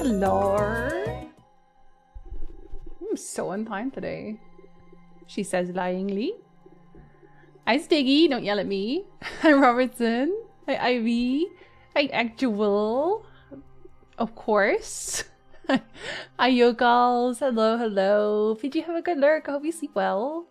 Hello. I'm so on time today. She says lyingly. Hi Stiggy, don't yell at me. Hi Robertson. Hi Ivy. Hi Actual. Of course. Hi Yokals. Hello, hello. Did you have a good lurk? I hope you sleep well.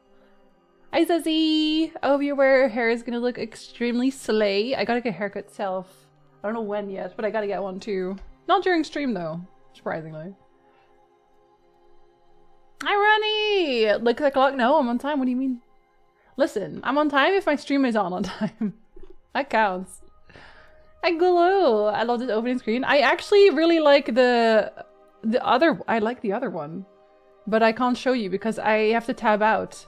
Hi Zazzy. I hope your hair is gonna look extremely slay. I gotta get a haircut self. I don't know when yet, but I gotta get one too. Not during stream though, surprisingly. Hi Ronnie! Look at the clock. No, I'm on time. What do you mean? Listen, I'm on time if my stream is on time. That counts. Hi Gulu! I love this opening screen. I actually really like the other. I like the other one, but I can't show you because I have to tab out.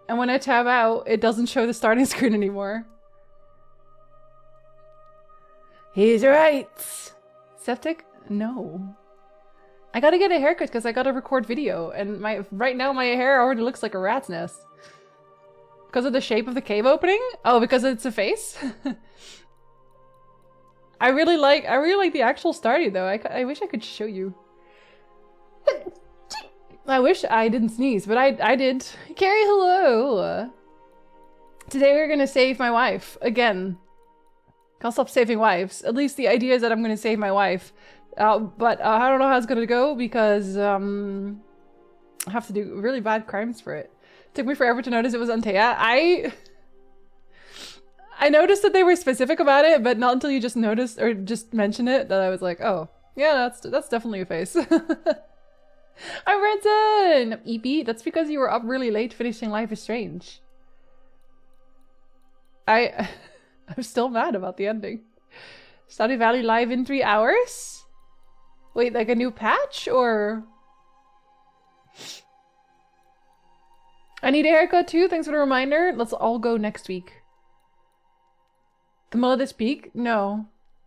And when I tab out, it doesn't show the starting screen anymore. He's right. Septic? No. I gotta get a haircut because I gotta record video, and right now my hair already looks like a rat's nest. Because of the shape of the cave opening? Oh, because it's a face? I really like the actual Stardew though. I wish I could show you. I wish I didn't sneeze, but I did. Carrie, hello! Today we're gonna save my wife. Again. Can't stop saving wives. At least the idea is that I'm gonna save my wife. But I don't know how it's gonna go because I have to do really bad crimes for it. Took me forever to notice it was Antea. I noticed that they were specific about it, but not until you just noticed or just mentioned it that I was like, oh, yeah, that's definitely a face. I'm Renton! EP, that's because you were up really late finishing Life is Strange. I'm still mad about the ending. Stardew Valley live in 3 hours? Wait, like a new patch or? I need a haircut too, thanks for the reminder. Let's all go next week. The mullet is peak? No.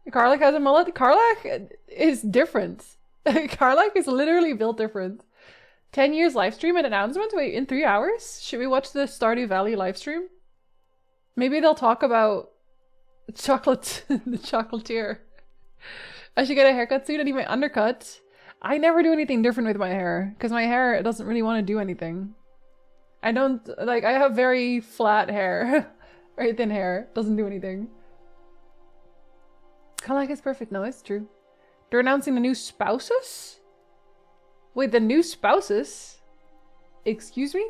Karlach has a mullet? Karlach is different. Karlach is literally built different. 10 years live stream and announcement? Wait, in 3 hours? Should we watch the Stardew Valley live stream? Maybe they'll talk about chocolate, the chocolatier. I should get a haircut soon. I need my undercut. I never do anything different with my hair because my hair doesn't really want to do anything. I don't, like, I have very flat hair. Very thin hair. Doesn't do anything. Karlach is perfect. No, it's true. They're announcing the new spouses? Wait, the new spouses? Excuse me?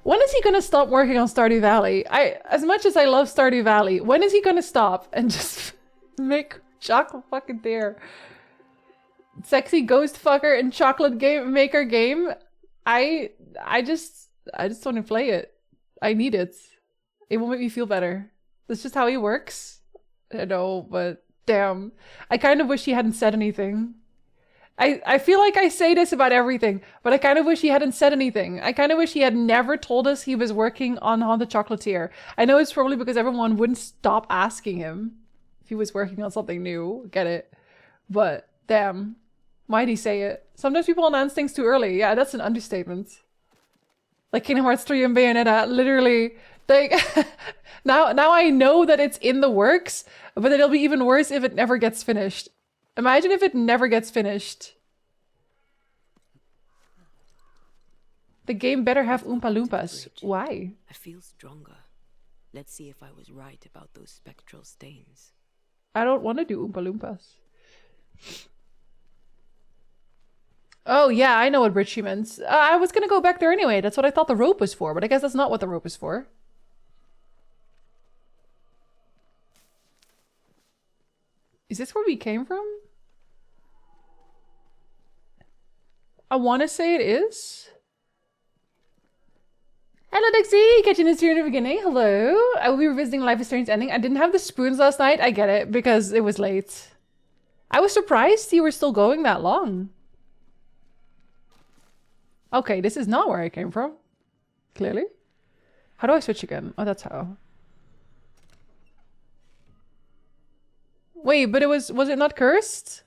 When is he gonna stop working on Stardew Valley? As much as I love Stardew Valley, when is he gonna stop and just make chocolate fucking there? Sexy ghost fucker and chocolate game maker game? I just want to play it. I need it. It will make me feel better. That's just how he works. I know, but damn. I kind of wish he hadn't said anything. I feel like I say this about everything, but I kind of wish he hadn't said anything. I kind of wish he had never told us he was working on the Chocolatier. I know it's probably because everyone wouldn't stop asking him if he was working on something new. Get it? But damn. Why'd he say it? Sometimes people announce things too early. Yeah, that's an understatement. Like Kingdom Hearts 3 and Bayonetta, literally. Like, now I know that it's in the works, but it'll be even worse if it never gets finished. Imagine if it never gets finished. The game better have Oompa Loompas. Why? I feel stronger. Let's see if I was right about those spectral stains. I don't want to do Oompa Loompas. Oh yeah, I know what Richie meant. I was gonna go back there anyway. That's what I thought the rope was for, but I guess that's not what the rope is for. Is this where we came from? I want to say it is. Hello Dixie, catching this here in the beginning. Hello. I will be revisiting Life is Strange ending. I didn't have the spoons last night. I get it because it was late. I was surprised you were still going that long. Okay, this is not where I came from. Clearly. How do I switch again? Oh, that's how. Wait, but it was it not cursed?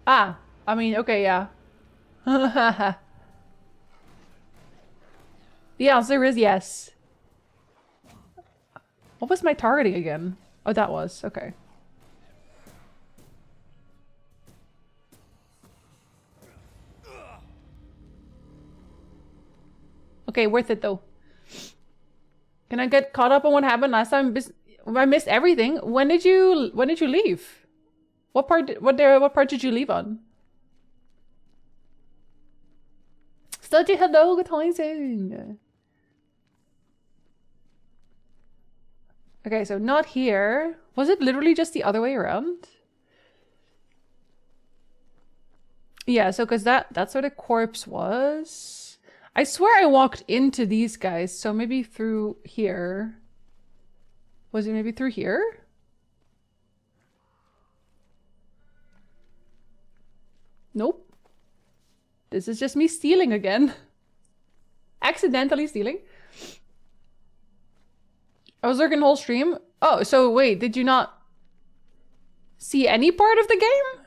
Ah, I mean, okay, yeah. The answer is yes. What was my targeting again? Oh, that was, okay. Okay, worth it though. Can I get caught up on what happened last time? I missed everything. When did you leave? What part did you leave on? Study, hello, good morning. Okay, so not here. Was it literally just the other way around? Yeah, so because that's where the corpse was. I swear I walked into these guys, so maybe through here. Was it maybe through here? Nope. This is just me stealing again. Accidentally stealing. I was lurking the whole stream. Oh, so wait, did you not see any part of the game?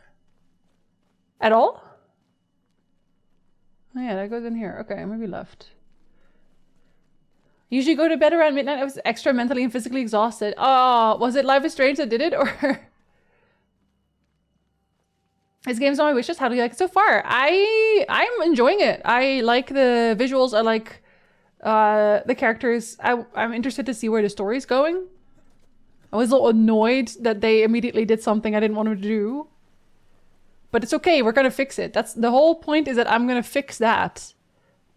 At all? Oh yeah, that goes in here. Okay, maybe left. Usually go to bed around midnight. I was extra mentally and physically exhausted. Oh, was it Life is Strange that did it, or? This game's on my wishlist. How do you like it so far? I'm enjoying it. I like the visuals. I like the characters. I'm interested to see where the story's going. I was a little annoyed that they immediately did something I didn't want them to do. But it's okay, we're gonna fix it. That's the whole point, is that I'm gonna fix that.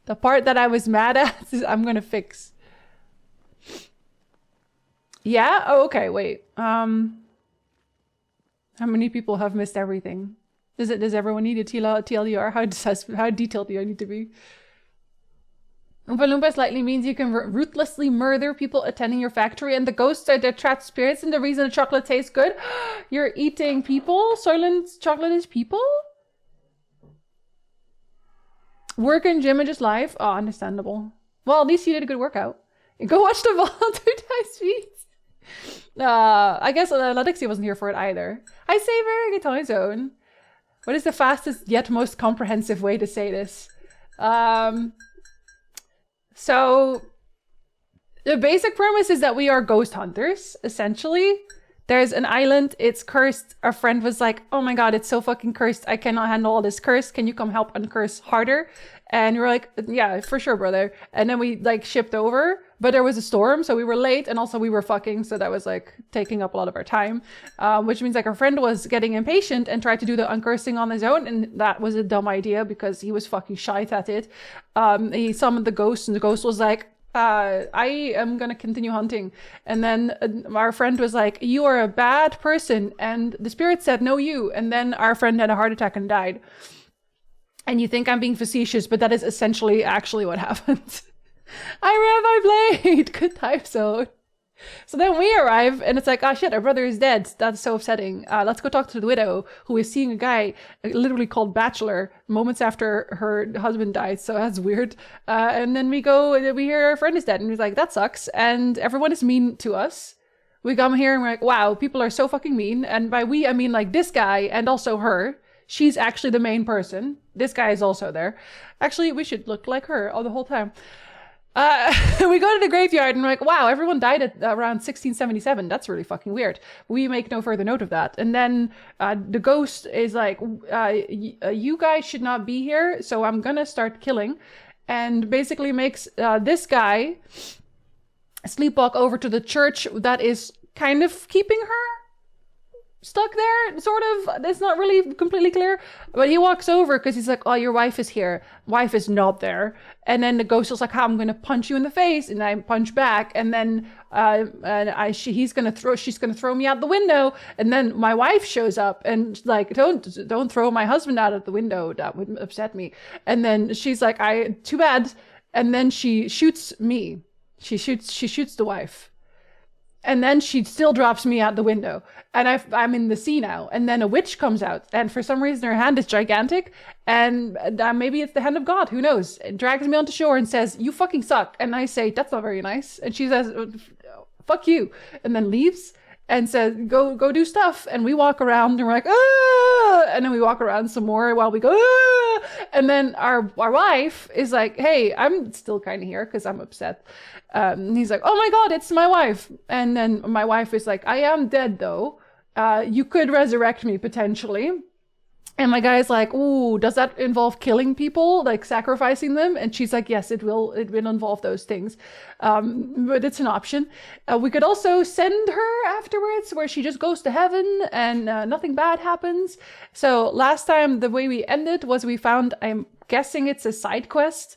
The part that I was mad at is I'm gonna fix. Yeah? Oh, okay, wait. How many people have missed everything? Does everyone need a TLDR? How detailed do I need to be? Oompa Loompa slightly means you can ruthlessly murder people attending your factory, and the ghosts are the trapped spirits, and the reason the chocolate tastes good. You're eating people? Soylent's chocolate is people? Work and gym and just life? Oh, understandable. Well, at least you did a good workout. Go watch the Volunteer Die Sweets. I guess Ladixia wasn't here for it either. Hi, Saver. Good time zone. What is the fastest yet most comprehensive way to say this? So the basic premise is that we are ghost hunters, essentially. There's an island, it's cursed. Our friend was like, oh my god, it's so fucking cursed. I cannot handle all this curse. Can you come help uncurse harder? And we were like, yeah, for sure, brother. And then we like shipped over, but there was a storm, so we were late, and also we were fucking, so that was like taking up a lot of our time. Which means like our friend was getting impatient and tried to do the uncursing on his own, and that was a dumb idea because he was fucking shite at it. He summoned the ghost, and the ghost was like, I am gonna continue hunting. And then our friend was like, you are a bad person. And the spirit said, no, you. And then our friend had a heart attack and died. And you think I'm being facetious, but that is essentially actually what happened. I rev, I played. Good time zone. So then we arrive, and it's like, oh shit, our brother is dead. That's so upsetting. Let's go talk to the widow, who is seeing a guy literally called Bachelor moments after her husband died. So that's weird. And then we hear our friend is dead, and we're like, that sucks. And everyone is mean to us. We come here and we're like, wow, people are so fucking mean. And by we, I mean like this guy and also her. She's actually the main person. This guy is also there. Actually, we should look like her all the whole time. We go to the graveyard and we're like, wow, everyone died at around 1677. That's really fucking weird. We make no further note of that. And then the ghost is like, you guys should not be here, so I'm gonna start killing. And basically makes this guy sleepwalk over to the church that is kind of keeping her stuck there, sort of. It's not really completely clear, but he walks over because he's like, oh, your wife is here. Wife is not there. And then the ghost is like, I'm gonna punch you in the face, and I punch back, and then she's gonna throw me out the window. And then my wife shows up and like, don't throw my husband out of the window, that would upset me. And then she's like, too bad. And then she shoots me. She shoots the wife. And then she still drops me out the window. And I'm in the sea now. And then a witch comes out. And for some reason, her hand is gigantic. And maybe it's the hand of God. Who knows? It drags me onto shore and says, you fucking suck. And I say, that's not very nice. And she says, fuck you. And then leaves and says, go do stuff. And we walk around and we're like, ah! And then we walk around some more while we go, ah! And then our wife is like, hey, I'm still kind of here because I'm upset. He's like, oh my God, it's my wife. And then my wife is like, I am dead though. You could resurrect me potentially. And my guy's like, ooh, does that involve killing people, like sacrificing them? And she's like, yes, it will involve those things. But it's an option. We could also send her afterwards where she just goes to heaven and nothing bad happens. So last time, the way we ended was we found, I'm guessing it's a side quest.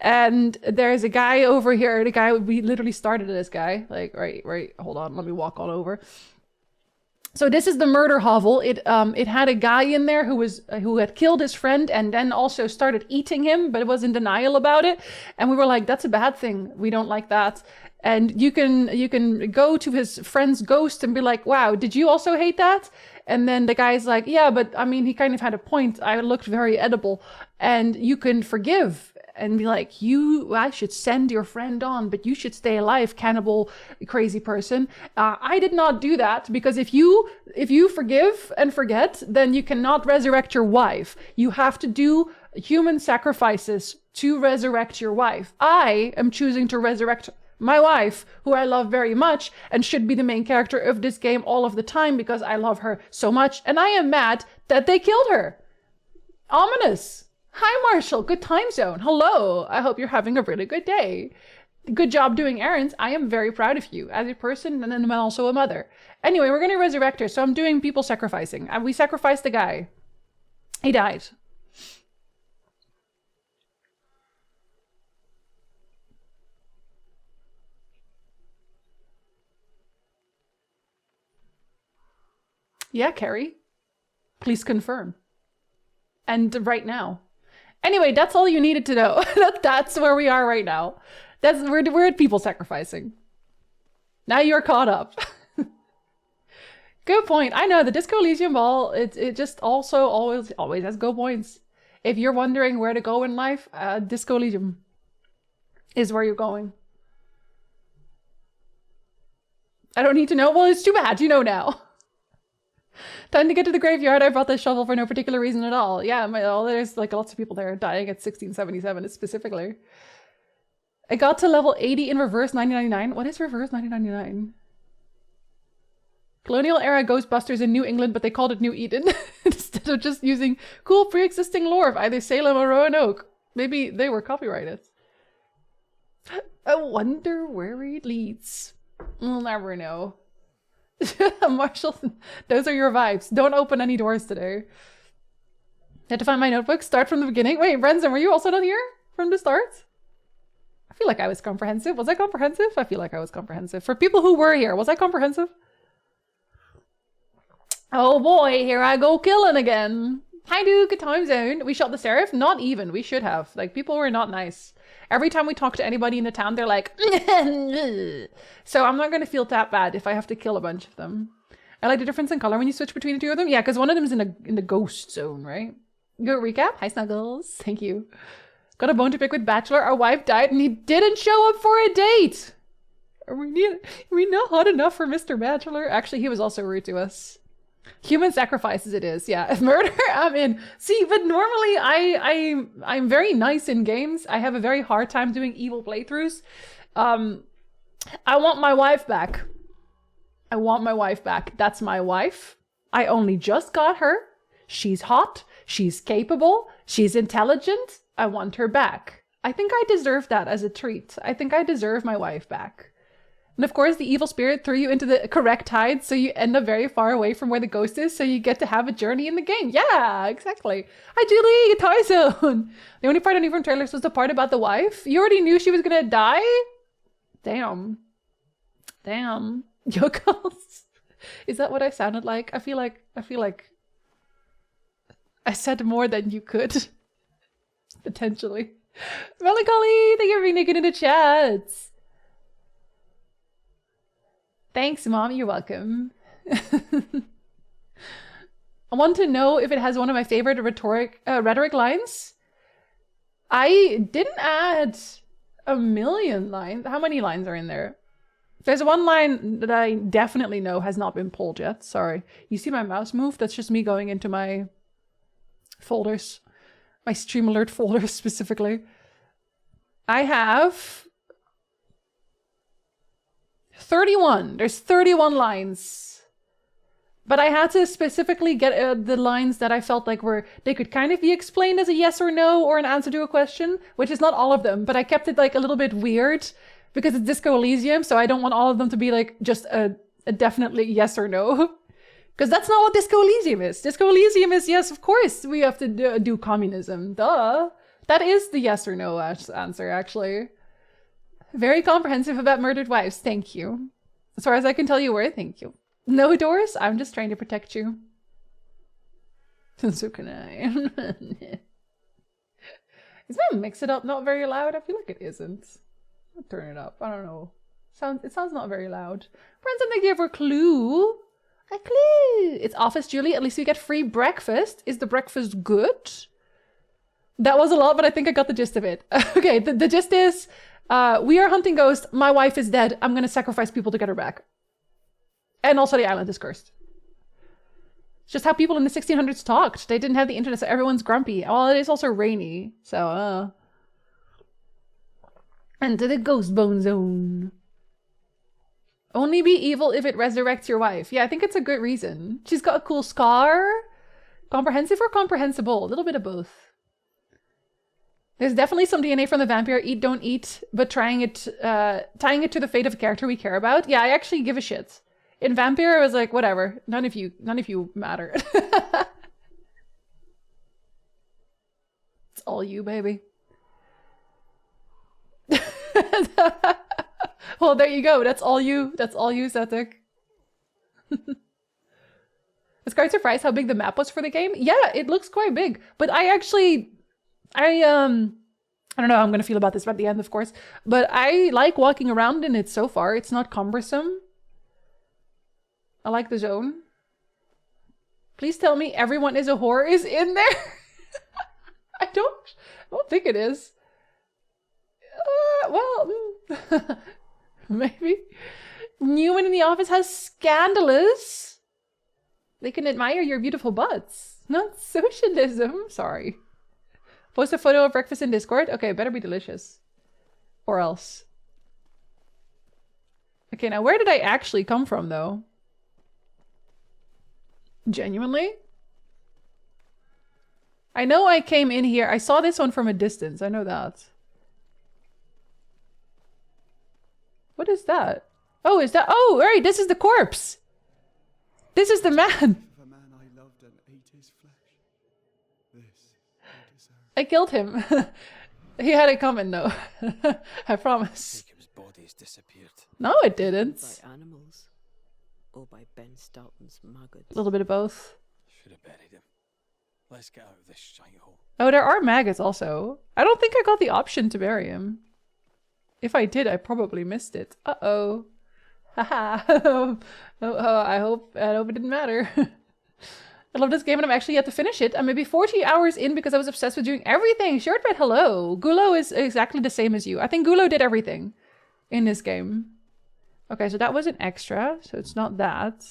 And there's a guy over here, the guy, we literally started this guy. Like, right, hold on, let me walk on over. So this is the murder hovel. It had a guy in there who had killed his friend and then also started eating him, but was in denial about it. And we were like, that's a bad thing. We don't like that. And you can go to his friend's ghost and be like, wow, did you also hate that? And then the guy's like, yeah, but I mean, he kind of had a point. I looked very edible. And you can forgive and be like, I should send your friend on, but you should stay alive, cannibal, crazy person. I did not do that because if you forgive and forget, then you cannot resurrect your wife. You have to do human sacrifices to resurrect your wife. I am choosing to resurrect my wife, who I love very much and should be the main character of this game all of the time because I love her so much. And I am mad that they killed her. Ominous. Hi, Marshall. Good time zone. Hello. I hope you're having a really good day. Good job doing errands. I am very proud of you as a person and then also a mother. Anyway, we're going to resurrect her. So I'm doing people sacrificing. We sacrificed the guy. He died. Yeah, Carrie. Please confirm. And right now. Anyway, that's all you needed to know. That's where we are right now. We're at people sacrificing. Now you're caught up. Good point. I know the Disco Elysium ball. It just also always has go points. If you're wondering where to go in life, Disco Elysium is where you're going. I don't need to know. Well, it's too bad. You know now. Time to get to the graveyard. I brought this shovel for no particular reason at all. Yeah, there's like lots of people there dying at 1677 specifically. I got to level 80 in reverse 1999. What is reverse 1999? Colonial era Ghostbusters in New England, but they called it New Eden instead of just using cool pre-existing lore of either Salem or Roanoke. Maybe they were copyrighted. I wonder where it leads. We'll never know. Marshall, those are your vibes. Don't open any doors today. Had to find my notebook. Start from the beginning. Wait, Brenzen, were you also not here from the start? I feel like I was comprehensive. Was I comprehensive? I feel like I was comprehensive. For people who were here, was I comprehensive? Oh boy, here I go killing again. Hi, dude. Good time zone. We shot the sheriff? Not even. We should have. Like, people were not nice. Every time we talk to anybody in the town, they're like, so I'm not going to feel that bad if I have to kill a bunch of them. I like the difference in color when you switch between the two of them. Yeah, because one of them is in the ghost zone, right? Good recap. Hi, Snuggles. Thank you. Got a bone to pick with Bachelor. Our wife died and he didn't show up for a date. Are we not hot enough for Mr. Bachelor? Actually, he was also rude to us. Human sacrifices it is, yeah. Murder, I'm in. See, but normally I'm very nice in games. I have a very hard time doing evil playthroughs. I want my wife back. I want my wife back. That's my wife. I only just got her. She's hot. She's capable. She's intelligent. I want her back. I think I deserve that as a treat. I think I deserve my wife back. And of course, the evil spirit threw you into the correct tide, so you end up very far away from where the ghost is, so you get to have a journey in the game. Yeah, exactly. Hi, Julie, Toy Zone. The only part I knew from trailers was the part about the wife. You already knew she was gonna die? Damn. Yokos. Is that what I sounded like? I feel like I said more than you could. Potentially. Melancholy, thank you for being naked in the chats. Thanks, Mom. You're welcome. I want to know if it has one of my favorite rhetoric lines. I didn't add a million lines. How many lines are in there? There's one line that I definitely know has not been pulled yet. Sorry. You see my mouse move? That's just me going into my folders. My Stream Alert folders specifically. I have 31. There's 31 lines But I had to specifically get the lines that I felt like they could kind of be explained as a yes or no or an answer to a question, which is not all of them, but I kept it like a little bit weird because it's Disco Elysium, so I don't want all of them to be like just a definitely yes or no. Because that's not what Disco Elysium is. Disco Elysium is, yes, of course, we have to do communism. Duh. That is the yes or no answer, actually. Very comprehensive about murdered wives. Thank you. As far as I can tell you were, thank you. No, Doris, I'm just trying to protect you. So can I. Is my mix it up not very loud? I feel like it isn't. I'll turn it up. I don't know. It sounds not very loud. Friends, thank you for a clue. A clue. It's Office Julie. At least we get free breakfast. Is the breakfast good? That was a lot, but I think I got the gist of it. Okay, the gist is, we are hunting ghosts. My wife is dead. I'm gonna sacrifice people to get her back. And also the island is cursed. It's just how people in the 1600s talked. They didn't have the internet, so everyone's grumpy. Well, it is also rainy, so Enter the ghost bone zone. Only be evil if it resurrects your wife. Yeah, I think it's a good reason. She's got a cool scar. Comprehensive or comprehensible? A little bit of both. There's definitely some DNA from the vampire eat, don't eat, but tying it to the fate of a character we care about. Yeah, I actually give a shit. In Vampire, I was like, whatever. None of you matter. It's all you, baby. Well, there you go. That's all you. That's all you, Zetic. I was quite surprised how big the map was for the game. Yeah, it looks quite big. But I don't know how I'm gonna feel about this at the end, of course. But I like walking around in it so far. It's not cumbersome. I like the zone. Please tell me everyone is a whore is in there. I don't think it is. Well, maybe. Newman in the office has scandalous. They can admire your beautiful butts. Not socialism. Sorry. Post a photo of breakfast in Discord. Okay, better be delicious. Or else. Okay, now where did I actually come from, though? Genuinely? I know I came in here. I saw this one from a distance. I know that. What is that? Oh, is that? Oh, right. This is the corpse. This is the man. I killed him. He had it coming, though. I promise. Jacob's body's disappeared. No, it didn't. By animals. Or by Ben Starton's maggots. A little bit of both. Should have buried him. Let's get out of this shithole. Oh, there are maggots also. I don't think I got the option to bury him. If I did, I probably missed it. Uh-oh. Haha. I hope it didn't matter. I love this game and I'm actually yet to finish it. I'm maybe 40 hours in because I was obsessed with doing everything. Shortbread, hello. Gulo is exactly the same as you. I think Gulo did everything in this game. Okay, so that was an extra, so it's not that.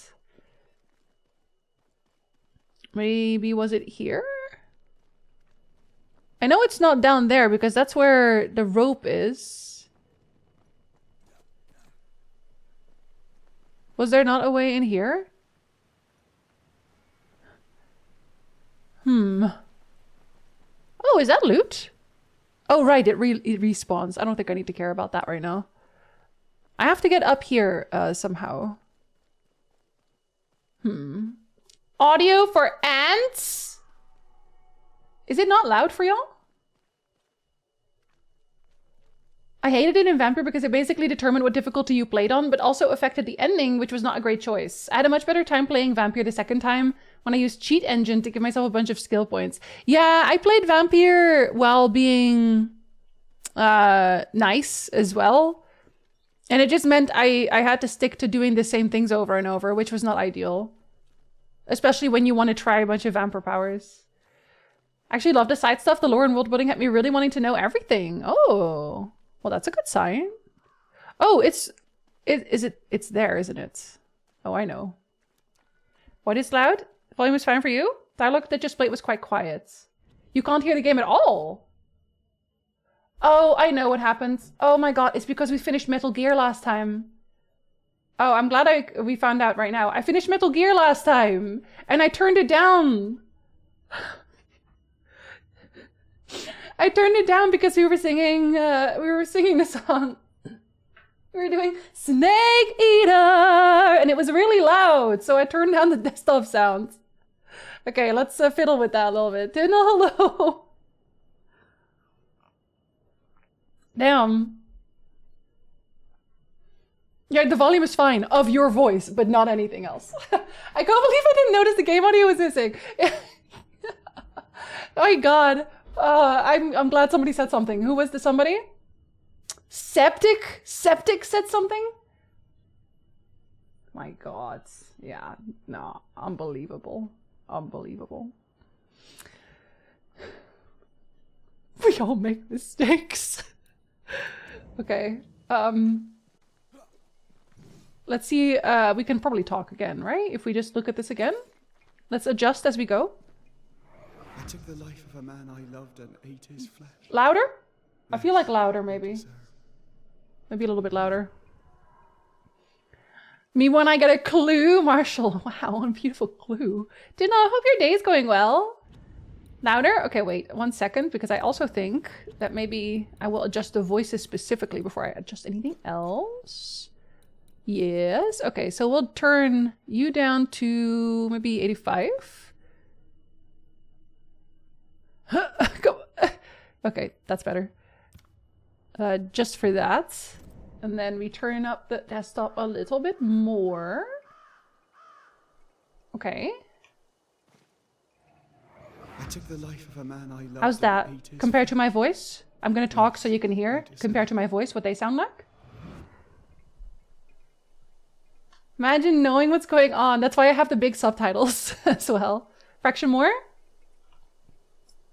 Maybe was it here? I know it's not down there because that's where the rope is. Was there not a way in here? Oh, is that loot? Oh, right, it respawns. I don't think I need to care about that right now. I have to get up here somehow. Audio for ants? Is it not loud for y'all? I hated it in Vampire because it basically determined what difficulty you played on, but also affected the ending, which was not a great choice. I had a much better time playing Vampire the second time when I used Cheat Engine to give myself a bunch of skill points. Yeah, I played Vampire while being nice as well. And it just meant I had to stick to doing the same things over and over, which was not ideal. Especially when you want to try a bunch of Vampire powers. I actually love the side stuff. The lore and world building had me really wanting to know everything. Oh, well, that's a good sign. Oh, it's there, isn't it? Oh, I know. What is loud? Volume is fine for you? Dialogue that just played was quite quiet. You can't hear the game at all. Oh, I know what happens. Oh my god, it's because we finished Metal Gear last time. Oh, I'm glad we found out right now. I finished Metal Gear last time, and I turned it down. I turned it down because we were singing the song. We were doing Snake Eater, and it was really loud, so I turned down the desktop sounds. Okay, let's fiddle with that a little bit. Dinner, hello. Damn. Yeah, the volume is fine of your voice, but not anything else. I can't believe I didn't notice the game audio was missing. Oh my god. I'm glad somebody said something. Who was the somebody? Septic said something? My god. Yeah, no, unbelievable. Unbelievable. We all make mistakes. Okay. Let's see, we can probably talk again, right? If we just look at this again. Let's adjust as we go. I took the life of a man I loved and ate his flesh. Louder? I feel like louder, maybe. Maybe a little bit louder. Me when I get a clue, Marshall. Wow, a beautiful clue. Dina, I hope your day's going well. Louder? Okay, wait 1 second, because I also think that maybe I will adjust the voices specifically before I adjust anything else. Yes. Okay, so we'll turn you down to maybe 85. Okay, that's better. Just for that. And then we turn up the desktop a little bit more. Okay. I took the life of a man I loved. How's that compared to my voice? I'm gonna talk so you can hear compared to my voice what they sound like. Imagine knowing what's going on. That's why I have the big subtitles as well. Fraction more?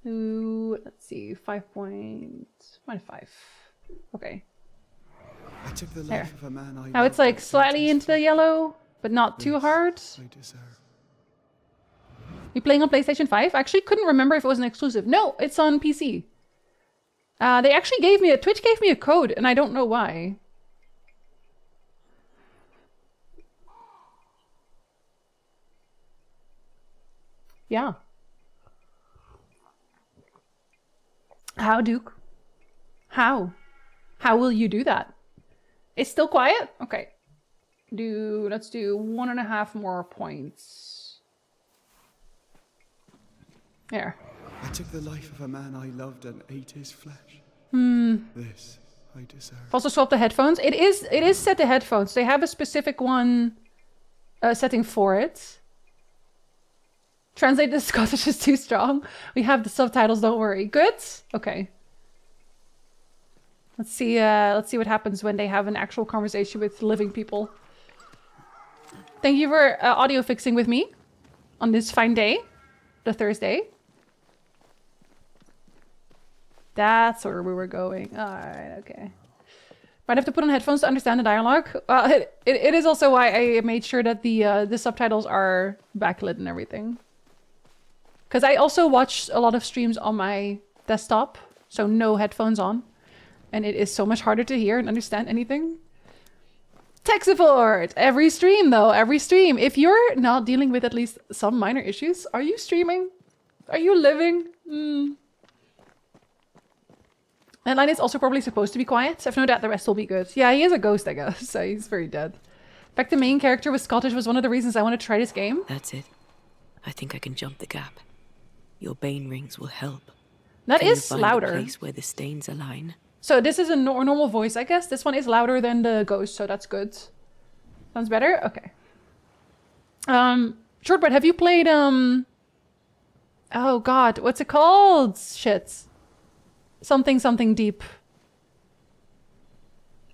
Ooh, let's see, 5.5. Okay. I took the life of a man I now it's like slightly into the yellow, but not too hard. You playing on PlayStation 5? I actually couldn't remember if it was an exclusive. No, it's on PC. They actually Twitch gave me a code, and I don't know why. Yeah. How, Duke? How? How will you do that? It's still quiet? Okay. Let's do 1.5 more points. There. I took the life of a man I loved and ate his flesh. This I deserve. Also swap the headphones. It is set to headphones. They have a specific one setting for it. Translate the Scottish is too strong. We have the subtitles, don't worry. Good? Okay. Let's see what happens when they have an actual conversation with living people. Thank you for audio fixing with me on this fine day, the Thursday. That's where we were going. All right, okay. Might have to put on headphones to understand the dialogue. It is also why I made sure that the subtitles are backlit and everything. Because I also watch a lot of streams on my desktop, so no headphones on. And it is so much harder to hear and understand anything. Tech support! Every stream though, every stream. If you're not dealing with at least some minor issues, are you streaming? Are you living? And Line is also probably supposed to be quiet. I've no doubt the rest will be good. Yeah, he is a ghost, I guess, so he's very dead. In fact, the main character was Scottish was one of the reasons I want to try this game. That's it. I think I can jump the gap. Your bane rings will help. That Can you is find louder. A place where the stains align? So this is a normal voice, I guess. This one is louder than the ghost, so that's good. Sounds better? Okay. Shortbread, have you played, oh god, what's it called? Shit. Something deep.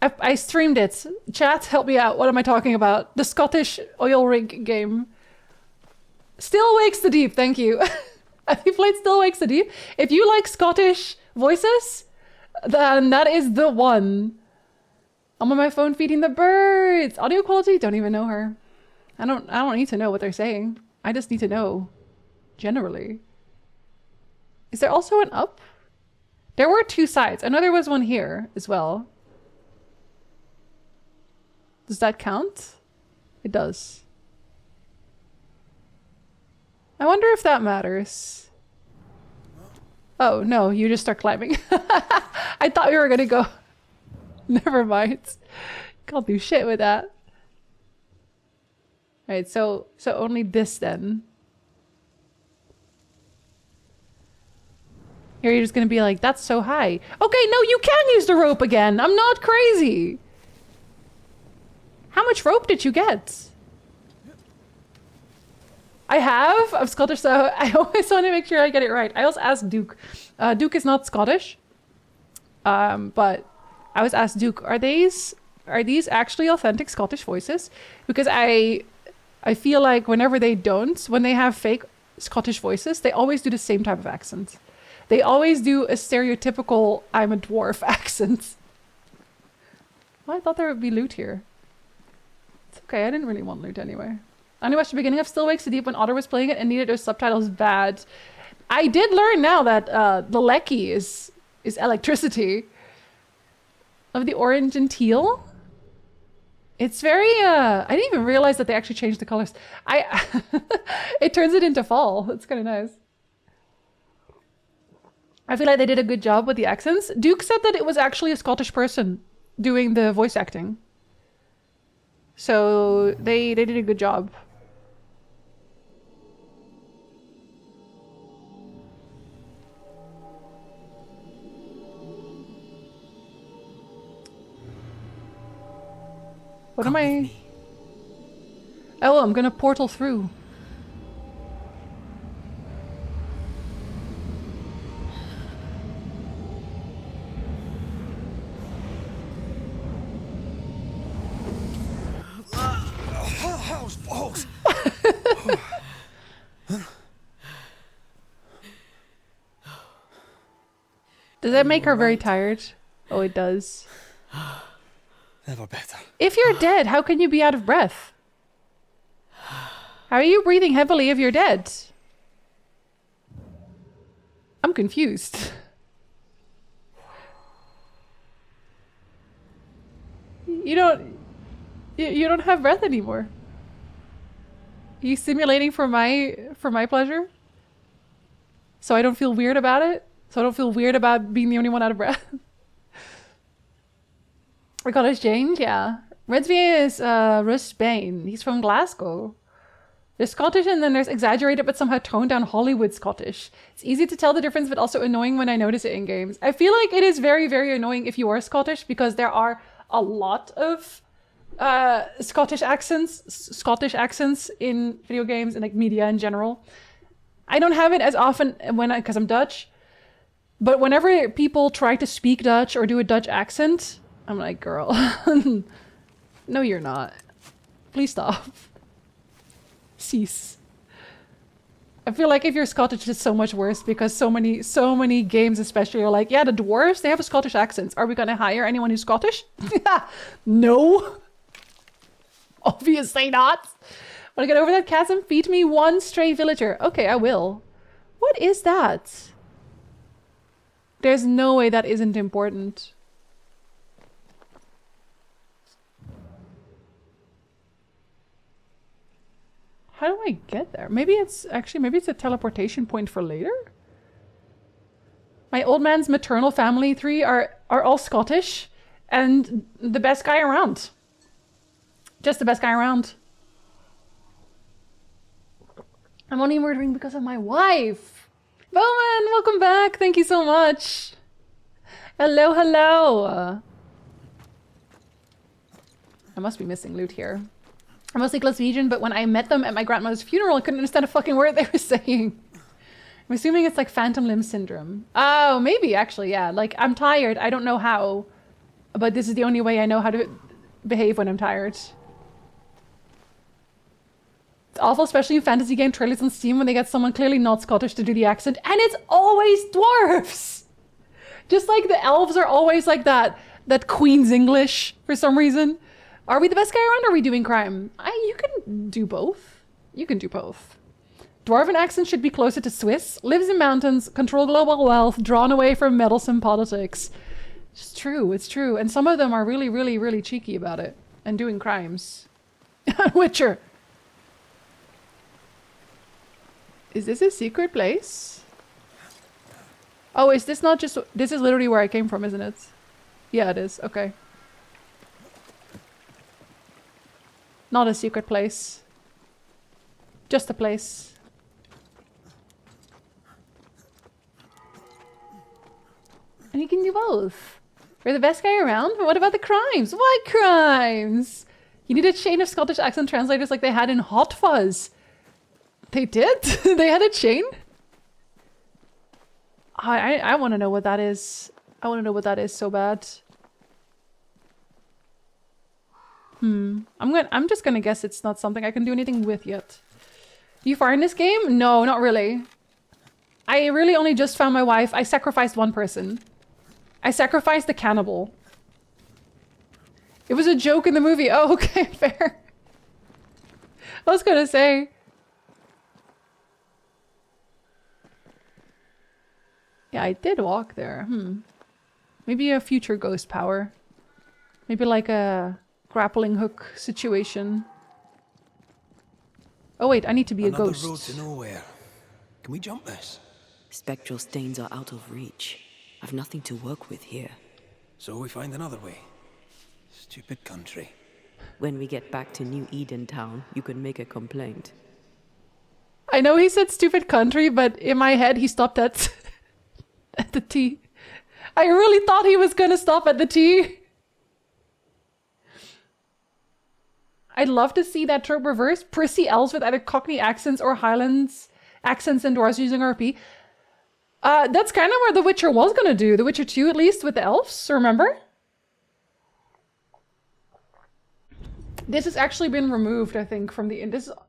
I streamed it. Chat, help me out. What am I talking about? The Scottish oil rig game. Still Wakes the Deep, thank you. Have you played Still Wakes the Deep? If you like Scottish voices, then that is the one. I'm on my phone feeding the birds. Audio quality? Don't even know her. I don't need to know what they're saying. I just need to know. Generally. Is there also an up? There were 2 sides. I know there was one here as well. Does that count? It does. I wonder if that matters. Oh, no, you just start climbing. I thought we were gonna go. Never mind. Can't do shit with that. Alright, so only this then. Here you're just gonna be like, that's so high. Okay, no, you can use the rope again. I'm not crazy. How much rope did you get? I have. I'm Scottish, so I always want to make sure I get it right. I also asked Duke. Duke is not Scottish. But I was asked Duke, are these actually authentic Scottish voices? Because I feel like whenever when they have fake Scottish voices, they always do the same type of accent. They always do a stereotypical I'm a dwarf accent. Well, I thought there would be loot here. It's okay, I didn't really want loot anyway. I only watched the beginning of Still Wakes Deep when Otter was playing it and needed those subtitles bad. I did learn now that the lecky is electricity. Of the orange and teal. It's very I didn't even realize that they actually changed the colors. It turns it into fall. It's kind of nice. I feel like they did a good job with the accents. Duke said that it was actually a Scottish person doing the voice acting. So they did a good job. What am I? Oh, I'm gonna portal through. Does that make her very tired? Oh, it does. Never better. If you're dead, how can you be out of breath? How are you breathing heavily if you're dead? I'm confused. You don't have breath anymore. Are you simulating for my pleasure? So I don't feel weird about it? So I don't feel weird about being the only one out of breath? We got exchange, yeah. Redsby is Russ Bain. He's from Glasgow. There's Scottish and then there's exaggerated but somehow toned down Hollywood Scottish. It's easy to tell the difference but also annoying when I notice it in games. I feel like it is very, very annoying if you are Scottish because there are a lot of Scottish accents in video games and like media in general. I don't have it as often because I'm Dutch. But whenever people try to speak Dutch or do a Dutch accent, I'm like, girl, no, you're not. Please stop. Cease. I feel like if you're Scottish, it's so much worse because so many games especially are like, yeah, the dwarves, they have a Scottish accent. Are we going to hire anyone who's Scottish? No. Obviously not. Want to get over that chasm? Feed me one stray villager. Okay, I will. What is that? There's no way that isn't important. How do I get there? Maybe it's a teleportation point for later? My old man's maternal family tree are all Scottish and the best guy around. Just the best guy around. I'm only murdering because of my wife. Bowman, welcome back. Thank you so much. Hello, hello. I must be missing loot here. I'm mostly Glaswegian, but when I met them at my grandmother's funeral, I couldn't understand a fucking word they were saying. I'm assuming it's like phantom limb syndrome. Oh, maybe actually, yeah. Like, I'm tired. I don't know how, but this is the only way I know how to behave when I'm tired. It's awful, especially in fantasy game trailers on Steam when they get someone clearly not Scottish to do the accent, and it's always dwarves! Just like the elves are always like that Queen's English for some reason. Are we the best guy around or are we doing crime? You can do both. You can do both. Dwarven accent should be closer to Swiss. Lives in mountains, control global wealth, drawn away from meddlesome politics. It's true, it's true. And some of them are really, really, really cheeky about it. And doing crimes. Witcher. Is this a secret place? Oh, is this not just... This is literally where I came from, isn't it? Yeah, it is. Okay. Not a secret place. Just a place. And you can do both. We're the best guy around, but what about the crimes? What crimes? You need a chain of Scottish accent translators like they had in Hot Fuzz. They did? They had a chain? I want to know what that is. I want to know what that is so bad. I'm just gonna guess it's not something I can do anything with yet. You far in this game? No, not really. I really only just found my wife. I sacrificed one person. I sacrificed the cannibal. It was a joke in the movie. Oh, okay, fair. I was gonna say. Yeah, I did walk there. Maybe a future ghost power. Maybe like a grappling hook situation. Oh wait, I need to be a ghost. Another road to nowhere. Can we jump this? Spectral stains are out of reach. I've nothing to work with here. So we find another way. Stupid country. When we get back to New Eden Town, you can make a complaint. I know he said stupid country, but in my head he stopped at at the T. I really thought he was gonna stop at the T. I'd love to see that trope reversed. Prissy elves with either Cockney accents or Highlands accents and dwarves using RP. That's kind of where The Witcher was gonna do. The Witcher 2 at least with the elves, remember? This has actually been removed, I think, from the...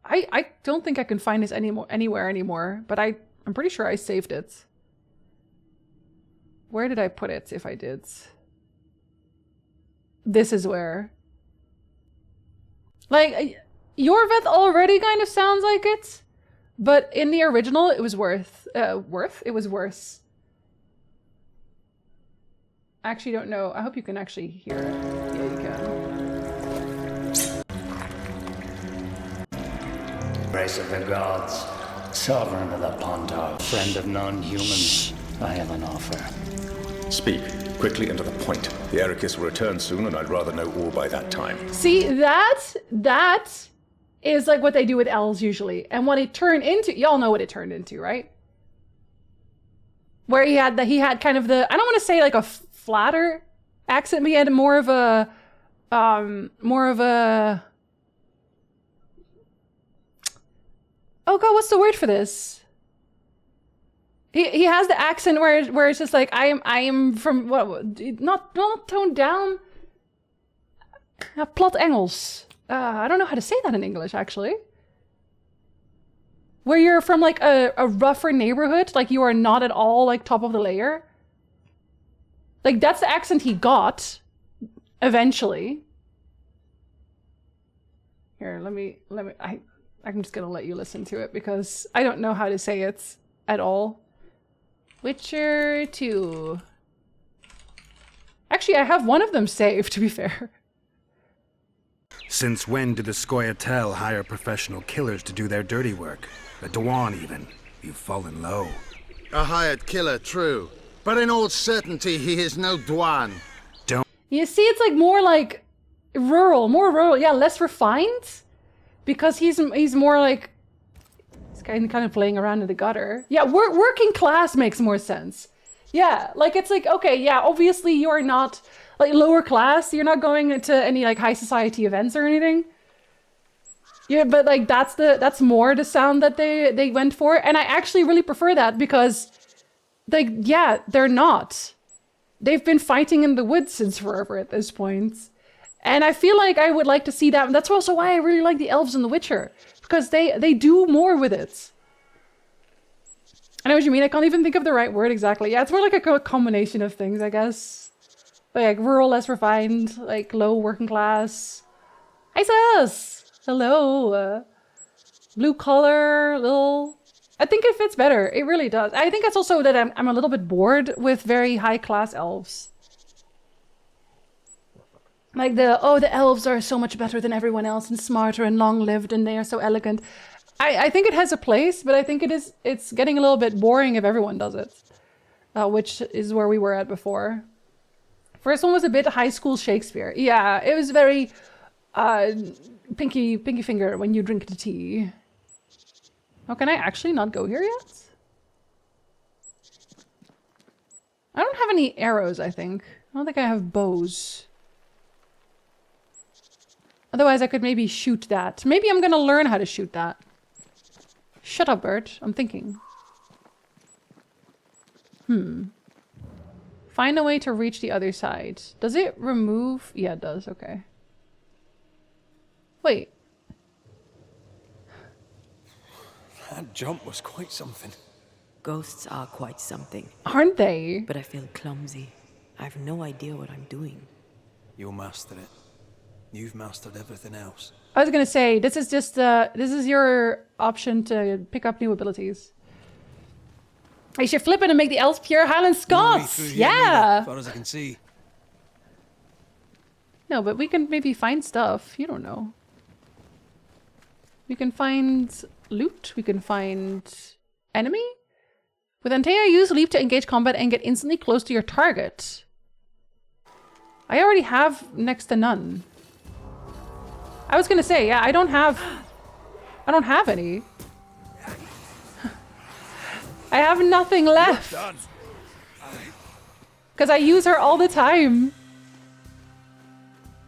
I don't think I can find this anywhere anymore, but I'm pretty sure I saved it. Where did I put it, if I did? This is where. Like, Yorveth already kind of sounds like it, but in the original, it was It was worse. I actually don't know. I hope you can actually hear it. Yeah, you can. Grace of the gods, sovereign of the Pontar, friend of non-humans, I have an offer. Speak quickly and to the point. The Ericus will return soon, and I'd rather know all by that time. See, that is like what they do with elves usually. And what it turned into, y'all know what it turned into, right? Where he had kind of the, I don't want to say like a flatter accent, but he had more of a, oh god, what's the word for this? He has the accent where it's just like I am from what, not toned down. Plat Engels. I don't know how to say that in English actually. Where you're from like a rougher neighborhood, like you are not at all like top of the layer. Like that's the accent he got eventually. Here, I'm just gonna let you listen to it because I don't know how to say it at all. Witcher 2. Actually, I have one of them saved, to be fair. Since when did the Scoia'tael hire professional killers to do their dirty work? A Dwan, even. You've fallen low. A hired killer, true. But in all certainty, he is no Dwan. You see, it's like more like rural, more rural. Yeah, less refined. Because he's more like... He's kind of playing around in the gutter. Yeah, working class makes more sense. Yeah, like it's like, okay, yeah, obviously you're not like lower class. You're not going to any like high society events or anything. Yeah, but like that's more the sound that they went for. And I actually really prefer that because like, yeah, they're not. They've been fighting in the woods since forever at this point. And I feel like I would like to see that. And that's also why I really like the elves in The Witcher. Because they do more with it. I know what you mean. I can't even think of the right word exactly. Yeah, it's more like a combination of things, I guess. Like rural, less refined, like low working class. Hi, sis! Hello. Blue collar, little... I think it fits better. It really does. I think it's also that I'm a little bit bored with very high class elves. Like the elves are so much better than everyone else and smarter and long-lived and they are so elegant. I think it has a place, but I think it's getting a little bit boring if everyone does it. Which is where we were at before. First one was a bit high school Shakespeare. Yeah, it was very pinky finger when you drink the tea. Oh, can I actually not go here yet? I don't have any arrows, I think. I don't think I have bows. Otherwise, I could maybe shoot that. Maybe I'm gonna learn how to shoot that. Shut up, bird. I'm thinking. Find a way to reach the other side. Does it remove? Yeah, it does. Okay. Wait. That jump was quite something. Ghosts are quite something. Aren't they? But I feel clumsy. I have no idea what I'm doing. You'll master it. You've mastered everything else. I was gonna say, this is just, this is your option to pick up new abilities. I should flip it and make the elves pure Highland Scots! Yeah! As far as I can see. No, but we can maybe find stuff. You don't know. We can find loot. We can find enemy. With Antea, use leap to engage combat and get instantly close to your target. I already have next to none. I was gonna say, yeah, I don't have any. I have nothing left. Because I use her all the time.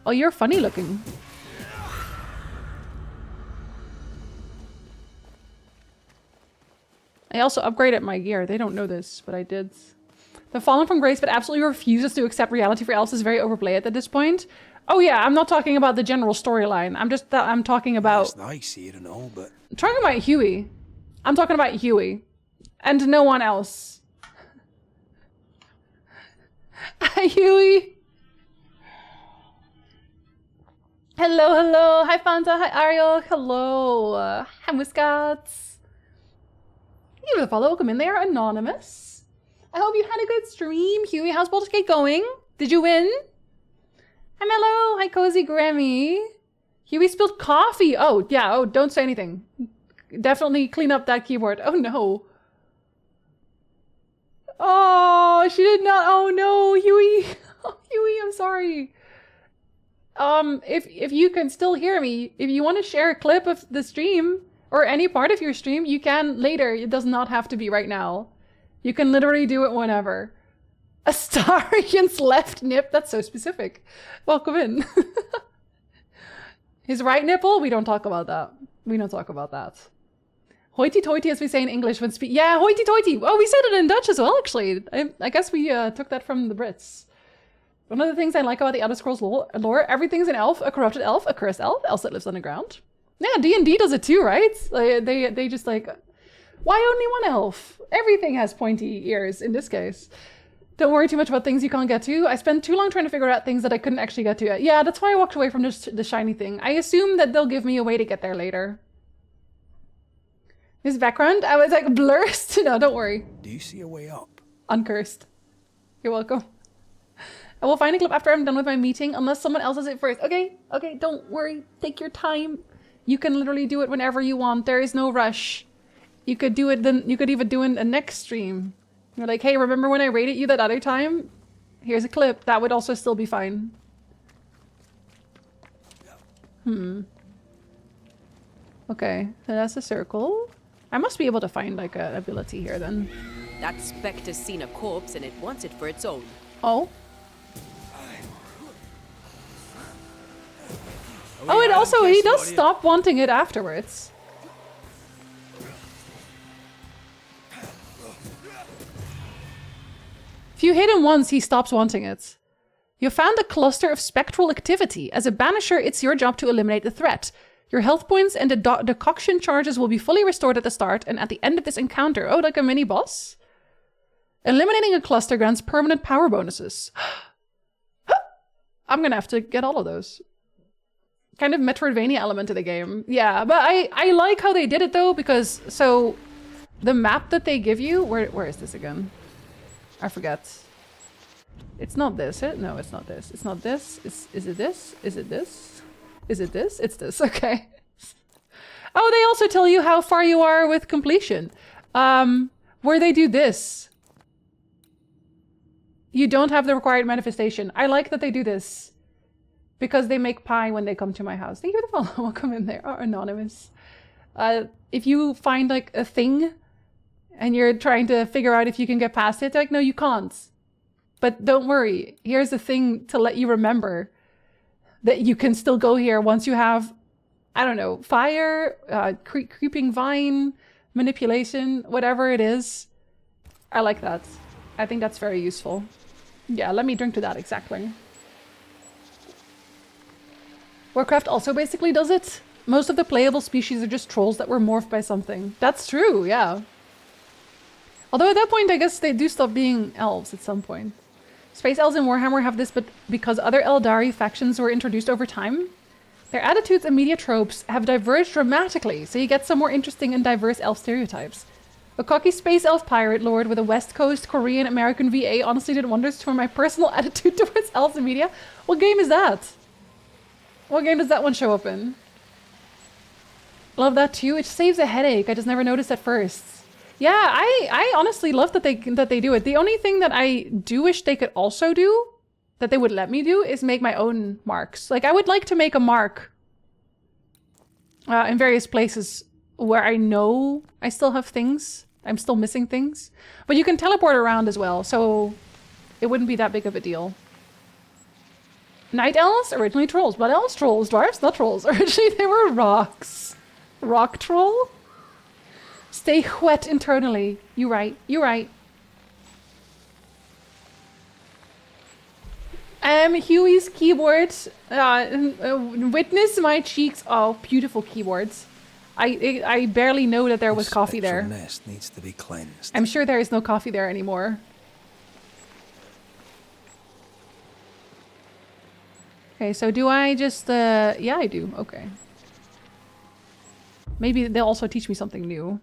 Oh, you're funny looking. I also upgraded my gear. They don't know this, but I did. The Fallen from Grace but absolutely refuses to accept reality for elves is very overplayed at this point. Oh yeah, I'm not talking about the general storyline. I'm talking about... It's nice here and all, but... I'm talking about Huey. I'm talking about Huey. And no one else. Hi, Huey. Hello, hello. Hi, Fanta. Hi, Ariel. Hello. Hi, Muscats. Give it a follow. Welcome in there, Anonymous. I hope you had a good stream. Huey, how's Baldur's Gate going? Did you win? Hi, Mello. Hi, Cozy Grammy. Huey spilled coffee. Oh, yeah. Oh, don't say anything. Definitely clean up that keyboard. Oh, no. Oh, she did not. Oh, no, Huey. Oh, Huey, I'm sorry. If you can still hear me, if you want to share a clip of the stream or any part of your stream, you can later. It does not have to be right now. You can literally do it whenever. A star against left nip? That's so specific. Welcome in. His right nipple? We don't talk about that. We don't talk about that. Hoity-toity, as we say in English when speak. Yeah, hoity-toity. Oh, we said it in Dutch as well, actually. I guess we took that from the Brits. One of the things I like about the Elder Scrolls lore, everything's an elf, a corrupted elf, a cursed elf, else that lives underground. Yeah, D&D does it too, right? They just like, why only one elf? Everything has pointy ears in this case. Don't worry too much about things you can't get to. I spent too long trying to figure out things that I couldn't actually get to. Yeah, that's why I walked away from the shiny thing. I assume that they'll give me a way to get there later. This background, I was like blurred. No, don't worry. Do you see a way up? Uncursed. You're welcome. I will find a clip after I'm done with my meeting, unless someone else does it first. Okay, okay, don't worry. Take your time. You can literally do it whenever you want. There is no rush. You could do it then. You could even do it a next stream. You're like, hey, remember when I rated you that other time? Here's a clip. That would also still be fine. Okay, so that's a circle. I must be able to find like an ability here then. That specter's seen a corpse and it wants it for its own. Oh. Oh, it also, he does stop wanting it afterwards. If you hit him once, he stops wanting it. You found a cluster of spectral activity. As a banisher, it's your job to eliminate the threat. Your health points and the decoction charges will be fully restored at the start and at the end of this encounter. Oh, like a mini boss? Eliminating a cluster grants permanent power bonuses. I'm gonna have to get all of those. Kind of Metroidvania element to the game. Yeah, but I like how they did it though, because so the map that they give you, where is this again? I forget. It's not this, no, it's not this. It's not this. Is it this? Is it this? Is it this? It's this, okay. Oh, they also tell you how far you are with completion. Where they do this. You don't have the required manifestation. I like that they do this. Because they make pie when they come to my house. Thank you for the follow. Welcome in there. Oh, anonymous. If you find like a thing and you're trying to figure out if you can get past it, they're like, no, you can't. But don't worry. Here's a thing to let you remember that you can still go here once you have, I don't know, fire, creeping vine, manipulation, whatever it is. I like that. I think that's very useful. Yeah, let me drink to that exactly. Warcraft also basically does it. Most of the playable species are just trolls that were morphed by something. That's true, yeah. Although at that point, I guess they do stop being elves at some point. Space elves in Warhammer have this, but because other Eldari factions were introduced over time, their attitudes and media tropes have diverged dramatically, so you get some more interesting and diverse elf stereotypes. A cocky space elf pirate lord with a West Coast Korean American VA honestly did wonders for my personal attitude towards elves in media. What game is that? What game does that one show up in? Love that too. It saves a headache. I just never noticed at first. Yeah, I honestly love that they do it. The only thing that I do wish they could also do, that they would let me do, is make my own marks. Like, I would like to make a mark in various places where I know I still have things. I'm still missing things. But you can teleport around as well, so it wouldn't be that big of a deal. Night elves? Originally trolls. Blood elves? Trolls. Dwarves? Not trolls. Originally they were rocks. Rock troll? Stay wet internally. You right. You right. Huey's keyboard. Witness my cheeks. Oh, beautiful keyboards. I barely know that there was coffee there. Nest needs to be cleansed. I'm sure there is no coffee there anymore. Okay, so do I just, yeah, I do. Okay. Maybe they'll also teach me something new.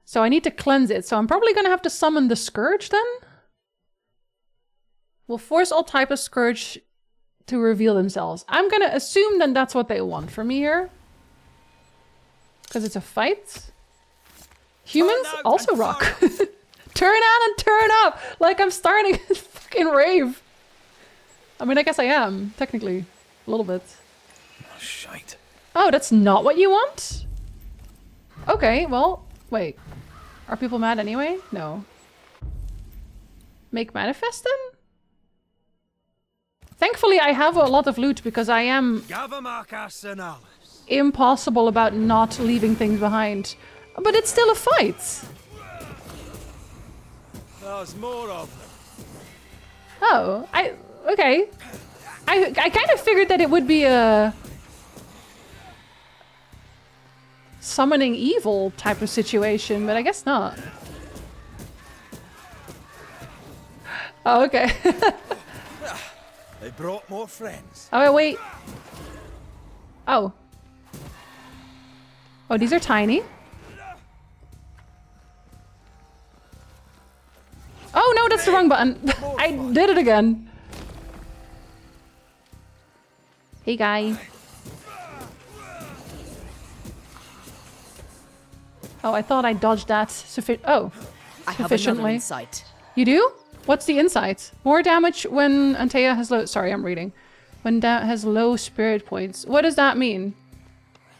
So I need to cleanse it. So I'm probably going to have to summon the Scourge then. We'll force all type of Scourge to reveal themselves. I'm going to assume then that's what they want from me here. Because it's a fight. Humans also rock. Turn on and turn up. Like I'm starting a fucking rave. I mean, I guess I am, technically. A little bit. Oh, shite. Oh, that's not what you want? Okay, well, wait. Are people mad anyway? No. Make manifest then? Thankfully, I have a lot of loot because I am impossible about not leaving things behind. But it's still a fight. There's more of them. Oh, okay. I kind of figured that it would be a summoning evil type of situation, but I guess not. Oh, okay. They brought more friends. Oh, wait. Oh. Oh, these are tiny. Oh, no, that's the wrong button. I did it again. Hey, guy. Oh, I thought I dodged that sufficiently. I have another insight. You do? What's the insight? More damage when Antea has low... Sorry, I'm reading. When that has low spirit points. What does that mean?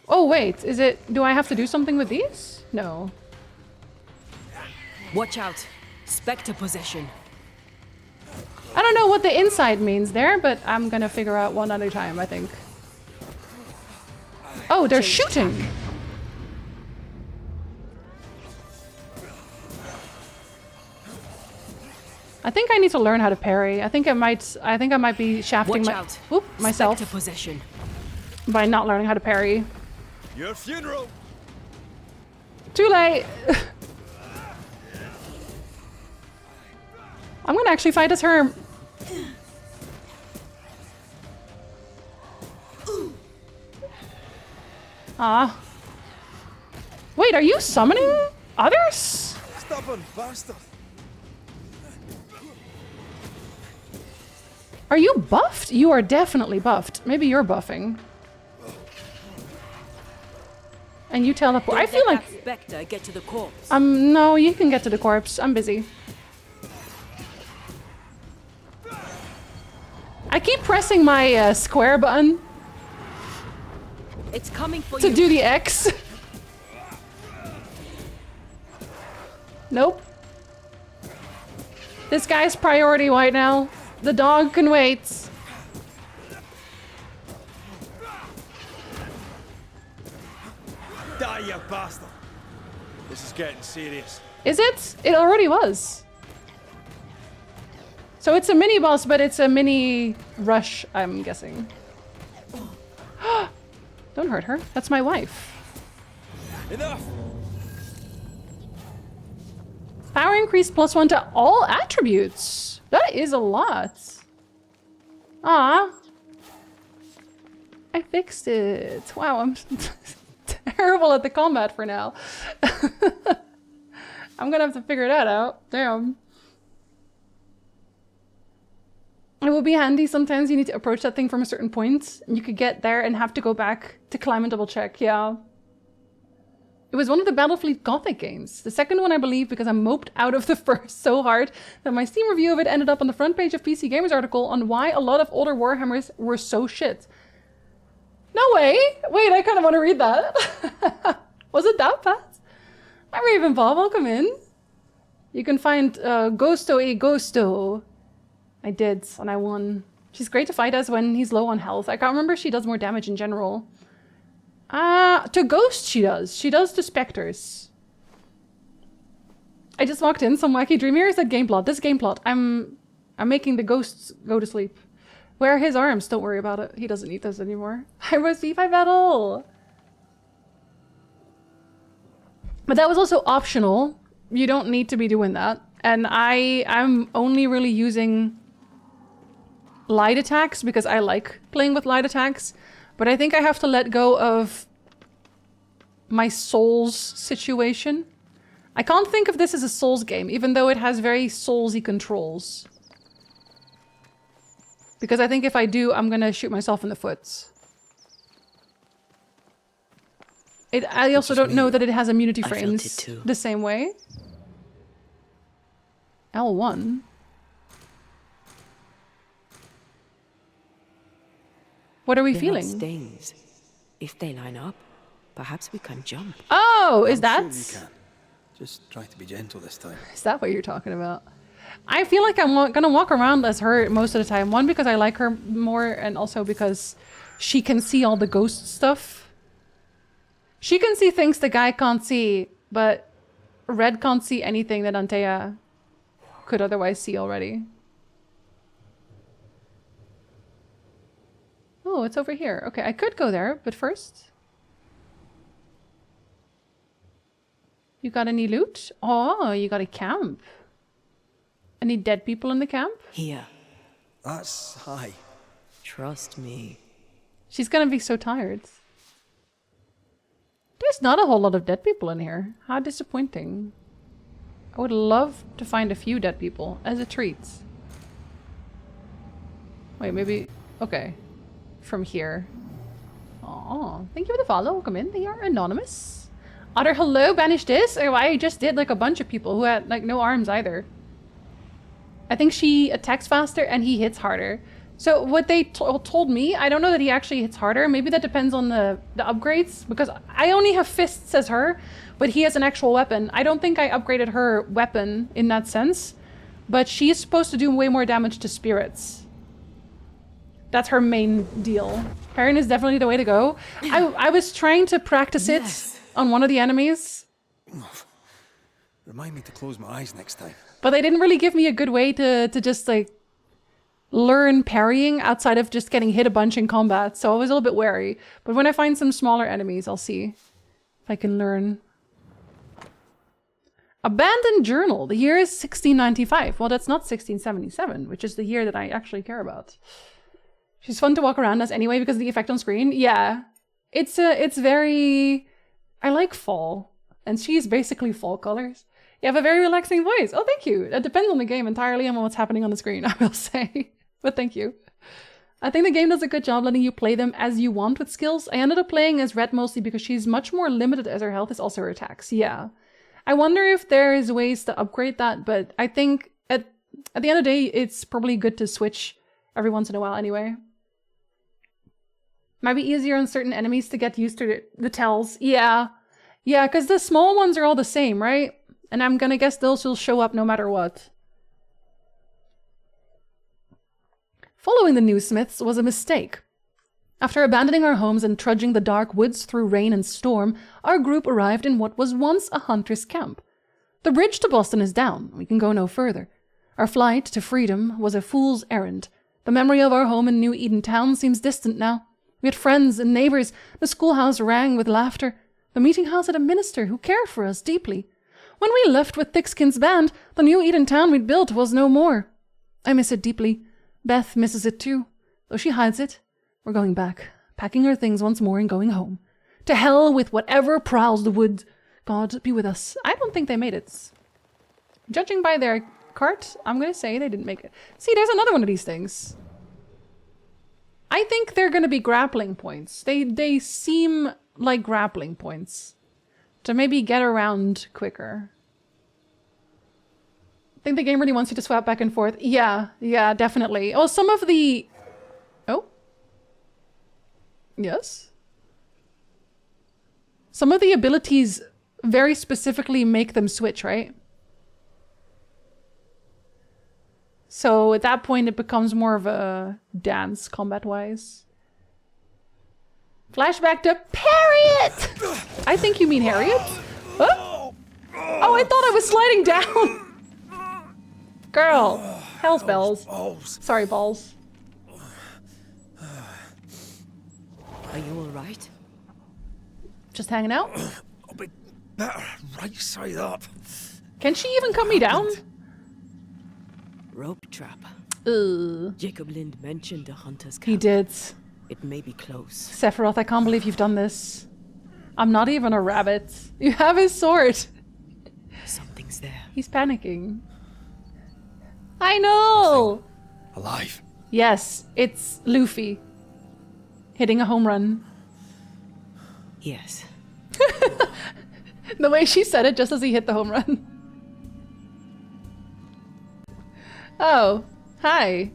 Oh, wait. Is it... Do I have to do something with these? No. Watch out. Spectre possession. I don't know what the insight means there, but I'm gonna figure out one at a time, I think. Oh, they're shooting! I think I need to learn how to parry. I think I might be shafting myself Spectre possession. by not learning how to parry. Your funeral. Too late! I'm gonna actually fight as her. Ah. Wait, are you summoning others? Stubborn bastard. Are you buffed? You are definitely buffed. Maybe you're buffing. And you teleport. I feel like... Spectre get to the corpse. No, you can get to the corpse. I'm busy. I keep pressing my square button. It's coming for to you. do the X. Nope. This guy's priority right now. The dog can wait. Die, you bastard! This is getting serious. Is it? It already was. So it's a mini boss, but it's a mini rush, I'm guessing. Don't hurt her. That's my wife. Enough! Power increase +1 to all attributes. That is a lot. Ah, I fixed it. Wow, I'm terrible at the combat for now. I'm gonna have to figure that out. Damn. It would be handy sometimes you need to approach that thing from a certain point. And you could get there and have to go back to climb and double check, yeah. It was one of the Battlefleet Gothic games. The second one, I believe, because I moped out of the first so hard that my Steam review of it ended up on the front page of PC Gamer's article on why a lot of older Warhammers were so shit. No way! Wait, I kind of want to read that. Was it that bad? Hi Ravenpaw, welcome in. You can find Ghosto e Ghosto. I did, and I won. She's great to fight as when he's low on health. I can't remember if she does more damage in general. To Ghost she does. She does to Spectres. I just walked in, some wacky dream. Here is that game plot. This game plot. I'm making the ghosts go to sleep. Where are his arms? Don't worry about it. He doesn't need those anymore. I was C5 battle! But that was also optional. You don't need to be doing that. And I'm only really using light attacks because I like playing with light attacks. But I think I have to let go of my Souls situation. I can't think of this as a Souls game, even though it has very Soulsy controls. Because I think if I do, I'm gonna shoot myself in the foot. I also don't know that it has immunity frames the same way. L1. What are we feeling? Stings. If they line up, perhaps we can jump. Oh, is that? Sure you can. Just try to be gentle this time. Is that what you're talking about? I feel like I'm gonna walk around as her most of the time. One, because I like her more, and also because she can see all the ghost stuff. She can see things the guy can't see, but Red can't see anything that Antea could otherwise see already. Oh, it's over here. Okay, I could go there, but first... You got any loot? Oh, you got a camp. Any dead people in the camp? Here. That's high. Trust me. She's gonna be so tired. There's not a whole lot of dead people in here. How disappointing. I would love to find a few dead people as a treat. Wait, maybe... Okay. From here. Oh, thank you for the follow. Welcome in. They are anonymous. Otter, hello, Banishers. Oh, I just did like a bunch of people who had like no arms either. I think she attacks faster and he hits harder. So what they told me, I don't know that he actually hits harder. Maybe that depends on the upgrades, because I only have fists as her, but he has an actual weapon. I don't think I upgraded her weapon in that sense, but she is supposed to do way more damage to spirits. That's her main deal. Parrying is definitely the way to go. I was trying to practice it on one of the enemies. Remind me to close my eyes next time. But they didn't really give me a good way to just like learn parrying outside of just getting hit a bunch in combat. So I was a little bit wary. But when I find some smaller enemies, I'll see if I can learn. Abandoned journal. The year is 1695. Well, that's not 1677, which is the year that I actually care about. She's fun to walk around as anyway because of the effect on screen. Yeah. It's very... I like fall. And she's basically fall colors. You have a very relaxing voice. Oh, thank you. It depends on the game entirely and on what's happening on the screen, I will say. But thank you. I think the game does a good job letting you play them as you want with skills. I ended up playing as Red mostly because she's much more limited as her health is also her attacks. Yeah. I wonder if there is ways to upgrade that, but I think at the end of the day, it's probably good to switch every once in a while anyway. Might be easier on certain enemies to get used to the tells. Yeah. Yeah, because the small ones are all the same, right? And I'm gonna guess those will show up no matter what. Following the new smiths was a mistake. After abandoning our homes and trudging the dark woods through rain and storm, our group arrived in what was once a hunter's camp. The bridge to Boston is down. We can go no further. Our flight to freedom was a fool's errand. The memory of our home in New Eden Town seems distant now. We had friends and neighbors. The schoolhouse rang with laughter. The meeting house had a minister who cared for us deeply. When we left with Thickskin's band, the New Eden Town we'd built was no more. I miss it deeply. Beth misses it too, though she hides it. We're going back, packing our things once more and going home. To hell with whatever prowls the wood. God be with us. I don't think they made it. Judging by their cart, I'm gonna say they didn't make it. See, there's another one of these things. I think they're gonna be grappling points. They seem like grappling points. To maybe get around quicker. I think the game really wants you to swap back and forth. Yeah, definitely. Oh, some of the... Oh? Yes? Some of the abilities very specifically make them switch, right? So at that point it becomes more of a dance combat-wise. Flashback to Harriet! I think you mean Harriet? Huh? Oh, I thought I was sliding down! Girl! Hell's bells. Sorry, balls. Are you alright? Just hanging out? I'll be better right side up. Can she even cut me down? Rope trap. Ugh. Jacob Lind mentioned a hunter's camp. He did. It may be close. Sephiroth, I can't believe you've done this. I'm not even a rabbit. You have his sword. Something's there. He's panicking. I know! Alive. Yes, it's Luffy. Hitting a home run. Yes. The way she said it just as he hit the home run. Oh, hi.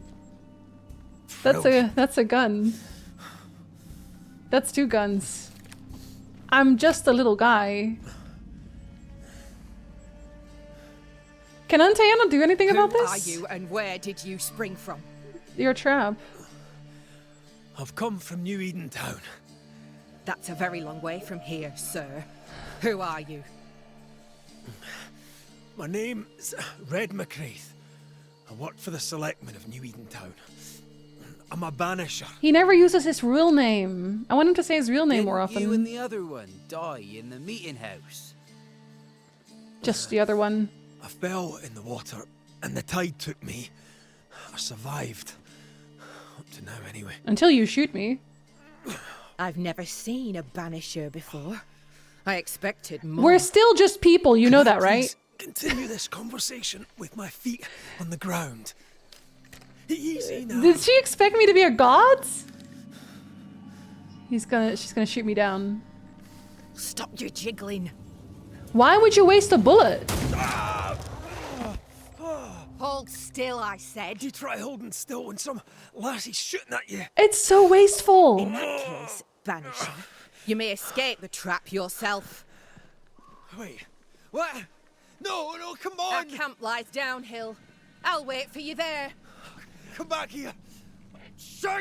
That's a gun. That's 2 guns. I'm just a little guy. Can Antayana do anything about this? Who are you and where did you spring from? You're a trap. I've come from New Eden Town. That's a very long way from here, sir. Who are you? My name's Red McCraith. I work for the selectmen of New Eden Town. I'm a banisher. He never uses his real name. I want him to say his real name more Didn't often. you and the other one die in the meeting house? Just the other one. I fell in the water and the tide took me. I survived. Up to now, anyway. Until you shoot me. I've never seen a banisher before. I expected more. We're still just people, you know that, right? Continue this conversation with my feet on the ground. Easy now. Did she expect me to be a god? She's gonna shoot me down. Stop your jiggling. Why would you waste a bullet? Hold still, I said. You try holding still when some lassie's shooting at you. It's so wasteful. In that case, banisher, you may escape the trap yourself. Wait, what? No, come on! Our camp lies downhill. I'll wait for you there. Come back here.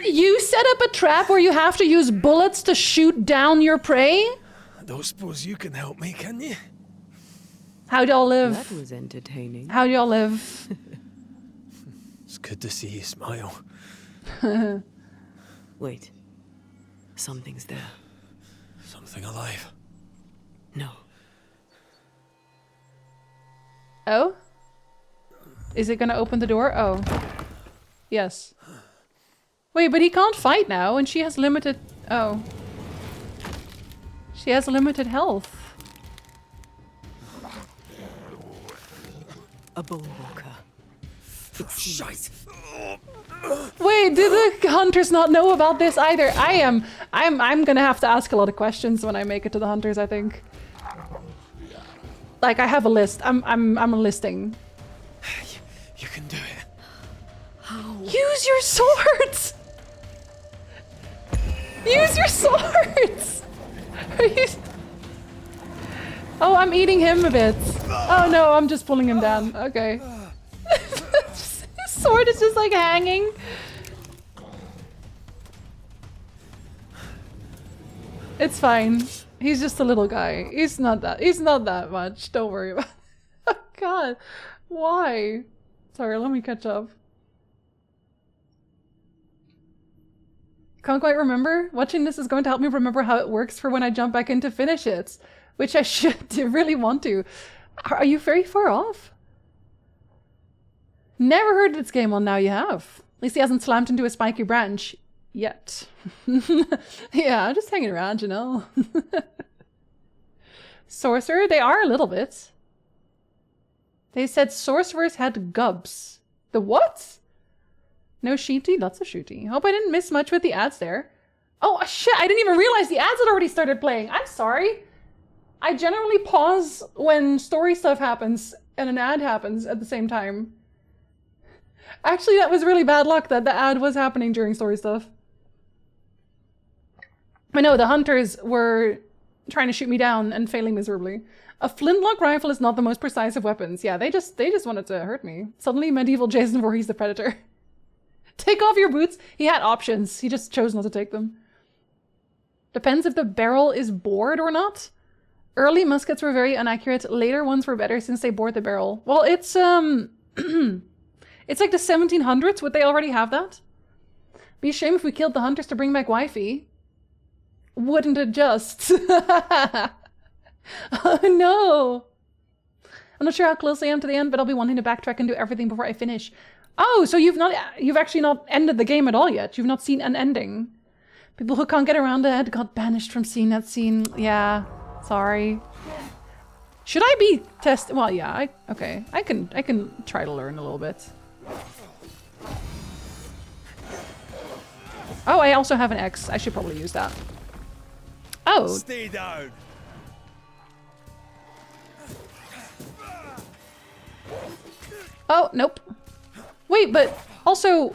You set up a trap where you have to use bullets to shoot down your prey? I don't suppose you can help me, can you? How'd y'all live? That was entertaining. How'd y'all live? It's good to see you smile. Wait. Something's there. Something alive. No. Oh? Is it gonna open the door? Oh. Yes. Wait, but he can't fight now, and she has limited... Oh. She has limited health. A bone walker. It seems. Wait, did the hunters not know about this either? I'm gonna have to ask a lot of questions when I make it to the hunters, I think. Like, I have a list. I'm listing. You can do it. How? Use your swords! Use your swords! Are you... Oh, I'm eating him a bit. Oh no, I'm just pulling him down. Okay. His sword is just like hanging. It's fine. He's just a little guy. He's not that much. Don't worry about it. Oh god. Why? Sorry, let me catch up. Can't quite remember. Watching this is going to help me remember how it works for when I jump back in to finish it. Which I should really want to. Are you very far off? Never heard of this game. Well, now you have. At least he hasn't slammed into a spiky branch. Yet. Yeah, I'm just hanging around, you know. Sorcerer? They are a little bit. They said sorcerers had gubs. The what? No shooty? Lots of shooty. Hope I didn't miss much with the ads there. Oh, shit. I didn't even realize the ads had already started playing. I'm sorry. I generally pause when story stuff happens and an ad happens at the same time. Actually, that was really bad luck that the ad was happening during story stuff. I know, the hunters were trying to shoot me down and failing miserably. A flintlock rifle is not the most precise of weapons. Yeah, they just wanted to hurt me. Suddenly, medieval Jason Voorhees the Predator. Take off your boots. He had options. He just chose not to take them. Depends if the barrel is bored or not. Early muskets were very inaccurate. Later ones were better since they bored the barrel. Well, it's it's like the 1700s. Would they already have that? Be a shame if we killed the hunters to bring back wifey. Wouldn't it just? Oh no. I'm not sure how close I am to the end, but I'll be wanting to backtrack and do everything before I finish. Oh, so you've actually not ended the game at all yet. You've not seen an ending. People who can't get around it got banished from seeing that scene. Yeah. Sorry. Should I be well, yeah, okay. I can try to learn a little bit. Oh, I also have an X. I should probably use that. Oh. Stay down. Oh, nope. Wait, but also,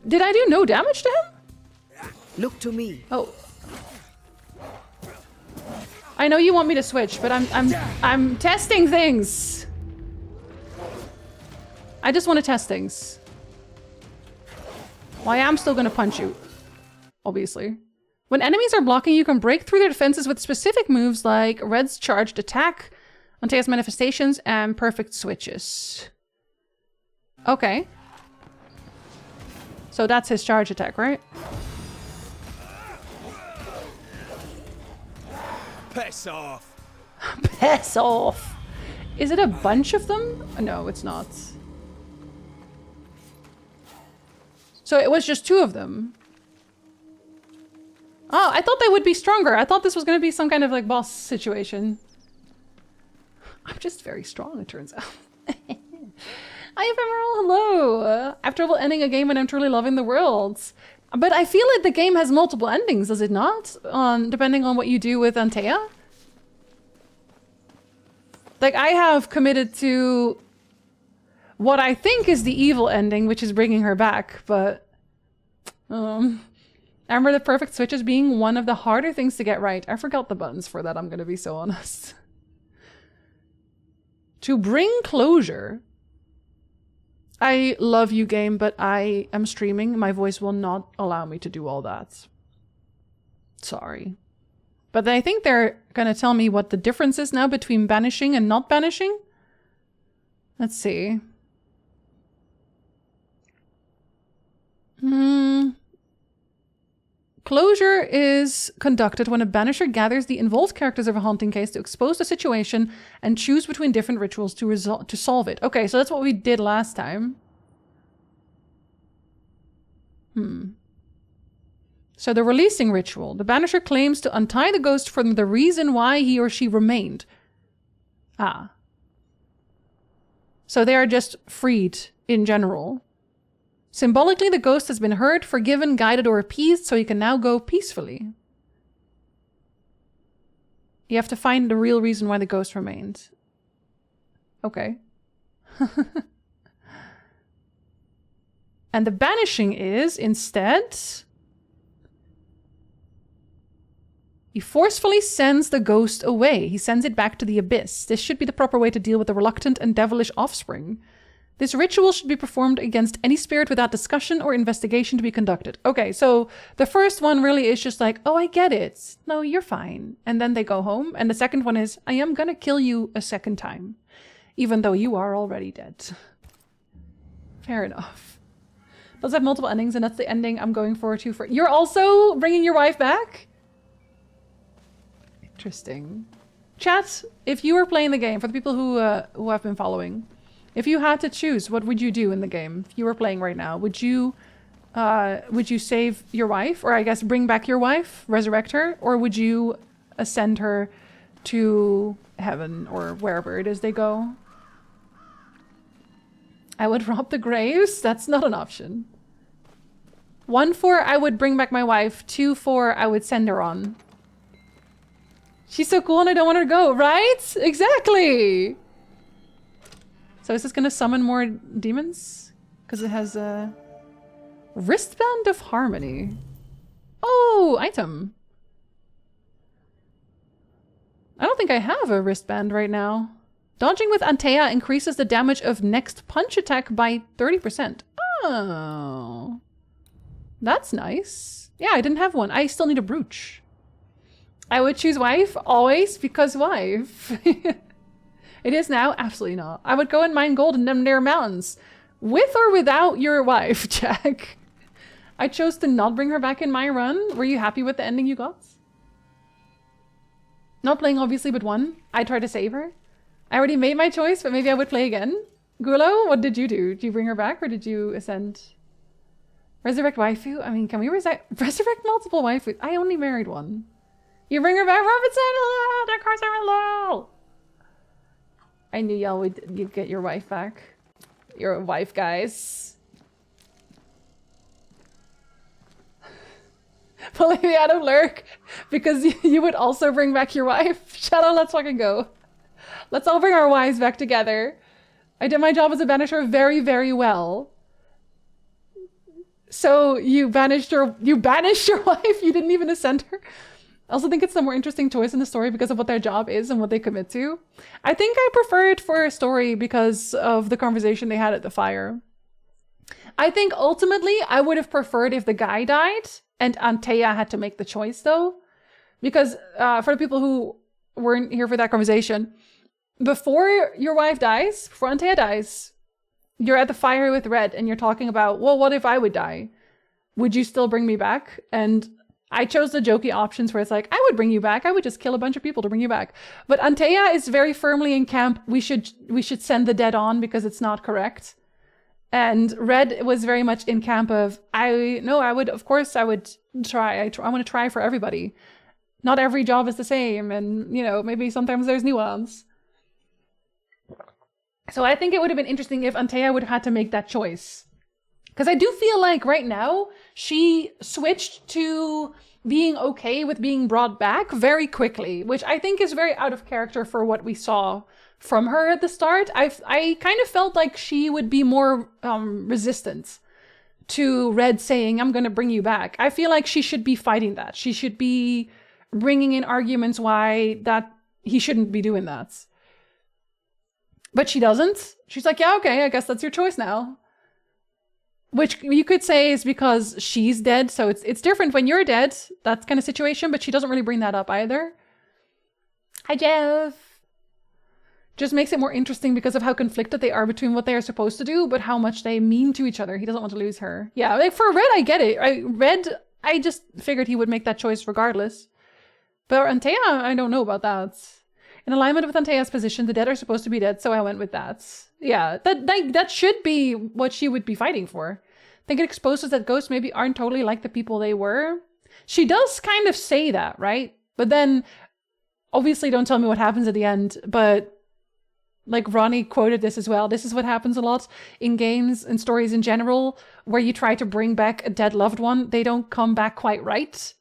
did I do no damage to him? Look to me. Oh. I know you want me to switch, but I'm testing things. I just want to test things. Well, I am still gonna punch you, obviously. When enemies are blocking, you can break through their defenses with specific moves like Red's charged attack, Antea's manifestations, and perfect switches. Okay. So that's his charge attack, right? Piss off. Piss off. Is it a bunch of them? No, it's not. So it was just 2 of them. Oh, I thought they would be stronger. I thought this was going to be some kind of like boss situation. I'm just very strong, it turns out. Hi, Ephemeral. Hello. After ending a game when I'm truly loving the world. But I feel like the game has multiple endings, does it not? Depending on what you do with Antea. Like, I have committed to what I think is the evil ending, which is bringing her back, but... I remember the perfect switches being one of the harder things to get right. I forgot the buttons for that, I'm gonna be so honest. To bring closure... I love you, game, but I am streaming. My voice will not allow me to do all that. Sorry. But I think they're gonna tell me what the difference is now between banishing and not banishing. Let's see. Closure is conducted when a banisher gathers the involved characters of a haunting case to expose the situation and choose between different rituals to solve it. Okay, so that's what we did last time. So the releasing ritual. The banisher claims to untie the ghost from the reason why he or she remained. Ah. So they are just freed in general. Symbolically, the ghost has been heard, forgiven, guided, or appeased, so you can now go peacefully. You have to find the real reason why the ghost remained. Okay. And the banishing is, instead... He forcefully sends the ghost away. He sends it back to the abyss. This should be the proper way to deal with the reluctant and devilish offspring. This ritual should be performed against any spirit without discussion or investigation to be conducted. Okay, so the first one really is just like, oh, I get it. No, you're fine. And then they go home. And the second one is, I am gonna kill you a second time, even though you are already dead. Fair enough. Does have multiple endings, and that's the ending I'm going for too. You're also bringing your wife back? Interesting. Chat, if you were playing the game, for the people who have been following, if you had to choose, what would you do in the game? If you were playing right now, would you save your wife, or I guess bring back your wife, resurrect her, or would you ascend her to heaven or wherever it is they go? I would rob the graves. That's not an option. 1-4, I would bring back my wife. 2-4, I would send her on. She's so cool and I don't want her to go, right? Exactly! So is this gonna summon more demons? Because it has a wristband of harmony. Oh, item. I don't think I have a wristband right now. Dodging with Antea increases the damage of next punch attack by 30%. Oh. That's nice. Yeah, I didn't have one. I still need a brooch. I would choose wife, always, because wife. It is now? Absolutely not. I would go and mine gold in them near mountains. With or without your wife, Jack? I chose to not bring her back in my run. Were you happy with the ending you got? Not playing, obviously, but one. I tried to save her. I already made my choice, but maybe I would play again. Gulo, what did you do? Did you bring her back, or did you ascend? Resurrect waifu? I mean, can we resurrect multiple waifus? I only married one. You bring her back, Robinson! Hello! Dark Horse, hello! I knew y'all would you'd get your wife back. Your wife, guys. Pulling me out of lurk because you would also bring back your wife. Shadow, let's fucking go. Let's all bring our wives back together. I did my job as a banisher very, very well. So you banished your wife? You didn't even ascend her? I also think it's the more interesting choice in the story because of what their job is and what they commit to. I think I prefer it for a story because of the conversation they had at the fire. I think ultimately I would have preferred if the guy died and Antea had to make the choice though. Because for the people who weren't here for that conversation, before your wife dies, before Antea dies, you're at the fire with Red and you're talking about, well, what if I would die? Would you still bring me back? And I chose the jokey options where it's like, I would bring you back. I would just kill a bunch of people to bring you back. But Antea is very firmly in camp. We should send the dead on because it's not correct. And Red was very much in camp of, I would try. I want to try for everybody. Not every job is the same. And, you know, maybe sometimes there's nuance. So I think it would have been interesting if Antea would have had to make that choice. Because I do feel like right now, she switched to being okay with being brought back very quickly, which I think is very out of character for what we saw from her at the start. I kind of felt like she would be more resistant to Red saying, I'm going to bring you back. I feel like she should be fighting that. She should be bringing in arguments why that he shouldn't be doing that. But she doesn't. She's like, yeah, okay, I guess that's your choice now. Which you could say is because she's dead, so it's different when you're dead, that kind of situation, but she doesn't really bring that up either. Hi, Jeff. Just makes it more interesting because of how conflicted they are between what they are supposed to do, but how much they mean to each other. He doesn't want to lose her. Yeah, like for Red, I get it. Red, I just figured he would make that choice regardless. But Antea, I don't know about that. In alignment with Antea's position, the dead are supposed to be dead, so I went with that. Yeah, that should be what she would be fighting for. I think it exposes that ghosts maybe aren't totally like the people they were. She does kind of say that, right? But then, obviously don't tell me what happens at the end, but Like Ronnie quoted this as well. This is what happens a lot in games and stories in general, where you try to bring back a dead loved one. They don't come back quite right.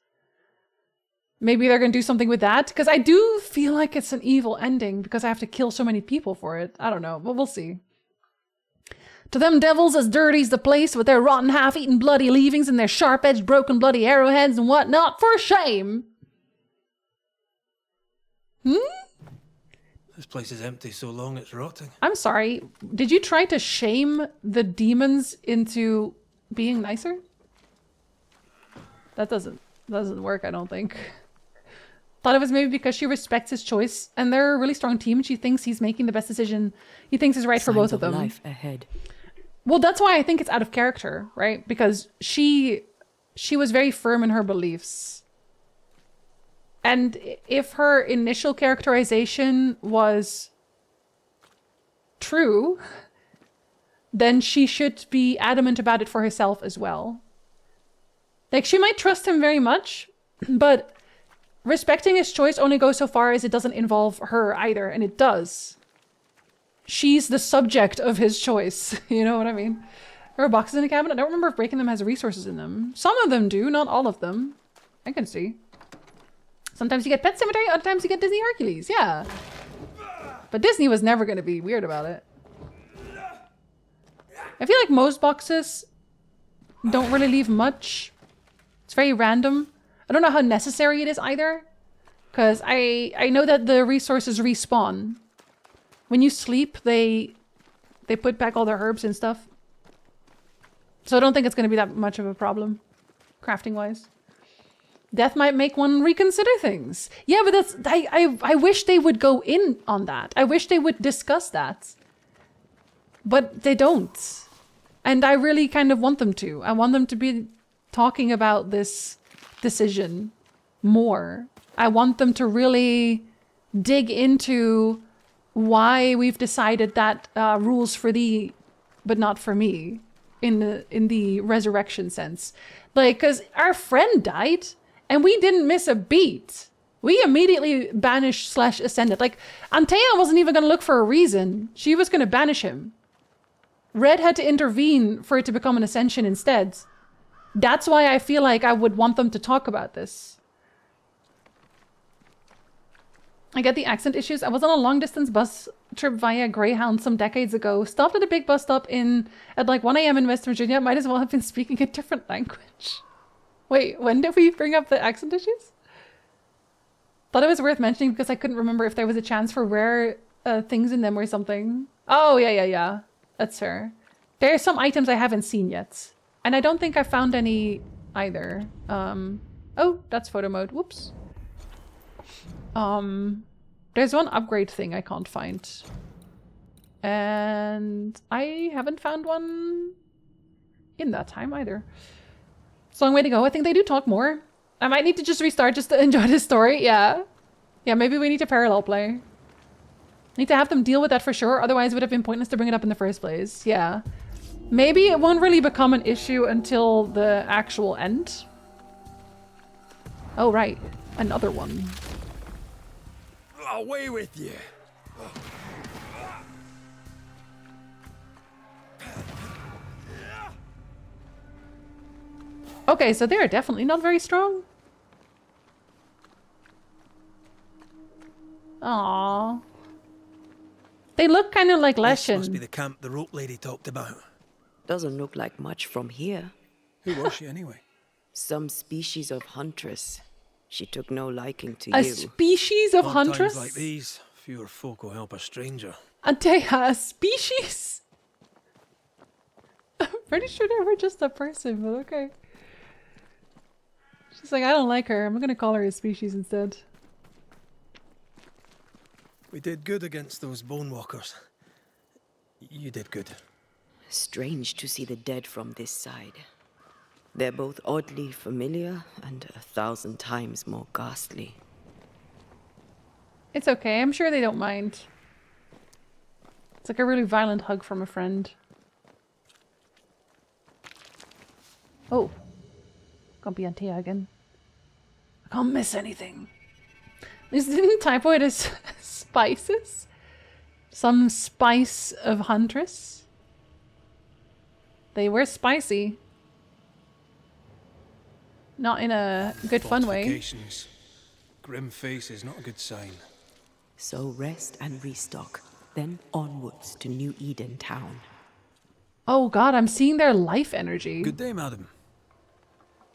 Maybe they're going to do something with that. Because I do feel like it's an evil ending because I have to kill so many people for it. I don't know, but we'll see. To them devils as dirty's the place with their rotten half-eaten bloody leavings and their sharp-edged broken bloody arrowheads and whatnot, for shame. This place is empty so long it's rotting. I'm sorry. Did you try to shame the demons into being nicer? That doesn't work, I don't think. Thought it was maybe because she respects his choice and they're a really strong team and she thinks he's making the best decision he thinks is right for both of them. Life ahead. Well, that's why I think it's out of character, right? Because she was very firm in her beliefs. And if her initial characterization was true, then she should be adamant about it for herself as well. Like, she might trust him very much, but respecting his choice only goes so far as it doesn't involve her either, and it does. She's the subject of his choice. You know what I mean? There are boxes in the cabinet. I don't remember if breaking them has resources in them. Some of them do, not all of them. I can see. Sometimes you get Pet Cemetery, other times you get Disney Hercules. Yeah. But Disney was never going to be weird about it. I feel like most boxes don't really leave much. It's very random. I don't know how necessary it is either. Because I know that the resources respawn. When you sleep, they put back all their herbs and stuff. So I don't think it's going to be that much of a problem, crafting-wise. Death might make one reconsider things. Yeah, but that's... I wish they would go in on that. I wish they would discuss that. But they don't. And I really kind of want them to. I want them to be talking about this decision more. I want them to really dig into why we've decided that rules for thee, but not for me, in the resurrection sense. Like, because our friend died, and we didn't miss a beat. We immediately banished / ascended. Like, Antea wasn't even going to look for a reason. She was going to banish him. Red had to intervene for it to become an ascension instead. That's why I feel like I would want them to talk about this. I get the accent issues. I was on a long distance bus trip via Greyhound some decades ago. Stopped at a big bus stop at like 1 a.m. in West Virginia. Might as well have been speaking a different language. Wait, when did we bring up the accent issues? Thought it was worth mentioning because I couldn't remember if there was a chance for rare things in them or something. Oh, yeah. That's fair. There are some items I haven't seen yet. And I don't think I found any either. Oh, that's photo mode. Whoops. There's one upgrade thing I can't find. And I haven't found one in that time either. It's a long way to go. I think they do talk more. I might need to just restart just to enjoy the story. Yeah. Yeah, maybe we need to parallel play. Need to have them deal with that for sure. Otherwise it would have been pointless to bring it up in the first place. Yeah. Maybe it won't really become an issue until the actual end. Oh, right. Another one. Away with you. Okay, so they're definitely not very strong. Aww. They look kind of like This Leshen. must be the camp the rope lady talked about. Doesn't look like much from here. Who was she anyway? Some species of huntress. She took no liking to A you. species of Hard huntress? times like these, fewer folk will help a stranger. Antea, a species? I'm pretty sure they were just a person, but okay. She's like, I don't like her. I'm gonna call her a species instead. We did good against those bone walkers. You did good. Strange to see the dead from this side. They're both oddly familiar and 1,000 times more ghastly. It's okay. I'm sure they don't mind. It's like a really violent hug from a friend. Oh. Can't be Antea again. I can't miss anything. This didn't typo it as spices? Some spice of huntress. They were spicy. Not in a good fun way. Fortifications. Grim face is not a good sign. So rest and restock, then onwards to New Eden town. Oh god, I'm seeing their life energy. Good day, madam.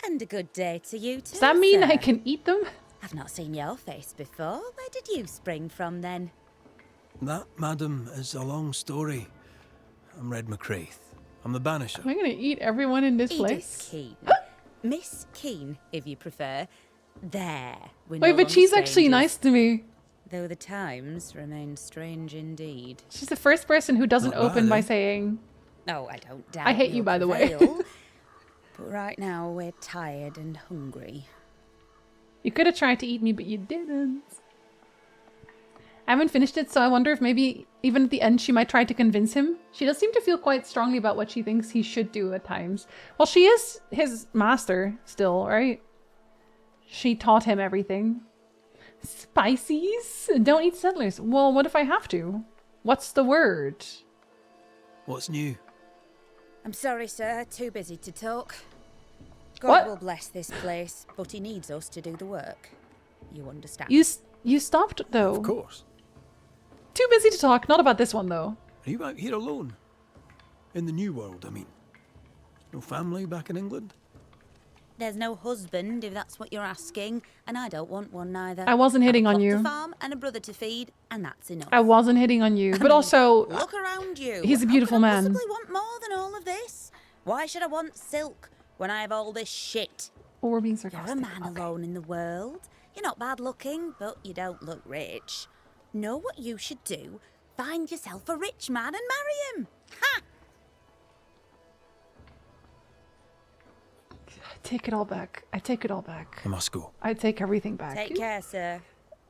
And a good day to you too. Does that mean sir? I can eat them? I've not seen your face before. Where did you spring from then? That, madam, is a long story. I'm Red McCraith. I'm the Banisher. Am I gonna eat everyone in this Edith place? Keene. Miss Keene, if you prefer. There. We're Wait, no but longer she's actually strangers. nice to me. Though the times remain strange indeed. She's the first person who doesn't Not bad, open by eh? saying, Oh, I don't doubt I hate you, you'll by the way. prevail. But right now we're tired and hungry. you could have tried to eat me, but you didn't. I haven't finished it, so I wonder if maybe even at the end she might try to convince him. She does seem to feel quite strongly about what she thinks he should do at times. Well, she is his master still, right? She taught him everything. Spices? Don't eat settlers. Well, what if I have to? What's the word? What's new? I'm sorry, sir. Too busy to talk. God What? will bless this place, but he needs us to do the work. You understand? You stopped, though. Of course. Too busy to talk. Not about this one, though. Are you out here alone? In the new world, I mean. No family back in England? There's no husband, if that's what you're asking, and I don't want one neither. I wasn't hitting I've on got you. a farm and a brother to feed, and that's enough. I wasn't hitting on you. I But mean, also, look around you. he's a beautiful How could I man. possibly want more than all of this? Why should I want silk when I have all this shit? oh, we're being You're sarcastic. a man alone in the world. You're not bad looking, but you don't look rich. Know what you should do? Find yourself a rich man and marry him. Ha! I take it all back. I take it all back. I must go. I take everything back. Take care, sir.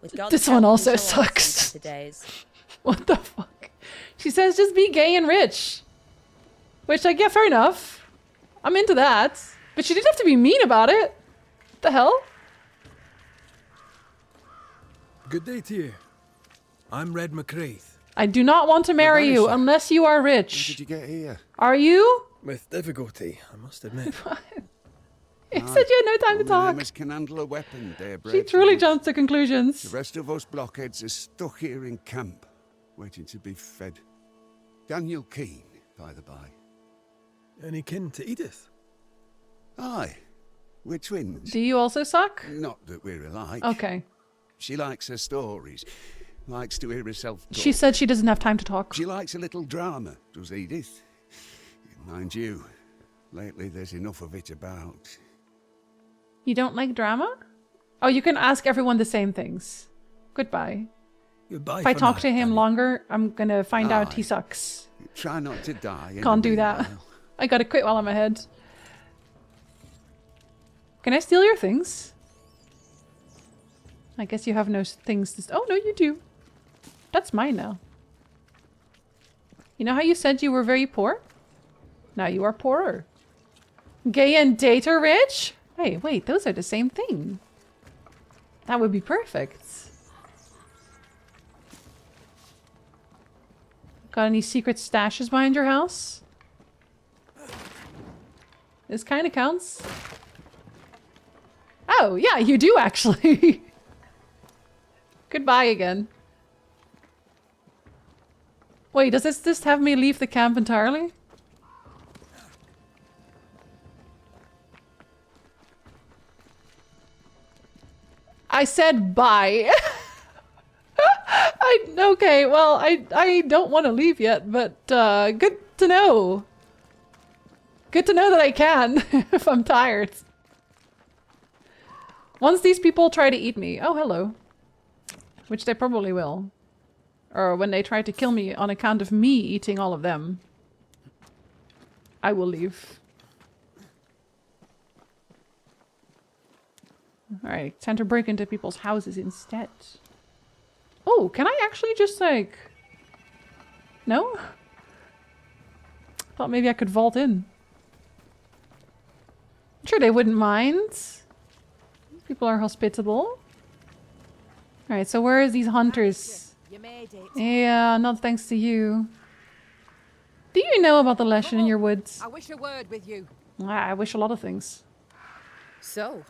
With God's This one help, we also shall all see sucks. better days. What the fuck? She says just be gay and rich. Which, like, yeah, fair enough. I'm into that. But she didn't have to be mean about it. What the hell? Good day to you. I'm Red McCraith. I do not want to marry you Banisher. unless you are How rich. did you get here? Are you? With difficulty, I must admit. You said you had no time to Only them talk. as can handle a weapon, dear She brave truly ones. jumps to conclusions. The rest of us blockheads are stuck here in camp, waiting to be fed. Daniel Keene, by the by. Any kin to Edith? Aye, we're twins. Do you also suck? Not that we're alike. Okay. She likes her stories, likes to hear herself talk. She said she doesn't have time to talk. She likes a little drama, does Edith. Mind you, lately there's enough of it about. You don't like drama? Oh, you can ask everyone the same things. Goodbye. Goodbye. If I for talk now, to him Daniel. longer, I'm gonna find out he Aye. sucks. Try not to die. in Can't the do that. meanwhile. I gotta quit while I'm ahead. Can I steal your things? I guess you have no things to... Oh, no, you do. That's mine now. You know how you said you were very poor? Now you are poorer. Gay and data rich? Hey, wait, those are the same thing. That would be perfect. Got any secret stashes behind your house? This kind of counts. Oh, yeah, you do actually. Goodbye again. Wait, does this just have me leave the camp entirely? I said bye. Okay, well, I don't want to leave yet, but good to know. Good to know that I can if I'm tired. Once these people try to eat me, oh hello, which they probably will, or when they try to kill me on account of me eating all of them, I will leave. Alright, time to break into people's houses instead. Oh, can I actually just like... No? Thought maybe I could vault in. I'm sure they wouldn't mind. People are hospitable. Alright, so where is these hunters? You made it. Yeah, not thanks to you. Do you know about the legend in your woods? I wish a word with you. I wish a lot of things. So,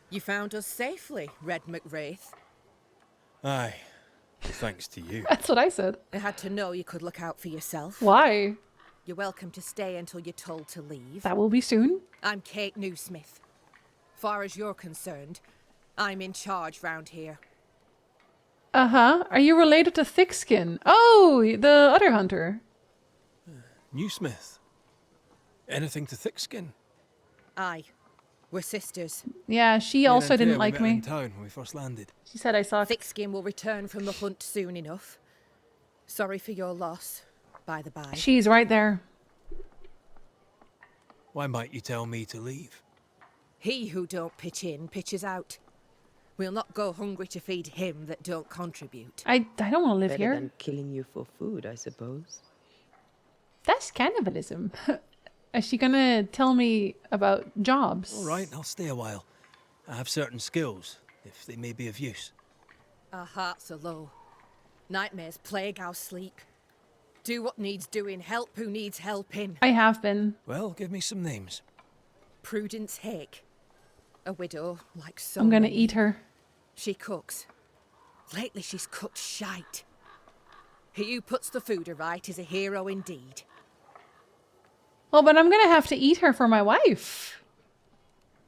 you found us safely, Red McWraith. Aye. Thanks to you. That's what I said. I had to know you could look out for yourself. Why? You're welcome to stay until you're told to leave. That will be soon. I'm Kate Newsmith. Far as you're concerned, I'm in charge round here. Uh-huh. Are you related to Thickskin? Oh, the other hunter. Newsmith. Anything to Thickskin? Aye. We're sisters. Yeah, she also didn't like we met me. in town when we first landed. She said I sucked. Thickskin will return from the hunt soon enough. Sorry for your loss, by the by. She's right there. Why might you tell me to leave? He who don't pitch in, pitches out. We'll not go hungry to feed him that don't contribute. I don't want to live Better here. than killing you for food, I suppose. That's cannibalism. Is she gonna tell me about jobs? All right, I'll stay a while. I have certain skills, if they may be of use. Our hearts are low. Nightmares plague our sleep. Do what needs doing, help who needs helping. I have been. Well, give me some names. Prudence Hake. A widow, like so I'm gonna many. eat her. She cooks. Lately she's cooked shite. He who puts the food aright is a hero indeed. Well, but I'm gonna have to eat her for my wife.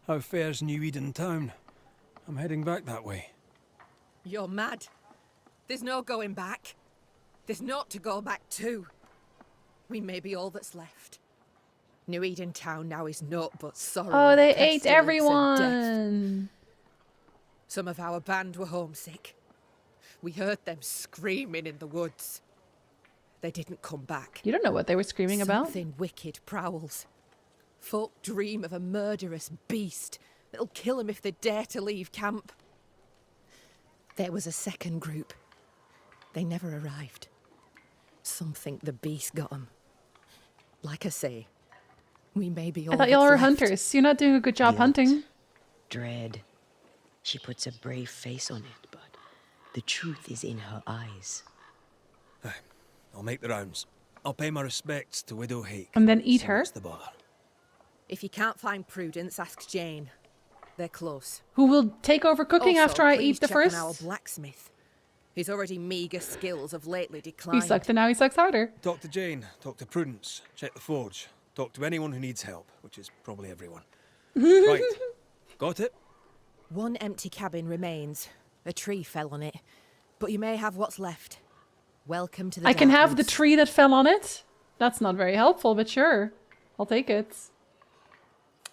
How fares New Eden town? I'm heading back that way. You're mad. There's no going back. There's naught to go back to. We may be all that's left. New Eden town now is naught but sorrow. Oh, they pestilence, ate and everyone. death. Some of our band were homesick. We heard them screaming in the woods. They didn't come back. You don't know what they were screaming about. Something wicked prowls. Folk dream of a murderous beast that'll kill them if they dare to leave camp. There was a second group. They never arrived. Some think the beast got them. Like I say, we may be all I thought y'all that's were left. hunters. You're not doing a good job Guilt. hunting. Dread. She puts a brave face on it, but the truth is in her eyes. Aye, I'll make the rounds. I'll pay my respects to Widow Hake. And then eat So her. what's the bother? If you can't find Prudence, ask Jane. They're close. Who will take over cooking Also, after I please eat the check on first? our blacksmith. His already meagre skills have lately He declined. sucked and now he sucks harder. Talk to Jane, talk to Prudence, check the forge, talk to anyone who needs help, which is probably everyone. Right, got it? One empty cabin remains. A tree fell on it. But you may have what's left. Welcome to the I can have the Darkwoods. tree that fell on it. That's not very helpful, but sure. I'll take it.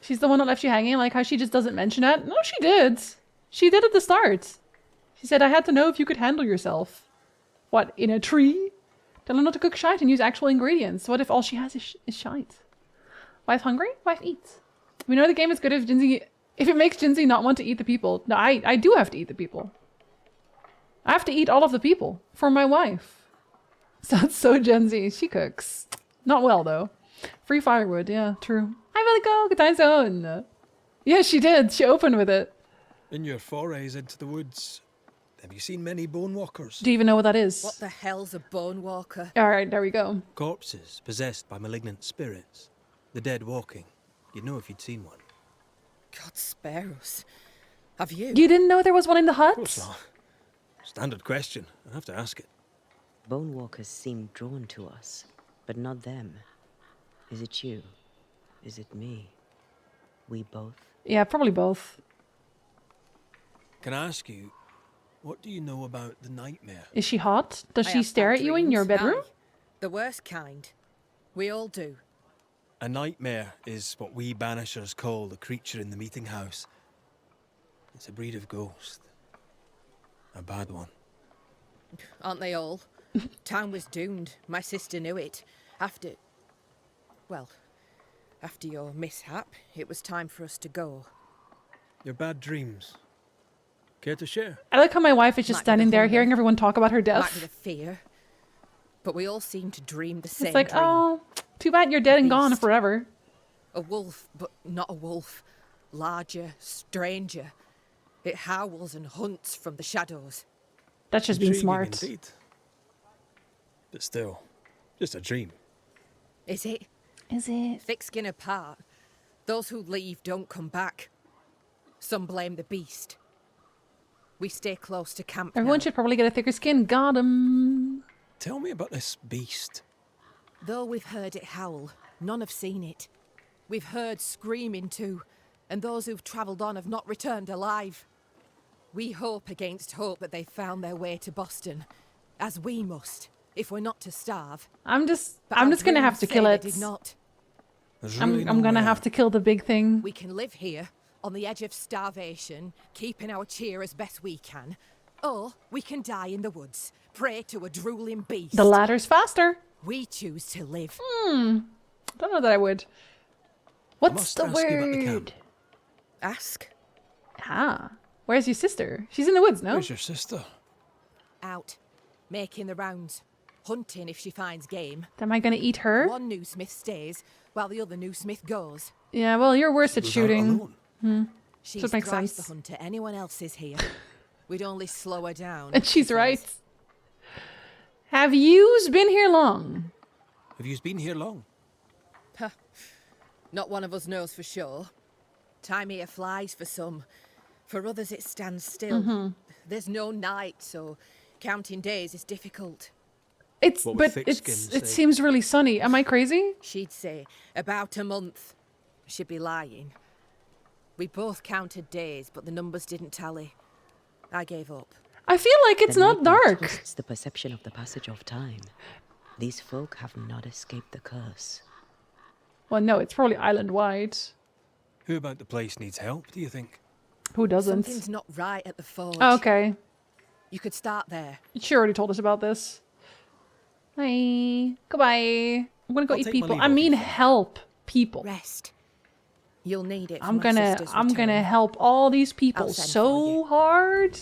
She's the one that left you hanging, like how she just doesn't mention it. No, she did. She did at the start. She said, I had to know if you could handle yourself. What, in a tree? Tell her not to cook shite and use actual ingredients. What if all she has is shite? Wife hungry? Wife eats. We know the game is good if it makes Jinzee not want to eat the people. No, I do have to eat the people. I have to eat all of the people for my wife. Sounds so Jinzee. She cooks. Not well, though. Free firewood. Yeah, true. Hi, Velico. Good time zone. Yeah, she did. She opened with it. In your forays into the woods, have you seen many bone walkers? Do you even know what that is? What the hell's a bone walker? All right, there we go. Corpses possessed by malignant spirits. The dead walking. You'd know if you'd seen one. God spare us. Have you? You didn't know there was one in the hut? Of course not. Standard question. I have to ask it. Bone walkers seem drawn to us, but not them. Is it you? Is it me? We both? Yeah, probably both. Can I ask you, what do you know about the nightmare? Is she hot? Does I she have stare bad at you in your dreams. bedroom? Aye. The worst kind. We all do. A nightmare is what we Banishers call the creature in the meeting house. It's a breed of ghost. A bad one. Aren't they all? Town was doomed. My sister knew it. After your mishap, it was time for us to go. Your bad dreams. Care to share? I like how my wife is just Might be the standing there hunger. hearing everyone talk about her Might be death. the fear. But we all seem to dream the same It's like, dream. oh, too bad you're dead and gone Beast. forever. A wolf, but not a wolf. Larger, stranger. It howls and hunts from the shadows. That's just being Intriguing smart. Indeed. But still, just a dream. Is it? Is it? Thick skin apart, those who leave don't come back. Some blame the beast. We stay close to camp Everyone now. should probably get a thicker skin. Got him. Tell me about this beast. Though we've heard it howl, none have seen it. We've heard screaming too, and those who've travelled on have not returned alive. We hope against hope that they found their way to Boston, as we must, if we're not to starve. I'm just But our gonna have dreams to say kill they it. did not. There's I'm really gonna no have way. to kill the big thing. We can live here, on the edge of starvation, keeping our cheer as best we can. Or we can die in the woods, prey to a drooling beast. The ladder's faster. We choose to live. Don't know that I would. What's must the ask you about the word? camp. Ask. Ah, where's your sister? She's in the woods, no? Where's your sister? Out. Making the rounds. Hunting if she finds game. Am I gonna eat her? One new smith stays, while the other new smith goes. Yeah, well, you're worse at Was out shooting. alone. She's So it makes thrice sense. the hunter anyone else is here. We'd only slow her down. And she's she right. says. Have yous been here long? Have you been here long? Huh. Not one of us knows for sure. Time here flies for some. For others it stands still. There's no night, so counting days is difficult. It's What would but thick-skinned it say? seems really sunny. Am I crazy? She'd say about a month. She'd be lying. We both counted days, but the numbers didn't tally. I gave up. I feel like it's The not nightmare dark. twists the perception of the passage of time. These folk have not escaped the curse. Well, no, it's probably island wide. Who about the place needs help, do you think? Who doesn't? Something's not right at the forge. Oh, okay. You could start there. She already told us about this. Hi. Goodbye. I'm gonna go I'll eat take my people. leave I of mean you. help people. Rest. You'll need it. For I'm my gonna sister's I'm gonna return. help all these people I'll send for so you. hard.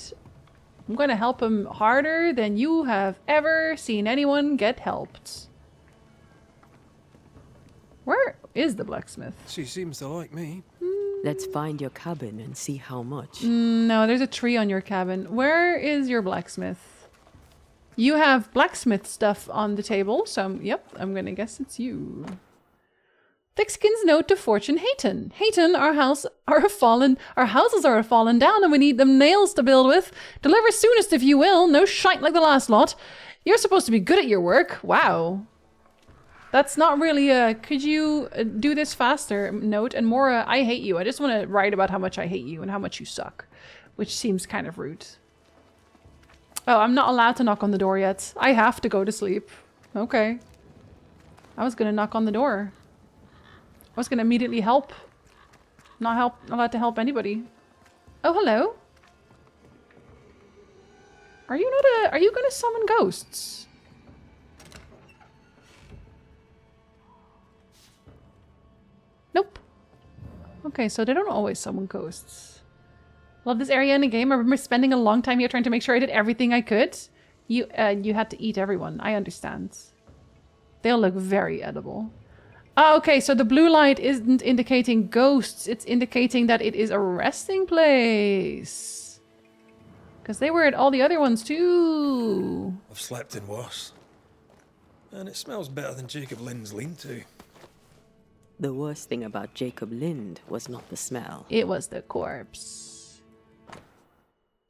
I'm gonna help them harder than you have ever seen anyone get helped. Where is the blacksmith? She seems to like me. Let's find your cabin and see how much. No, there's a tree on your cabin. Where is your blacksmith? You have blacksmith stuff on the table, so yep, I'm gonna guess it's you. Thickskin's note to Fortune Hayton. Hayton, our houses are fallen down and we need them nails to build with. Deliver soonest if you will, no shite like the last lot. You're supposed to be good at your work. Wow. That's not really a, could you do this faster note? And more, I hate you. I just want to write about how much I hate you and how much you suck. Which seems kind of rude. Oh, I'm not allowed to knock on the door yet. I have to go to sleep. Okay. I was gonna knock on the door. I was gonna immediately help. Not allowed to help anybody. Oh, hello. Are you gonna summon ghosts? Nope. Okay, so they don't always summon ghosts. Love this area in the game. I remember spending a long time here trying to make sure I did everything I could. You had to eat everyone. I understand. They'll look very edible. Ah, okay, so the blue light isn't indicating ghosts. It's indicating that it is a resting place. Because they were at all the other ones too. I've slept in worse. And it smells better than Jacob Lynn's lean-to. The worst thing about Jacob Lind was not the smell. It was the corpse.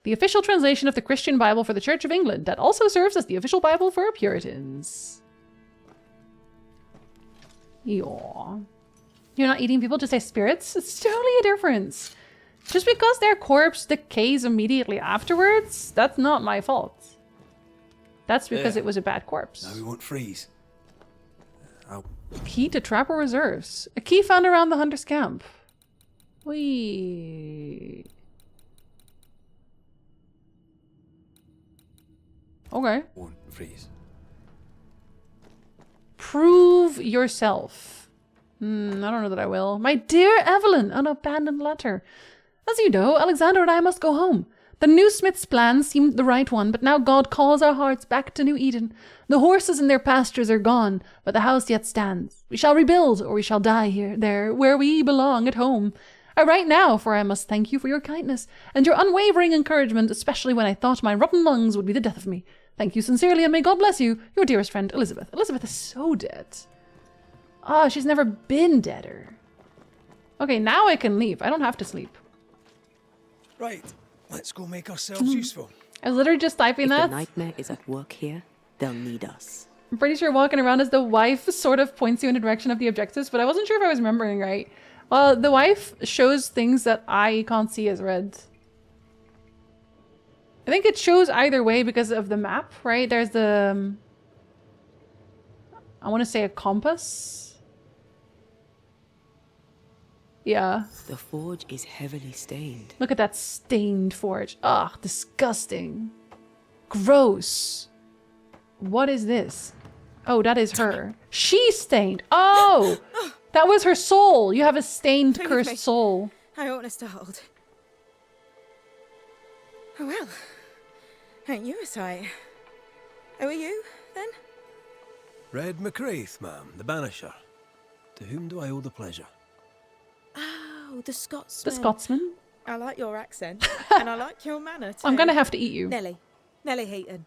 The official translation of the Christian Bible for the Church of England that also serves as the official Bible for Puritans. Yaw. You're not eating people, just say spirits? It's totally a difference. Just because their corpse decays immediately afterwards, that's not my fault. That's because Yeah. it was a bad corpse. Now we won't freeze. Ow. Key to Trapper Reserves. A key found around the hunter's camp. Whee. Okay. Won't freeze. Prove yourself. I don't know that I will. My dear Evelyn, an abandoned letter. As you know, Alexander and I must go home. The new smith's plan seemed the right one, but now God calls our hearts back to New Eden. The horses and their pastures are gone, but the house yet stands. We shall rebuild, or we shall die there, where we belong at home. I write now, for I must thank you for your kindness, and your unwavering encouragement, especially when I thought my rotten lungs would be the death of me. Thank you sincerely, and may God bless you, your dearest friend, Elizabeth. Elizabeth is so dead. Oh, she's never been deader. Okay, now I can leave. I don't have to sleep. Right, let's go make ourselves useful. I was literally just typing If that. the nightmare is at work here, they'll need us. I'm pretty sure walking around as the wife sort of points you in the direction of the objectives, but I wasn't sure if I was remembering right. Well, the wife shows things that I can't see as red. I think it shows either way because of the map, right? There's the... I want to say a compass. Yeah. The forge is heavily stained. Look at that stained forge. Ugh, disgusting. Gross. What is this? Oh, that is her. She's stained. Oh! That was her soul. You have a stained, cursed soul. I oughtn't have startled. Oh well. Ain't you a sight? Who are you, then? Red McCraith, ma'am, the Banisher. To whom do I owe the pleasure? Oh, the Scotsman. The Scotsman? I like your accent. And I like your manner, too. I'm gonna have to eat you. Nellie. Nellie Heaton.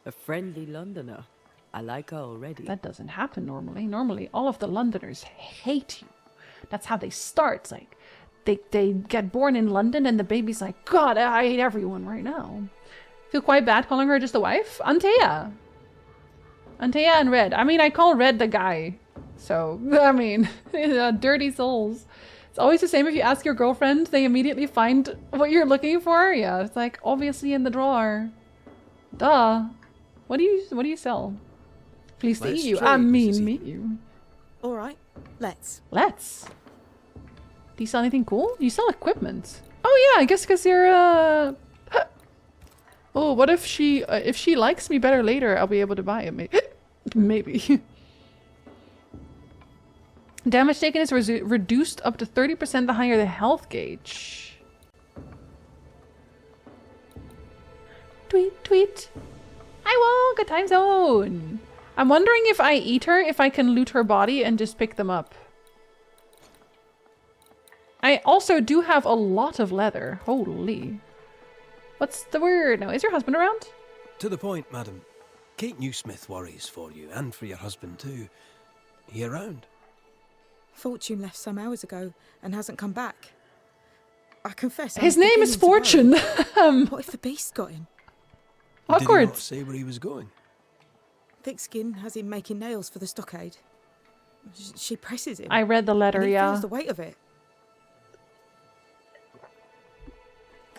A friendly Londoner. I like her already. That doesn't happen normally. Normally, all of the Londoners hate you. That's how they start. It's like, they get born in London and the baby's like, God, I hate everyone right now. Feel quite bad calling her just a wife? Antea. Antea and Red. I mean, I call Red the guy. So, I mean, dirty souls. It's always the same if you ask your girlfriend, they immediately find what you're looking for. Yeah, it's like, obviously in the drawer. Duh. What do you sell? Pleased to Let's eat you. trade, I mean, Mrs. meet you. All right, let's. Let's. Do you sell anything cool? You sell equipment. Oh yeah, I guess because you're Oh, what if she likes me better later, I'll be able to buy it. Maybe. Damage taken is reduced up to 30% the higher the health gauge. Tweet, tweet. I walk a time zone. I'm wondering if I eat her, if I can loot her body and just pick them up. I also do have a lot of leather. Holy. What's the word now? Is your husband around? To the point, madam. Kate Newsmith worries for you, and for your husband too. He around? Fortune left some hours ago and hasn't come back. I confess. His name is Fortune. What if the beast got him? Awkward. Did he not say where he was going? Thick skin has him making nails for the stockade. She presses him. I read the letter, and he yeah. feels the weight of it.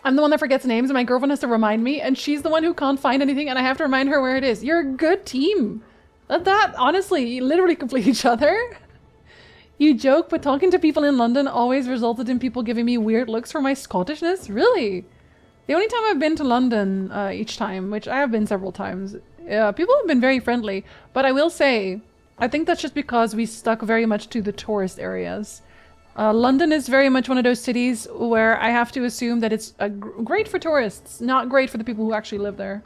I'm the one that forgets names and my girlfriend has to remind me, and she's the one who can't find anything and I have to remind her where it is. You're a good team. That honestly, you literally complete each other. You joke, but talking to people in London always resulted in people giving me weird looks for my Scottishness. Really? The only time I've been to London each time, which I have been several times, people have been very friendly. But I will say, I think that's just because we stuck very much to the tourist areas. London is very much one of those cities where I have to assume that it's great for tourists, not great for the people who actually live there.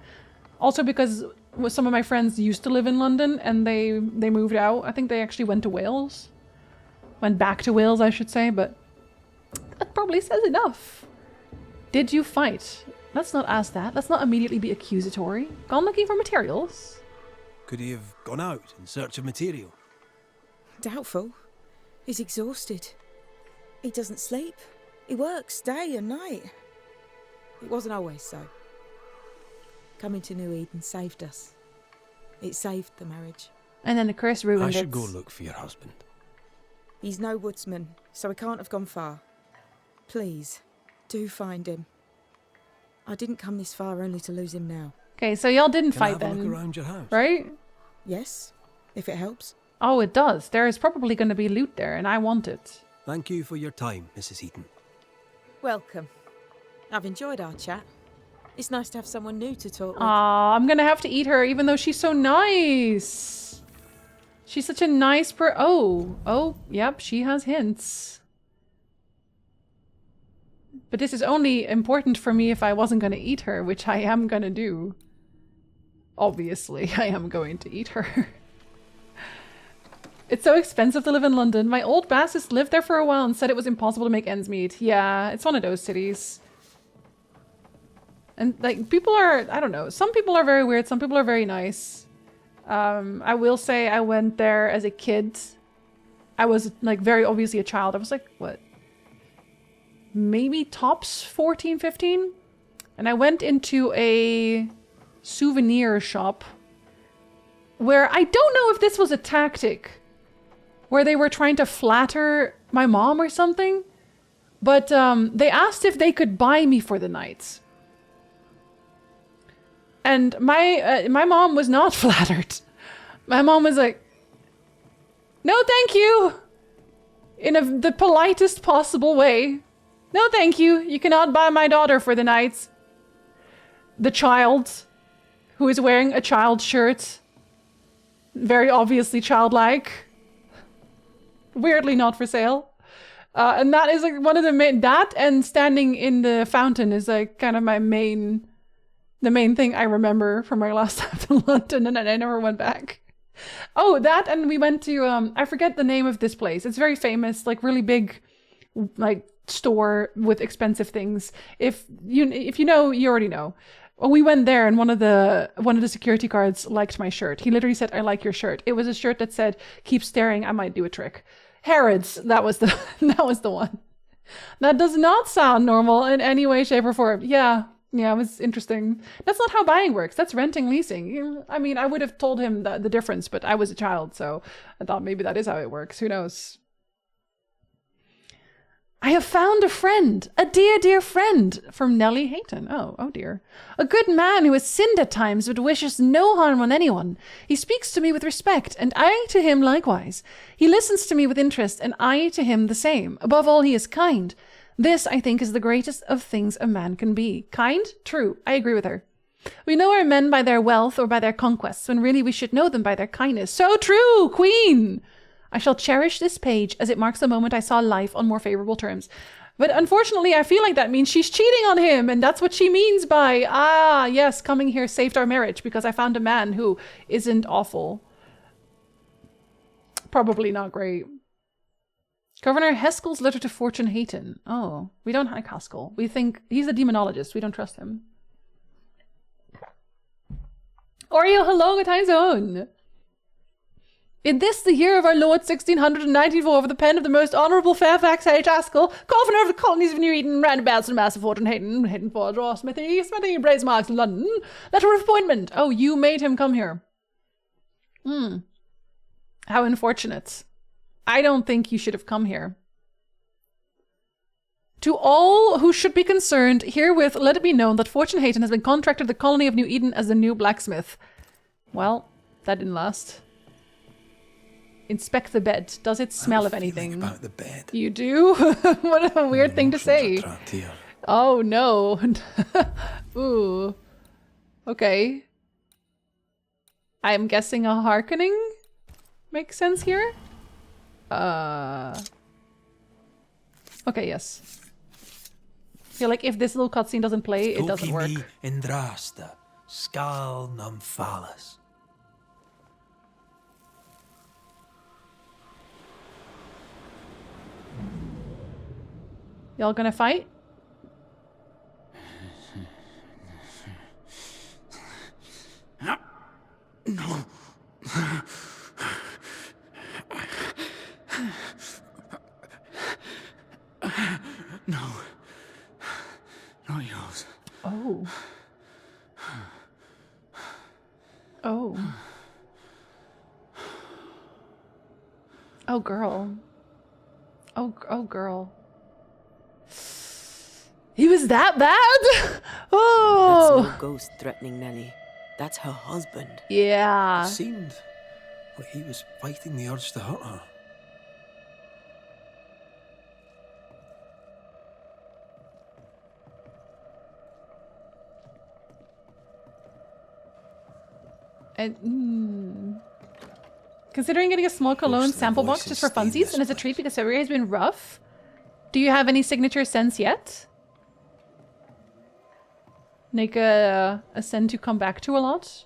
Also because some of my friends used to live in London and they moved out. I think they actually went to Wales. Went back to Wales, I should say, but that probably says enough. Did you fight? Let's not ask that. Let's not immediately be accusatory. Gone looking for materials? Could he have gone out in search of material? Doubtful. He's exhausted. He doesn't sleep. He works day and night. It wasn't always so. Coming to New Eden saved us. It saved the marriage. And then the curse ruined it. I should go look for your husband. He's no woodsman, so he can't have gone far. Please, do find him. I didn't come this far only to lose him now. Okay, so y'all didn't Can fight I have then, a look around your house? right? Yes, if it helps. Oh, it does. There is probably going to be loot there, and I want it. Thank you for your time, Mrs. Heaton. Welcome. I've enjoyed our chat. It's nice to have someone new to talk with. Aw, I'm going to have to eat her, even though she's so nice. She's such a nice Oh, yep, she has hints. But this is only important for me if I wasn't going to eat her, which I am going to do. Obviously, I am going to eat her. It's so expensive to live in London. My old bassist lived there for a while and said it was impossible to make ends meet. Yeah, it's one of those cities. And like people are, I don't know, some people are very weird, some people are very nice. I will say I went there as a kid. I was like very obviously a child. I was like, what? Maybe tops 14, 15? And I went into a souvenir shop where I don't know if this was a tactic where they were trying to flatter my mom or something, but they asked if they could buy me for the night. And my mom was not flattered. My mom was like, no, thank you. In the politest possible way. No, thank you. You cannot buy my daughter for the night. The child, who is wearing a child shirt. Very obviously childlike. Weirdly not for sale. And that is like one of the main... That and standing in the fountain is like kind of my main... The main thing I remember from my last time to London, and I never went back. Oh, that, and we went to, I forget the name of this place. It's very famous, like really big, like store with expensive things. If you know, you already know. Well, we went there, and one of the security guards liked my shirt. He literally said, "I like your shirt." It was a shirt that said, "Keep staring, I might do a trick." Harrods, that was the one. That does not sound normal in any way, shape, or form. Yeah, it was interesting. That's not how buying works. That's renting, leasing. I mean, I would have told him the difference, but I was a child, so I thought maybe that is how it works. Who knows? I have found a friend, a dear, dear friend, from Nellie Hayton. Oh dear. A good man who has sinned at times, but wishes no harm on anyone. He speaks to me with respect, and I to him likewise. He listens to me with interest, and I to him the same. Above all, he is kind. This, I think, is the greatest of things a man can be. Kind? True. I agree with her. We know our men by their wealth or by their conquests, when really we should know them by their kindness. So true, Queen! I shall cherish this page as it marks the moment I saw life on more favorable terms. But unfortunately, I feel like that means she's cheating on him, and that's what she means by, yes, coming here saved our marriage because I found a man who isn't awful. Probably not great. Governor Haskell's letter to Fortune Hayton. Oh, we don't like Haskell. We think he's a demonologist. We don't trust him. Oreo, hello, good time zone. In this, the year of our Lord 1694, for the pen of the most honourable Fairfax H. Haskell, Governor of the colonies of New Eden, roundabouts and Master Fortune Hayton, Hayton Forge, or Smithy, Brace Marks, London. Letter of appointment. Oh, you made him come here. How unfortunate. I don't think you should have come here. To all who should be concerned, herewith let it be known that Fortune Hayton has been contracted to the colony of New Eden as the new blacksmith. Well, that didn't last. Inspect the bed. Does it smell of anything? About the bed. You do? What a weird thing to say. Oh no. Ooh. Okay. I'm guessing a hearkening makes sense here? Okay, yes. I feel like if this little cutscene doesn't play, it doesn't work. Indrasta, Skal Numphalis. Y'all gonna fight? No. No. Not yours. Oh. Oh. Oh, girl. Oh, girl. He was that bad? Oh! That's no ghost threatening Nellie. That's her husband. Yeah. It seemed like he was fighting the urge to hurt her. And, considering getting a small cologne sample box just for funsies and as a treat because February has been rough, do you have any signature scents yet? Like a scent to come back to a lot?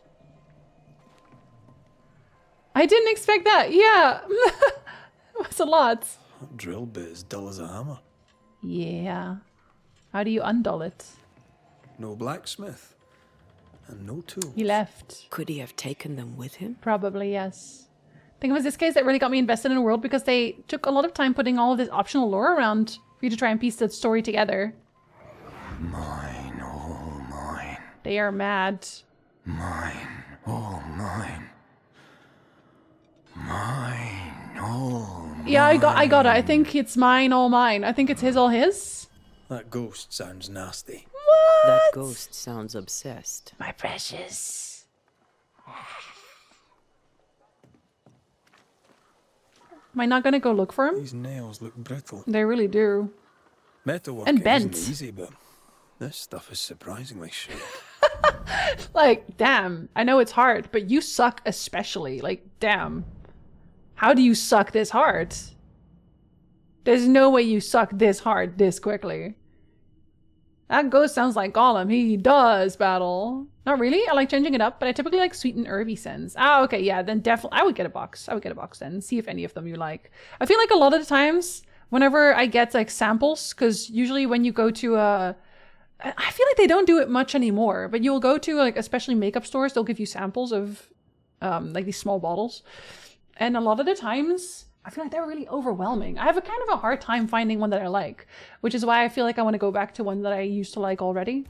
I didn't expect that. Yeah. It was a lot. That drill bit is dull as a hammer. Yeah. How do you undull it? no blacksmith, and no tool. He left. Could he have taken them with him? Probably, yes. I think it was this case that really got me invested in the world because they took a lot of time putting all of this optional lore around for you to try and piece the story together. Mine, all mine. They are mad. Mine, all mine. Mine, all mine. Yeah, I got it. I think it's mine, all mine. I think it's his, all his. That ghost sounds nasty. What? That ghost sounds obsessed. My precious. Am I not gonna go look for him? These nails look brittle. They really do. Metalwork And bent. isn't easy, but this stuff is surprisingly sharp. Like, damn. I know it's hard, but you suck especially. Like, damn. How do you suck this hard? There's no way you suck this hard this quickly. That ghost sounds like Gollum. He does battle. Not really. I like changing it up, but I typically like sweet and herby scents. Ah, okay, yeah, then definitely I would get a box. I would get a box then and see if any of them you like. I feel like a lot of the times, whenever I get like samples, because usually when you go to a... I feel like they don't do it much anymore, but you'll go to like especially makeup stores, they'll give you samples of like these small bottles. And a lot of the times, I feel like they're really overwhelming. I have a kind of a hard time finding one that I like, which is why I feel like I want to go back to one that I used to like already.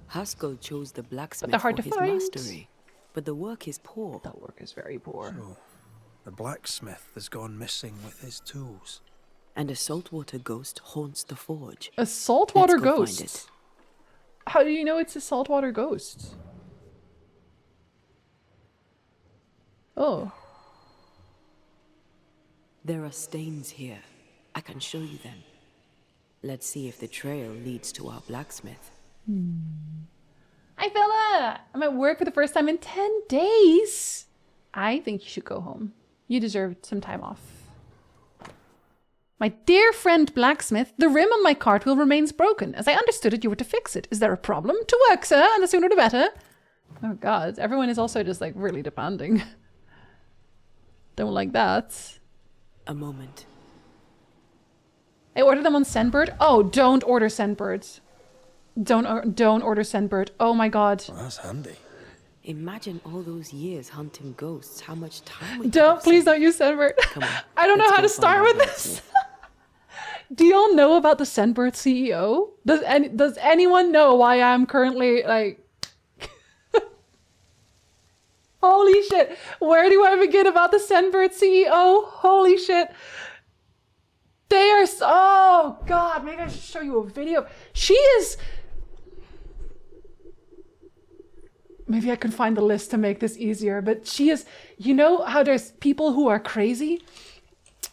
Haskell chose the blacksmith they're hard for to his find. mastery, but the work is poor. The work is very poor. So, the blacksmith has gone missing with his tools. And a saltwater ghost haunts the forge. A saltwater Let's go ghost? find it. How do you know it's a saltwater ghost? Oh. There are stains here. I can show you them. Let's see if the trail leads to our blacksmith. Hi, fella! I'm at work for the first time in 10 days. I think you should go home. You deserve some time off. My dear friend blacksmith, the rim on my cartwheel remains broken. As I understood it, you were to fix it. Is there a problem? To work, sir, and the sooner the better. Oh god, everyone is also just like really demanding. Don't like that. A moment. I ordered them on Sendbird. Oh, don't order Sendbirds. Don't order Sendbird. Oh my god. Well, that's handy. Imagine all those years hunting ghosts. How much time we Please don't use Sendbird. Come on, I don't know let's how go to find start our with this. blacksmith. Do y'all know about the Sendbird CEO? Does anyone know why I'm currently like... Holy shit. Where do I begin about the Sendbird CEO? Holy shit. They are so... Oh god, maybe I should show you a video. She is... Maybe I can find the list to make this easier, but she is... You know how there's people who are crazy?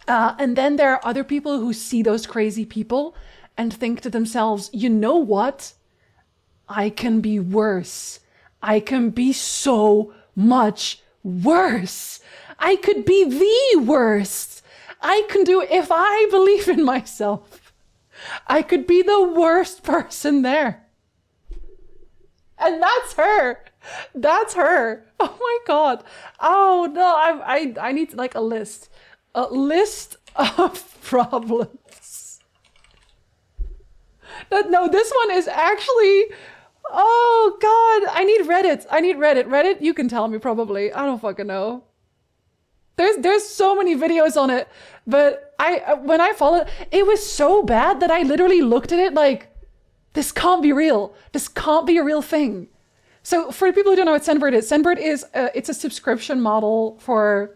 And then there are other people who see those crazy people and think to themselves, you know what? I can be worse. I can be so much worse. I could be the worst. I can do, if I believe in myself, I could be the worst person there. And that's her. That's her. Oh my god. Oh no, I need like a list. A list of problems. No, this one is actually... Oh god, I need Reddit. Reddit, you can tell me probably. I don't fucking know. There's so many videos on it, but when I followed, it was so bad that I literally looked at it like, this can't be real. This can't be a real thing. So for the people who don't know what Sendbird is it's a subscription model for...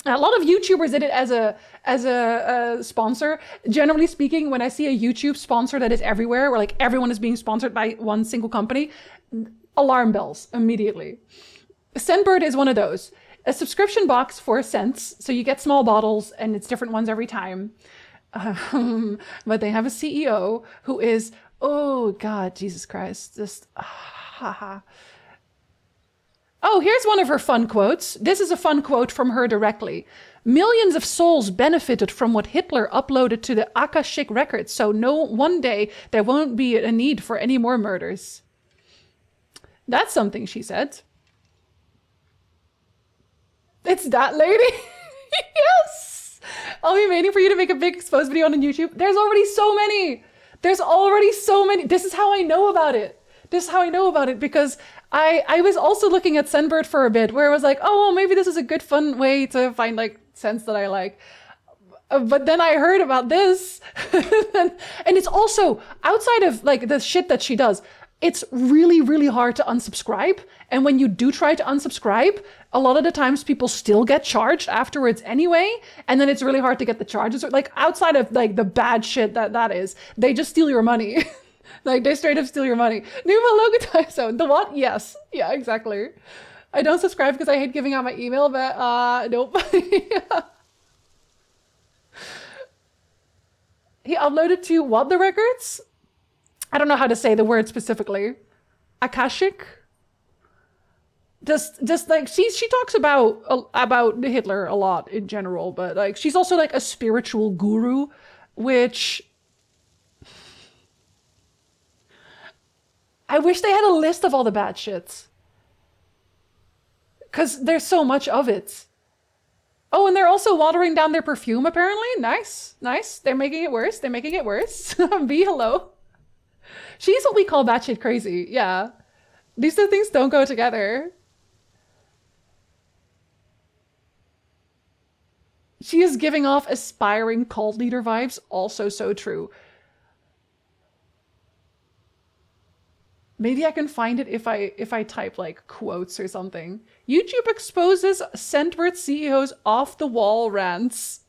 A lot of YouTubers did it as a sponsor. Generally speaking, when I see a YouTube sponsor that is everywhere, where like everyone is being sponsored by one single company, alarm bells immediately. Sendbird is one of those. A subscription box for cents, so you get small bottles and it's different ones every time. But they have a CEO who is, oh God, Jesus Christ, just haha. Oh, here's one of her fun quotes. This is a fun quote from her directly. Millions of souls benefited from what Hitler uploaded to the Akashic records, so one day there won't be a need for any more murders. That's something she said. It's that lady? Yes! I'll be waiting for you to make a big exposed video on YouTube. There's already so many! There's already so many. This is how I know about it. This is how I know about it, because I was also looking at Scentbird for a bit, where I was like, oh, well, maybe this is a good, fun way to find like scents that I like. But then I heard about this, and it's also outside of like the shit that she does. It's really, really hard to unsubscribe. And when you do try to unsubscribe, a lot of the times people still get charged afterwards anyway. And then it's really hard to get the charges. Like outside of like the bad shit that is, they just steal your money. Like they straight up steal your money. Numa Logotai zone. The what? Yes. Yeah, exactly. I don't subscribe because I hate giving out my email, but nope. He uploaded to what, the records? I don't know how to say the word specifically. Akashic? Just like she talks about Hitler a lot in general, but like she's also like a spiritual guru, which I wish they had a list of all the bad shits. 'Cause there's so much of it. Oh, and they're also watering down their perfume, apparently. Nice, nice. They're making it worse. They're making it worse. B, hello. She's what we call batshit crazy. Yeah. These two things don't go together. She is giving off aspiring cult leader vibes. Also so true. Maybe I can find it if I type like quotes or something. YouTube exposes Scentbird CEO's off-the-wall rants.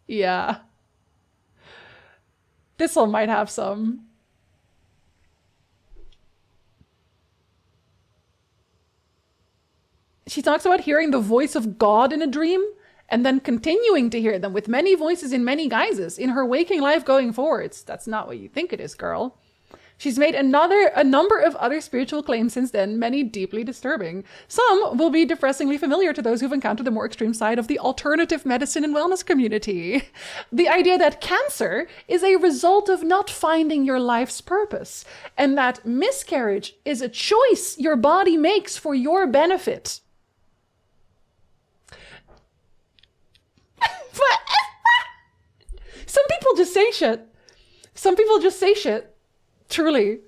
Yeah. This one might have some. She talks about hearing the voice of God in a dream and then continuing to hear them with many voices in many guises in her waking life going forwards. That's not what you think it is, girl. She's made a number of other spiritual claims since then, many deeply disturbing. Some will be depressingly familiar to those who've encountered the more extreme side of the alternative medicine and wellness community. The idea that cancer is a result of not finding your life's purpose, and that miscarriage is a choice your body makes for your benefit. Some people just say shit. Some people just say shit. Truly.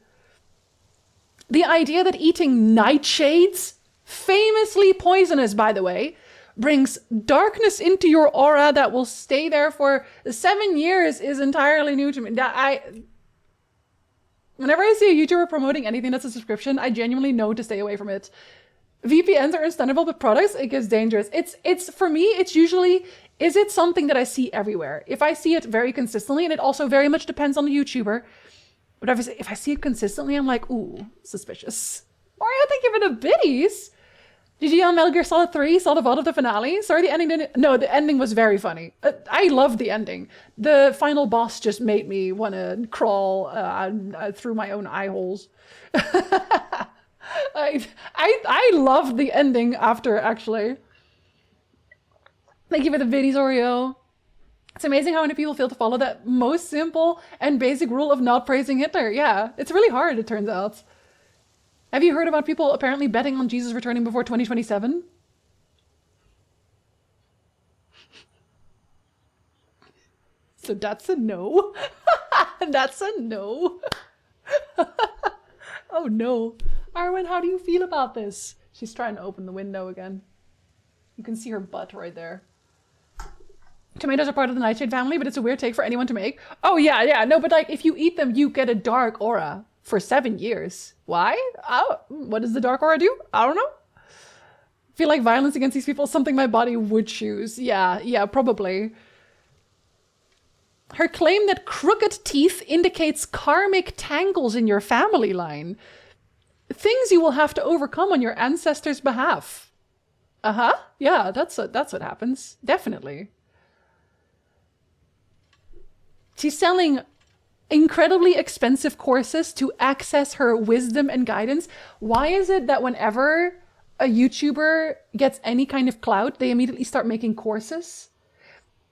The idea that eating nightshades, famously poisonous by the way, brings darkness into your aura that will stay there for 7 years is entirely new to me. Whenever I see a YouTuber promoting anything that's a subscription, I genuinely know to stay away from it. VPNs are understandable, but products, it gets dangerous. It's for me, it's usually, is it something that I see everywhere? If I see it very consistently, and it also very much depends on the YouTuber, but if I see it consistently, I'm like, ooh, suspicious. Mario, thank you for the biddies. Did you on Metal Gear Solid 3? Saw the VOD of the finale? Sorry, the ending didn't... No, the ending was very funny. I loved the ending. The final boss just made me want to crawl through my own eye holes. I loved the ending after, actually. Thank you for the biddies, Oreo. It's amazing how many people fail to follow that most simple and basic rule of not praising Hitler. Yeah, it's really hard, it turns out. Have you heard about people apparently betting on Jesus returning before 2027? So that's a no. That's a no. Oh no. Arwen, how do you feel about this? She's trying to open the window again. You can see her butt right there. Tomatoes are part of the nightshade family, but it's a weird take for anyone to make. Oh yeah, no, but like if you eat them, you get a dark aura for 7 years. Why? Oh, what does the dark aura do? I don't know. I feel like violence against these people is something my body would choose. Yeah, probably. Her claim that crooked teeth indicates karmic tangles in your family line. Things you will have to overcome on your ancestors' behalf. Yeah, that's what happens. Definitely. She's selling incredibly expensive courses to access her wisdom and guidance. Why is it that whenever a YouTuber gets any kind of clout, they immediately start making courses?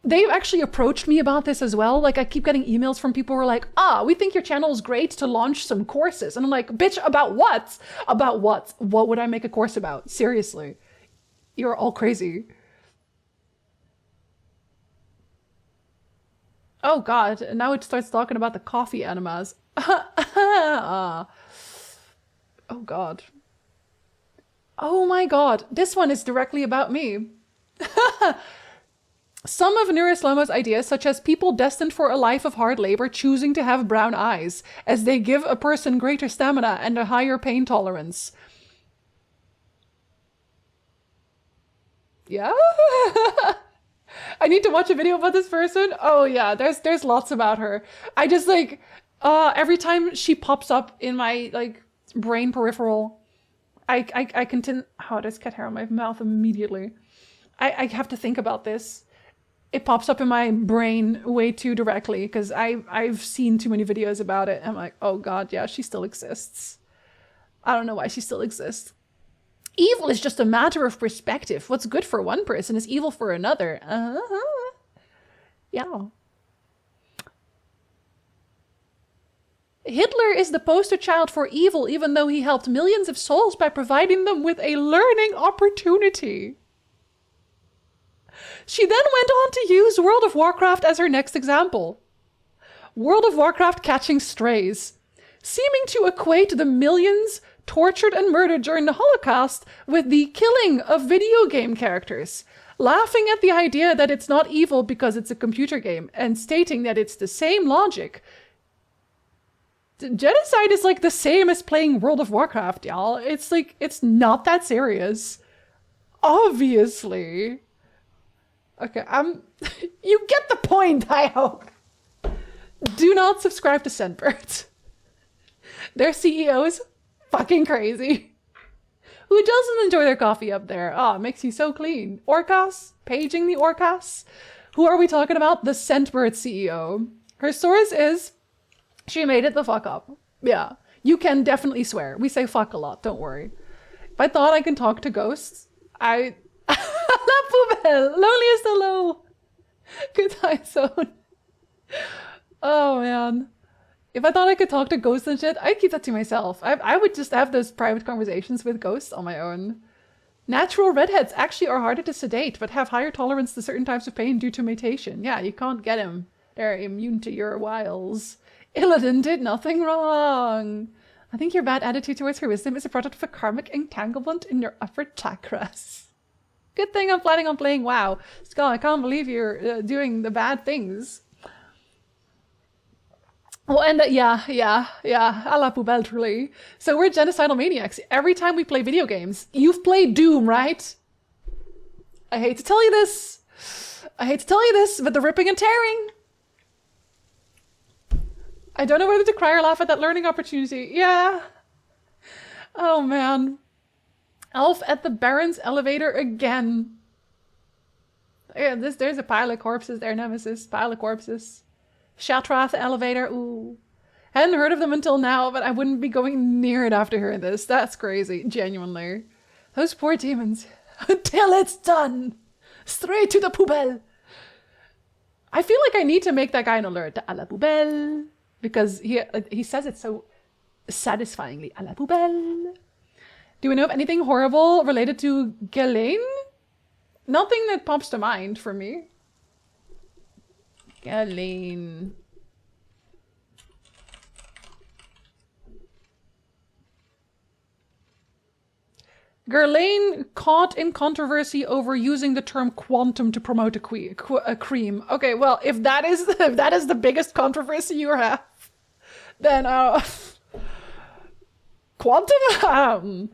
They've actually approached me about this as well. Like I keep getting emails from people who are like, we think your channel is great to launch some courses. And I'm like, bitch, about what? About what? What would I make a course about? Seriously. You're all crazy. Oh god, now it starts talking about the coffee enemas. Oh god. Oh my god, this one is directly about me. Some of Nurasloma's ideas, such as people destined for a life of hard labor choosing to have brown eyes, as they give a person greater stamina and a higher pain tolerance. Yeah? I need to watch a video about this person. Oh yeah, there's lots about her. I just like, every time she pops up in my like brain peripheral, I can oh, there's cat hair on my mouth immediately. I have to think about this. It pops up in my brain way too directly because I've seen too many videos about it. I'm like, oh god, yeah, she still exists. I don't know why she still exists. Evil is just a matter of perspective. What's good for one person is evil for another. Yeah. Hitler is the poster child for evil, even though he helped millions of souls by providing them with a learning opportunity. She then went on to use World of Warcraft as her next example. World of Warcraft catching strays, seeming to equate the millions tortured and murdered during the Holocaust with the killing of video game characters, laughing at the idea that it's not evil because it's a computer game, and stating that it's the same logic. Genocide is like the same as playing World of Warcraft, y'all. It's like, it's not that serious. Obviously. Okay, you get the point, I hope. Do not subscribe to Scentbird. Their CEO is fucking crazy. Who doesn't enjoy their coffee up there? Oh, it makes you so clean. Orcas? Paging the Orcas? Who are we talking about? The Scentbird CEO. Her source is, she made it the fuck up. Yeah, you can definitely swear. We say fuck a lot, don't worry. If I thought I can talk to ghosts, La Poubelle! Loneliest hello! Good night, zone. Oh man. If I thought I could talk to ghosts and shit, I'd keep that to myself. I would just have those private conversations with ghosts on my own. Natural redheads actually are harder to sedate, but have higher tolerance to certain types of pain due to mutation. Yeah, you can't get them. They're immune to your wiles. Illidan did nothing wrong. I think your bad attitude towards her wisdom is a product of a karmic entanglement in your upper chakras. Good thing I'm planning on playing WoW. Skull, I can't believe you're doing the bad things. Well, and yeah, a la poubelle, truly. So we're genocidal maniacs. Every time we play video games, you've played Doom, right? I hate to tell you this. But the ripping and tearing. I don't know whether to cry or laugh at that learning opportunity. Yeah. Oh, man. Elf at the Baron's elevator again. Yeah, there's a pile of corpses there, Nemesis. Pile of corpses. Shatrath elevator. Ooh. Hadn't heard of them until now, but I wouldn't be going near it after hearing this. That's crazy. Genuinely. Those poor demons. Until it's done. Straight to the poubelle. I feel like I need to make that guy an alert. À la poubelle. Because he says it so satisfyingly. À la poubelle. Do we know of anything horrible related to Ghislaine? Nothing that pops to mind for me. Ghislaine. Ghislaine caught in controversy over using the term quantum to promote a cream. Okay, well, if that is the biggest controversy you have, then quantum.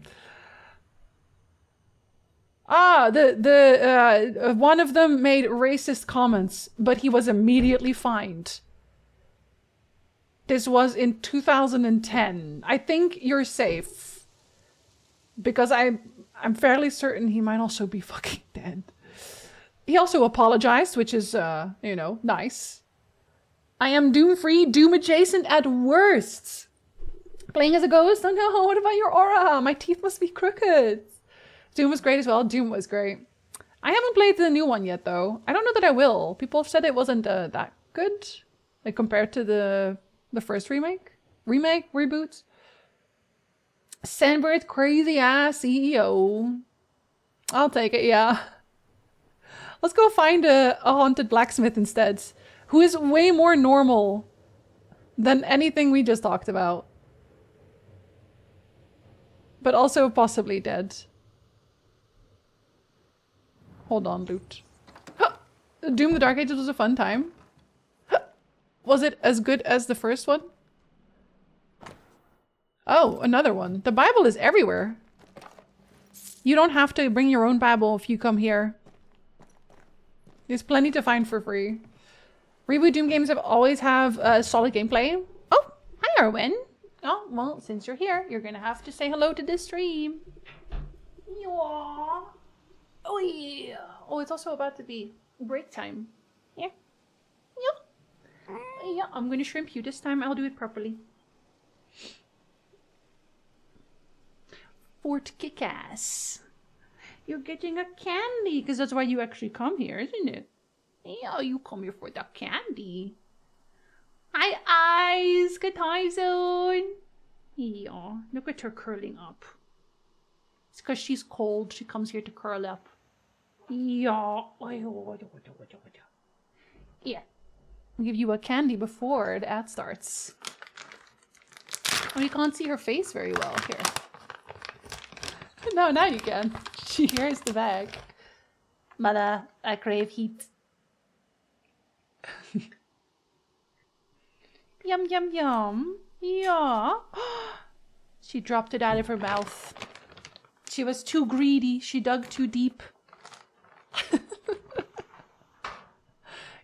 The one of them made racist comments, but he was immediately fined. This was in 2010. I think you're safe. Because I'm fairly certain he might also be fucking dead. He also apologized, which is, you know, nice. I am doom-free, doom-adjacent at worst. Playing as a ghost? Oh no, what about your aura? My teeth must be crooked. Doom was great as well. Doom was great. I haven't played the new one yet, though. I don't know that I will. People have said it wasn't that good. Like, compared to the first remake? Reboot? Sandbird crazy ass CEO. I'll take it, yeah. Let's go find a haunted blacksmith instead. who is way more normal than anything we just talked about. But also possibly dead. Hold on, loot. Doom the Dark Ages was a fun time. Was it as good as the first one? Oh, another one. The Bible is everywhere. You don't have to bring your own Bible if you come here. There's plenty to find for free. Reboot Doom games have always have solid gameplay. Oh, hi Arwen. Oh, well, since you're here, you're gonna have to say hello to this stream. Aww. Oh yeah. Oh, it's also about to be break time. Here. Yeah. Yeah, I'm gonna shrimp you this time. I'll do it properly. Fort Kickass. You're getting a candy, because that's why you actually come here, isn't it? Yeah, you come here for the candy. Hi, Eyes. Good time zone. Yeah, look at her curling up. It's because she's cold. She comes here to curl up. Yeah. Yeah. I'll give you a candy before the ad starts. Oh, you can't see her face very well here. No, now you can. She hears the bag. Mother, I crave heat. Yum, yum, yum. Yeah. She dropped it out of her mouth. She was too greedy. She dug too deep.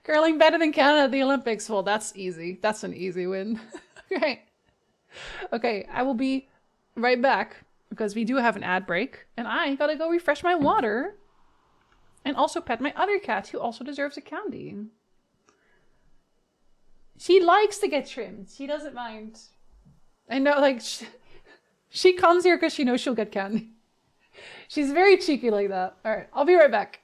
Curling better than Canada at the Olympics. Well, that's easy. That's an easy win. Right. Okay, I will be right back because we do have an ad break and I gotta go refresh my water and also pet my other cat who also deserves a candy. She likes to get trimmed. She doesn't mind. I know, like, she comes here because she knows she'll get candy. She's very cheeky like that. All right, I'll be right back.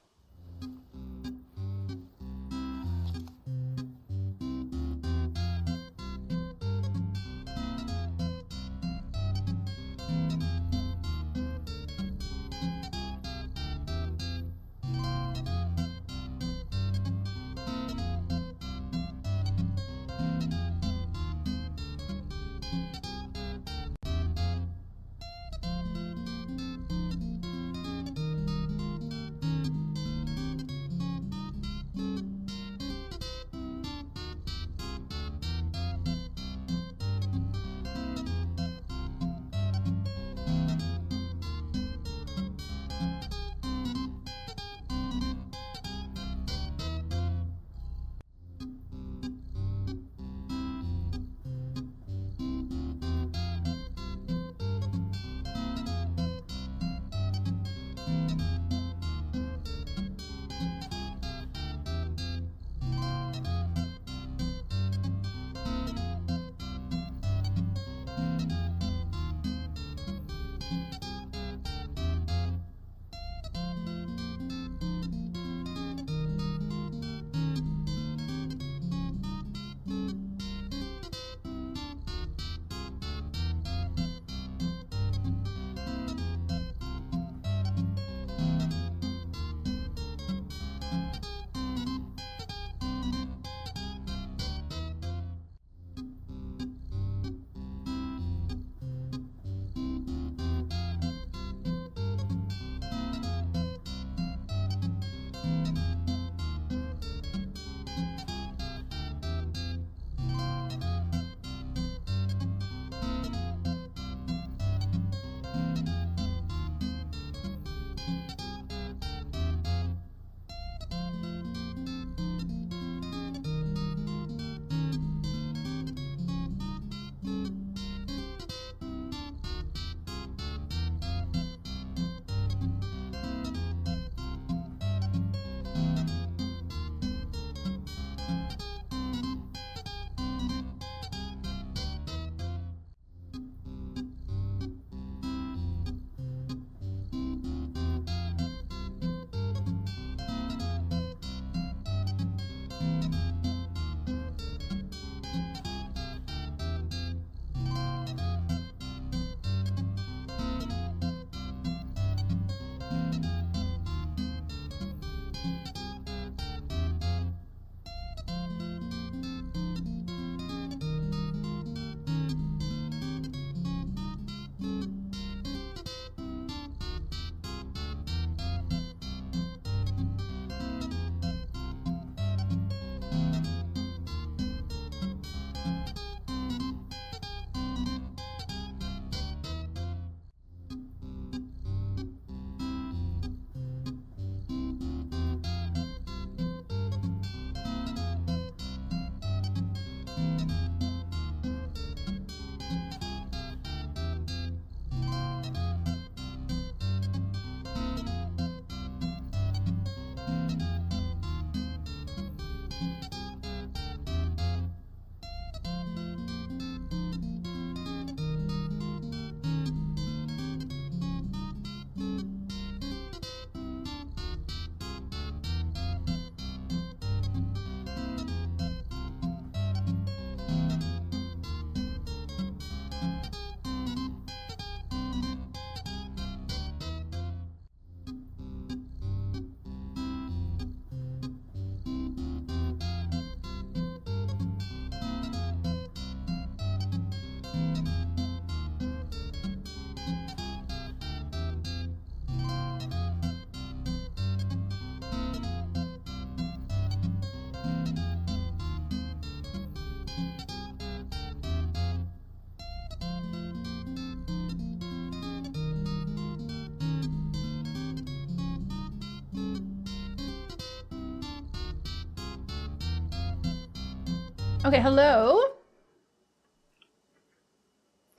Okay, hello.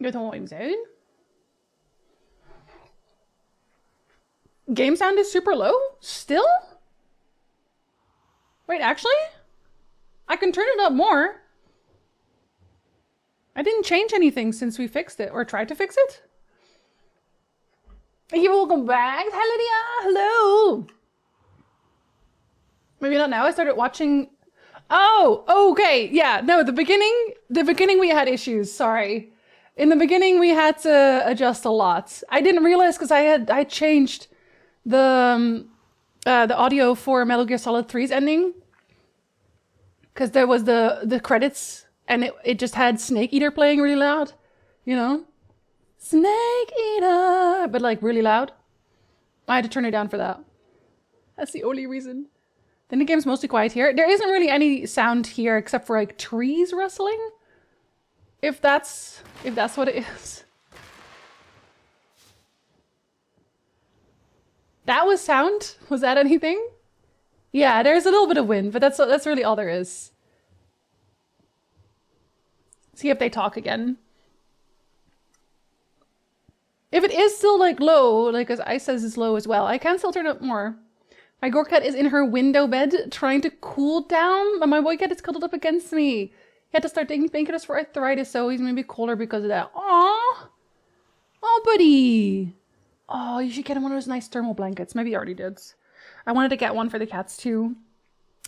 Your time zone. Game sound is super low? Still? Wait, actually? I can turn it up more. I didn't change anything since we fixed it, or tried to fix it. Thank you, welcome back. Hi, Lydia. Hello. Maybe not now. I started watching. Oh, okay. Yeah, no, the beginning we had issues. Sorry. In the beginning we had to adjust a lot. I didn't realize because I changed the audio for Metal Gear Solid 3's ending. Because there was the credits and it just had Snake Eater playing really loud, you know? Snake Eater! But like really loud. I had to turn it down for that. That's the only reason. Then the game's mostly quiet here. There isn't really any sound here except for like trees rustling. If that's what it is. That was sound? Was that anything? Yeah, there's a little bit of wind, but that's really all there is. See if they talk again. If it is still like low, like as Ice says it's low as well, I can still turn it up more. My Gorkat is in her window bed trying to cool down, but my boy cat is cuddled up against me. He had to start taking painkillers for arthritis, so he's maybe colder because of that. Aww! Oh, buddy! Oh, you should get him one of those nice thermal blankets. Maybe you already did. I wanted to get one for the cats too.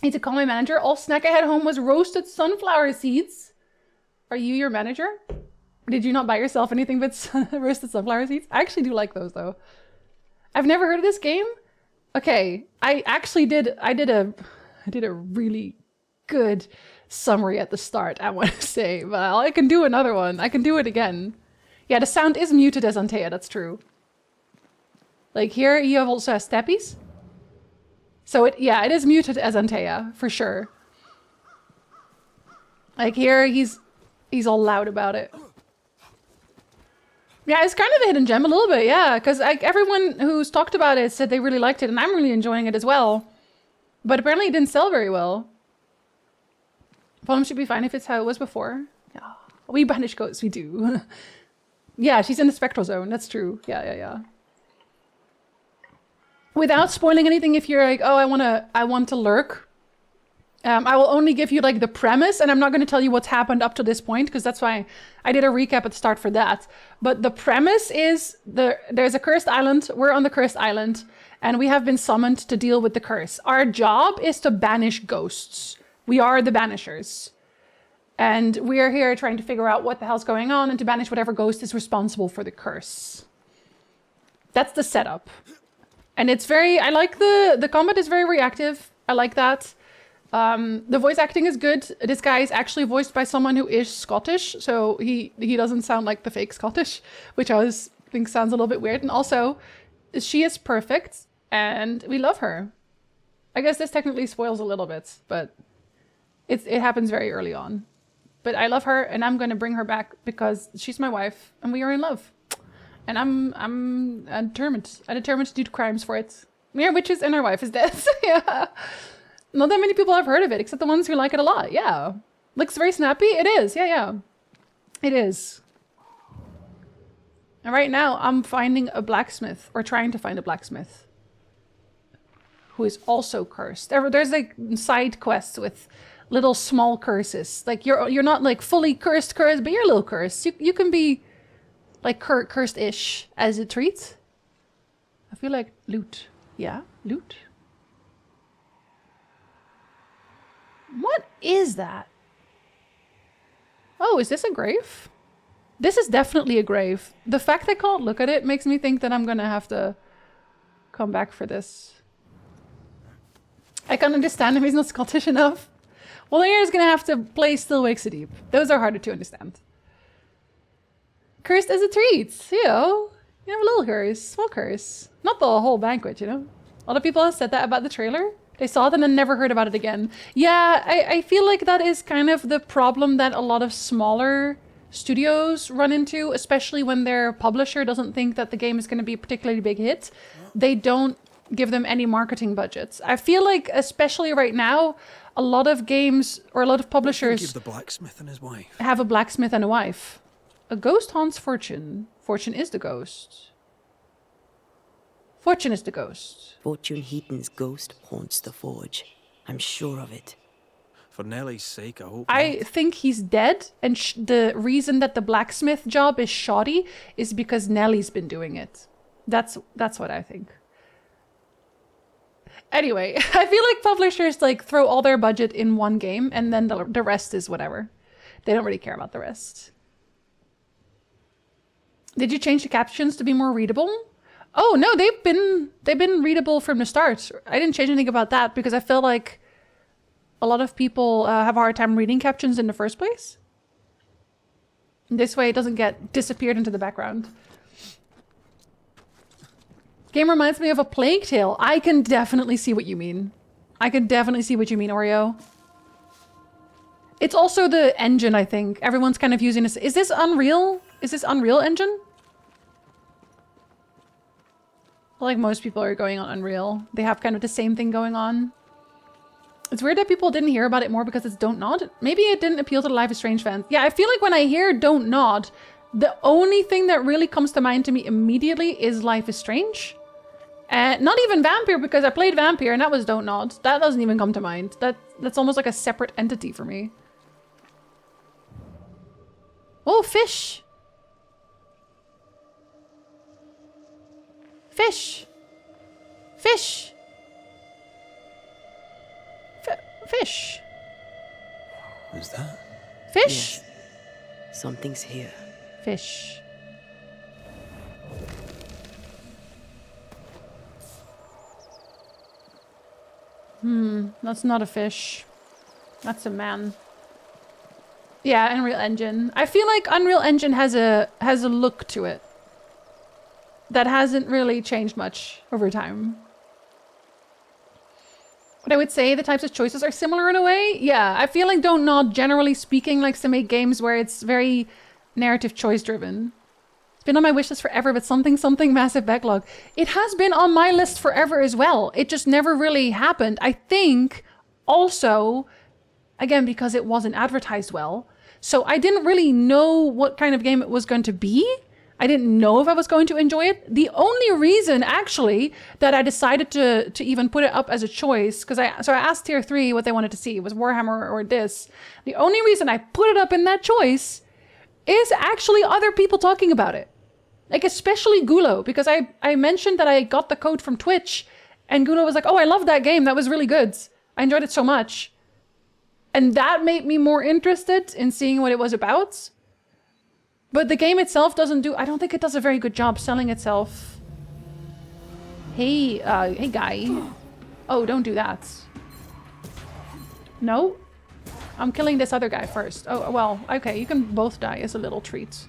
I need to call my manager. All snack I had home was roasted sunflower seeds. Are you your manager? Did you not buy yourself anything but roasted sunflower seeds? I actually do like those though. I've never heard of this game. Okay, I actually did. I did a really good summary at the start, I want to say, but I can do another one. I can do it again. Yeah, the sound is muted as Antea, that's true. Like here, you have also has steppies. So it is muted as Antea, for sure. Like here, he's all loud about it. Yeah, it's kind of a hidden gem a little bit, yeah, because like everyone who's talked about it said they really liked it, and I'm really enjoying it as well. But apparently it didn't sell very well. Volume should be fine if it's how it was before. Yeah. We banish ghosts, we do. Yeah, she's in the spectral zone, that's true. Yeah. Without spoiling anything, if you're like, oh, I want to lurk, I will only give you like the premise, and I'm not going to tell you what's happened up to this point, because that's why I did a recap at the start for that. But the premise is there's a cursed island. We're on the cursed island, and we have been summoned to deal with the curse. Our job is to banish ghosts. We are the Banishers. And we're here trying to figure out what the hell's going on and to banish whatever ghost is responsible for the curse. That's the setup. And it's very, I like the combat is very reactive. I like that. The voice acting is good. This guy is actually voiced by someone who is Scottish, so he doesn't sound like the fake Scottish, which I always think sounds a little bit weird. And also, she is perfect, and we love her. I guess this technically spoils a little bit, but it happens very early on. But I love her, and I'm going to bring her back because she's my wife, and we are in love. And I'm determined. I'm determined to do crimes for it. We are witches, and our wife is dead. Yeah. Not that many people have heard of it, except the ones who like it a lot. Yeah. Looks very snappy. It is. Yeah. It is. And right now, I'm finding a blacksmith, or trying to find a blacksmith, who is also cursed. There's like side quests with little small curses. Like you're not like fully cursed, but you're a little cursed. You can be like cursed-ish as a treat. I feel like loot. Yeah, loot. What is that? Oh, is this a grave? This is definitely a grave. The fact I can't look at it makes me think that I'm gonna have to come back for this. I can't understand him, he's not Scottish enough. Well, then you're just gonna have to play Still Wakes a Deep. Those are harder to understand. Cursed as a treat, you know. You have a little curse, small curse. Not the whole banquet, you know. A lot of people have said that about the trailer. They saw it and then never heard about it again. Yeah, I feel like that is kind of the problem that a lot of smaller studios run into, especially when their publisher doesn't think that the game is going to be a particularly big hit. They don't give them any marketing budgets. I feel like, especially right now, a lot of games or a lot of publishers Give the blacksmith and his wife. have a blacksmith and a wife. A ghost haunts Fortune. Fortune is the ghost. Fortune is the ghost. Fortune Heaton's ghost haunts the forge. I'm sure of it. For Nellie's sake, I hope I think he's dead, and the reason that the blacksmith job is shoddy is because Nellie's been doing it. That's what I think. Anyway, I feel like publishers like throw all their budget in one game, and then the rest is whatever. They don't really care about the rest. Did you change the captions to be more readable? Oh no, they've been readable from the start. I didn't change anything about that because I feel like a lot of people have a hard time reading captions in the first place. This way it doesn't get disappeared into the background. Game reminds me of a Plague Tale. I can definitely see what you mean. I can definitely see what you mean, Oreo. It's also the engine, I think. Everyone's kind of using this. Is this Unreal? Is this Unreal Engine? I feel like most people are going on Unreal. They have kind of the same thing going on. It's weird that people didn't hear about it more because it's Don't Nod. Maybe it didn't appeal to the Life is Strange fans. Yeah, I feel like when I hear Don't Nod, the only thing that really comes to mind to me immediately is Life is Strange. Not even Vampire, because I played Vampire and that was Don't Nod. That doesn't even come to mind. That's almost like a separate entity for me. Oh, fish! Fish! Fish! Fish! Who's that? Fish? Yes. Something's here. Fish. That's not a fish. That's a man. Yeah, Unreal Engine. I feel like Unreal Engine has a look to it that hasn't really changed much over time. But I would say the types of choices are similar in a way. Yeah, I feel like Don't Nod, generally speaking, likes to make games where it's very narrative choice driven. It's been on my wish list forever, but something massive backlog. It has been on my list forever as well. It just never really happened. I think also, again, because it wasn't advertised well. So I didn't really know what kind of game it was going to be. I didn't know if I was going to enjoy it. The only reason, actually, that I decided to even put it up as a choice, because I asked Tier 3 what they wanted to see. It was Warhammer or this. The only reason I put it up in that choice is actually other people talking about it. Like, especially Gulo, because I mentioned that I got the code from Twitch, and Gulo was like, oh, I love that game. That was really good. I enjoyed it so much. And that made me more interested in seeing what it was about. But the game itself I don't think it does a very good job selling itself. Hey, hey guy. Oh, don't do that. No? I'm killing this other guy first. Oh, well, okay, you can both die as a little treat.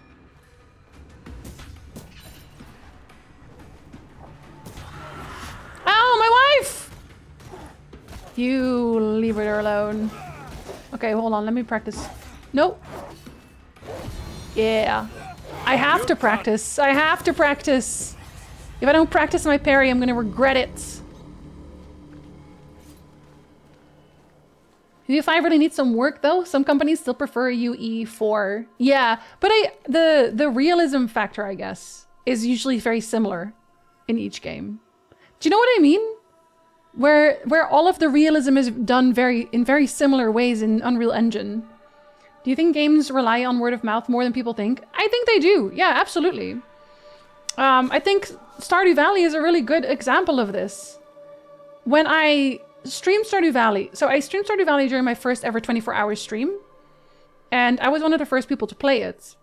Ow, my wife! You leave her alone. Okay, hold on, let me practice. Nope. Yeah. I have to practice. I have to practice. If I don't practice my parry, I'm gonna regret it. UE5 really needs some work though. Some companies still prefer UE4. Yeah, but the realism factor, I guess, is usually very similar in each game. Do you know what I mean? Where all of the realism is done in very similar ways in Unreal Engine. Do you think games rely on word of mouth more than people think? I think they do. Yeah, absolutely. I think Stardew Valley is a really good example of this. When I streamed Stardew Valley, so I streamed Stardew Valley during my first ever 24-hour stream, and I was one of the first people to play it.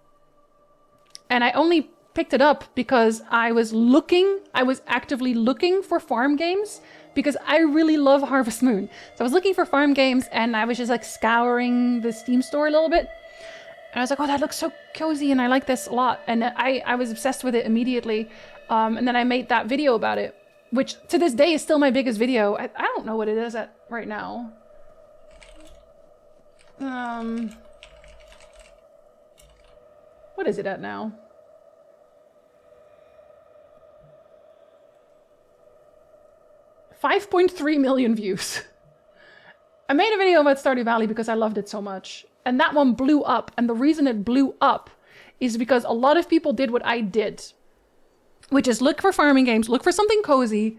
And I only picked it up because I was actively looking for farm games, because I really love Harvest Moon. So I was looking for farm games, and I was just like scouring the Steam store a little bit. And I was like, oh, that looks so cozy, and I like this a lot. And I was obsessed with it immediately. And then I made that video about it, which to this day is still my biggest video. I don't know what it is at right now. What is it at now? 5.3 million views. I made a video about Stardew Valley because I loved it so much. And that one blew up. And the reason it blew up is because a lot of people did what I did. Which is look for farming games, look for something cozy,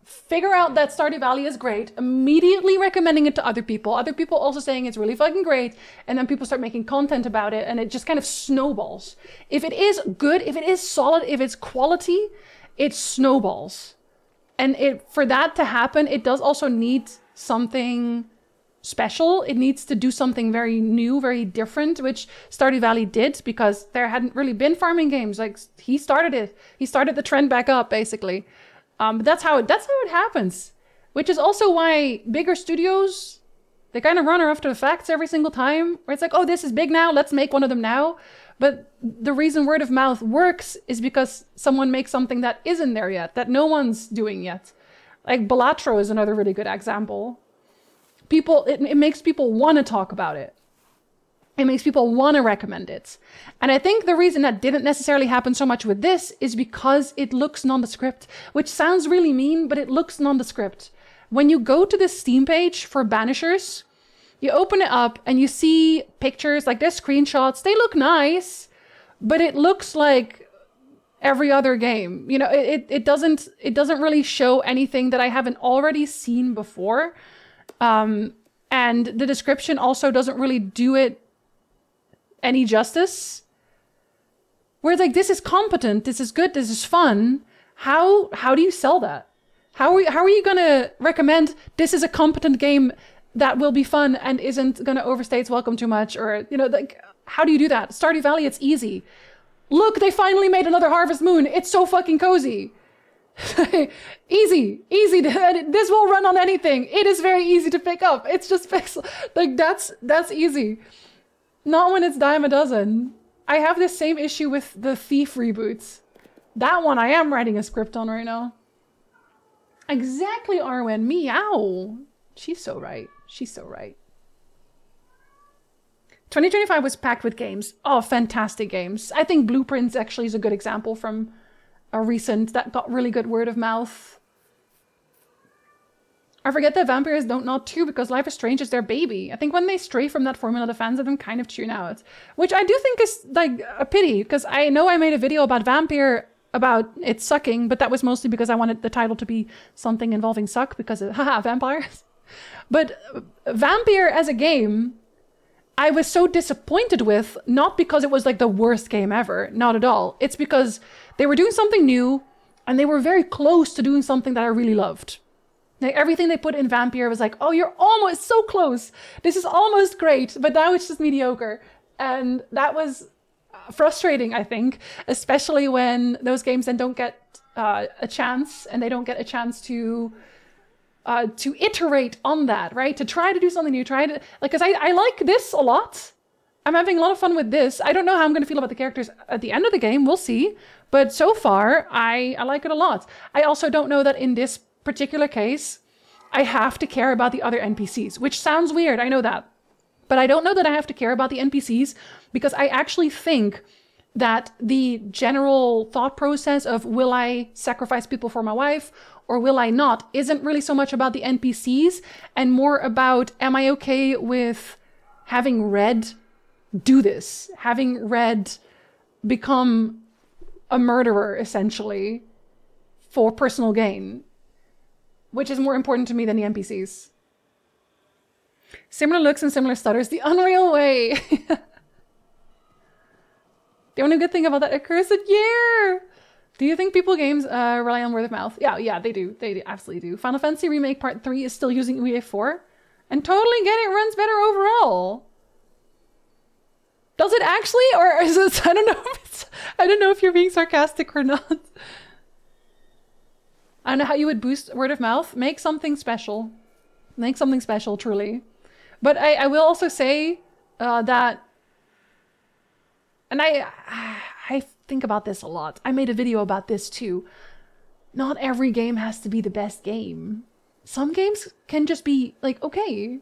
figure out that Stardew Valley is great, immediately recommending it to other people also saying it's really fucking great, and then people start making content about it, and it just kind of snowballs. If it is good, if it is solid, if it's quality, it snowballs. And for that to happen, it does also need something special. It needs to do something very new, very different, which Stardew Valley did, because there hadn't really been farming games. Like, he started it. He started the trend back up, basically. But that's how it happens. Which is also why bigger studios, they kind of run after the facts every single time. Where it's like, oh, this is big now, let's make one of them now. But the reason word of mouth works is because someone makes something that isn't there yet, that no one's doing yet. Like Balatro is another really good example. It makes people want to talk about it. It makes people want to recommend it. And I think the reason that didn't necessarily happen so much with this is because it looks nondescript, which sounds really mean, but it looks nondescript. When you go to the Steam page for Banishers, you open it up and you see pictures, like there's screenshots, they look nice, but it looks like every other game. You know, it doesn't really show anything that I haven't already seen before. And the description also doesn't really do it any justice. Where it's like, this is competent, this is good, this is fun. How do you sell that? How are you gonna recommend this is a competent game that will be fun and isn't gonna overstay its welcome too much? Or, you know, like, how do you do that? Stardew Valley, it's easy. Look, they finally made another Harvest Moon. It's so fucking cozy. Easy. This will run on anything. It is very easy to pick up. It's just pixel. Like, that's easy. Not when it's dime a dozen. I have this same issue with the Thief reboots. That one I am writing a script on right now. Exactly, Arwen. Meow. She's so right. She's so right. 2025 was packed with games. Oh, fantastic games. I think Blueprints actually is a good example from a recent that got really good word of mouth. I forget that vampires don't nod too because Life is Strange is their baby. I think when they stray from that formula, the fans of them kind of tune out. Which I do think is like a pity, because I know I made a video about Vampire about it sucking, but that was mostly because I wanted the title to be something involving suck because of, haha, vampires. But Vampire as a game, I was so disappointed with, not because it was like the worst game ever, not at all. It's because they were doing something new and they were very close to doing something that I really loved. Like everything they put in Vampire was like, oh, you're almost so close. This is almost great, but now it's just mediocre. And that was frustrating, I think, especially when those games then don't get a chance, and they don't get a chance to iterate on that, right? To try to do something new, like, because I like this a lot. I'm having a lot of fun with this. I don't know how I'm going to feel about the characters at the end of the game. We'll see. But so far, I like it a lot. I also don't know that in this particular case, I have to care about the other NPCs, which sounds weird. I know that. But I don't know that I have to care about the NPCs because I actually think that the general thought process of will I sacrifice people for my wife or will I not isn't really so much about the NPCs and more about, am I okay with having Red do this? Having Red become a murderer, essentially, for personal gain, which is more important to me than the NPCs. Similar looks and similar stutters, the Unreal Way. The only good thing about that accursed year. Do you think people games rely on word of mouth? Yeah, they do. They absolutely do. Final Fantasy Remake Part 3 is still using UE4 and totally get it runs better overall. Does it actually, or is it? I don't know if you're being sarcastic or not. I don't know how you would boost word of mouth. Make something special. Make something special, truly. But I will also say that, and I think about this a lot. I made a video about this too. Not every game has to be the best game. Some games can just be like, okay.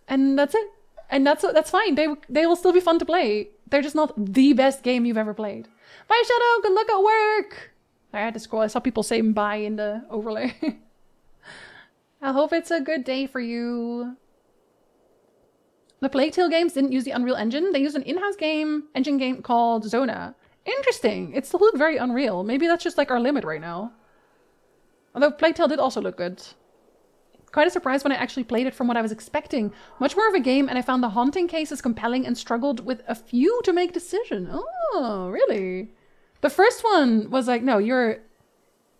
And that's it. And that's fine. They will still be fun to play. They're just not the best game you've ever played. Bye, Shadow. Good luck at work. I had to scroll. I saw people saying bye in the overlay. I hope it's a good day for you. The Plague Tale games didn't use the Unreal Engine. They used an in-house engine game called Zona. Interesting. It still looked very Unreal. Maybe that's just like our limit right now. Although Plague Tale did also look good. Quite a surprise when I actually played it from what I was expecting. Much more of a game, and I found the haunting cases compelling and struggled with a few to make decision. Oh, really? The first one was like, no, you're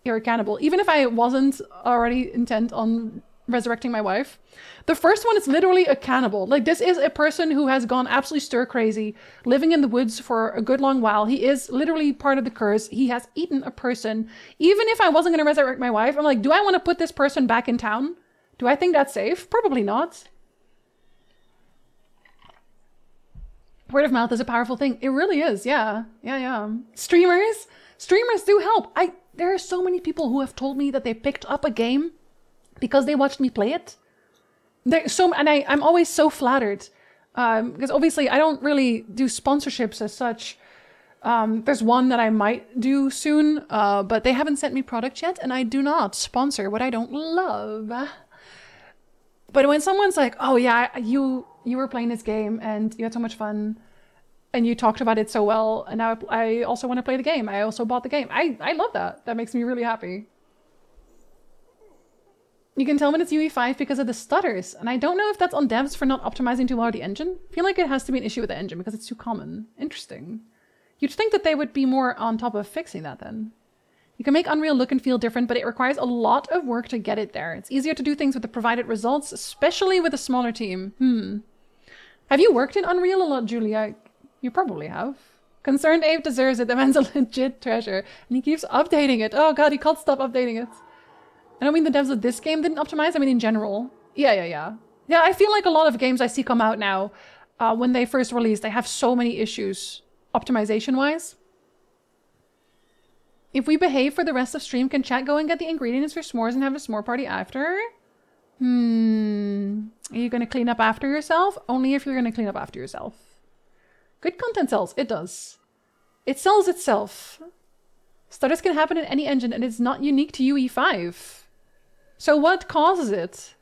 a cannibal. Even if I wasn't already intent on resurrecting my wife. The first one is literally a cannibal. Like, this is a person who has gone absolutely stir crazy, living in the woods for a good long while. He is literally part of the curse. He has eaten a person. Even if I wasn't going to resurrect my wife, I'm like, do I want to put this person back in town? Do I think that's safe? Probably not. Word of mouth is a powerful thing. It really is. Yeah. Streamers do help. There are so many people who have told me that they picked up a game because they watched me play it. I'm always so flattered because obviously I don't really do sponsorships as such. There's one that I might do soon, but they haven't sent me product yet, and I do not sponsor what I don't love. But when someone's like, oh yeah, you were playing this game and you had so much fun and you talked about it so well, and now I also want to play the game. I also bought the game. I love that. That makes me really happy. You can tell when it's UE5 because of the stutters, and I don't know if that's on devs for not optimizing too well the engine. I feel like it has to be an issue with the engine because it's too common. Interesting. You'd think that they would be more on top of fixing that then. You can make Unreal look and feel different, but it requires a lot of work to get it there. It's easier to do things with the provided results, especially with a smaller team. Have you worked in Unreal a lot, Julia? You probably have. Concerned Abe deserves it. The man's a legit treasure. And he keeps updating it. Oh god, he can't stop updating it. I don't mean the devs of this game didn't optimize. I mean in general. Yeah, I feel like a lot of games I see come out now, when they first release, they have so many issues optimization-wise. If we behave for the rest of stream, can chat go and get the ingredients for s'mores and have a s'more party after? Are you going to clean up after yourself? Only if you're going to clean up after yourself. Good content sells. It does. It sells itself. Stutters can happen in any engine and it's not unique to UE5. So what causes it?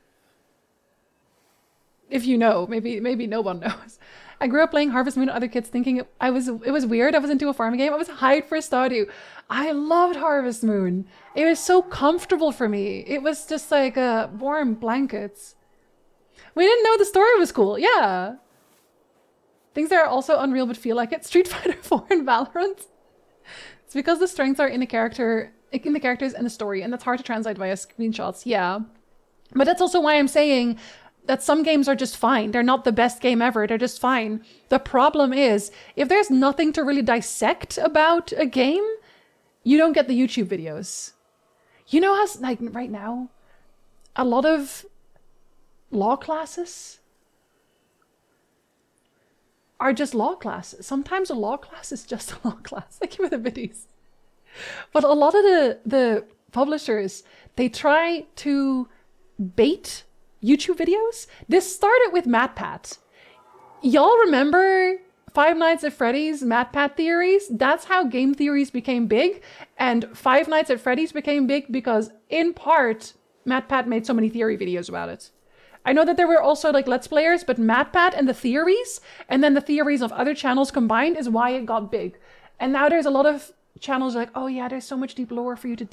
If you know, maybe no one knows. I grew up playing Harvest Moon with other kids thinking it was weird. I was into a farming game. I was hyped for Stardew. I loved Harvest Moon. It was so comfortable for me. It was just like warm blankets. We didn't know the story was cool. Yeah. Things that are also unreal but feel like it. Street Fighter 4 and Valorant. It's because the strengths are in the characters and the story, and that's hard to translate via screenshots. Yeah. But that's also why I'm saying that some games are just fine. They're not the best game ever. They're just fine. The problem is, if there's nothing to really dissect about a game, you don't get the YouTube videos. You know how, like, right now, a lot of law classes are just law classes. Sometimes a law class is just a law class. Thank you for the videos. But a lot of the publishers, they try to bait YouTube videos. This started with MatPat. Y'all remember Five Nights at Freddy's MatPat theories? That's how game theories became big. And Five Nights at Freddy's became big because, in part, MatPat made so many theory videos about it. I know that there were also like Let's Players, but MatPat and the theories, and then the theories of other channels combined is why it got big. And now there's a lot of channels like, oh yeah, there's so much deep lore for you to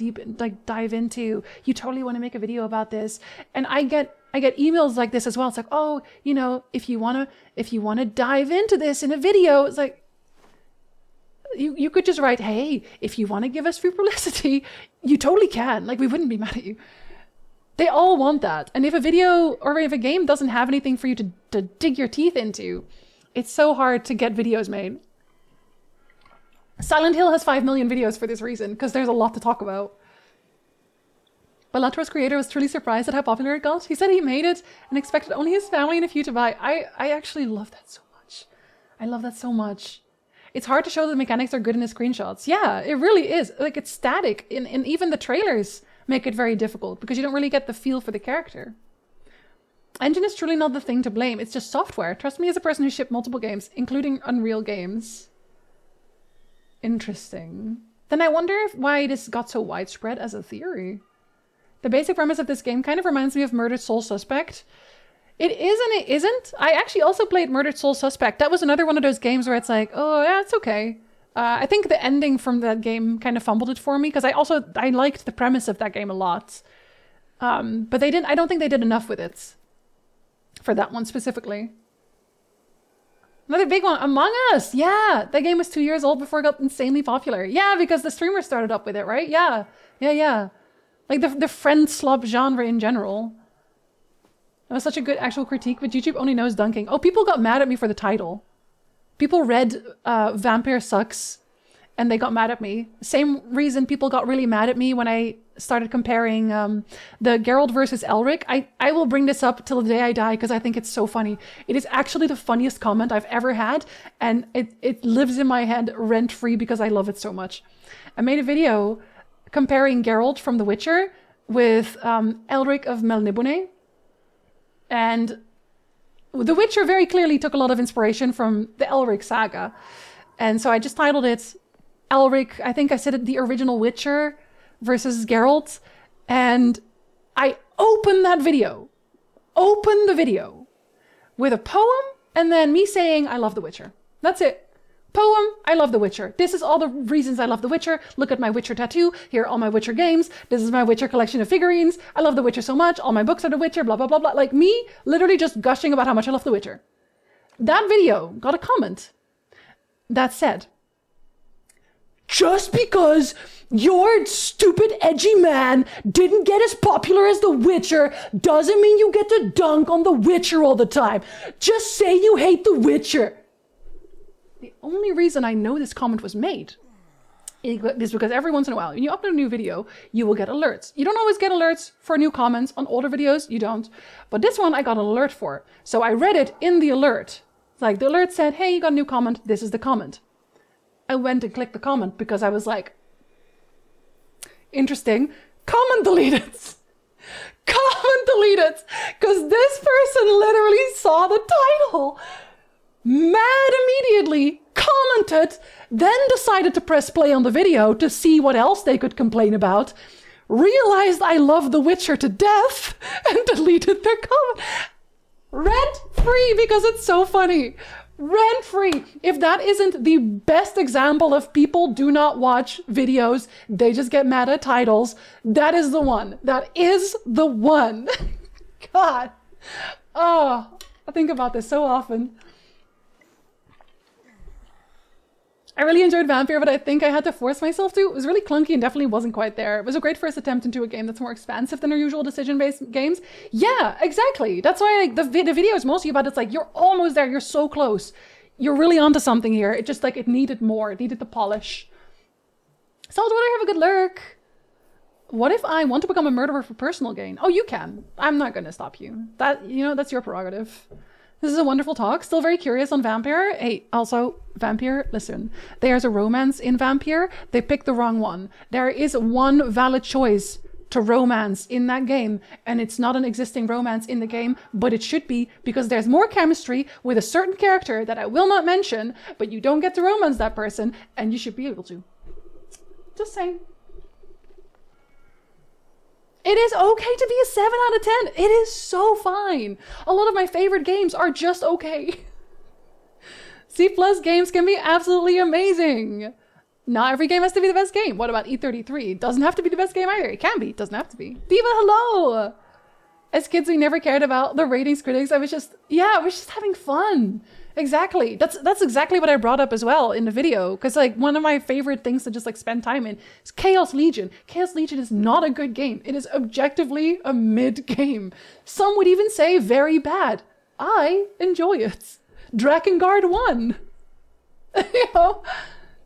dive into. You totally want to make a video about this. And I get emails like this as well. It's like, oh, you know, if you wanna dive into this in a video, it's like, you could just write, hey, if you want to give us free publicity, you totally can. Like, we wouldn't be mad at you. They all want that. And if a video or if a game doesn't have anything for you to dig your teeth into, it's so hard to get videos made. Silent Hill has 5 million videos for this reason, because there's a lot to talk about. But Latro's creator was truly surprised at how popular it got. He said he made it and expected only his family and a few to buy. I actually love that so much. I love that so much. It's hard to show the mechanics are good in the screenshots. Yeah, it really is. Like, it's static. And even the trailers make it very difficult because you don't really get the feel for the character. Engine is truly not the thing to blame. It's just software. Trust me as a person who shipped multiple games, including Unreal games. Interesting. Then I wonder why this got so widespread as a theory. The basic premise of this game kind of reminds me of Murdered Soul Suspect. It is and it isn't. I actually also played Murdered Soul Suspect. That was another one of those games where it's like, oh yeah, it's okay. I think the ending from that game kind of fumbled it for me because I liked the premise of that game a lot. But I don't think they did enough with it for that one specifically. Another big one, Among Us. Yeah, that game was 2 years old before it got insanely popular. Yeah, because the streamer started up with it, right? Yeah. Like the friend slop genre in general. That was such a good actual critique, but YouTube only knows dunking. Oh, people got mad at me for the title. People read Vampire Sucks and they got mad at me. Same reason people got really mad at me when I started comparing the Geralt versus Elric. I will bring this up till the day I die because I think it's so funny. It is actually the funniest comment I've ever had, and it lives in my head rent-free because I love it so much. I made a video comparing Geralt from The Witcher with Elric of Melniboné. And The Witcher very clearly took a lot of inspiration from the Elric saga. And so I just titled it Elric, I think I said it, the original Witcher versus Geralt. And I opened the video with a poem and then me saying, I love The Witcher. That's it. Poem, I love The Witcher. This is all the reasons I love The Witcher. Look at my Witcher tattoo. Here are all my Witcher games. This is my Witcher collection of figurines. I love The Witcher so much. All my books are The Witcher, blah, blah, blah, blah. Like me literally just gushing about how much I love The Witcher. That video got a comment that said, just because your stupid edgy man didn't get as popular as The Witcher doesn't mean you get to dunk on The Witcher all the time. Just say you hate The Witcher. The only reason I know this comment was made is because every once in a while, when you upload a new video, you will get alerts. You don't always get alerts for new comments on older videos, you don't. But this one I got an alert for. So I read it in the alert. Like the alert said, hey, you got a new comment, this is the comment. I went and clicked the comment because I was like, interesting, comment deleted. Comment deleted. Because this person literally saw the title. Mad immediately, commented, then decided to press play on the video to see what else they could complain about, realized I love The Witcher to death, and deleted their comment. Rent-free, because it's so funny. Rent-free. If that isn't the best example of people do not watch videos, they just get mad at titles, that is the one. That is the one. God. Oh, I think about this so often. I really enjoyed Vampire, but I think I had to force myself to. It was really clunky and definitely wasn't quite there. It was a great first attempt into a game that's more expansive than our usual decision-based games. Yeah, exactly. That's why like, the video is mostly about it's like, you're almost there, you're so close. You're really onto something here. It just like, it needed more. It needed the polish. Saltwater, have a good lurk. What if I want to become a murderer for personal gain? Oh, you can. I'm not going to stop you. That, you know, that's your prerogative. This is a wonderful talk. Still very curious on Vampire. Hey, also, Vampire, listen. There's a romance in Vampire. They picked the wrong one. There is one valid choice to romance in that game, and it's not an existing romance in the game, but it should be, because there's more chemistry with a certain character that I will not mention, but you don't get to romance that person, and you should be able to. Just saying. It is okay to be a 7 out of 10. It is so fine. A lot of my favorite games are just okay. C+ games can be absolutely amazing. Not every game has to be the best game. What about E33? It doesn't have to be the best game either. It can be. It doesn't have to be. Diva, hello! As kids, we never cared about the ratings critics. I was just having fun. Exactly. That's exactly what I brought up as well in the video. Because like one of my favorite things to just like spend time in is Chaos Legion. Chaos Legion is not a good game. It is objectively a mid game. Some would even say very bad. I enjoy it. Drakengard 1. You know?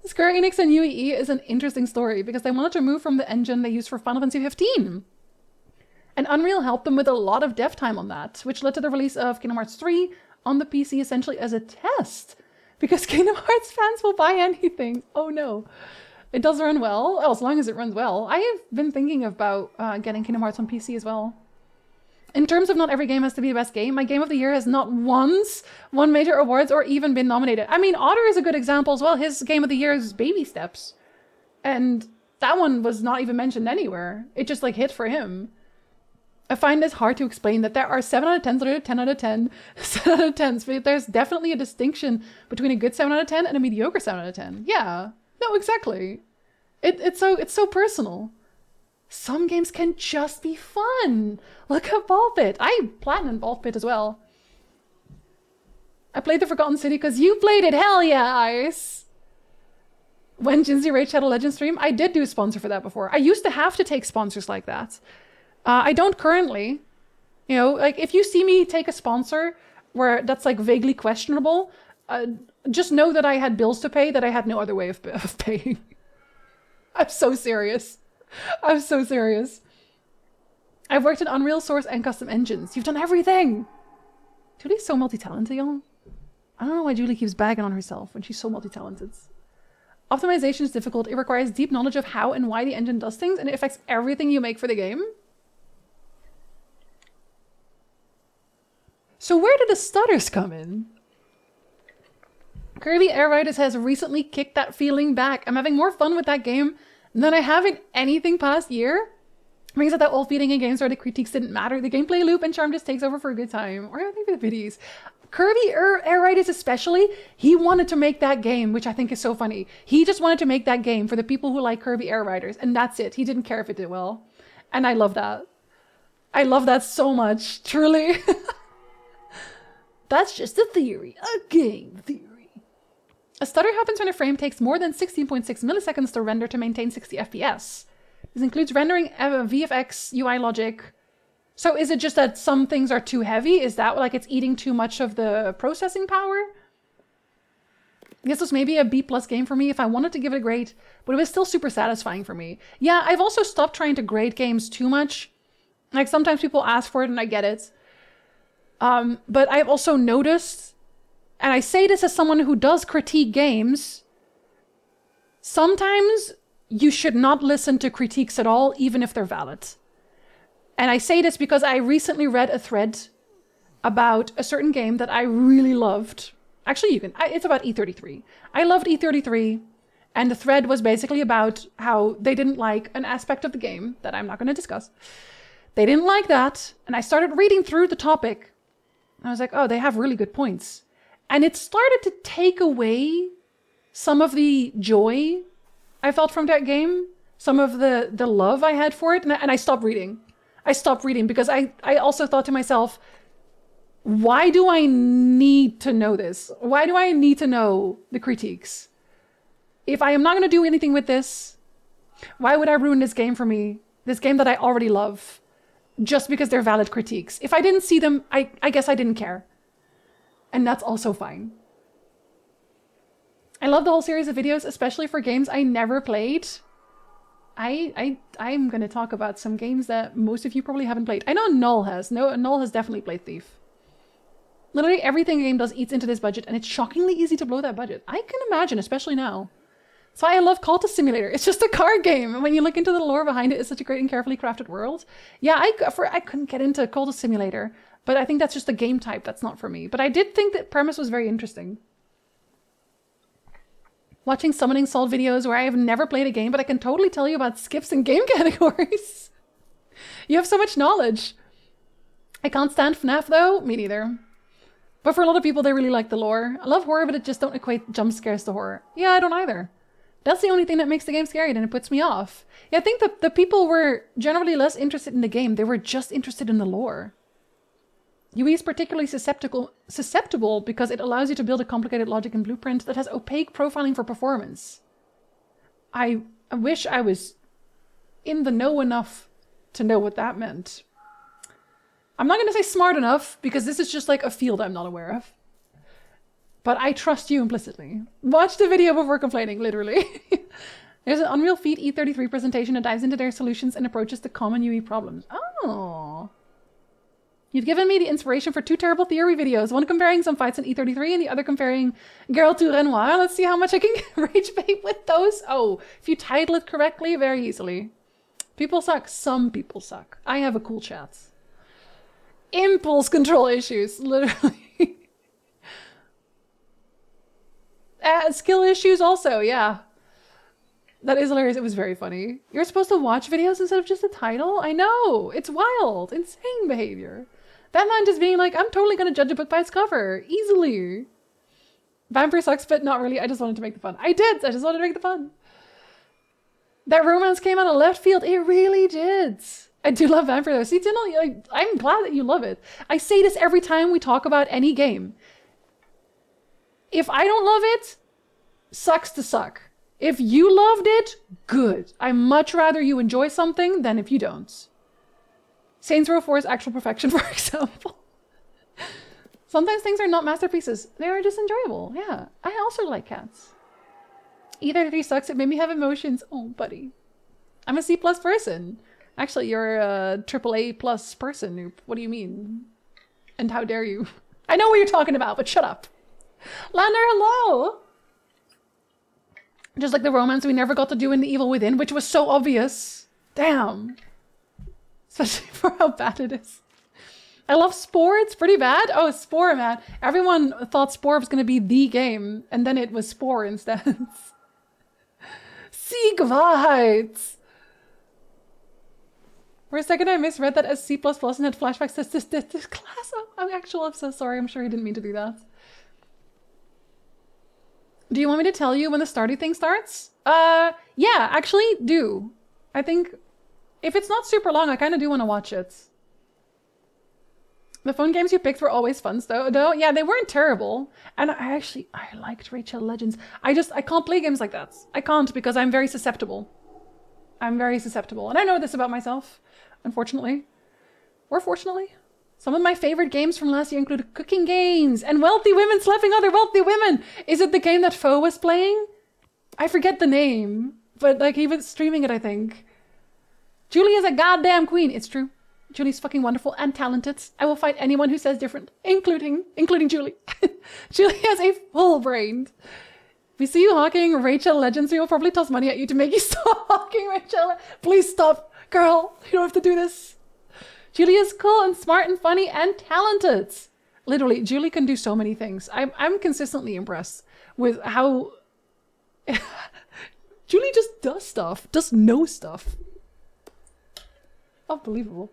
Square Enix and UEE is an interesting story because they wanted to move from the engine they used for Final Fantasy 15. And Unreal helped them with a lot of dev time on that, which led to the release of Kingdom Hearts 3 on the PC essentially as a test. Because Kingdom Hearts fans will buy anything. Oh no. It does run well. Oh, as long as it runs well. I have been thinking about getting Kingdom Hearts on PC as well. In terms of not every game has to be the best game, my game of the year has not once won major awards or even been nominated. I mean, Otter is a good example as well. His game of the year is Baby Steps. And that one was not even mentioned anywhere. It just like hit for him. I find this hard to explain that there are 7 out of 10s that are 10 out of 10, 7 out of 10s, but there's definitely a distinction between a good 7 out of 10 and a mediocre 7 out of 10. Yeah, no, exactly. It's so personal. Some games can just be fun. Look at Ball Pit. I platinumed Ball Pit as well. I played the Forgotten City because you played it. Hell yeah, Ice. When Jinzee Raid Shadow Legends stream, I did do a sponsor for that before. I used to have to take sponsors like that. I don't currently. You know, like if you see me take a sponsor where that's like vaguely questionable, just know that I had bills to pay that I had no other way of paying. I'm so serious. I'm so serious. I've worked in Unreal, Source, and custom engines. You've done everything. Julie's so multi-talented, y'all. I don't know why Julie keeps bagging on herself when she's so multi-talented. Optimization is difficult. It requires deep knowledge of how and why the engine does things, and it affects everything you make for the game. So where did the stutters come in? Kirby Air Riders has recently kicked that feeling back. I'm having more fun with that game than I have in anything past year. Brings up that old feeling in games where the critiques didn't matter. The gameplay loop and charm just takes over for a good time. Or I think the biddies. Kirby Air Riders especially, he wanted to make that game, which I think is so funny. He just wanted to make that game for the people who like Kirby Air Riders, and that's it. He didn't care if it did well. And I love that. I love that so much, truly. That's just a theory, a game theory. A stutter happens when a frame takes more than 16.6 milliseconds to render to maintain 60 FPS. This includes rendering VFX, UI logic. So is it just that some things are too heavy? Is that like it's eating too much of the processing power? I guess this was maybe a B+ game for me if I wanted to give it a grade, but it was still super satisfying for me. Yeah, I've also stopped trying to grade games too much. Like sometimes people ask for it and I get it. But I've also noticed, and I say this as someone who does critique games, sometimes you should not listen to critiques at all, even if they're valid. And I say this because I recently read a thread about a certain game that I really loved. Actually, it's about E33. I loved E33, and the thread was basically about how they didn't like an aspect of the game that I'm not going to discuss. They didn't like that, and I started reading through the topic. I was like, oh, they have really good points. And it started to take away some of the joy I felt from that game, some of the love I had for it, and I stopped reading. I stopped reading because I also thought to myself, why do I need to know this? Why do I need to know the critiques? If I am not going to do anything with this, why would I ruin this game for me? This game that I already love, just because they're valid critiques. If I didn't see them, I guess I didn't care. And that's also fine. I love the whole series of videos, especially for games I never played. I'm going to talk about some games that most of you probably haven't played. I know Null has. Null has definitely played Thief. Literally everything a game does eats into this budget, and it's shockingly easy to blow that budget. I can imagine, especially now. So I love Cultist Simulator. It's just a card game, and when you look into the lore behind it, it's such a great and carefully crafted world. Yeah, I couldn't get into Cultist Simulator, but I think that's just a game type that's not for me. But I did think that premise was very interesting. Watching Summoning Salt videos where I have never played a game, but I can totally tell you about skips and game categories. You have so much knowledge. I can't stand FNAF though. Me neither. But for a lot of people, they really like the lore. I love horror, but it just don't equate jump scares to horror. Yeah, I don't either. That's the only thing that makes the game scary, and it puts me off. Yeah, I think that the people were generally less interested in the game. They were just interested in the lore. UE is particularly susceptible because it allows you to build a complicated logic and blueprint that has opaque profiling for performance. I wish I was in the know enough to know what that meant. I'm not going to say smart enough, because this is just like a field I'm not aware of. But I trust you implicitly. Watch the video before complaining, literally. There's an Unreal Feat E33 presentation that dives into their solutions and approaches the common UE problems. Oh. You've given me the inspiration for 2 terrible theory videos. One comparing some fights in E33 and the other comparing Girl to Renoir. Let's see how much I can rage bait with those. Oh, if you title it correctly, very easily. People suck. Some people suck. I have a cool chat. Impulse control issues, literally. Skill issues also, yeah. That is hilarious. It was very funny. You're supposed to watch videos instead of just the title? I know. It's wild. Insane behavior. That man just being like, I'm totally going to judge a book by its cover. Easily. Vampire sucks, but not really. I just wanted to make the fun. I did. I just wanted to make the fun. That romance came out of left field. It really did. I do love Vampire though. See, Tindall, I'm glad that you love it. I say this every time we talk about any game. If I don't love it, sucks to suck. If you loved it, good. I'd much rather you enjoy something than if you don't. Saints Row 4's actual perfection, for example. Sometimes things are not masterpieces. They are just enjoyable. Yeah, I also like cats. Either 3 sucks. It made me have emotions. Oh, buddy. I'm a C+ person. Actually, you're a AAA+ person. What do you mean? And how dare you? I know what you're talking about, but shut up. Lander, hello! Just like the romance we never got to do in The Evil Within, which was so obvious. Damn. Especially for how bad it is. I love Spore. It's pretty bad. Oh, Spore, man. Everyone thought Spore was going to be the game, and then it was Spore instead. Siegweit! For a second, I misread that as C++ and had flashbacks to this class. Oh, I'm so sorry. I'm sure he didn't mean to do that. Do you want me to tell you when the Stardew thing starts? Yeah, actually do. I think if it's not super long, I kind of do want to watch it. The phone games you picked were always fun though. Yeah, they weren't terrible. And I liked Rachel Legends. I can't play games like that. I can't because I'm very susceptible. I'm very susceptible. And I know this about myself, unfortunately. Or fortunately. Some of my favorite games from last year included cooking games and wealthy women slapping other wealthy women. Is it the game that Foe was playing? I forget the name, but like he was streaming it, I think. Julie is a goddamn queen. It's true. Julie's fucking wonderful and talented. I will fight anyone who says different, including Julie. Julie has a full brain. If we see you hawking Rachel Legends, we will probably toss money at you to make you stop hawking Rachel. Please stop, girl. You don't have to do this. Julie is cool and smart and funny and talented. Literally, Julie can do so many things. I'm consistently impressed with how Julie just does stuff, does know stuff. Unbelievable.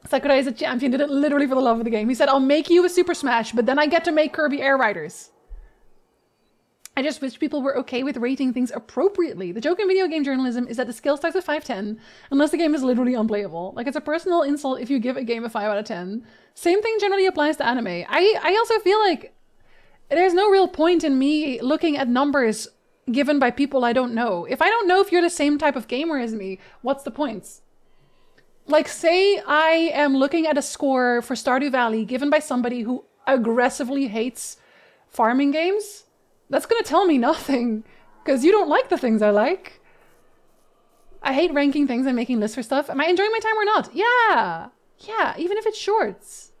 Sakurai is a champion, did it literally for the love of the game. He said, I'll make you a Super Smash, but then I get to make Kirby Air Riders. I just wish people were okay with rating things appropriately. The joke in video game journalism is that the skill starts at 5/10 unless the game is literally unplayable. Like, it's a personal insult if you give a game a 5 out of 10. Same thing generally applies to anime. I also feel like there's no real point in me looking at numbers given by people I don't know. If I don't know if you're the same type of gamer as me, what's the point? Like, say I am looking at a score for Stardew Valley given by somebody who aggressively hates farming games. That's gonna tell me nothing, because you don't like the things I like. I hate ranking things and making lists for stuff. Am I enjoying my time or not? Yeah! Yeah, even if it's shorts.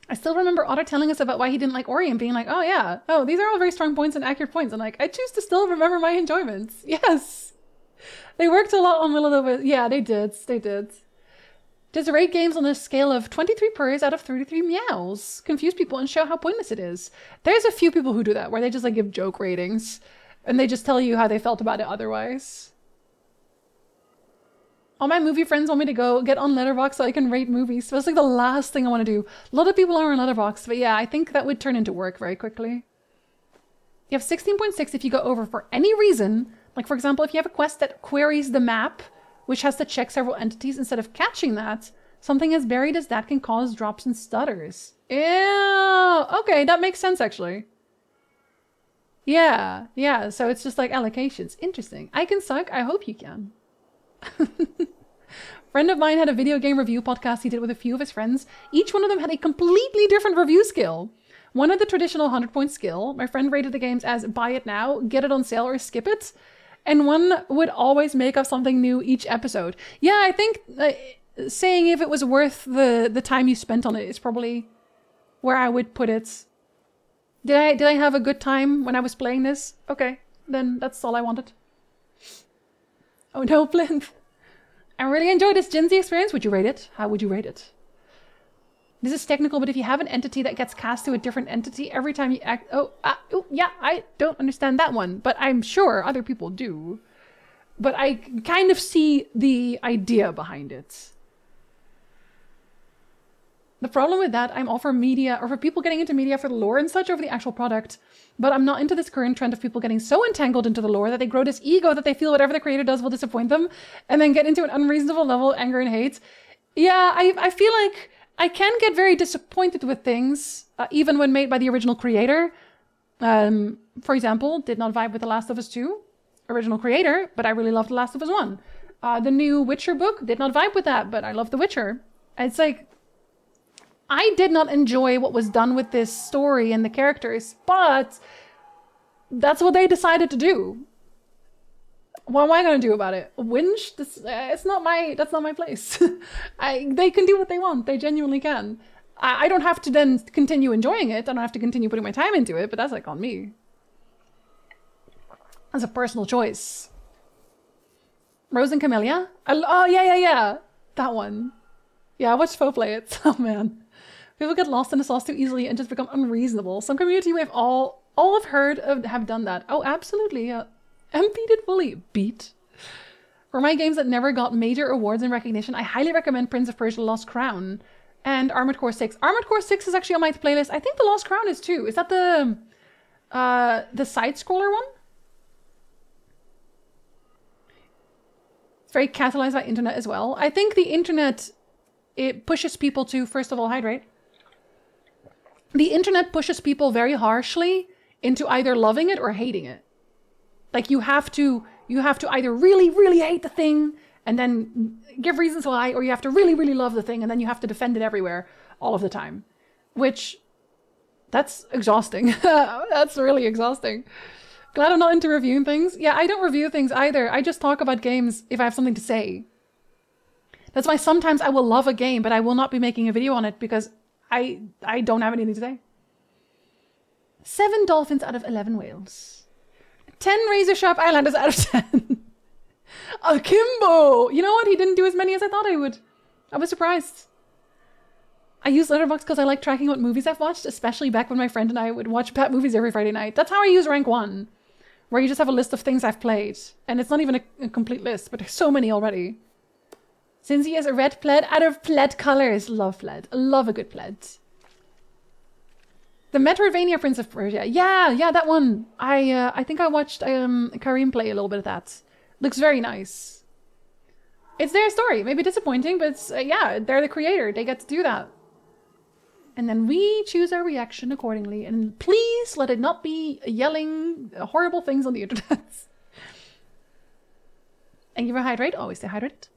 I still remember Otter telling us about why he didn't like Ori and being like, oh yeah, oh, these are all very strong points and accurate points. And like, I choose to still remember my enjoyments. Yes! They worked a lot on Will of the... Yeah, they did. They did. Does rate games on a scale of 23 purrs out of 33 meows confuse people and show how pointless it is? There's a few people who do that, where they just like give joke ratings and they just tell you how they felt about it otherwise. All my movie friends want me to go get on Letterboxd so I can rate movies. So that's like the last thing I want to do. A lot of people are on Letterboxd, but yeah, I think that would turn into work very quickly. You have 16.6 if you go over for any reason. Like, for example, if you have a quest that queries the map, which has to check several entities instead of catching that, something as buried as that can cause drops and stutters. Ew! Okay, that makes sense, actually. Yeah, so it's just like allocations. Interesting. I can suck. I hope you can. Friend of mine had a video game review podcast he did with a few of his friends. Each one of them had a completely different review skill. One had the traditional 100-point skill. My friend rated the games as buy it now, get it on sale, or skip it. And one would always make up something new each episode. Yeah, I think saying if it was worth the time you spent on it is probably where I would put it. Did I have a good time when I was playing this? Okay, then that's all I wanted. Oh no, Plinth. I really enjoyed this Jinzee experience. Would you rate it? How would you rate it? This is technical, but if you have an entity that gets cast to a different entity every time you act... yeah, I don't understand that one, but I'm sure other people do. But I kind of see the idea behind it. The problem with that, I'm all for media, or for people getting into media for the lore and such over the actual product, but I'm not into this current trend of people getting so entangled into the lore that they grow this ego that they feel whatever the creator does will disappoint them, and then get into an unreasonable level of anger and hate. Yeah, I feel like I can get very disappointed with things, even when made by the original creator. For example, did not vibe with The Last of Us 2, original creator, but I really loved The Last of Us 1. The new Witcher book, did not vibe with that, but I love The Witcher. It's like, I did not enjoy what was done with this story and the characters, but that's what they decided to do. What am I going to do about it? Whinge? That's not my place. They can do what they want. They genuinely can. I don't have to then continue enjoying it. I don't have to continue putting my time into it, but that's like on me. That's a personal choice. Rose and Camellia? Oh, yeah. That one. Yeah, I watched Faux play it. Oh, man. People get lost in the sauce too easily and just become unreasonable. Some community we've all have heard of have done that. Oh, absolutely. Beat it fully. Beat. For my games that never got major awards and recognition, I highly recommend Prince of Persia: The Lost Crown and Armored Core 6. Armored Core 6 is actually on my playlist. I think The Lost Crown is too. Is that the side-scroller one? It's very catalyzed by internet as well. I think the internet, it pushes people to, first of all, hydrate. The internet pushes people very harshly into either loving it or hating it. Like you have to either really, really hate the thing and then give reasons why, or you have to really, really love the thing and then you have to defend it everywhere all of the time. Which, that's exhausting. That's really exhausting. Glad I'm not into reviewing things. Yeah, I don't review things either. I just talk about games if I have something to say. That's why sometimes I will love a game, but I will not be making a video on it because I don't have anything to say. 7 dolphins out of 11 whales. 10 razor sharp islanders out of 10. Akimbo! You know what? He didn't do as many as I thought I would. I was surprised. I use Letterboxd because I like tracking what movies I've watched, especially back when my friend and I would watch Pat movies every Friday night. That's how I use Rank 1, where you just have a list of things I've played. And it's not even a complete list, but there's so many already. Jinzee is a red plaid out of plaid colors. Love plaid. Love a good plaid. The Metroidvania Prince of Persia. Yeah, that one. I think I watched Karim play a little bit of that. Looks very nice. It's their story. Maybe disappointing, but it's, yeah, they're the creator. They get to do that. And then we choose our reaction accordingly. And please let it not be yelling horrible things on the internet. And you hydrate. Always stay hydrated.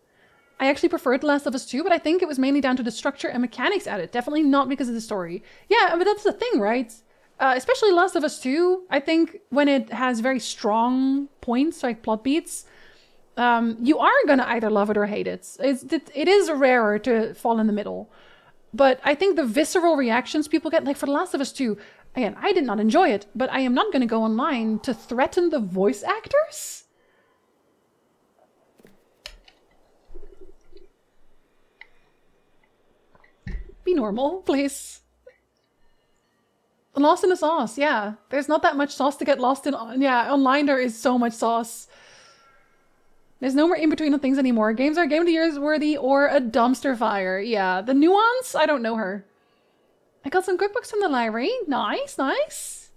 I actually preferred The Last of Us 2, but I think it was mainly down to the structure and mechanics added. Definitely not because of the story. Yeah, but that's the thing, right? Especially Last of Us 2, I think when it has very strong points, like plot beats, you are gonna either love it or hate it. It is rarer to fall in the middle. But I think the visceral reactions people get, like for The Last of Us 2, again, I did not enjoy it, but I am not gonna go online to threaten the voice actors? Be normal, please. Lost in the sauce, yeah. There's not that much sauce to get lost in. Yeah, online there is so much sauce. There's no more in-between things anymore. Games are Game of the Year worthy or a dumpster fire. Yeah, the nuance? I don't know her. I got some cookbooks from the library. Nice, nice.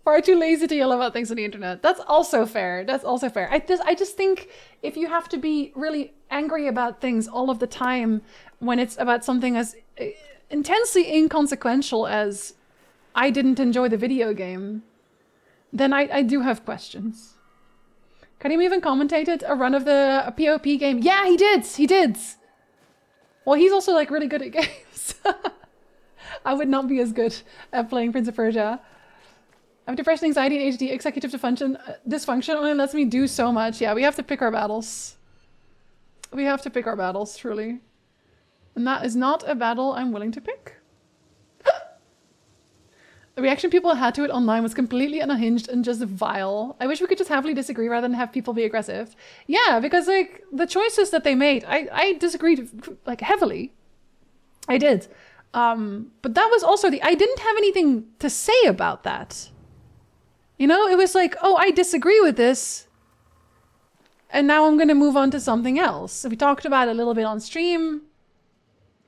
Far too lazy to yell about things on the internet. That's also fair. That's also fair. I just think if you have to be really angry about things all of the time when it's about something as intensely inconsequential as I didn't enjoy the video game, then I do have questions. Karim even commentated a run of a POP game. Yeah, he did. He did. Well, he's also like really good at games. I would not be as good at playing Prince of Persia. I have depression, anxiety, and ADHD. Executive dysfunction only lets me do so much. Yeah, we have to pick our battles. We have to pick our battles, truly. And that is not a battle I'm willing to pick. The reaction people had to it online was completely unhinged and just vile. I wish we could just happily disagree rather than have people be aggressive. Yeah, because like the choices that they made, I disagreed like heavily. I did. But that was also I didn't have anything to say about that. You know, it was like, oh, I disagree with this. And now I'm going to move on to something else. So we talked about it a little bit on stream.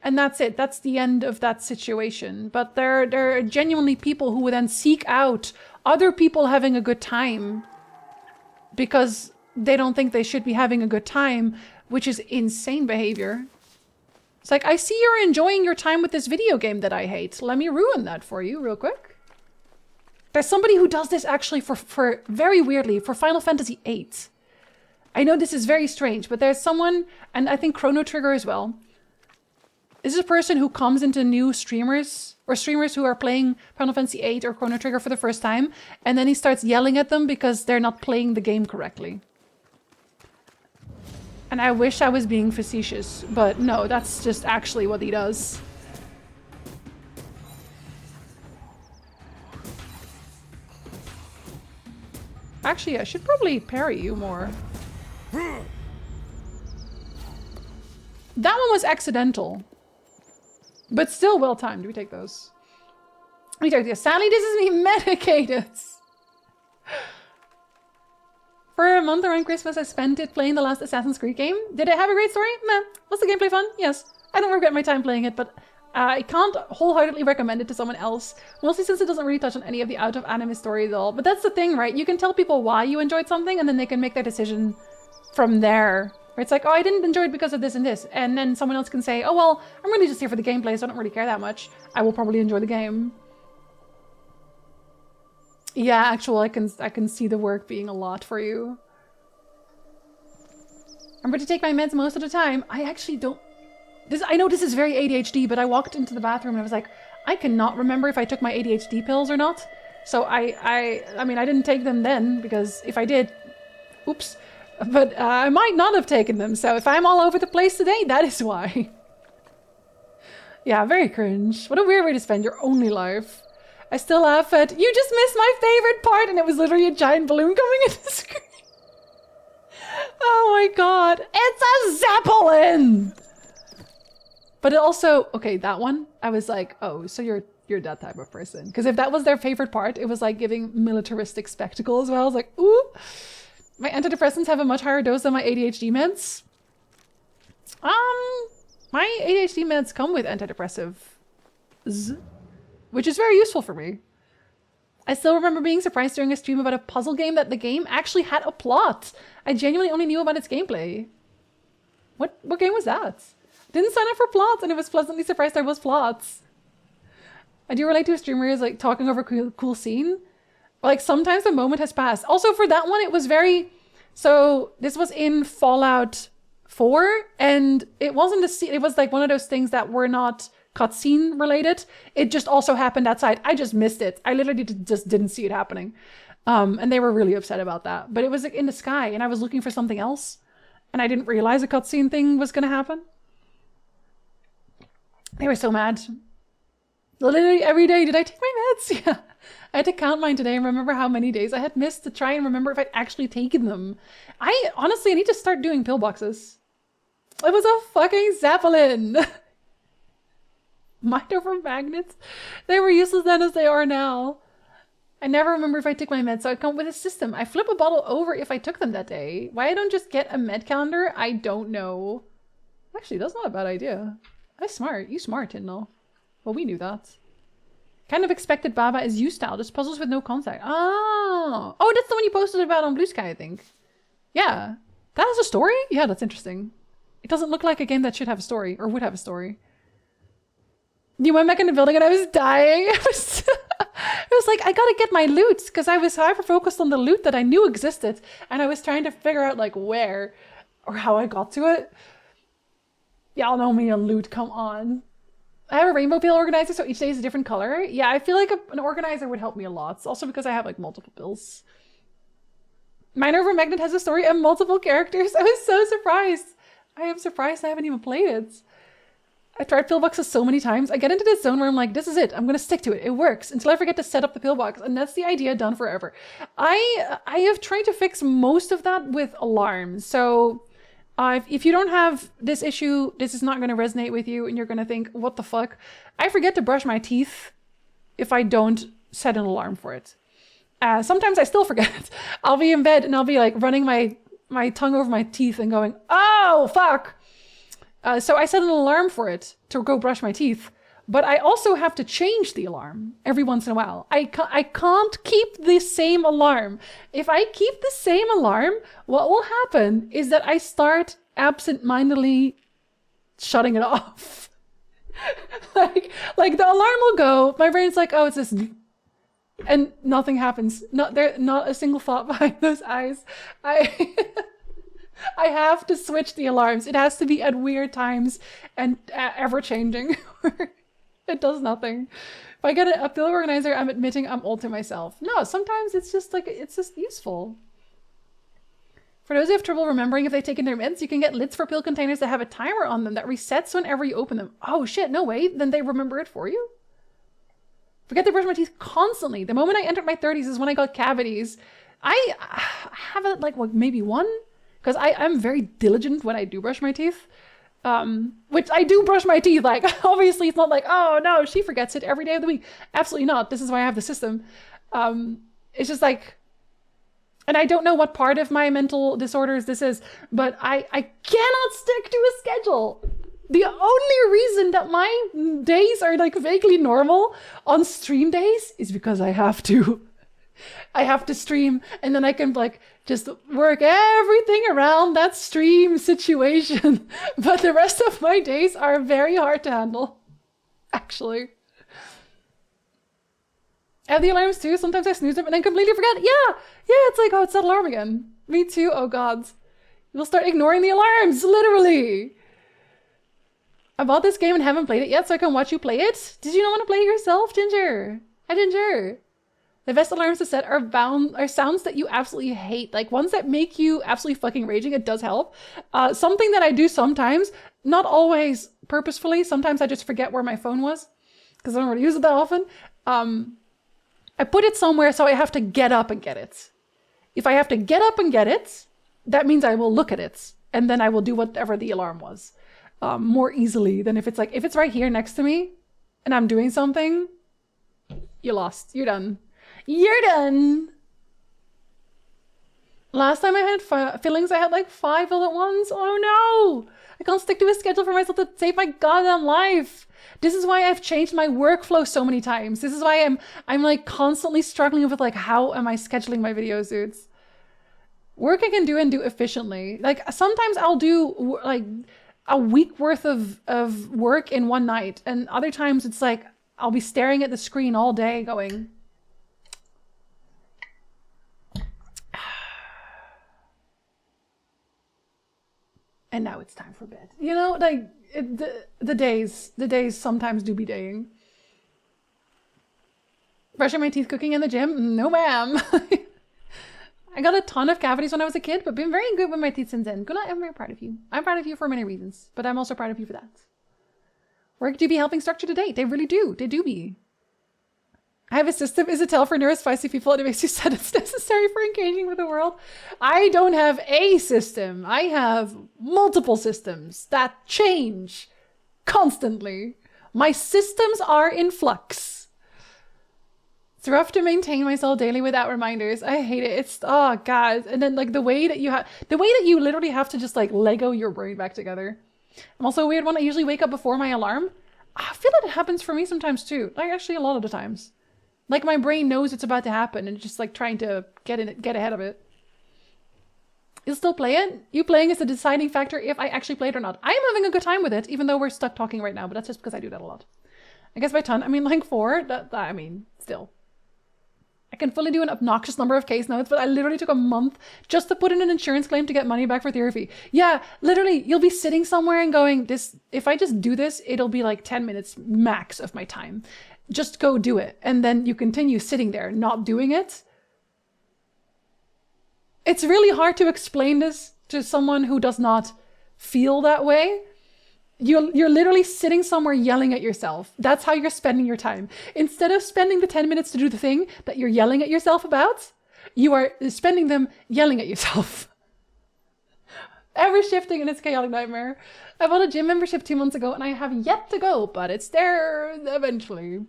And that's it. That's the end of that situation. But there are genuinely people who would then seek out other people having a good time because they don't think they should be having a good time, which is insane behavior. It's like, I see you're enjoying your time with this video game that I hate. Let me ruin that for you real quick. There's somebody who does this actually for very weirdly, for Final Fantasy VIII. I know this is very strange, but there's someone, and I think Chrono Trigger as well. This is a person who comes into new streamers, or streamers who are playing Final Fantasy VIII or Chrono Trigger for the first time, and then he starts yelling at them because they're not playing the game correctly. And I wish I was being facetious, but no, that's just actually what he does. Actually, I should probably parry you more. That one was accidental. But still well timed. We take those. We take this. Sadly, this is me medicated. For a month around Christmas, I spent it playing the last Assassin's Creed game. Did it have a great story? Meh. Was the gameplay fun? Yes. I don't regret my time playing it, but I can't wholeheartedly recommend it to someone else. Mostly since it doesn't really touch on any of the out-of-anime story at all. But that's the thing, right? You can tell people why you enjoyed something, and then they can make their decision from there. Where it's like, oh, I didn't enjoy it because of this and this. And then someone else can say, oh, well, I'm really just here for the gameplay, so I don't really care that much. I will probably enjoy the game. Yeah, actually, I can see the work being a lot for you. I'm going to take my meds most of the time. I actually don't... I know this is very ADHD, but I walked into the bathroom and I was like, I cannot remember if I took my ADHD pills or not. So I mean, I didn't take them then, because if I did, oops. But I might not have taken them. So if I'm all over the place today, that is why. Yeah, very cringe. What a weird way to spend your only life. I still laugh at, you just missed my favorite part, and it was literally a giant balloon coming into the screen. Oh my god. It's a Zeppelin! But it also, okay, that one, I was like, oh, so you're that type of person. Because if that was their favorite part, it was like giving militaristic spectacle as well. I was like, ooh. My antidepressants have a much higher dose than my ADHD meds. My ADHD meds come with antidepressives, which is very useful for me. I still remember being surprised during a stream about a puzzle game that the game actually had a plot. I genuinely only knew about its gameplay. What game was that? Didn't sign up for plots, and I was pleasantly surprised there was plots. I do relate to a streamer who's like talking over a cool scene. Like sometimes the moment has passed. Also for that one, it was very, so this was in Fallout 4, and it wasn't it was like one of those things that were not cutscene related. It just also happened outside. I just missed it. I literally just didn't see it happening. And they were really upset about that. But it was like in the sky, and I was looking for something else, and I didn't realize a cutscene thing was gonna happen. They were so mad. Literally every day, did I take my meds? Yeah. I had to count mine today and remember how many days I had missed to try and remember if I'd actually taken them. I need to start doing pillboxes. It was a fucking Zeppelin. Mind over magnets? They were useless then as they are now. I never remember if I took my meds, so I come up with a system. I flip a bottle over if I took them that day. Why I don't just get a med calendar, I don't know. Actually, that's not a bad idea. That's smart. You smart, Tyndall. Well, we knew that. Kind of expected Baba is you style, just puzzles with no contact. Oh, that's the one you posted about on Blue Sky, I think. Yeah, that has a story? Yeah, that's interesting. It doesn't look like a game that should have a story, or would have a story. You went back in the building and I was dying. It was like, I gotta get my loot, because I was hyper-focused on the loot that I knew existed, and I was trying to figure out like where, or how I got to it. Y'all know me on loot, come on. I have a rainbow pill organizer, so each day is a different color. Yeah, I feel like an organizer would help me a lot. It's also because I have like multiple pills. Mine Over Magnet has a story and multiple characters. I was so surprised. I am surprised I haven't even played it. I tried pillboxes so many times. I get into this zone where I'm like, this is it. I'm going to stick to it. It works until I forget to set up the pillbox. And that's the idea done forever. I have tried to fix most of that with alarms. So If you don't have this issue, this is not going to resonate with you and you're going to think, what the fuck? I forget to brush my teeth if I don't set an alarm for it. Sometimes I still forget. I'll be in bed and I'll be like running my tongue over my teeth and going, oh, fuck. So I set an alarm for it to go brush my teeth. But I also have to change the alarm every once in a while. I can't keep the same alarm. If I keep the same alarm, what will happen is that I start absent-mindedly shutting it off. like the alarm will go, my brain's like, oh, it's this, and nothing happens. Not a single thought behind those eyes. I have to switch the alarms. It has to be at weird times and ever-changing. It does nothing. If I get a pill organizer, I'm admitting I'm old to myself. No, sometimes it's just like, it's just useful. For those who have trouble remembering if they've taken their meds, you can get lids for pill containers that have a timer on them that resets whenever you open them. Oh shit, no way. Then they remember it for you? Forget to brush my teeth constantly. The moment I entered my 30s is when I got cavities. I haven't like maybe one, because I'm very diligent when I do brush my teeth. Which I do brush my teeth, like, obviously it's not like, oh no, she forgets it every day of the week. Absolutely not. This is why I have the system. It's just like, and I don't know what part of my mental disorders this is, but I cannot stick to a schedule. The only reason that my days are like vaguely normal on stream days is because I have to. I have to stream, and then I can like just work everything around that stream situation. But the rest of my days are very hard to handle, actually. I have the alarms too. Sometimes I snooze them and then completely forget. Yeah, it's like, oh, it's that alarm again. Me too. Oh God, you'll start ignoring the alarms, literally. I bought this game and haven't played it yet, so I can watch you play it. Did you not want to play it yourself, Ginger? Hi, Ginger. The best alarms to set are sounds that you absolutely hate, like ones that make you absolutely fucking raging. It does help. Something that I do sometimes, not always purposefully. Sometimes I just forget where my phone was because I don't really use it that often. I put it somewhere, so I have to get up and get it. If I have to get up and get it, that means I will look at it and then I will do whatever the alarm was more easily than if it's like, if it's right here next to me and I'm doing something, you lost. You're done. You're done. Last time I had fillings, I had like 5 all at once. Oh no! I can't stick to a schedule for myself to save my goddamn life. This is why I've changed my workflow so many times. This is why I'm like constantly struggling with like, how am I scheduling my videos, dudes? Work I can do and do efficiently. Like sometimes I'll do like a week worth of work in one night, and other times it's like I'll be staring at the screen all day going, and now it's time for bed. You know, like the days sometimes do be daying. Brushing my teeth, cooking in the gym? No, ma'am. I got a ton of cavities when I was a kid, but been very good with my teeth since then. Good night, I'm very proud of you. I'm proud of you for many reasons, but I'm also proud of you for that. Work do be helping structure to date. They really do. They do be. I have a system. Is a tell for neurospicy people and it makes you sad it's necessary for engaging with the world. I don't have a system. I have multiple systems that change constantly. My systems are in flux. It's rough to maintain myself daily without reminders. I hate it. It's, oh God. And then like the way that you literally have to just like Lego your brain back together. I'm also a weird one. I usually wake up before my alarm. I feel like it happens for me sometimes too. Like actually a lot of the times. Like my brain knows it's about to happen and it's just like trying to get ahead of it. You'll still play it? You playing is the deciding factor if I actually play it or not. I'm having a good time with it, even though we're stuck talking right now, but that's just because I do that a lot. I guess by ton, I mean like 4. I mean, still. I can fully do an obnoxious number of case notes, but I literally took a month just to put in an insurance claim to get money back for therapy. Yeah, literally, you'll be sitting somewhere and going, if I just do this, it'll be like 10 minutes max of my time. Just go do it. And then you continue sitting there, not doing it. It's really hard to explain this to someone who does not feel that way. You're literally sitting somewhere yelling at yourself. That's how you're spending your time. Instead of spending the 10 minutes to do the thing that you're yelling at yourself about, you are spending them yelling at yourself. Ever shifting and it's chaotic nightmare. I bought a gym membership 2 months ago and I have yet to go, but it's there eventually.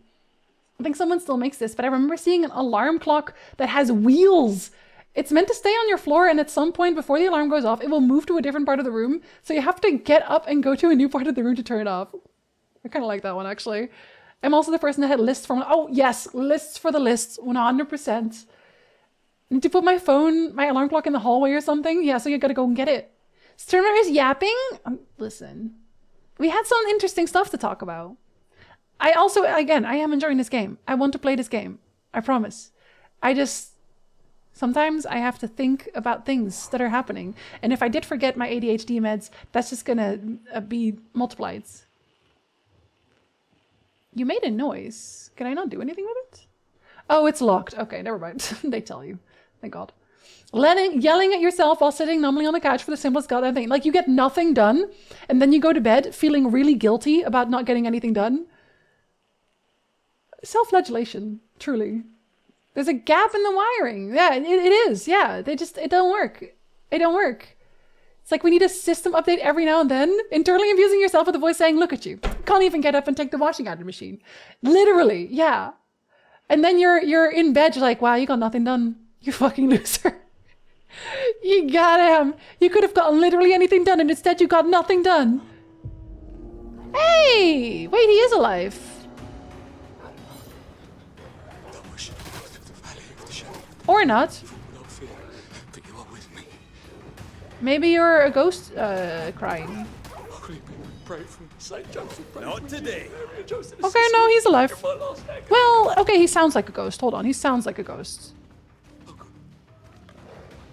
I think someone still makes this, but I remember seeing an alarm clock that has wheels. It's meant to stay on your floor, and at some point before the alarm goes off, it will move to a different part of the room. So you have to get up and go to a new part of the room to turn it off. I kind of like that one, actually. I'm also the person that had lists from... Oh, yes, lists for the lists, 100%. Need to put my alarm clock in the hallway or something? Yeah, so you gotta go and get it. Sturmer is yapping? Listen, we had some interesting stuff to talk about. I also, again, I am enjoying this game. I want to play this game. I promise. Sometimes I have to think about things that are happening. And if I did forget my ADHD meds, that's just gonna be multiplied. You made a noise. Can I not do anything with it? Oh, it's locked. Okay, never mind. They tell you. Thank God. Yelling at yourself while sitting numbly on the couch for the simplest goddamn thing. Like, you get nothing done, and then you go to bed feeling really guilty about not getting anything done. Self-flagellation, truly. There's a gap in the wiring. Yeah, it is. Yeah, it don't work. It don't work. It's like we need a system update every now and then. Internally abusing yourself with a voice saying, look at you. Can't even get up and take the washing out of the machine. Literally, yeah. And then you're in bed, you're like, wow, you got nothing done. You fucking loser. You got him. You could have gotten literally anything done, and instead you got nothing done. Hey! Wait, he is alive. Or not. Maybe you're a ghost crying. Not today. Okay, no, he's alive. Well, okay, he sounds like a ghost. Hold on, he sounds like a ghost.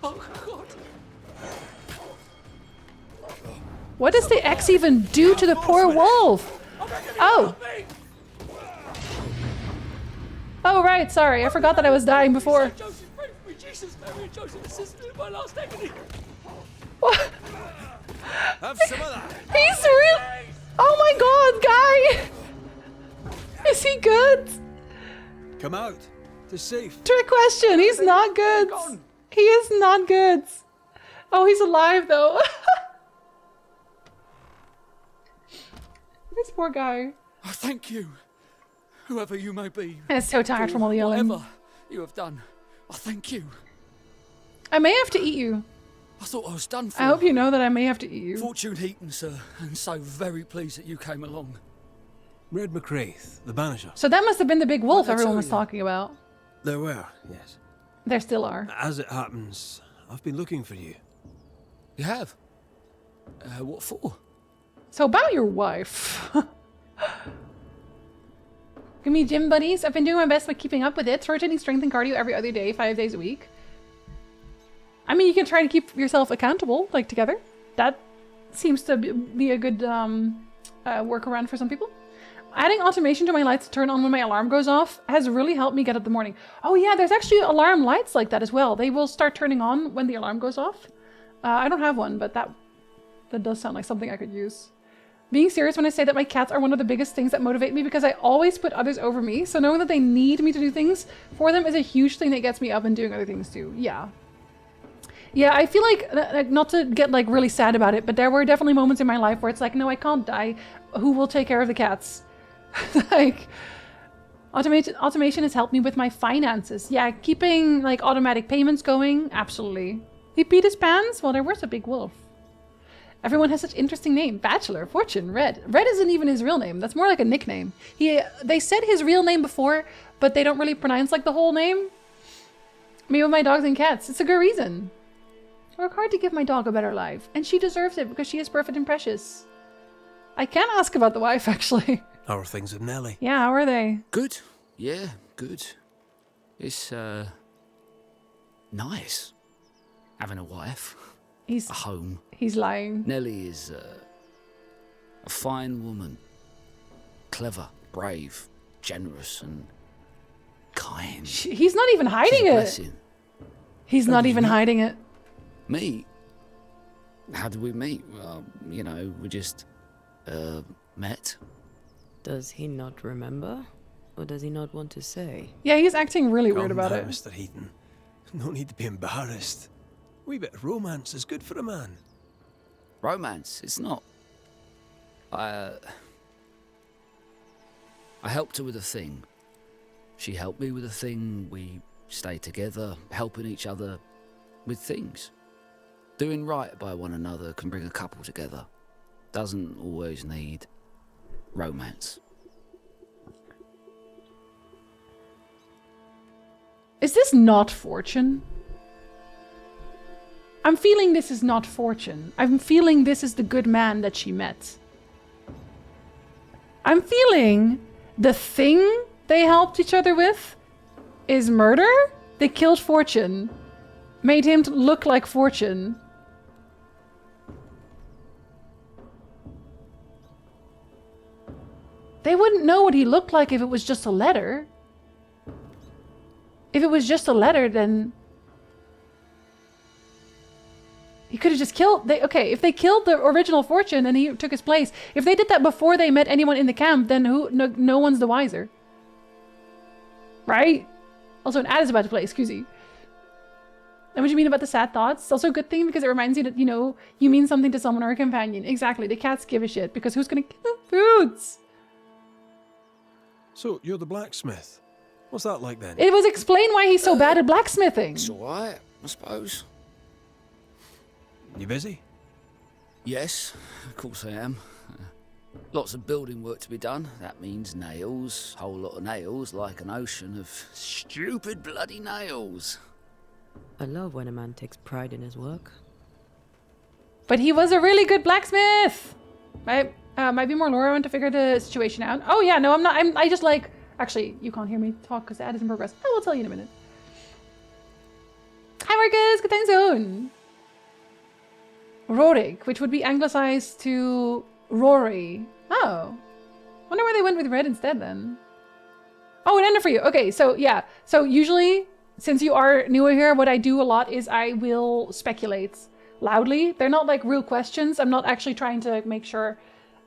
Oh God. What does the X even do to the poor wolf? Oh. Oh, right, sorry. I forgot that I was dying before. What? Have some of that. He's real. Oh my God, guy. Is he good? Come out. It's safe. Trick question. He's not good. He is not good. Oh, he's alive though. This poor guy. Oh, thank you, whoever you may be. I'm so tired from all the yelling. Whatever you have done, I thank you. I may have to eat you. I thought I was done for. I hope you know that I may have to eat you. Fortune Heaton, sir, and so very pleased that you came along. Red McCraith, the Banisher. So that must have been the big wolf What did I everyone tell was you? talking about. There were, yes. There still are. As it happens, I've been looking for you. You have? What for? So about your wife. Give me gym buddies. I've been doing my best by keeping up with it. Rotating strength and cardio every other day, 5 days a week. I mean, you can try to keep yourself accountable, like together. That seems to be a good workaround for some people. Adding automation to my lights to turn on when my alarm goes off has really helped me get up in the morning. Oh yeah, there's actually alarm lights like that as well. They will start turning on when the alarm goes off. I don't have one, but that does sound like something I could use. Being serious when I say that my cats are one of the biggest things that motivate me because I always put others over me. So knowing that they need me to do things for them is a huge thing that gets me up and doing other things too. Yeah. Yeah, I feel like, not to get like really sad about it, but there were definitely moments in my life where it's like, no, I can't die. Who will take care of the cats? Like, automation has helped me with my finances. Yeah, keeping like automatic payments going, absolutely. He peed his pants? Well, there was a big wolf. Everyone has such interesting name. Bachelor, Fortune, Red. Red isn't even his real name. That's more like a nickname. They said his real name before, but they don't really pronounce like the whole name. Me with my dogs and cats. It's a good reason. I work hard to give my dog a better life, and she deserves it because she is perfect and precious. I can ask about the wife, actually. How are things with Nellie? Yeah, how are they? Good. Yeah, good. It's, nice. Having a wife. A home. He's lying. Nellie is, a fine woman. Clever, brave, generous, and kind. He's not even hiding it. Blessing. He's not even hiding it. Me? How did we meet? Well, you know, we just, met. Does he not remember? Or does he not want to say? Yeah, he's acting really weird about it. Mr. Heaton. No need to be embarrassed. A wee bit of romance is good for a man. Romance, it's not. I helped her with a thing. She helped me with a thing. We stayed together, helping each other with things. Doing right by one another can bring a couple together. Doesn't always need romance. Is this not fortune? I'm feeling this is not fortune. I'm feeling this is the good man that she met. I'm feeling the thing they helped each other with is murder. They killed Fortune. Made him look like Fortune. They wouldn't know what he looked like if it was just a letter. If it was just a letter, then he could have just killed... Okay, if they killed the original Fortune and he took his place, if they did that before they met anyone in the camp, then no one's the wiser. Right? Also, an ad is about to play, excuse me. And what do you mean about the sad thoughts? It's also a good thing because it reminds you that, you know, you mean something to someone or a companion. Exactly, the cats give a shit because who's gonna kill foods? So, you're the blacksmith. What's that like then? It was explained why he's so bad at blacksmithing. It's alright, I suppose. You busy? Yes, of course I am. Lots of building work to be done. That means nails. Whole lot of nails, like an ocean of stupid bloody nails. I love when a man takes pride in his work. But he was a really good blacksmith! Right? Might be more lore. I want to figure the situation out. Oh yeah, no, I'm not. I just like... Actually, you can't hear me talk because the ad is in progress. I will tell you in a minute. Hi Marcus, good time zone. Rorik, which would be anglicized to Rory. Oh. Wonder why they went with red instead then. Oh, it ended for you. Okay, so yeah. So usually, since you are newer here, what I do a lot is I will speculate loudly. They're not like real questions. I'm not actually trying to make sure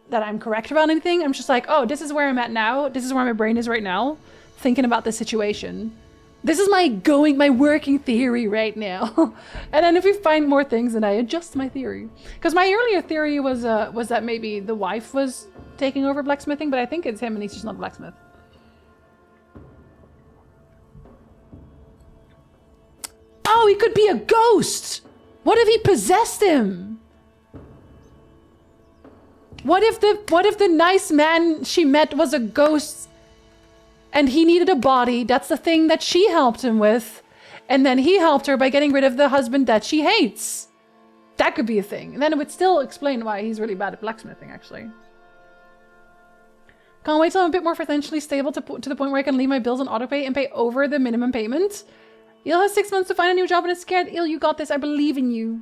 that I'm correct about anything. I'm just like, oh, this is where I'm at now. This is where my brain is right now. Thinking about the situation. This is my working theory right now. And then if we find more things, then I adjust my theory. Because my earlier theory was that maybe the wife was taking over blacksmithing, but I think it's him and he's just not a blacksmith. Oh, he could be a ghost! What if he possessed him? What if the nice man she met was a ghost and he needed a body? That's the thing that she helped him with. And then he helped her by getting rid of the husband that she hates. That could be a thing. And then it would still explain why he's really bad at blacksmithing, actually. Can't wait till I'm a bit more financially stable to the point where I can leave my bills on autopay and pay over the minimum payment. You'll have 6 months to find a new job and it's scared. Il, you got this. I believe in you.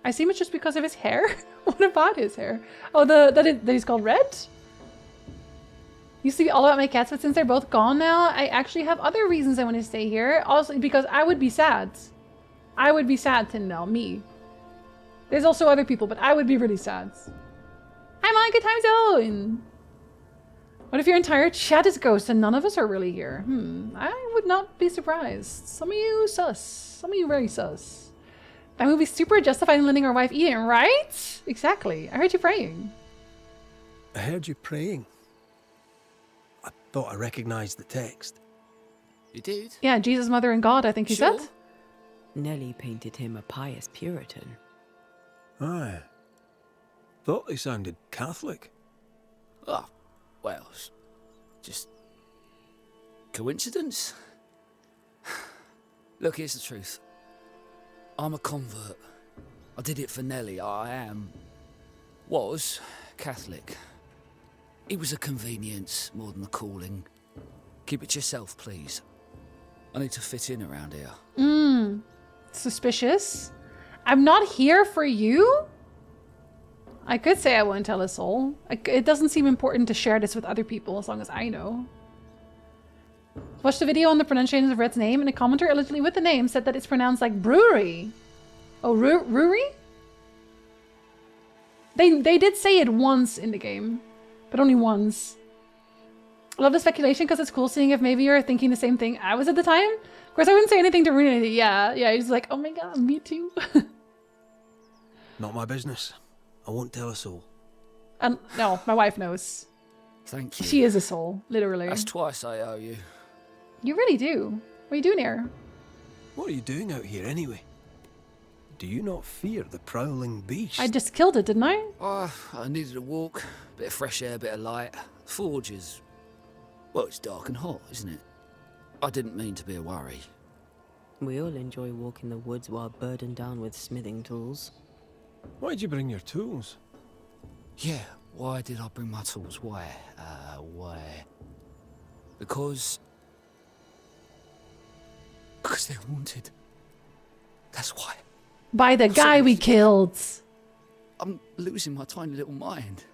I assume it's just because of his hair. What about his hair? Oh, that he's called Red? Used to be all about my cats, but since they're both gone now, I actually have other reasons I want to stay here. Also, because I would be sad. I would be sad, Tyndall, me. There's also other people, but I would be really sad. I'm on good time zone. What if your entire chat is ghosts and none of us are really here? I would not be surprised. Some of you sus. Some of you very sus. That would be super justified in letting our wife eat it, right? Exactly. I heard you praying. I heard you praying. I thought I recognized the text. You did? Yeah, Jesus, Mother, and God, I think you said. Nellie painted him a pious Puritan. Aye. Thought they sounded Catholic. Oh, well, just coincidence? Look, here's the truth. I'm a convert. I did it for Nellie. Was Catholic. It was a convenience more than a calling. Keep it to yourself, please. I need to fit in around here. Suspicious. I'm not here for you? I could say I won't tell a soul. It doesn't seem important to share this with other people as long as I know. Watched the video on the pronunciation of Red's name, and a commenter allegedly with the name said that it's pronounced like brewery. Oh, Ruri? They did say it once in the game, but only once. I love the speculation because it's cool seeing if maybe you're thinking the same thing I was at the time. Of course, I wouldn't say anything to ruin anything. Yeah, he's like, oh my god, me too. Not my business. I won't tell a soul. No, my wife knows. Thank you. She is a soul, literally. That's twice I owe you. You really do. What are you doing here? What are you doing out here anyway? Do you not fear the prowling beast? I just killed it, didn't I? Oh, I needed a walk. Bit of fresh air, bit of light. Forge is... well, it's dark and hot, isn't it? I didn't mean to be a worry. We all enjoy walking the woods while burdened down with smithing tools. Why'd you bring your tools? Yeah, why did I bring my tools? Why? Why? Because they're haunted. That's why. By the guy we killed. I'm losing my tiny little mind.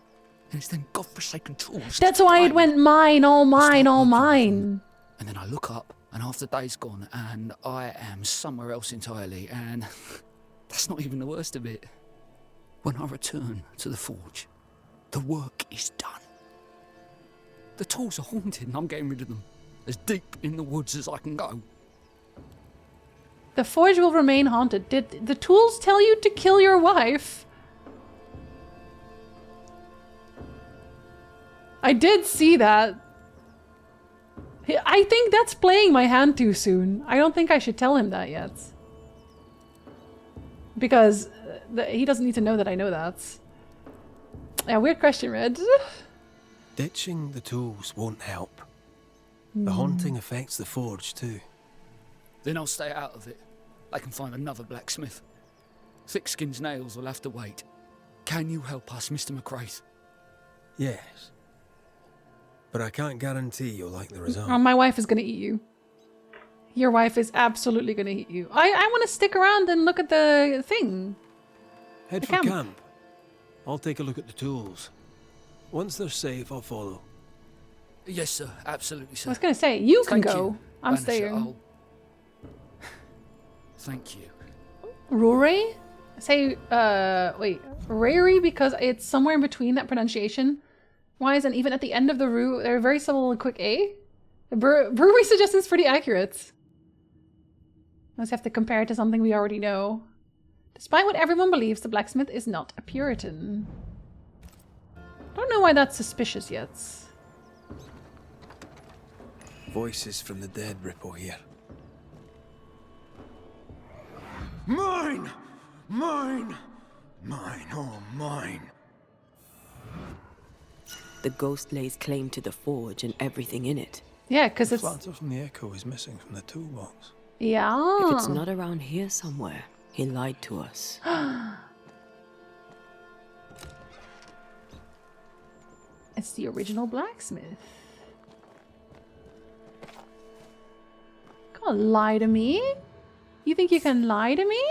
And it's them godforsaken tools. That's why it went mine, all mine, all mine. And then I look up, and half the day's gone, and I am somewhere else entirely, and that's not even the worst of it. When I return to the forge, the work is done. The tools are haunted, and I'm getting rid of them. As deep in the woods as I can go. The forge will remain haunted. Did the tools tell you to kill your wife? I did see that. I think that's playing my hand too soon. I don't think I should tell him that yet. Because he doesn't need to know that I know that. Yeah, weird question, Red. Ditching the tools won't help. The haunting affects the forge too. Then I'll stay out of it. I can find another blacksmith. Thick-skinned nails will have to wait. Can you help us, Mr. McCraith? Yes. But I can't guarantee you'll like the result. Oh, my wife is gonna eat you. Your wife is absolutely gonna eat you. I want to stick around and look at the thing. Head The for camp. I'll take a look at the tools. Once they're safe, I'll follow. Yes, sir. Absolutely, sir. I was gonna say, you can Thank go. you, I'm Banisher. staying. Thank you. Rory? Say, wait. Rary, because it's somewhere in between that pronunciation. Wise, and even at the end of the roux, they're very subtle and quick A. The brewery suggestion's pretty accurate. Let's have to compare it to something we already know. Despite what everyone believes, the blacksmith is not a Puritan. Don't know why that's suspicious yet. Voices from the dead ripple here. Mine! Mine! Mine, oh mine. The ghost lays claim to the forge and everything in it. Yeah, because it's... The flatter from the echo is missing from the toolbox. Yeah. If it's not around here somewhere, he lied to us. It's the original blacksmith. Can't lie to me. You think you can lie to me?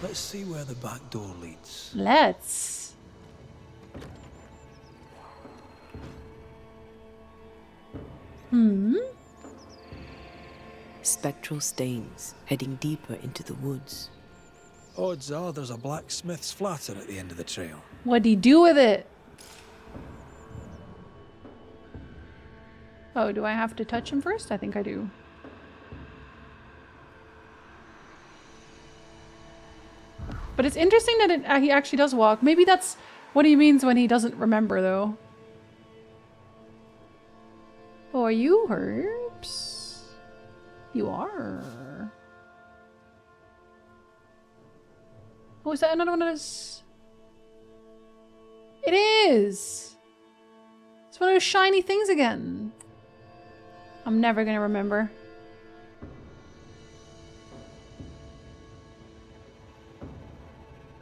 Let's see where the back door leads. Let's. Spectral stains heading deeper into the woods. Odds are there's a blacksmith's flatter at the end of the trail. What'd he do with it? Oh, do I have to touch him first? I think I do. But it's interesting that he actually does walk. Maybe that's what he means when he doesn't remember, though. Oh, are you herbs? You are. Oh, is that another one of those? It is! It's one of those shiny things again. I'm never gonna remember.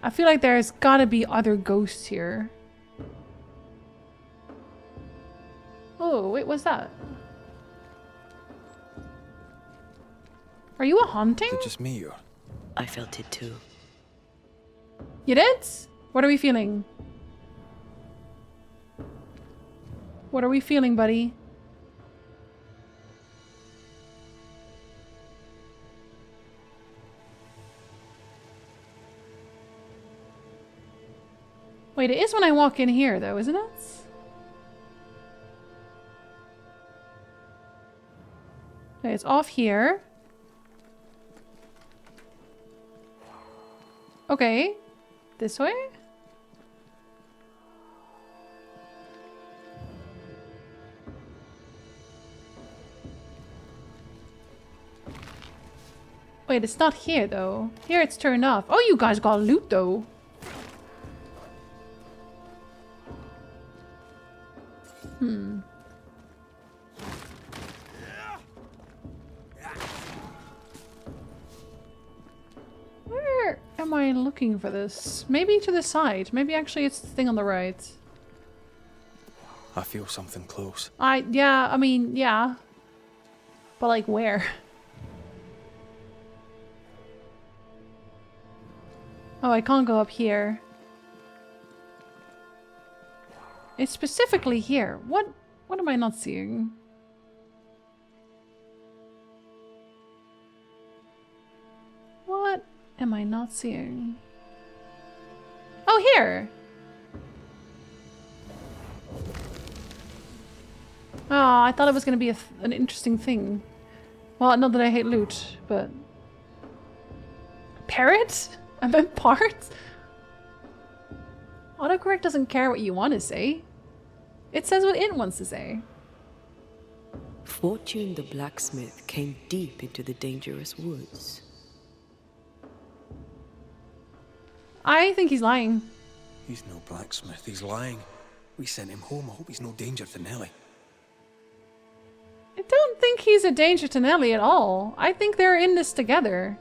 I feel like there's gotta be other ghosts here. Oh, wait, what's that? Are you a haunting? Is it just me or? I felt it too. You did? What are we feeling? What are we feeling, buddy? Wait, it is when I walk in here, though, isn't it? Okay, it's off here. Okay. This way? Wait, it's not here though. Here it's turned off. Oh, you guys got loot though. Where am I looking for this? Maybe to the side. Maybe actually it's the thing on the right. I feel something close. Yeah, I mean, yeah. But like where? Oh, I can't go up here. It's specifically here. What am I not seeing? What am I not seeing? Oh, here! Oh, I thought it was going to be an interesting thing. Well, not that I hate loot, but... Parrot? I meant parts? Autocorrect doesn't care what you want to say. It says what it wants to say. Fortune the blacksmith came deep into the dangerous woods. I think he's lying. He's no blacksmith, he's lying. We sent him home, I hope he's no danger to Nellie. I don't think he's a danger to Nellie at all. I think they're in this together.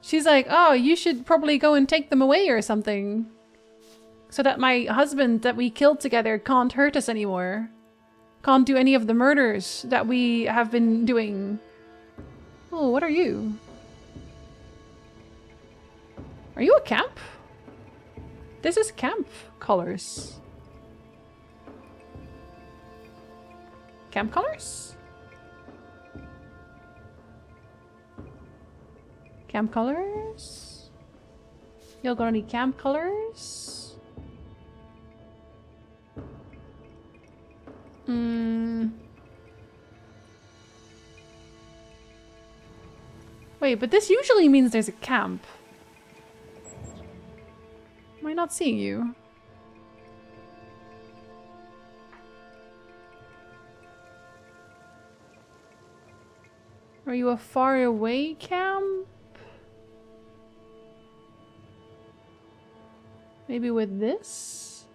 She's like, oh, you should probably go and take them away or something. So that my husband that we killed together can't hurt us anymore. Can't do any of the murders that we have been doing. Oh, what are you? Are you a camp? This is camp colors. Camp colors? Camp colors? Y'all got any camp colors? Wait, but this usually means there's a camp. Am I not seeing you? Are you a far away camp? Maybe with this?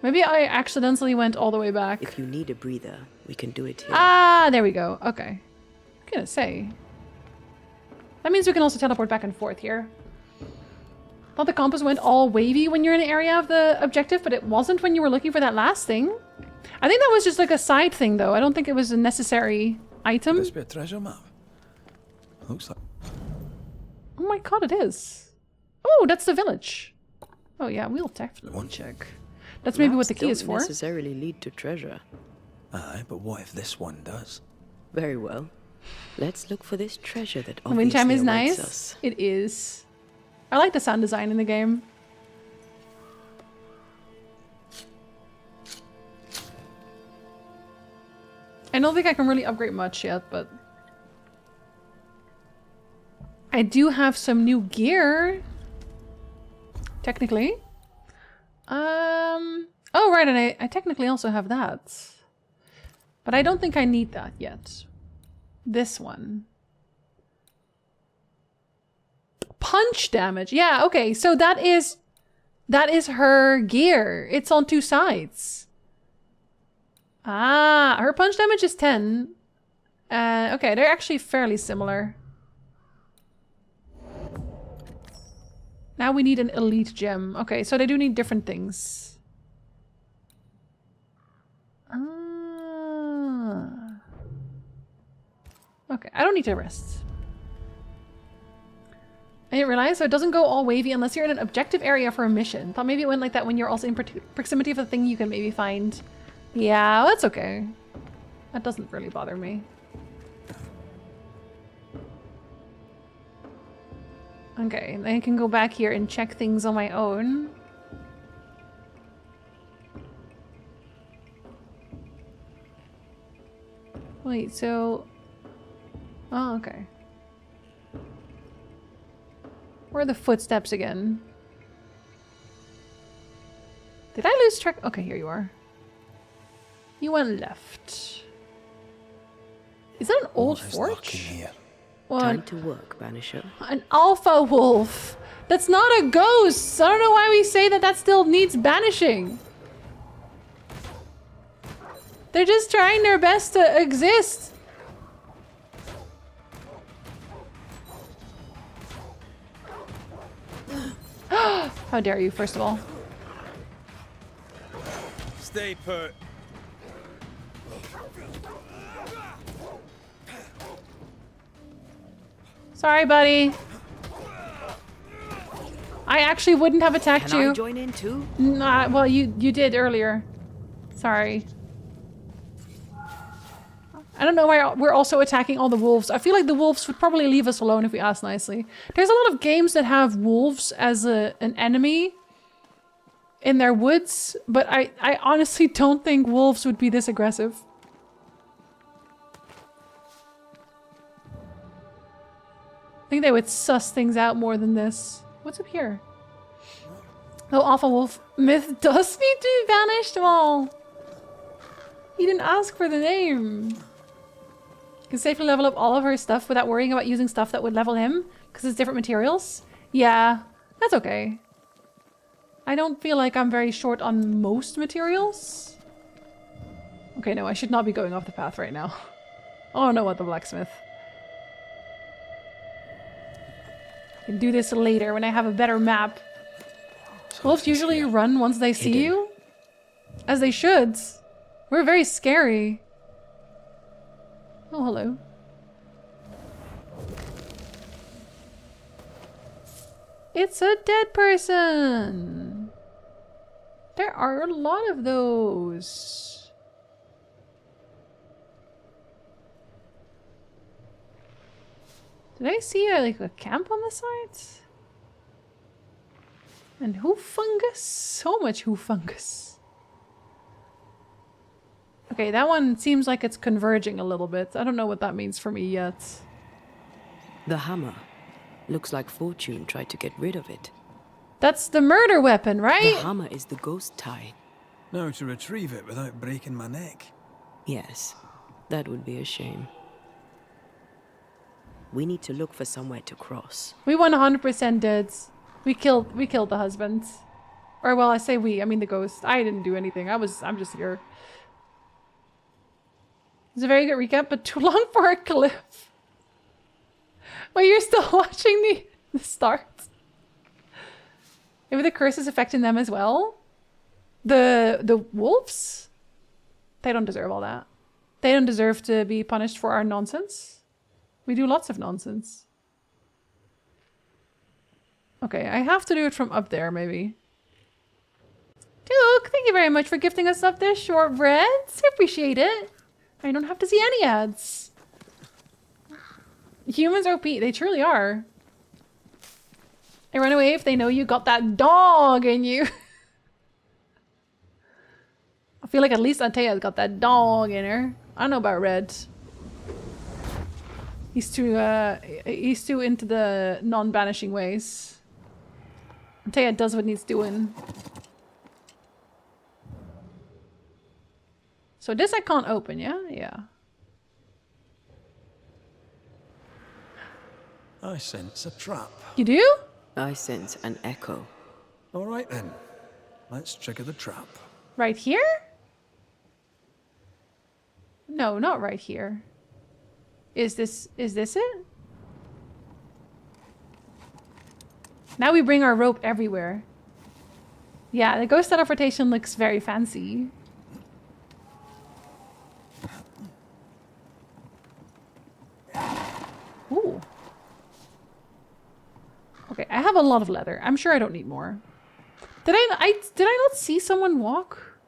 Maybe I accidentally went all the way back. If you need a breather, we can do it here. Ah, there we go. Okay. I'm gonna say. That means we can also teleport back and forth here. Thought the compass went all wavy when you're in an area of the objective, but it wasn't when you were looking for that last thing. I think that was just like a side thing though. I don't think it was a necessary item. This be a treasure map? Looks like... Oh my god, it is. Oh, that's the village. Oh yeah, we'll definitely check. That's maybe what the key is for. Don't necessarily lead to treasure. Aye, but what if this one does? Very well. Let's look for this treasure that The wind chime obviously is awaits nice. us. It is. I like the sound design in the game. I don't think I can really upgrade much yet, but I do have some new gear. Technically. Oh right, and I technically also have that. But I don't think I need that yet. This one. Punch damage. Yeah, okay. So that is her gear. It's on two sides. Ah, her punch damage is 10. Okay, they're actually fairly similar. Now we need an elite gem. Okay, so they do need different things. Okay, I don't need to rest. I didn't realize, so it doesn't go all wavy unless you're in an objective area for a mission. Thought maybe it went like that when you're also in proximity of a thing you can maybe find. Yeah, that's okay. That doesn't really bother me. Okay, I can go back here and check things on my own. Wait, so... Oh, okay. Where are the footsteps again? Did I lose track? Okay, here you are. You went left. Is that an old forge? Here? Time to work, Banisher. An alpha wolf. That's not a ghost. I don't know why we say that that still needs banishing. They're just trying their best to exist. How dare you, first of all. Stay put. Sorry, buddy. I actually wouldn't have attacked you. Can I join in too? Nah, well, you did earlier. Sorry. I don't know why we're also attacking all the wolves. I feel like the wolves would probably leave us alone if we asked nicely. There's a lot of games that have wolves as an enemy in their woods, but I honestly don't think wolves would be this aggressive. I think they would suss things out more than this. What's up here? Oh, Alpha Wolf myth does need to be banished? Well, he didn't ask for the name. Can safely level up all of her stuff without worrying about using stuff that would level him because it's different materials. Yeah, that's okay. I don't feel like I'm very short on most materials. Okay, no, I should not be going off the path right now. Oh no, what the blacksmith. I can do this later when I have a better map. Wolves usually run once they see you. As they should. We're very scary. Oh, hello. It's a dead person. There are a lot of those. Did I see like a camp on the side? And hoof fungus? So much hoof fungus. Okay, that one seems like it's converging a little bit. I don't know what that means for me yet. The hammer. Looks like Fortune tried to get rid of it. That's the murder weapon, right? The hammer is the ghost tie. Now to retrieve it without breaking my neck. Yes, that would be a shame. We need to look for somewhere to cross. We 100% did. We killed the husband. Or well, I say we, I mean the ghost. I didn't do anything. I'm just here. It's a very good recap, but too long for a cliff. Wait, you're still watching the start? Maybe the curse is affecting them as well? The wolves? They don't deserve all that. They don't deserve to be punished for our nonsense. We do lots of nonsense. Okay, I have to do it from up there, maybe. Duke, thank you very much for gifting us up this shortbreads. I appreciate it. I don't have to see any ads. Humans are OP. They truly are. They run away if they know you got that dog in you. I feel like at least Antea's got that dog in her. I don't know about Red. He's too into the non-banishing ways. Antea does what needs doing. So this I can't open, yeah? Yeah. I sense a trap. You do? I sense an echo. All right then. Let's trigger the trap. Right here? No, not right here. Is this it? Now we bring our rope everywhere. Yeah, the ghost teleportation looks very fancy. Ooh. Okay, I have a lot of leather. I'm sure I don't need more. Did I not see someone walk?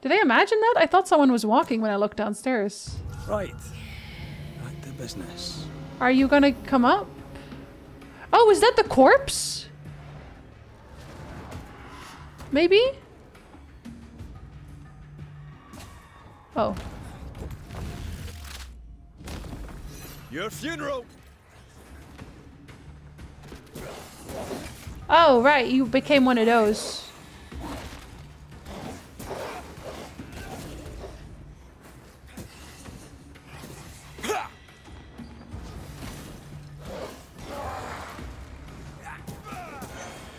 Did I imagine that? I thought someone was walking when I looked downstairs. Right. Back to business. Are you gonna come up? Oh, is that the corpse? Maybe? Oh. Your funeral! Oh, right, you became one of those.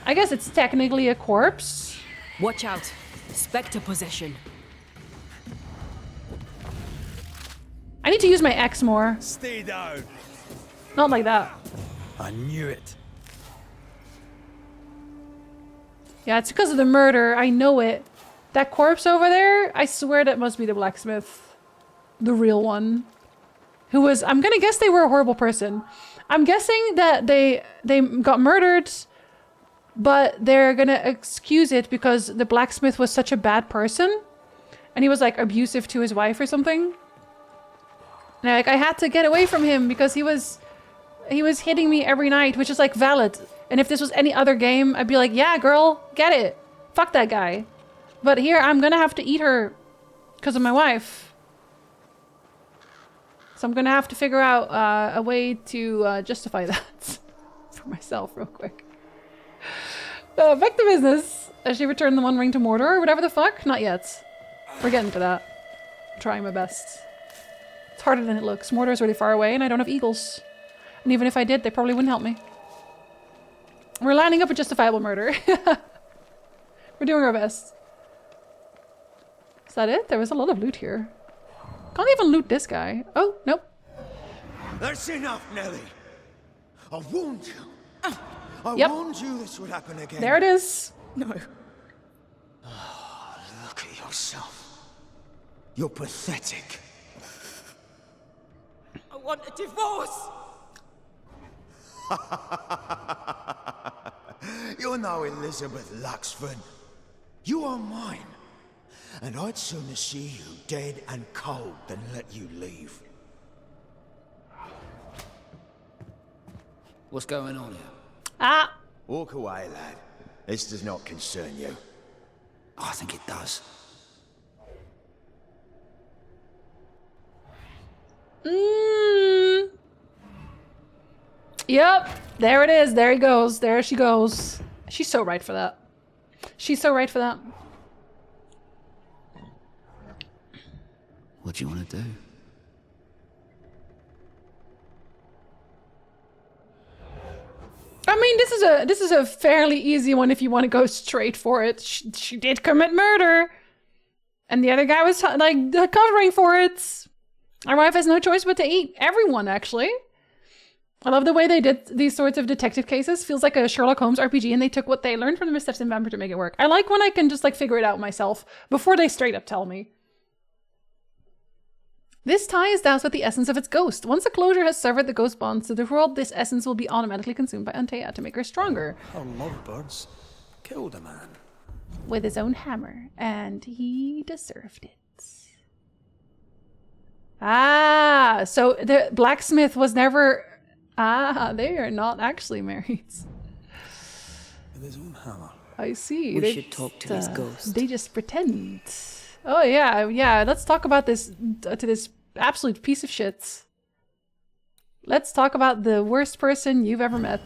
I guess it's technically a corpse. Watch out. Spectre possession. I need to use my X more. Stay down. Not like that. I knew it. Yeah, it's because of the murder. I know it. That corpse over there, I swear that must be the blacksmith. The real one. Who was, I'm gonna guess they were a horrible person. I'm guessing that they got murdered, but they're gonna excuse it because the blacksmith was such a bad person. And he was like abusive to his wife or something. And like, I had to get away from him because he was hitting me every night, which is like valid. And if this was any other game, I'd be like, yeah, girl, get it. Fuck that guy. But here, I'm gonna have to eat her because of my wife. So I'm gonna have to figure out a way to justify that for myself real quick. Back to business. Has she returned the One Ring to Mordor or whatever the fuck? Not yet. We're getting to that. I'm trying my best. It's harder than it looks. Mordor's really far away and I don't have eagles. And even if I did, they probably wouldn't help me. We're lining up a justifiable murder. We're doing our best. Is that it? There was a lot of loot here. Can't even loot this guy. Oh, nope. That's enough, Nelly. I warned you. I warned you this would happen again. There it is. No. Oh, look at yourself. You're pathetic. I want a divorce. You're no Elizabeth Luxford. You are mine. And I'd sooner see you dead and cold than let you leave. What's going on here? Ah! Walk away, lad. This does not concern you. I think it does. Yep. There it is. There he goes. There she goes. She's so right for that. She's so right for that. What do you want to do? I mean, this is a fairly easy one if you want to go straight for it. She did commit murder, and the other guy was like covering for it. Our wife has no choice but to eat everyone. Actually, I love the way they did these sorts of detective cases. Feels like a Sherlock Holmes RPG, and they took what they learned from the missteps in Vampire to make it work. I like when I can just like figure it out myself before they straight up tell me. This tie is doused with the essence of its ghost. Once the closure has severed the ghost bonds to the world, this essence will be automatically consumed by Antea to make her stronger. Our lovebirds killed a man. With his own hammer, and he deserved it. Ah, so the blacksmith was never... Ah, they are not actually married. With his own hammer. I see. We They should talk to just, his ghost. They just pretend. Oh yeah. Let's talk about this to this absolute piece of shit. Let's talk about the worst person you've ever met.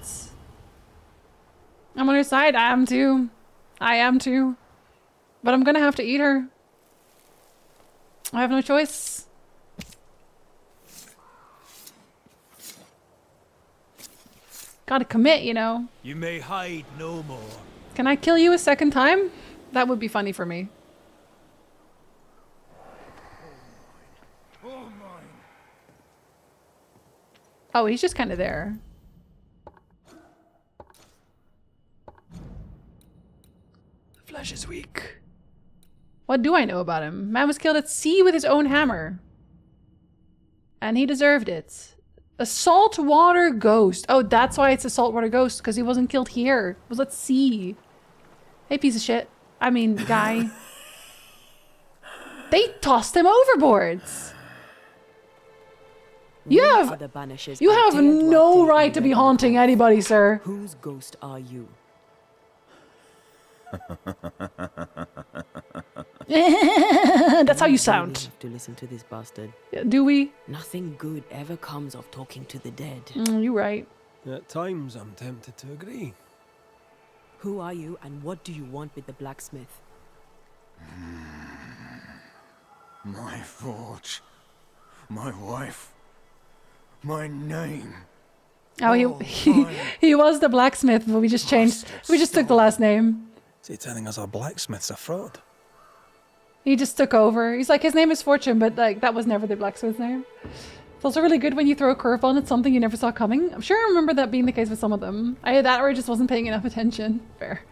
I'm on her side. I am too. But I'm gonna have to eat her. I have no choice. Gotta commit, you know. You may hide no more. Can I kill you a second time? That would be funny for me. Oh, he's just kind of there. The flesh is weak. What do I know about him? Man was killed at sea with his own hammer. And he deserved it. A saltwater ghost. Oh, that's why it's a saltwater ghost, because he wasn't killed here. It was at sea. Hey, piece of shit. I mean, guy. They tossed him overboard. You have no right to be haunting anybody, sir. Whose ghost are you? That's how you sound. We have to listen to this bastard. Do we? Nothing good ever comes of talking to the dead. You're right. At times, I'm tempted to agree. Who are you, and what do you want with the blacksmith? My forge. My wife. My name. Oh, he was the blacksmith, but we just changed. We just took the last name. Is he telling us our blacksmith's a fraud? He just took over. He's like, his name is Fortune, but like that was never the blacksmith's name. It's also really good when you throw a curveball and it's something you never saw coming. I'm sure I remember that being the case with some of them. I had that or I just wasn't paying enough attention. Fair.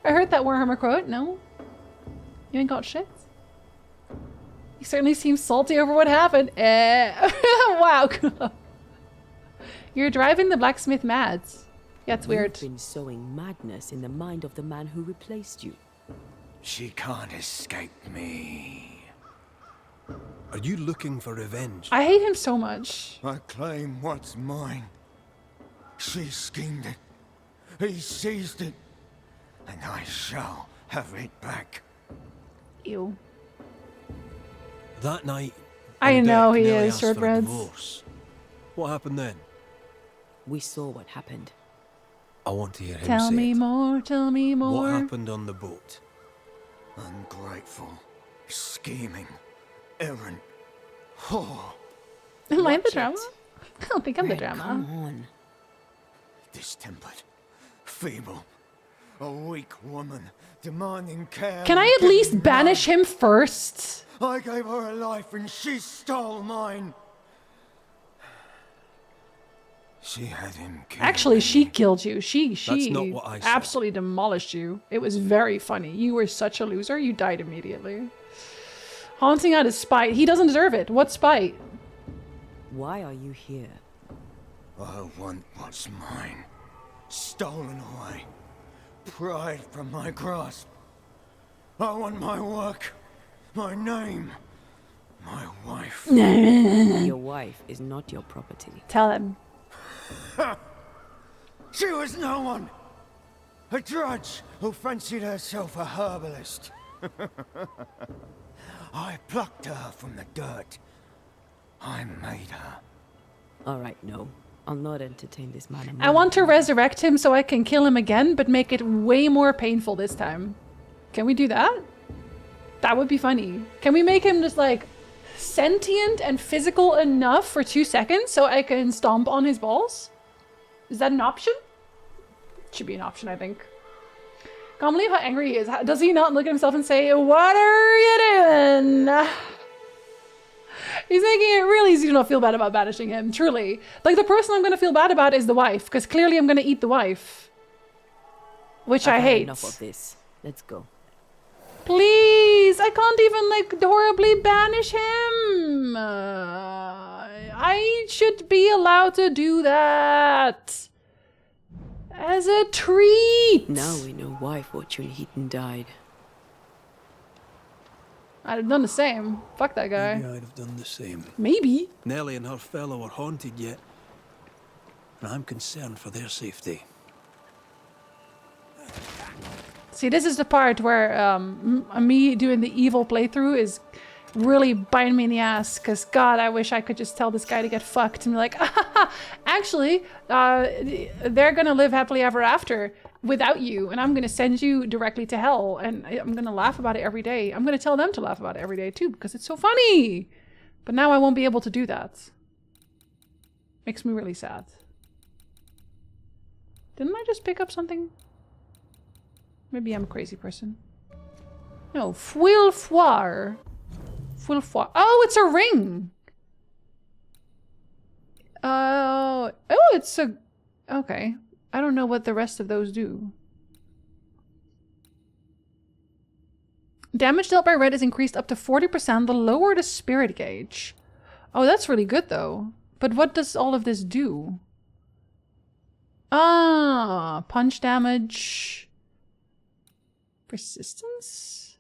I heard that Warhammer quote. No? You ain't got shit? You certainly seem salty over what happened. Wow. You're driving the blacksmith mad. Yeah, it's weird. You've been sowing madness in the mind of the man who replaced you. She can't escape me. Are you looking for revenge? I hate him so much. I claim what's mine. She schemed it. He seized it. And I shall have it back. Ew. That night, I know he Nelly is, asked for a shortbreads. divorce. What happened then? We saw what happened. I want to hear him Tell say me it. more, tell me more. What happened on the boat? Ungrateful, scheming, errant, whore. Am I the Watch drama? it. I don't think I'm the Red, drama. come on. Distempered, feeble, a weak woman, demanding care. Can I and at least giving banish none. him first? I gave her a life and she stole mine. She had him killed. Actually, she killed you. She That's not what I said. absolutely demolished you. It was very funny. You were such a loser. You died immediately. Haunting out his spite. He doesn't deserve it. What spite? Why are you here? I want what's mine. Stolen away. Pried from my grasp. I want my work. My name. My wife. Your wife is not your property. Tell him. She was no one. A drudge who fancied herself a herbalist. I plucked her from the dirt. I made her. All right, no. I'll not entertain this man. I want to resurrect him so I can kill him again, but make it way more painful this time. Can we do that? That would be funny. Can we make him just like sentient and physical enough for 2 seconds so I can stomp on his balls? Is that an option? Should be an option, I think. Can't believe how angry he is. Does he not look at himself and say, "What are you doing?" He's making it really easy to not feel bad about banishing him, truly. Like, the person I'm going to feel bad about is the wife, because clearly I'm going to eat the wife. Which I hate. Enough of this. Let's go. Please! I can't even, like, horribly banish him! I should be allowed to do that! As a treat! Now we know why Fortune Heaton died. I'd have done the same. Fuck that guy. Maybe I'd have done the same. Maybe. Nelly and her fellow are haunted yet, and I'm concerned for their safety. See, this is the part where me doing the evil playthrough is really biting me in the ass, because God, I wish I could just tell this guy to get fucked and be like, actually, they're gonna live happily ever after without you, and I'm gonna send you directly to hell, and I'm gonna laugh about it every day. I'm gonna tell them to laugh about it every day too, because it's so funny. But now I won't be able to do that. Makes me really sad. Didn't I just pick up something? Maybe I'm a crazy person. No, fouille foire. Fouille foire. Oh, it's a ring! Oh, it's a... Okay. I don't know what the rest of those do. Damage dealt by red is increased up to 40% the lower the spirit gauge. Oh, that's really good though. But what does all of this do? Ah, punch damage... Persistence?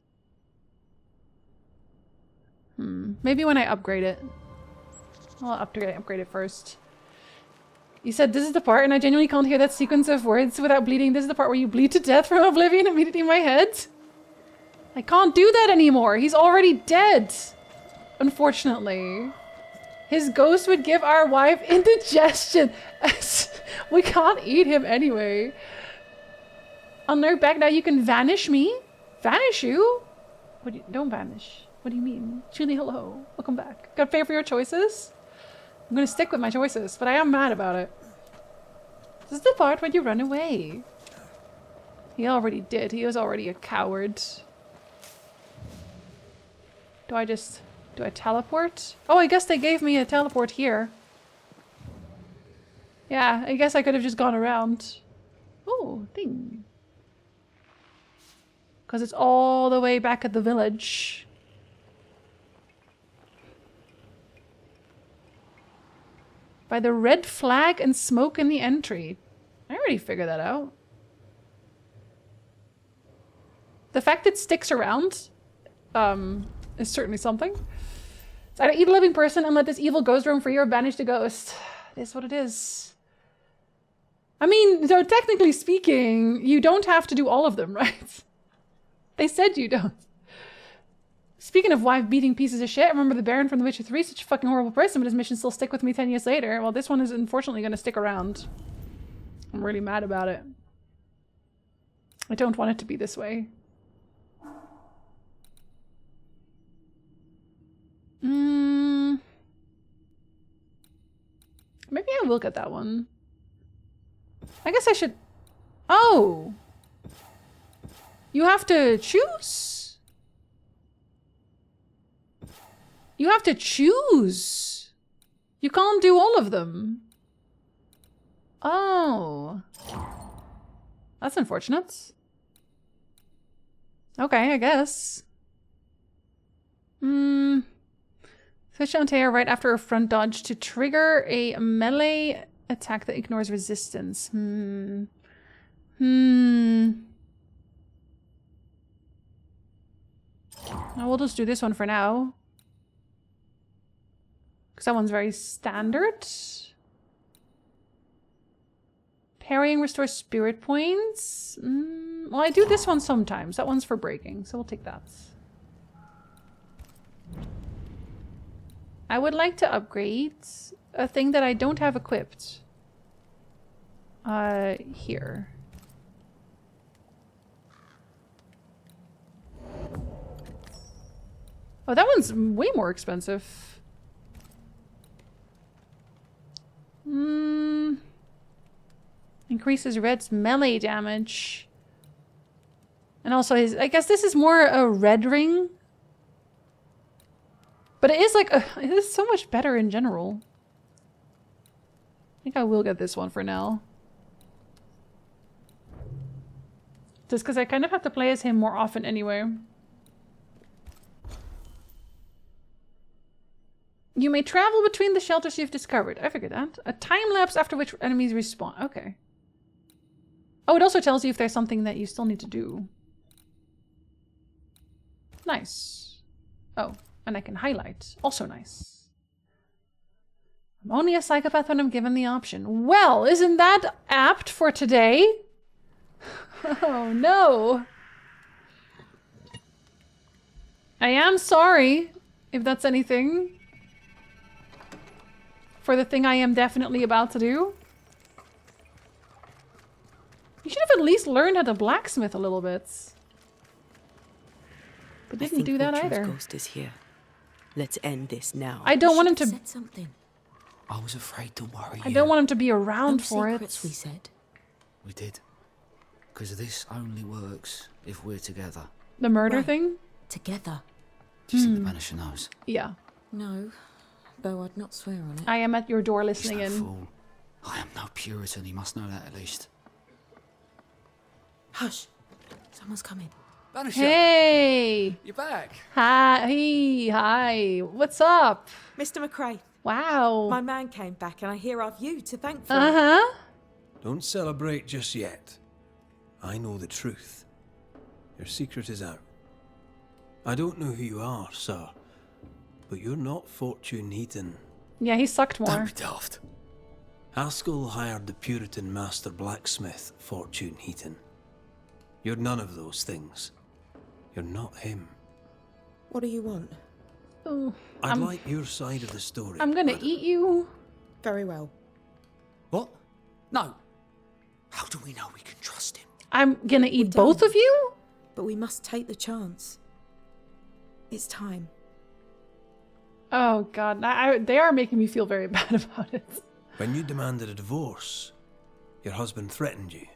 Maybe when I upgrade it. I'll upgrade it first. You said this is the part, and I genuinely can't hear that sequence of words without bleeding. This is the part where you bleed to death from oblivion immediately in my head. I can't do that anymore. He's already dead. Unfortunately. His ghost would give our wife indigestion. We can't eat him anyway. On their back now, you can vanish me? Vanish you? What do you, don't vanish. What do you mean? Julie, hello. Welcome back. Gotta pay for your choices? I'm gonna stick with my choices, but I am mad about it. This is the part when you run away. He already did. He was already a coward. Do I teleport? Oh, I guess they gave me a teleport here. Yeah, I guess I could have just gone around. Oh, thing. Because it's all the way back at the village. By the red flag and smoke in the entry. I already figured that out. The fact it sticks around is certainly something. So either eat a living person and let this evil ghost roam free or banish the ghost. It is what it is. I mean, so technically speaking, you don't have to do all of them, right? They said you don't. Speaking of wife-beating pieces of shit, I remember the Baron from The Witcher 3, such a fucking horrible person, but his missions still stick with me 10 years later. Well, this one is unfortunately going to stick around. I'm really mad about it. I don't want it to be this way. Maybe I will get that one. I guess I should... Oh! You have to choose? You have to choose. You can't do all of them. Oh. That's unfortunate. Okay, I guess. Switch on tear right after a front dodge to trigger a melee attack that ignores resistance. I will just do this one for now. Because that one's very standard. Parrying restores spirit points. Well, I do this one sometimes. That one's for breaking, so we'll take that. I would like to upgrade a thing that I don't have equipped. Here. Oh, that one's way more expensive. Increases Red's melee damage. And also his, I guess this is more a red ring. But it is like, it is so much better in general. I think I will get this one for now. Just because I kind of have to play as him more often anyway. You may travel between the shelters you've discovered. I figured that. A time lapse after which enemies respawn. Okay. Oh, it also tells you if there's something that you still need to do. Nice. Oh, and I can highlight. Also nice. I'm only a psychopath when I'm given the option. Well, isn't that apt for today? Oh, no. I am sorry if that's anything. For the thing I am definitely about to do. You should have at least learned how to blacksmith a little bit. But didn't do that either. Ghost is here. Let's end this now. I don't want him to... Said something. I was afraid to worry I don't want him to be around for it. We said. We did. Because this only works if we're together. The murder thing? Together. Do you think the Banisher knows? Yeah. No. Though I'd not swear on it. I am at your door listening He's no in. fool. I am no Puritan, he must know that at least. Hush. Someone's coming. Banisher, Hey! you're back. Hi. Hey, hi. What's up? Mr. McRae. Wow. My man came back and I hear I've you to thank for Uh-huh. Don't celebrate just yet. I know the truth. Your secret is out. I don't know who you are, sir, but you're not Fortune Heaton. Yeah, he sucked more. Don't be daft. Haskell hired the Puritan master blacksmith, Fortune Heaton. You're none of those things. You're not him. What do you want? Ooh, I'd like your side of the story. I'm gonna eat you. Very well. What? No. How do we know we can trust him? I'm gonna eat both of you? But we must take the chance. It's time. Oh god, they are making me feel very bad about it. When you demanded a divorce, your husband threatened you.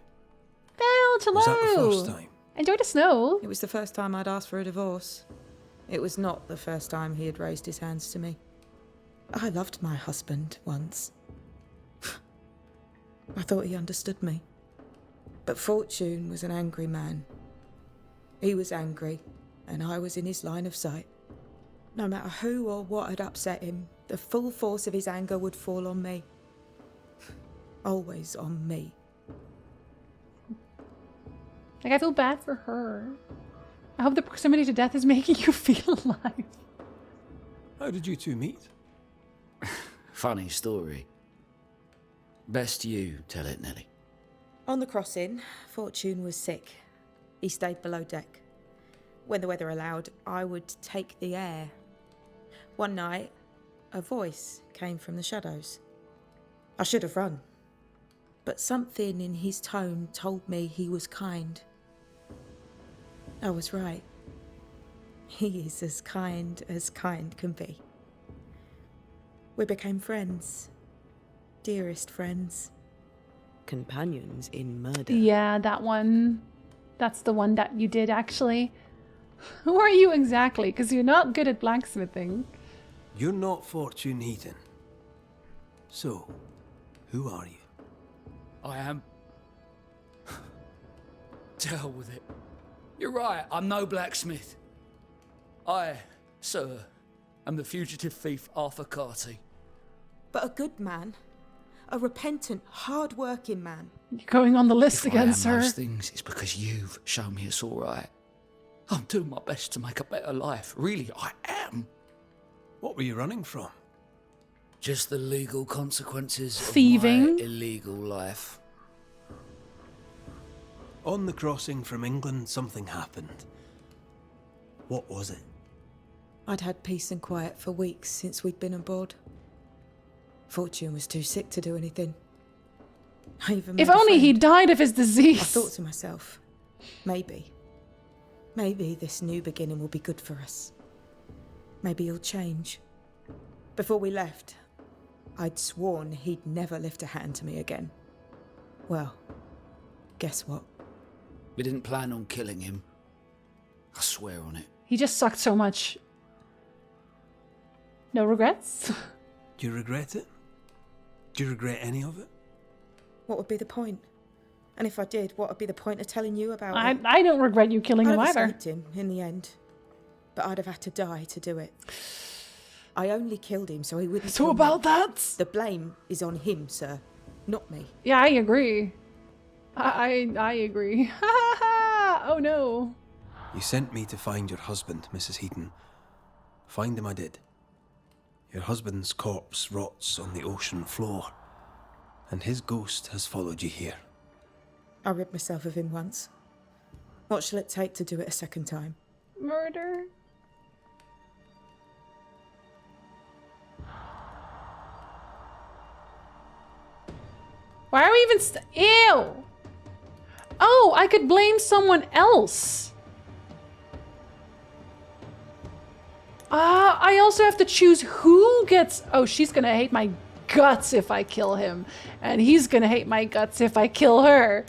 Well, hello. Was that the first time? Enjoy the snow. It was the first time I'd asked for a divorce. It was not the first time he had raised his hands to me. I loved my husband once. I thought he understood me. But Fortune was an angry man. He was angry, and I was in his line of sight. No matter who or what had upset him, the full force of his anger would fall on me. Always on me. Like, I feel bad for her. I hope the proximity to death is making you feel alive. How did you two meet? Funny story. Best you tell it, Nelly. On the crossing, Fortune was sick. He stayed below deck. When the weather allowed, I would take the air. One night, a voice came from the shadows. I should have run, but something in his tone told me he was kind. I was right. He is as kind can be. We became friends. Dearest friends. Companions in murder. Yeah, that one. That's the one that you did, actually. Who are you exactly? Because you're not good at blacksmithing. You're not Fortune Heaton. So, who are you? I am. To hell with it. You're right, I'm no blacksmith. I, sir, am the fugitive thief Arthur Carty. But a good man. A repentant, hard-working man. You're going on the list If again, I am sir. those things, it's because you've shown me it's all right. I'm doing my best to make a better life. Really, I am. What were you running from? Just the legal consequences Thieving. of my illegal life. On the crossing from England, something happened. What was it? I'd had peace and quiet for weeks since we'd been aboard. Fortune was too sick to do anything. I even If made a only he friend. died of his disease. I thought to myself, maybe this new beginning will be good for us. Maybe he'll change. Before we left, I'd sworn he'd never lift a hand to me again. Well, guess what? We didn't plan on killing him. I swear on it. He just sucked so much. No regrets? Do you regret it? Do you regret any of it? What would be the point? And if I did, what would be the point of telling you about it? I don't regret you killing him I'd have either. escaped him in the end, but I'd have had to die to do it. I only killed him so he wouldn't. So kill me. about that? The blame is on him, sir, not me. Yeah, I agree. I agree. Ha ha ha! Oh no. You sent me to find your husband, Mrs. Heaton. Find him I did. Your husband's corpse rots on the ocean floor, and his ghost has followed you here. I rid myself of him once. What shall it take to do it a second time? Murder? Why are we even ew! Oh, I could blame someone else. I also have to choose who gets... Oh, she's gonna hate my guts if I kill him. And he's gonna hate my guts if I kill her.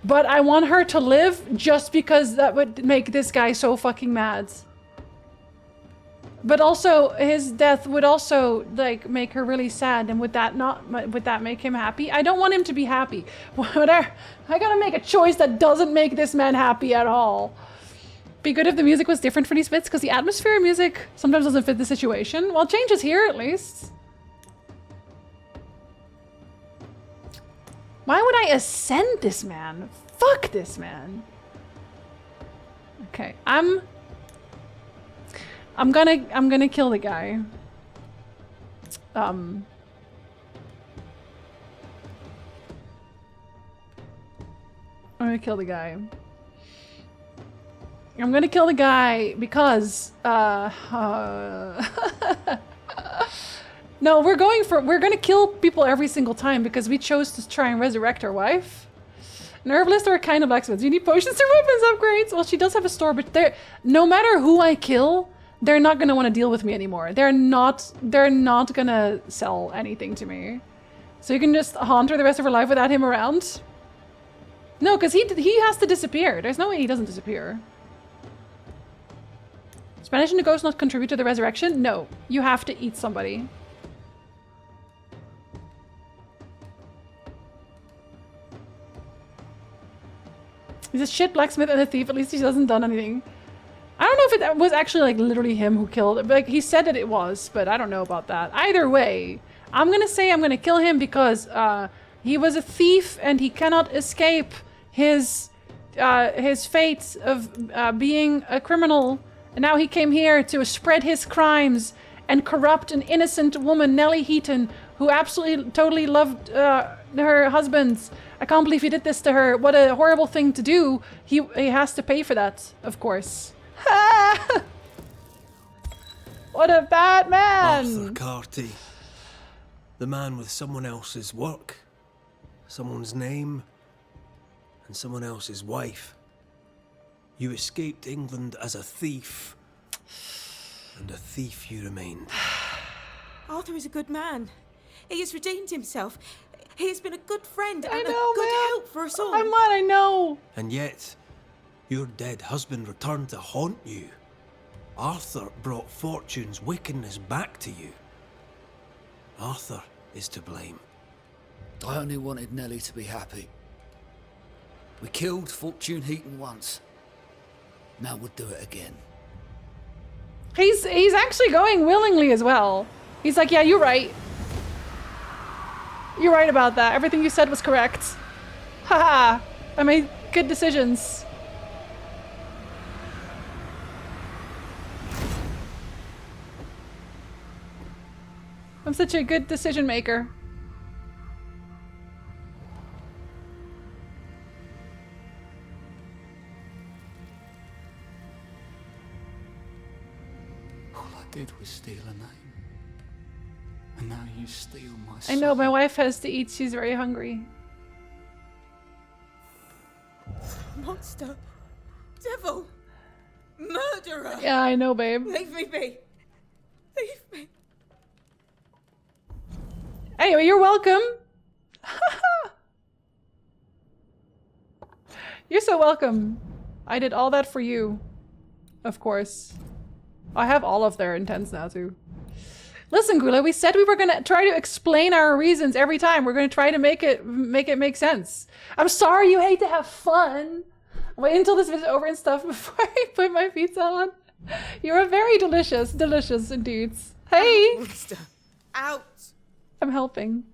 But I want her to live just because that would make this guy so fucking mad. But also, his death would also, like, make her really sad. And would that make him happy? I don't want him to be happy. Whatever. I gotta make a choice that doesn't make this man happy at all. Be good if the music was different for these bits, because the atmosphere of music sometimes doesn't fit the situation. Well, change is here, at least. Why would I ascend this man? Fuck this man. Okay, I'm gonna kill the guy. I'm gonna kill the guy. I'm gonna kill the guy because no, we're gonna kill people every single time because we chose to try and resurrect our wife. An herbalist or a kind of blacksmith. You need potions or weapons upgrades. Well, she does have a store, but no matter who I kill, they're not gonna want to deal with me anymore. They're not gonna sell anything to me. So you can just haunt her the rest of her life without him around. No, because he has to disappear. There's no way he doesn't disappear. Does banishing the ghost not contribute to the resurrection? No, you have to eat somebody. He's a shit blacksmith and a thief. At least he hasn't done anything. I don't know if it was actually like literally him who killed it. Like he said that it was, but I don't know about that. Either way, I'm gonna say I'm gonna kill him because he was a thief and he cannot escape his fate of being a criminal. And now he came here to spread his crimes and corrupt an innocent woman, Nellie Heaton, who absolutely, totally loved her husband. I can't believe he did this to her. What a horrible thing to do. He has to pay for that, of course. What a bad man! Arthur Carty. The man with someone else's work, someone's name, and someone else's wife. You escaped England as a thief, and a thief you remained. Arthur is a good man. He has redeemed himself. He has been a good friend and I a know, good man. help for us all. I'm glad I know. And yet, your dead husband returned to haunt you. Arthur brought Fortune's wickedness back to you. Arthur is to blame. I only wanted Nellie to be happy. We killed Fortune Heaton once. Now we'll do it again. He's actually going willingly as well. He's like, yeah, you're right. You're right about that. Everything you said was correct. Haha. I made good decisions. I'm such a good decision maker. All I did was steal a name. And now you steal my I know, my wife has to eat. She's very hungry. Monster. Devil. Murderer. Yeah, I know, babe. Leave me be. Leave me. Anyway, you're welcome. You're so welcome. I did all that for you. Of course. I have all of their intents now, too. Listen, Gula, we said we were gonna try to explain our reasons every time. We're gonna try to make it make sense. I'm sorry you hate to have fun. Wait until this video's over and stuff before I put my pizza on. You're very delicious indeed. Hey! Monster. Out! I'm helping.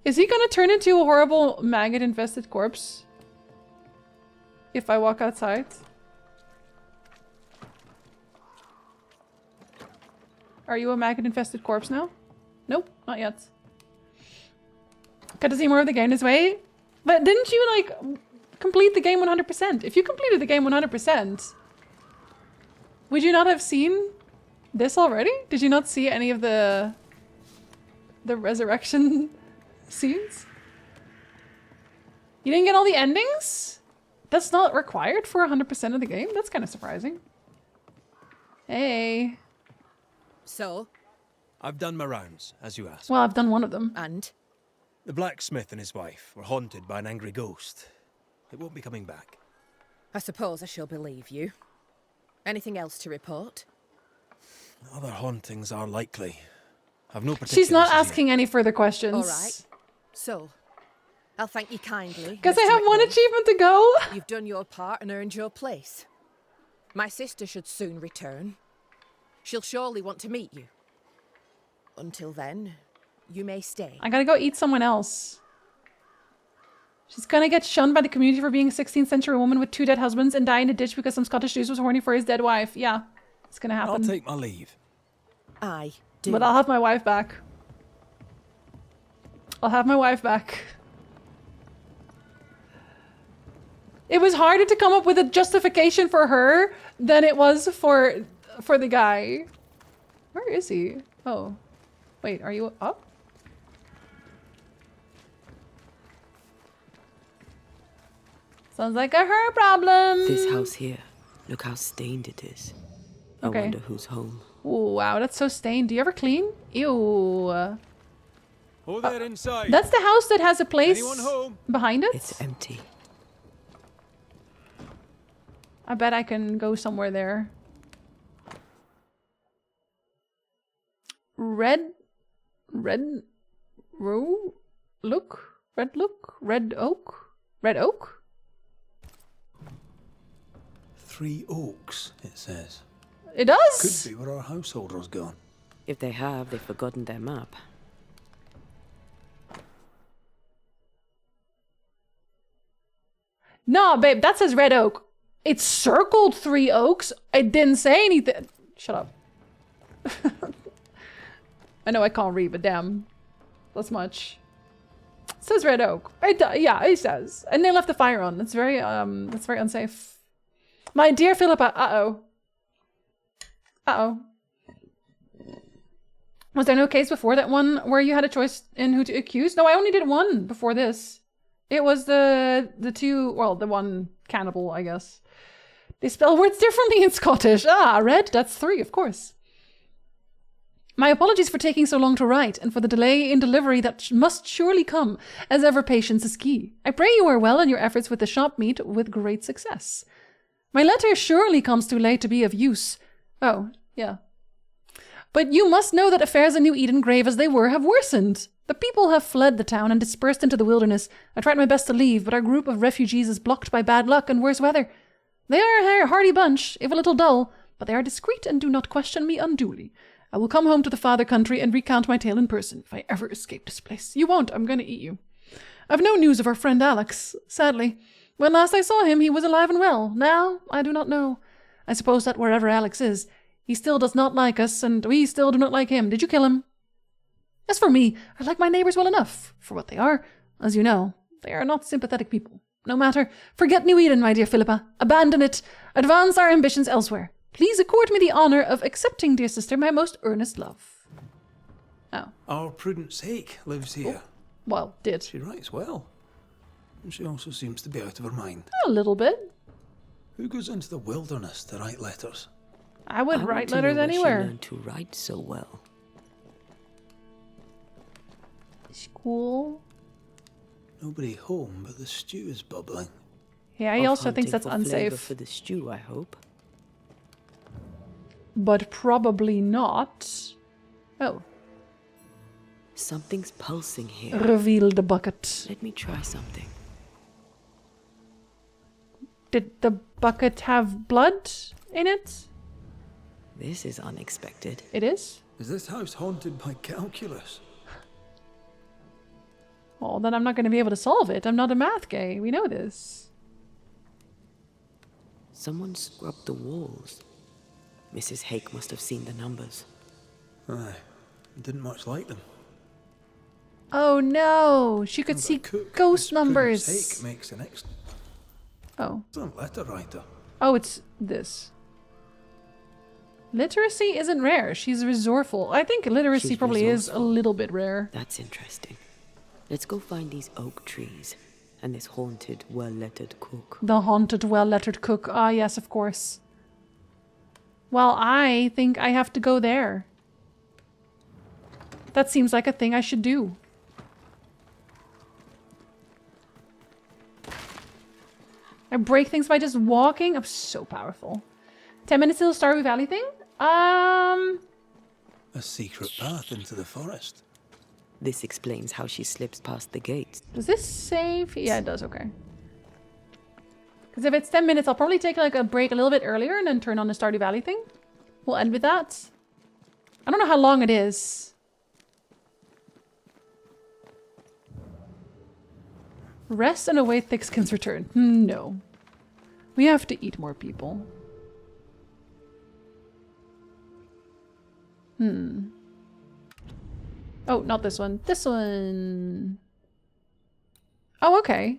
Is he gonna turn into a horrible maggot-infested corpse? If I walk outside? Are you a maggot-infested corpse now? Nope, not yet. Got to see more of the game this way. But didn't you, like, complete the game 100%? If you completed the game 100%, would you not have seen this already? Did you not see any of the resurrection scenes? You didn't get all the endings? That's not required for 100% of the game? That's kind of surprising. Hey. So? I've done my rounds, as you asked. Well, I've done one of them. And? The blacksmith and his wife were haunted by an angry ghost. It won't be coming back. I suppose I shall believe you. Anything else to report? Other hauntings are likely. I've no particulars. She's not as asking yet. any further questions. All right. So, I'll thank you kindly. Because I Mr. have one McMillan. achievement to go. You've done your part and earned your place. My sister should soon return. She'll surely want to meet you. Until then, you may stay. I gotta go eat someone else. She's gonna get shunned by the community for being a 16th century woman with 2 dead husbands and die in a ditch because some Scottish dude was horny for his dead wife. Yeah, it's gonna happen. I'll take my leave. I do. But I'll have my wife back. I'll have my wife back. It was harder to come up with a justification for her than it was for the guy. Where is he? Oh. Wait, are you up? Sounds like a her problem. This house here, look how stained it is. Okay. I wonder who's home. Ooh, wow, that's so stained. Do you ever clean? Ew. Oh, there inside. That's the house that has a place Anyone home? behind it? It's empty. I bet I can go somewhere there. Red oak? 3 oaks, it says. It does? Could be where our householder's gone. If they have, they've forgotten their map. No, babe, that says red oak. It circled 3 oaks. It didn't say anything. Shut up. I know I can't read, but damn. That's much. It says red oak. Yeah, it says. And they left the fire on. That's very unsafe. My dear Philippa, uh-oh. Uh-oh. Was there no case before that one where you had a choice in who to accuse? No, I only did one before this. It was the two, well, the one cannibal, I guess. They spell words differently in Scottish. Ah, red, that's 3, of course. My apologies for taking so long to write, and for the delay in delivery that must surely come, as ever patience is key. I pray you are well in your efforts with the shop meet with great success. My letter surely comes too late to be of use. Oh, yeah. But you must know that affairs in New Eden, grave as they were, have worsened. The people have fled the town and dispersed into the wilderness. I tried my best to leave, but our group of refugees is blocked by bad luck and worse weather. They are a hardy bunch, if a little dull, but they are discreet and do not question me unduly. I will come home to the father country and recount my tale in person, if I ever escape this place. You won't, I'm going to eat you. I've no news of our friend Alex, sadly. When last I saw him, he was alive and well. Now, I do not know. I suppose that wherever Alex is, he still does not like us, and we still do not like him. Did you kill him? As for me, I like my neighbors well enough, for what they are. As you know, they are not sympathetic people. No matter. Forget New Eden, my dear Philippa. Abandon it. Advance our ambitions elsewhere. Please accord me the honour of accepting, dear sister, my most earnest love. Oh. Our Prudence Hake lives here. Oh. Well, did. She writes well. And she also seems to be out of her mind. A little bit. Who goes into the wilderness to write letters? I would write letters anywhere. She learned to write so well. School. Nobody home, but the stew is bubbling. Yeah, he also thinks that's unsafe. For the stew, I hope. But probably not. Oh. Something's pulsing here. Reveal the bucket. Let me try something. Did the bucket have blood in it? This is unexpected. It is? Is this house haunted by calculus? Well, then I'm not going to be able to solve it. I'm not a math gay. We know this. Someone scrubbed the walls. Mrs. Hake must have seen the numbers. Aye. Didn't much like them. Oh no! She could see ghost numbers. Hake makes an excellent. Oh. Letter writer. Oh, it's this. Literacy isn't rare. She's resourceful. I think literacy probably is a little bit rare. That's interesting. Let's go find these oak trees and this haunted, well-lettered cook. The haunted, well-lettered cook. Ah, yes, of course. Well, I think I have to go there. That seems like a thing I should do. I break things by just walking. I'm so powerful. 10 minutes till Stardew Valley thing? A secret path into the forest. This explains how she slips past the gates. Does this save? Yeah, it does. Okay. Because if it's 10 minutes, I'll probably take like a break a little bit earlier and then turn on the Stardew Valley thing. We'll end with that. I don't know how long it is. Rest and await thick skins return. No. We have to eat more people. Oh, not this one. This one. Oh, okay.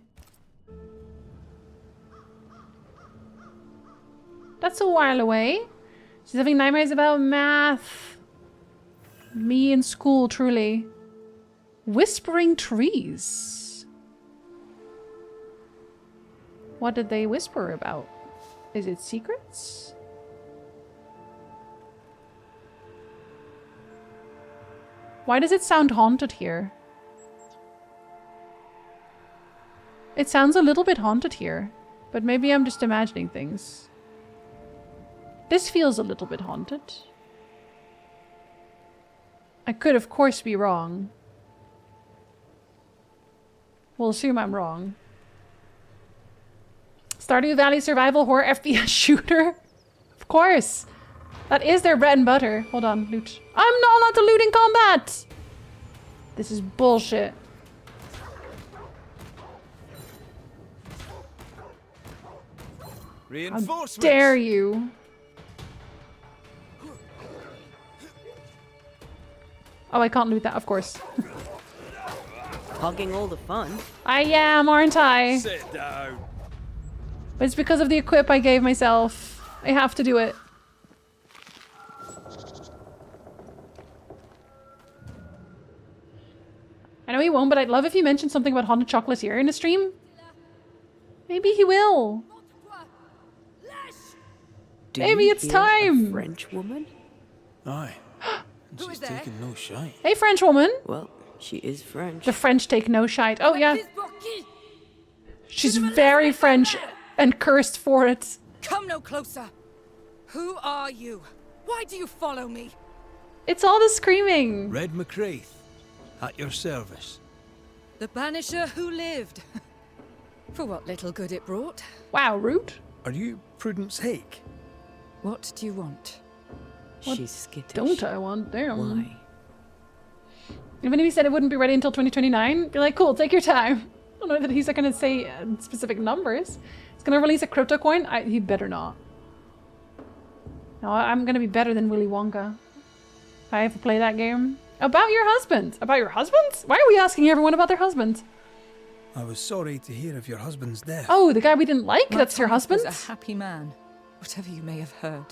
That's a while away. She's having nightmares about math. Me in school, truly. Whispering trees. What did they whisper about? Is it secrets? Why does it sound haunted here? It sounds a little bit haunted here, but maybe I'm just imagining things. This feels a little bit haunted. I could, of course, be wrong. We'll assume I'm wrong. Stardew Valley survival horror FPS shooter? Of course! That is their bread and butter. Hold on, loot. I'm not allowed to loot in combat! This is bullshit. Reinforcements. How dare you? Oh, I can't loot that, of course. Hogging all the fun. I am, aren't I? Sit down. But it's because of the equip I gave myself. I have to do it. I know he won't, but I'd love if he mentioned something about haunted chocolatier in a stream. Maybe he will. Maybe it's time. A French woman? Aye. And she's taking no shite. Hey, French woman. Well, she is French. The French take no shite. Oh, yeah. She's very French and cursed for it. Come no closer. Who are you? Why do you follow me? It's all the screaming. Red McCraith, at your service. The Banisher who lived. For what little good it brought. Wow, rude. Are you Prudence Hake? What do you want? What She's skittish. Don't I want? Damn. Why? Even if he said it wouldn't be ready until 2029, be like, cool, take your time. I don't know that he's not going to say specific numbers. He's going to release a crypto coin. He better not. No, I'm going to be better than Willy Wonka. If I have to play that game. About your husband. About your husband? Why are we asking everyone about their husband? I was sorry to hear of your husband's death. Oh, the guy we didn't like? My That's your husband husband? was a happy man. Whatever you may have heard.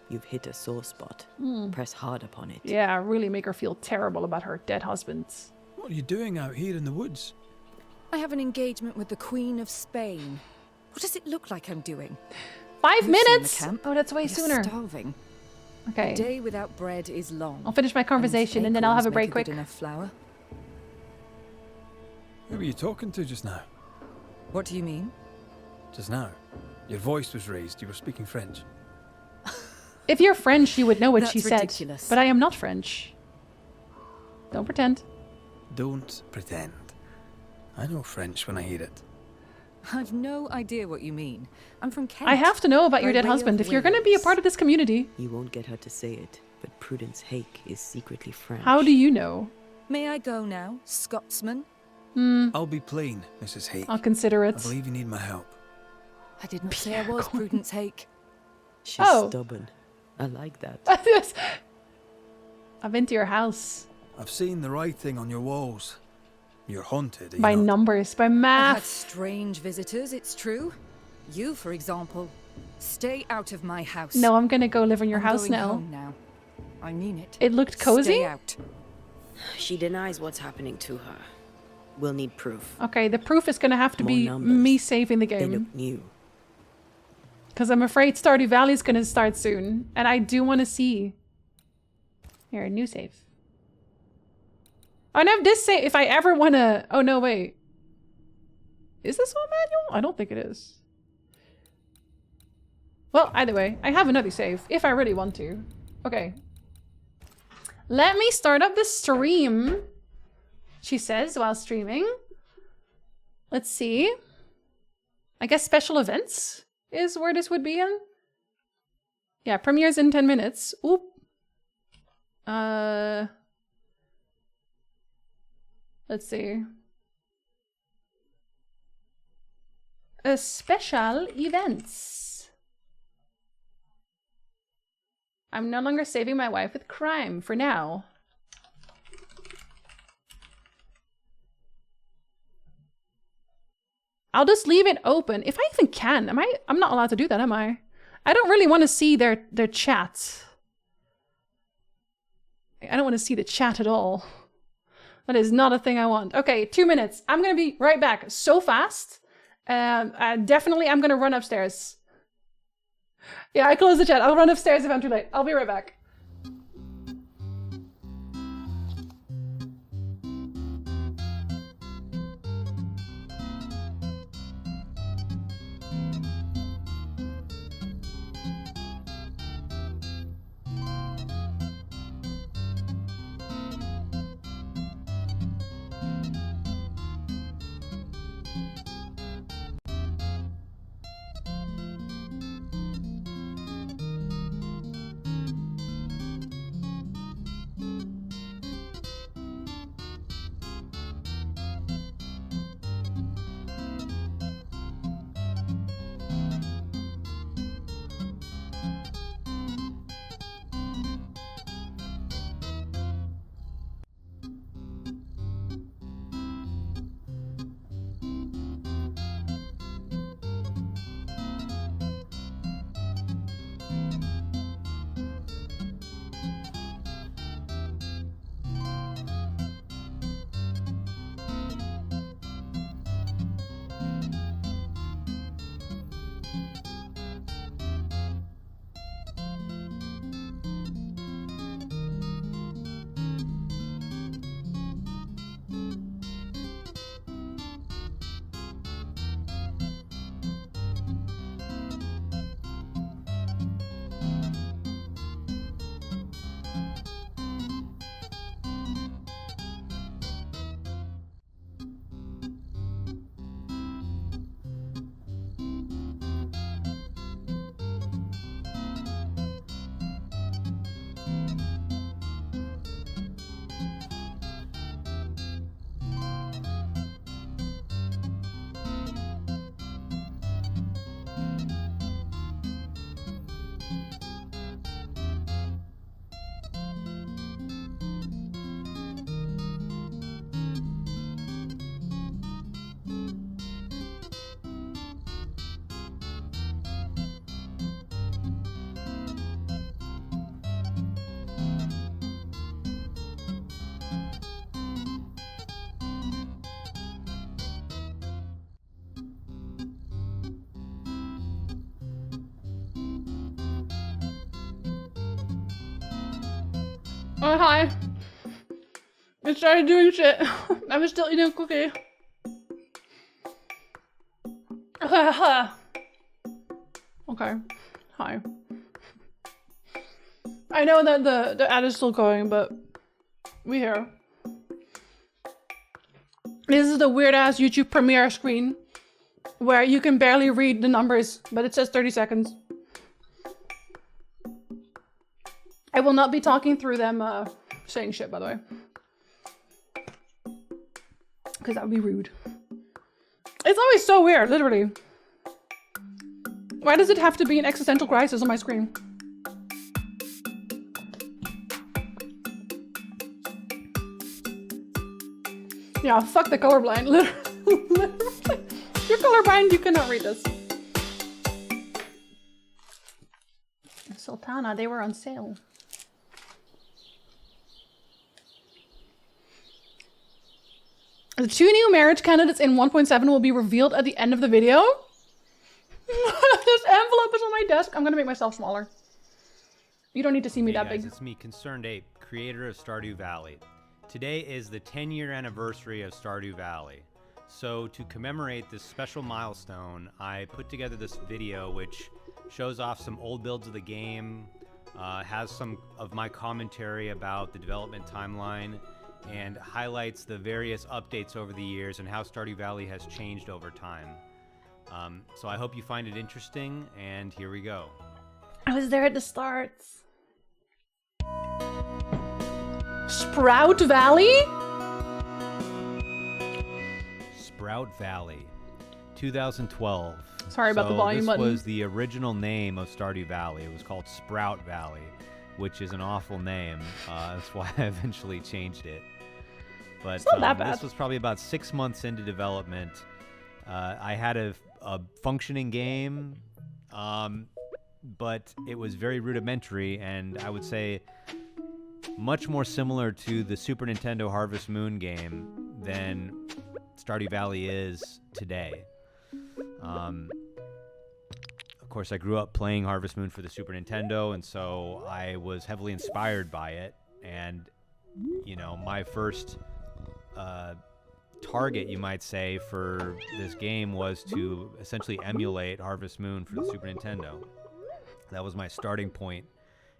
You've hit a sore spot. Press hard upon it. Yeah, really make her feel terrible about her dead husband. What are you doing out here in the woods? I have an engagement with the Queen of Spain. What does it look like I'm doing? 5 minutes? Camp? Oh, that's way You're sooner. Starving. Okay. A day without bread is long. I'll finish my conversation and then I'll have a break quick. Good enough flour. Who were you talking to just now? What do you mean? Just now. Your voice was raised. You were speaking French. If you're French, you would know what That's she said. ridiculous. But I am not French. Don't pretend. Don't pretend. I know French when I hear it. I've no idea what you mean. I'm from Kent. I have to know about your By dead way husband. of If you're going to be a part of this community. You won't get her to say it, but Prudence Hake is secretly French. How do you know? May I go now, Scotsman? I'll be plain, Mrs. Hake. I'll consider it. I believe you need my help. I did not say I was Prudence Hake. She's Oh. stubborn. I like that. I've been to your house. I've seen the writing on your walls. You're haunted, are you By not? numbers, by I've had math. strange visitors, it's true. You, for example. Stay out of my house. No, I'm going to go live in your I'm house going now. home now. I mean it. It looked cozy? Stay out. She denies what's happening to her. We'll need proof. Okay, the proof is going to have to More be numbers. me saving the They game. look new. Because I'm afraid Stardew Valley is going to start soon. And I do want to see. Here, a new save. Oh, and I have this save if I ever want to... Oh, no, wait. Is this one manual? I don't think it is. Well, either way, I have another save if I really want to. Okay. Let me start up the stream, she says while streaming. Let's see. I guess special events is where this would be in. Yeah, premieres in 10 minutes. Oop. Let's see. Special events. I'm no longer saving my wife with crime for now. I'll just leave it open. If I even can. I'm not allowed to do that, am I? I don't really want to see their chats. I don't want to see the chat at all. That is not a thing I want. Okay, 2 minutes. I'm going to be right back so fast. Definitely I'm gonna run upstairs. Yeah, I closed the chat. I'll run upstairs if I'm too late. I'll be right back. Oh, hi. I started doing shit. I was still eating a cookie. Okay. Hi. I know that the ad is still going, but we here. This is the weird-ass YouTube Premiere screen where you can barely read the numbers, but it says 30 seconds. I will not be talking through them saying shit, by the way. Because that would be rude. It's always so weird, literally. Why does it have to be an existential crisis on my screen? Yeah, fuck the colorblind. Literally. If you're colorblind, you cannot read this. Sultana, they were on sale. The 2 new marriage candidates in 1.7 will be revealed at the end of the video. This envelope is on my desk. I'm gonna make myself smaller. You don't need to see me that guys, big. It's me, Concerned Ape, creator of Stardew Valley. Today is the 10-year anniversary of Stardew Valley. So to commemorate this special milestone, I put together this video which shows off some old builds of the game, has some of my commentary about the development timeline, and highlights the various updates over the years and how Stardew Valley has changed over time. So I hope you find it interesting, and here we go. I was there at the start. Sprout Valley? Sprout Valley, 2012. Sorry about the volume button. This was the original name of Stardew Valley. It was called Sprout Valley, which is an awful name. That's why I eventually changed it. But it's not that bad. This was probably about 6 months into development. I had a functioning game, but it was very rudimentary, and I would say much more similar to the Super Nintendo Harvest Moon game than Stardew Valley is today. Of course, I grew up playing Harvest Moon for the Super Nintendo, and so I was heavily inspired by it. And, you know, my first target, you might say, for this game was to essentially emulate Harvest Moon for the Super Nintendo. That was my starting point,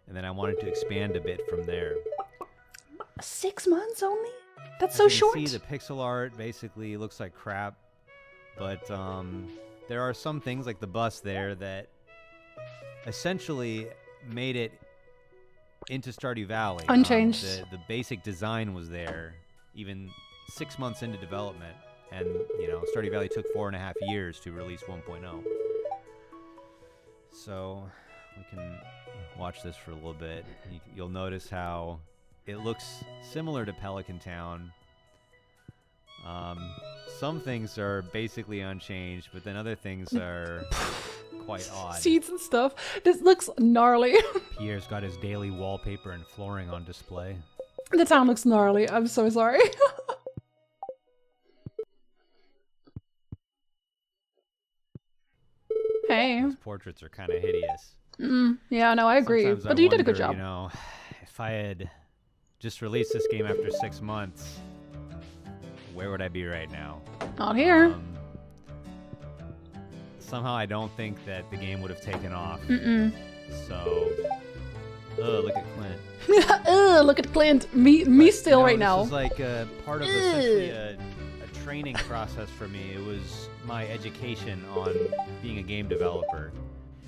and then I wanted to expand a bit from there. 6 months only? That's so short. See, the pixel art basically looks like crap, but there are some things like the bus there that essentially made it into Stardew Valley. Unchanged. The basic design was there, even 6 months into development, and you know, Stardew Valley took 4.5 years to release 1.0. So we can watch this for a little bit. You'll notice how it looks similar to Pelican Town. Some things are basically unchanged, but then other things are quite odd. Seeds and stuff. This looks gnarly. Pierre's got his daily wallpaper and flooring on display. The town looks gnarly. I'm so sorry. Hey. Those portraits are kind of hideous. Yeah, no, I agree. Sometimes But I you did a good wonder, job. You know, if I had just released this game after 6 months, where would I be right now? Not here. Somehow I don't think that the game would have taken off. Mm-mm. So, look at Clint. Look at Clint. Me still right now. This is like part of essentially a training process for me. It was my education on being a game developer.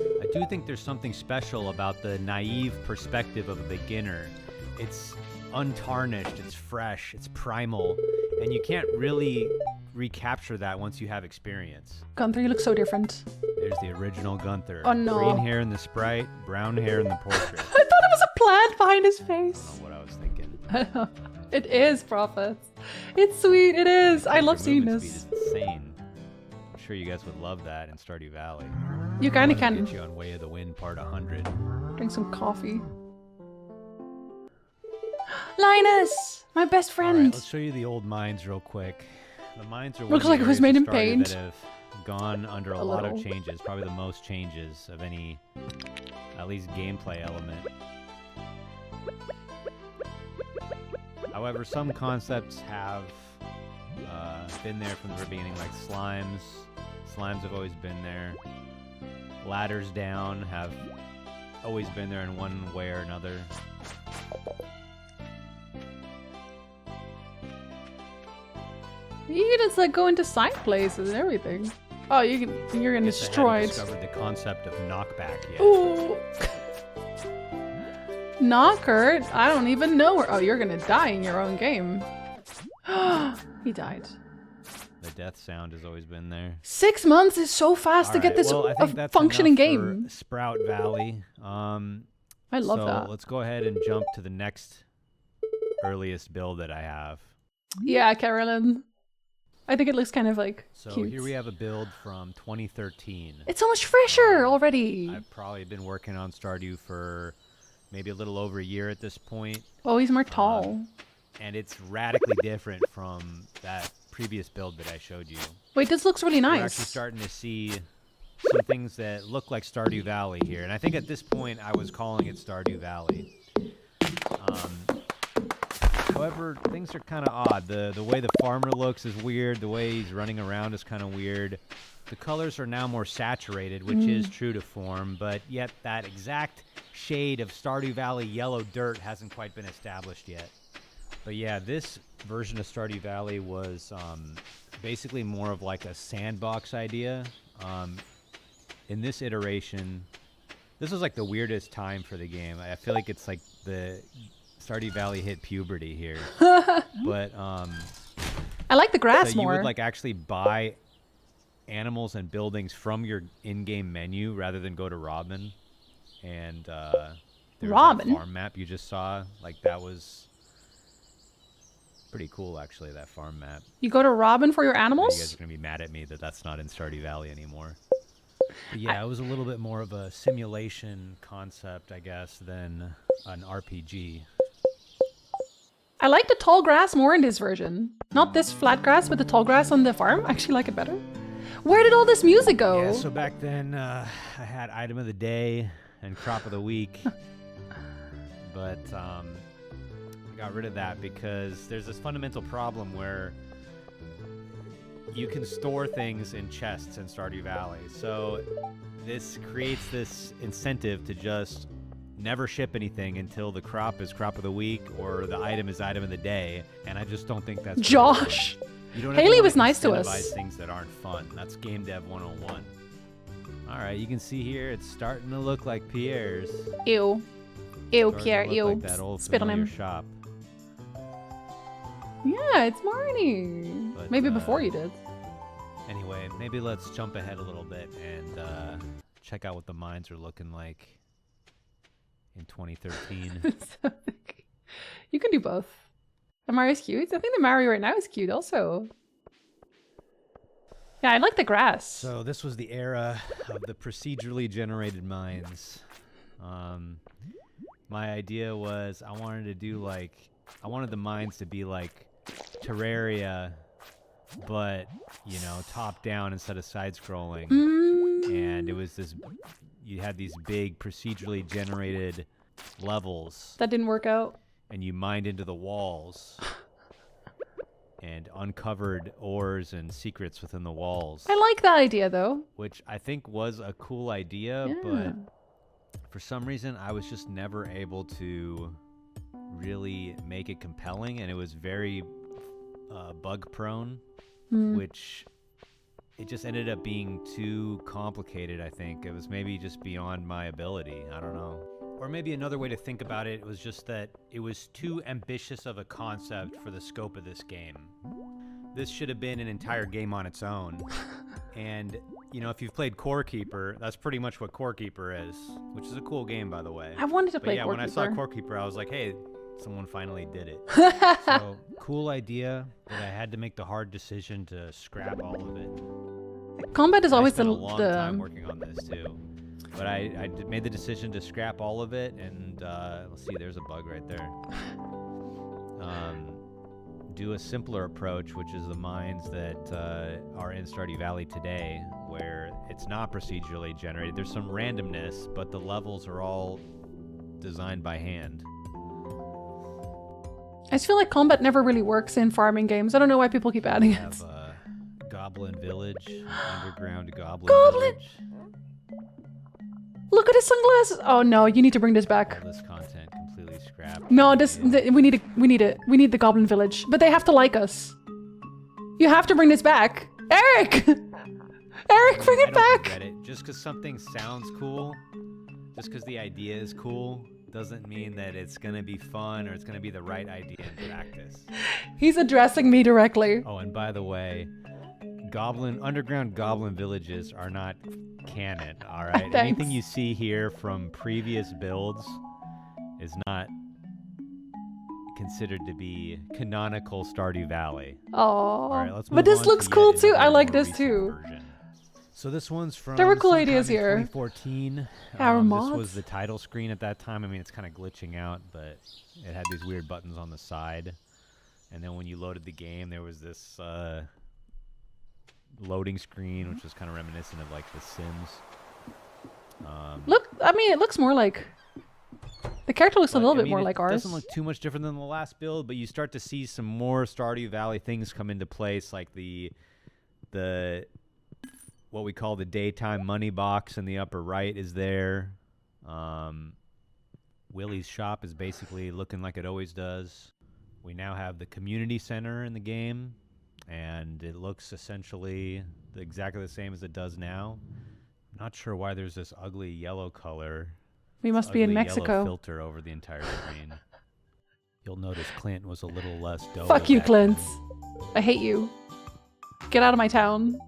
I do think there's something special about the naive perspective of a beginner. It's untarnished, it's fresh, it's primal, and you can't really recapture that once you have experience. Gunther, you look so different. There's the original Gunther. Oh no. Green hair in the sprite, brown hair in the portrait. I thought it was a plant behind his face. I don't know what I was thinking. It is, Prophets. It's sweet, it is. I love seeing Movement this. speed is insane. I'm sure you guys would love that in Stardew Valley. You kinda Wanna can. Get you on Way of the Wind Part 100. Drink some coffee. Linus! My best friend! Alright, let's show you the old mines real quick. The mines are one Looks of like the it was areas made of in Stardew paint. that have gone under a lot of changes. Probably the most changes of any, at least gameplay element. However, some concepts have been there from the very beginning, like slimes. Slimes have always been there. Ladders down have always been there in one way or another. You can just like go into side places and everything. Oh, you're getting destroyed. Discovered the concept of knockback yet. Ooh. Knocker? I don't even know where. Oh, you're gonna die in your own game. He died. The death sound has always been there. 6 months is so fast to get this well, I think that's functioning enough game. for Sprout Valley. I love that. Let's go ahead and jump to the next earliest build that I have. Yeah, Carolyn. I think it looks kind of like So cute. here we have a build from 2013. It's so much fresher already. I've probably been working on Stardew for maybe a little over a year at this point. Oh, he's more tall. And it's radically different from that previous build that I showed you. Wait, this looks really nice. We're actually starting to see some things that look like Stardew Valley here. And I think at this point I was calling it Stardew Valley. However, things are kind of odd. The way the farmer looks is weird. The way he's running around is kind of weird. The colors are now more saturated, which is true to form, but yet that exact shade of Stardew Valley yellow dirt hasn't quite been established yet. But yeah, this version of Stardew Valley was basically more of like a sandbox idea. In this iteration, this was like the weirdest time for the game. I feel like it's like the Stardew Valley hit puberty here. But I like the grass so more. You would like actually buy animals and buildings from your in-game menu rather than go to Robin. And there was Robin? that farm map you just saw. Like that was pretty cool, actually, that farm map. You go to Robin for your animals? You guys are going to be mad at me that that's not in Stardew Valley anymore. But yeah, it was a little bit more of a simulation concept, I guess, than an RPG. I like the tall grass more in this version. Not this flat grass, but the tall grass on the farm. I actually like it better. Where did all this music go? Yeah, so back then I had item of the day and crop of the week. But I got rid of that because there's this fundamental problem where you can store things in chests in Stardew Valley. So this creates this incentive to just never ship anything until the crop is crop of the week or the item is item of the day. And I just don't think that's Josh. You don't Haley was nice to us. Incentivize things that aren't fun. That's Game Dev 101. All right, you can see here it's starting to look like Pierre's. Ew. Ew, Pierre, ew. Like that old Spit on him. shop. Yeah, it's Marnie. But, Maybe before you did. Anyway, maybe let's jump ahead a little bit and check out what the mines are looking like in 2013. You can do both. The Mario's cute. I think the Mario right now is cute also. Yeah, I like the grass. So this was the era of the procedurally generated mines. My idea was I wanted the mines to be like Terraria, but, you know, top down instead of side scrolling. And it was you had these big procedurally generated levels. That didn't work out. And you mined into the walls and uncovered ores and secrets within the walls. I like that idea though. Which I think was a cool idea, but for some reason I was just never able to really make it compelling, and it was very bug prone, which it just ended up being too complicated. I think it was maybe just beyond my ability. I don't know. Or maybe another way to think about it was just that it was too ambitious of a concept for the scope of this game. This should have been an entire game on its own. And, you know, if you've played Core Keeper, that's pretty much what Core Keeper is, which is a cool game, by the way. I wanted to play Core Keeper. When I saw Core Keeper, I was like, hey, someone finally did it. So, cool idea, but I had to make the hard decision to scrap all of it. Combat is always a long time working on this, too. But I made the decision to scrap all of it, and let's see, there's a bug right there. Do a simpler approach, which is the mines that are in Stardew Valley today, where it's not procedurally generated. There's some randomness, but the levels are all designed by hand. I just feel like combat never really works in farming games. I don't know why people keep adding it. Have Goblin Village, Underground Goblin Village. Look at his sunglasses. Oh no, you need to bring this back. All this content completely scrapped. No, we need it. We need the Goblin Village, but they have to like us. You have to bring this back, Eric. Eric, bring it back. Regret it. Just because something sounds cool, just because the idea is cool, doesn't mean that it's gonna be fun or it's gonna be the right idea in practice. He's addressing me directly. Oh, and by the way, underground goblin villages are not canon, all right? Thanks. Anything you see here from previous builds is not considered to be canonical Stardew Valley. Oh, all right, let's move but this on looks to cool yet too. I another like more this too. version. So this one's from There were cool sometime ideas in here. 2014. Our This mods. was the title screen at that time. I mean, it's kind of glitching out, but it had these weird buttons on the side. And then when you loaded the game, there was this loading screen, which was kind of reminiscent of like The Sims. Look, I mean, it looks more like the character looks a little bit more like ours. It doesn't look too much different than the last build, but you start to see some more Stardew Valley things come into place, like the what we call the daytime money box in the upper right is there. Willie's shop is basically looking like it always does. We now have the community center in the game, and it looks essentially exactly the same as it does now. Not sure why there's this ugly yellow color. We must be in ugly Mexico. Yellow filter over the entire screen. You'll notice Clint was a little less doughy. Fuck you, back Clint. then. I hate you. Get out of my town.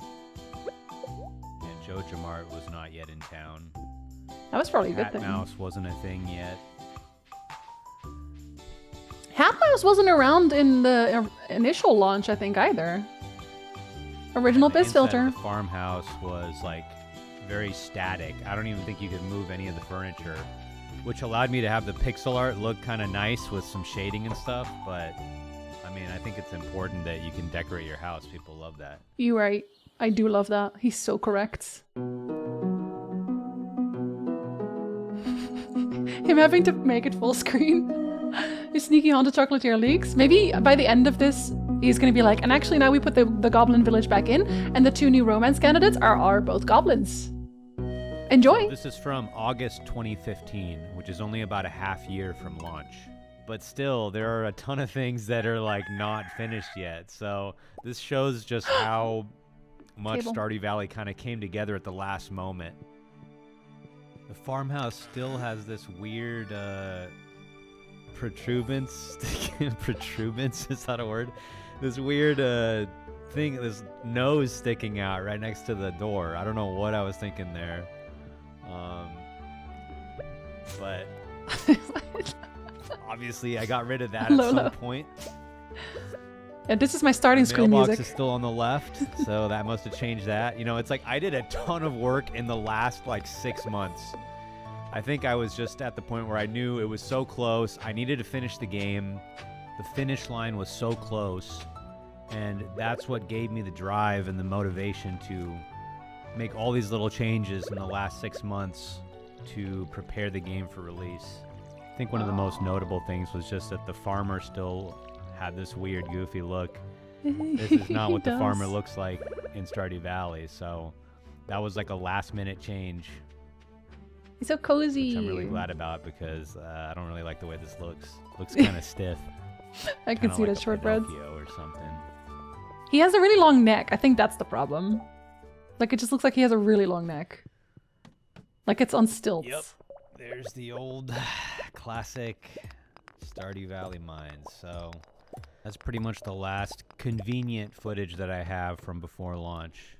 And Joe Jamart was not yet in town. That was probably a good Hat thing. Mouse wasn't a thing yet. Hat Mouse wasn't around in the initial launch, I think, either. Original The Biz inside filter. of the farmhouse was like very static. I don't even think you could move any of the furniture, which allowed me to have the pixel art look kind of nice with some shading and stuff. But I mean, I think it's important that you can decorate your house. People love that. You right. I do love that. He's so correct. Him having to make it full screen. His sneaky haunted chocolatier leaks. Maybe by the end of this, he's gonna be like, and actually now we put the goblin village back in, and the 2 new romance candidates are both goblins. Enjoy! This is from August 2015, which is only about a half year from launch. But still, there are a ton of things that are like not finished yet. So this shows just how much Stardew Valley kind of came together at the last moment. The farmhouse still has this weird protuberance. Protuberance, is that a word? This weird thing, this nose sticking out right next to the door. I don't know what I was thinking there. But obviously I got rid of that at some point. Yeah, this is my starting screen music. music. Is still on the left, so that must have changed that. You know, it's like I did a ton of work in the last like 6 months. I think I was just at the point where I knew it was so close. I needed to finish the game. The finish line was so close, and that's what gave me the drive and the motivation to make all these little changes in the last 6 months to prepare the game for release. I think one of the most notable things was just that the farmer still had this weird, goofy look. This is not what the farmer looks like in Stardew Valley, so that was like a last-minute change. He's so cozy. Which I'm really glad about because I don't really like the way this looks. Looks kind of stiff. I can see like that shortbread. Or something. He has a really long neck. I think that's the problem. Like, it just looks like he has a really long neck. Like it's on stilts. Yep. There's the old classic Stardew Valley mines. So that's pretty much the last convenient footage that I have from before launch.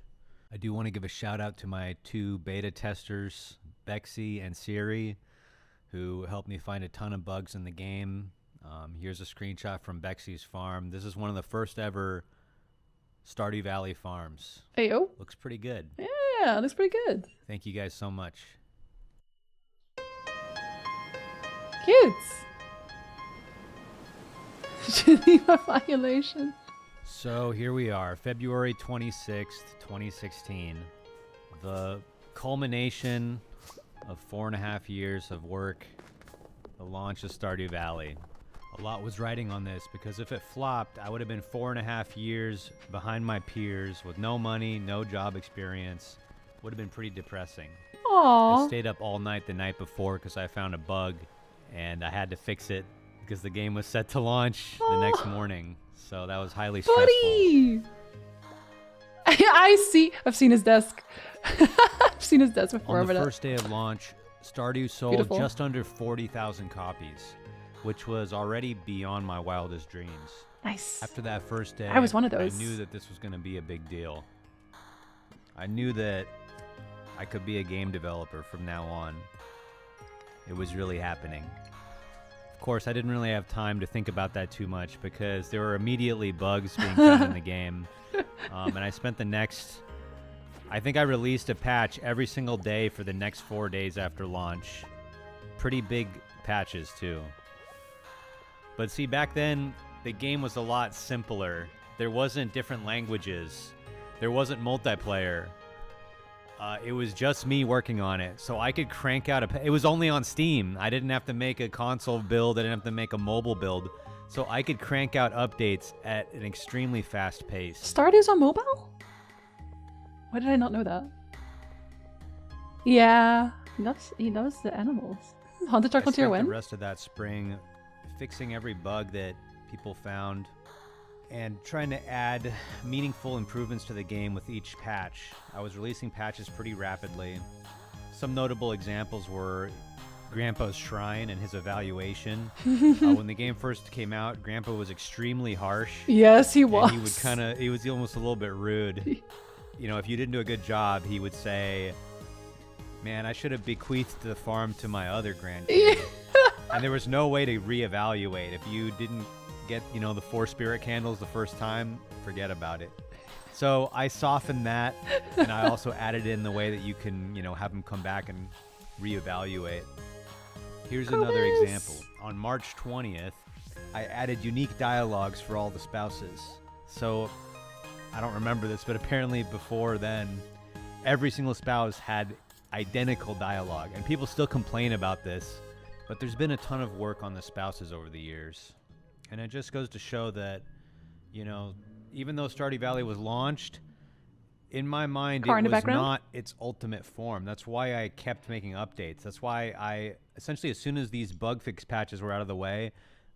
I do want to give a shout out to my 2 beta testers, Bexy and Siri, who helped me find a ton of bugs in the game. Here's a screenshot from Bexy's farm. This is one of the first ever Stardew Valley farms. Ayo. Looks pretty good. Yeah, looks pretty good. Thank you guys so much. Cute. Geneva violation. So here we are, February 26th, 2016. The culmination of 4.5 years of work, the launch of Stardew Valley. A lot was riding on this because if it flopped, I would have been 4.5 years behind my peers with no money, no job experience. Would have been pretty depressing. Aww. I stayed up all night the night before because I found a bug and I had to fix it because the game was set to launch the next morning. So that was highly stressful. Buddy! I've seen his desk. I've seen his desk before. On the first day of launch, Stardew sold just under 40,000 copies, which was already beyond my wildest dreams. Nice. After that first day, I was one of those. I knew that this was going to be a big deal. I knew that I could be a game developer from now on. It was really happening. Of course, I didn't really have time to think about that too much because there were immediately bugs being found in the game. And I spent the next... I think I released a patch every single day for the next 4 days after launch. Pretty big patches, too. But see, back then, the game was a lot simpler. There wasn't different languages. There wasn't multiplayer. It was just me working on it. So I could crank out it was only on Steam. I didn't have to make a console build. I didn't have to make a mobile build. So I could crank out updates at an extremely fast pace. Stardew's on mobile? Why did I not know that? Yeah, he knows the animals. Haunted Chocolatier when? The rest of that spring fixing every bug that people found and trying to add meaningful improvements to the game with each patch. I was releasing patches pretty rapidly. Some notable examples were Grandpa's Shrine and his evaluation. When the game first came out, Grandpa was extremely harsh. Yes, he was. And he was almost a little bit rude. You know, if you didn't do a good job, he would say, "Man, I should have bequeathed the farm to my other grandkids." And there was no way to reevaluate. If you didn't get, the 4 spirit candles the first time, forget about it. So I softened that, and I also added in the way that you can, have them come back and reevaluate. Here's another example. On March 20th, I added unique dialogues for all the spouses. So I don't remember this, but apparently before then, every single spouse had identical dialogue, and people still complain about this, but there's been a ton of work on the spouses over the years. And it just goes to show that, you know, even though Stardew Valley was launched, in my mind, it was not its ultimate form. That's why I kept making updates. That's why I, essentially, as soon as these bug fix patches were out of the way,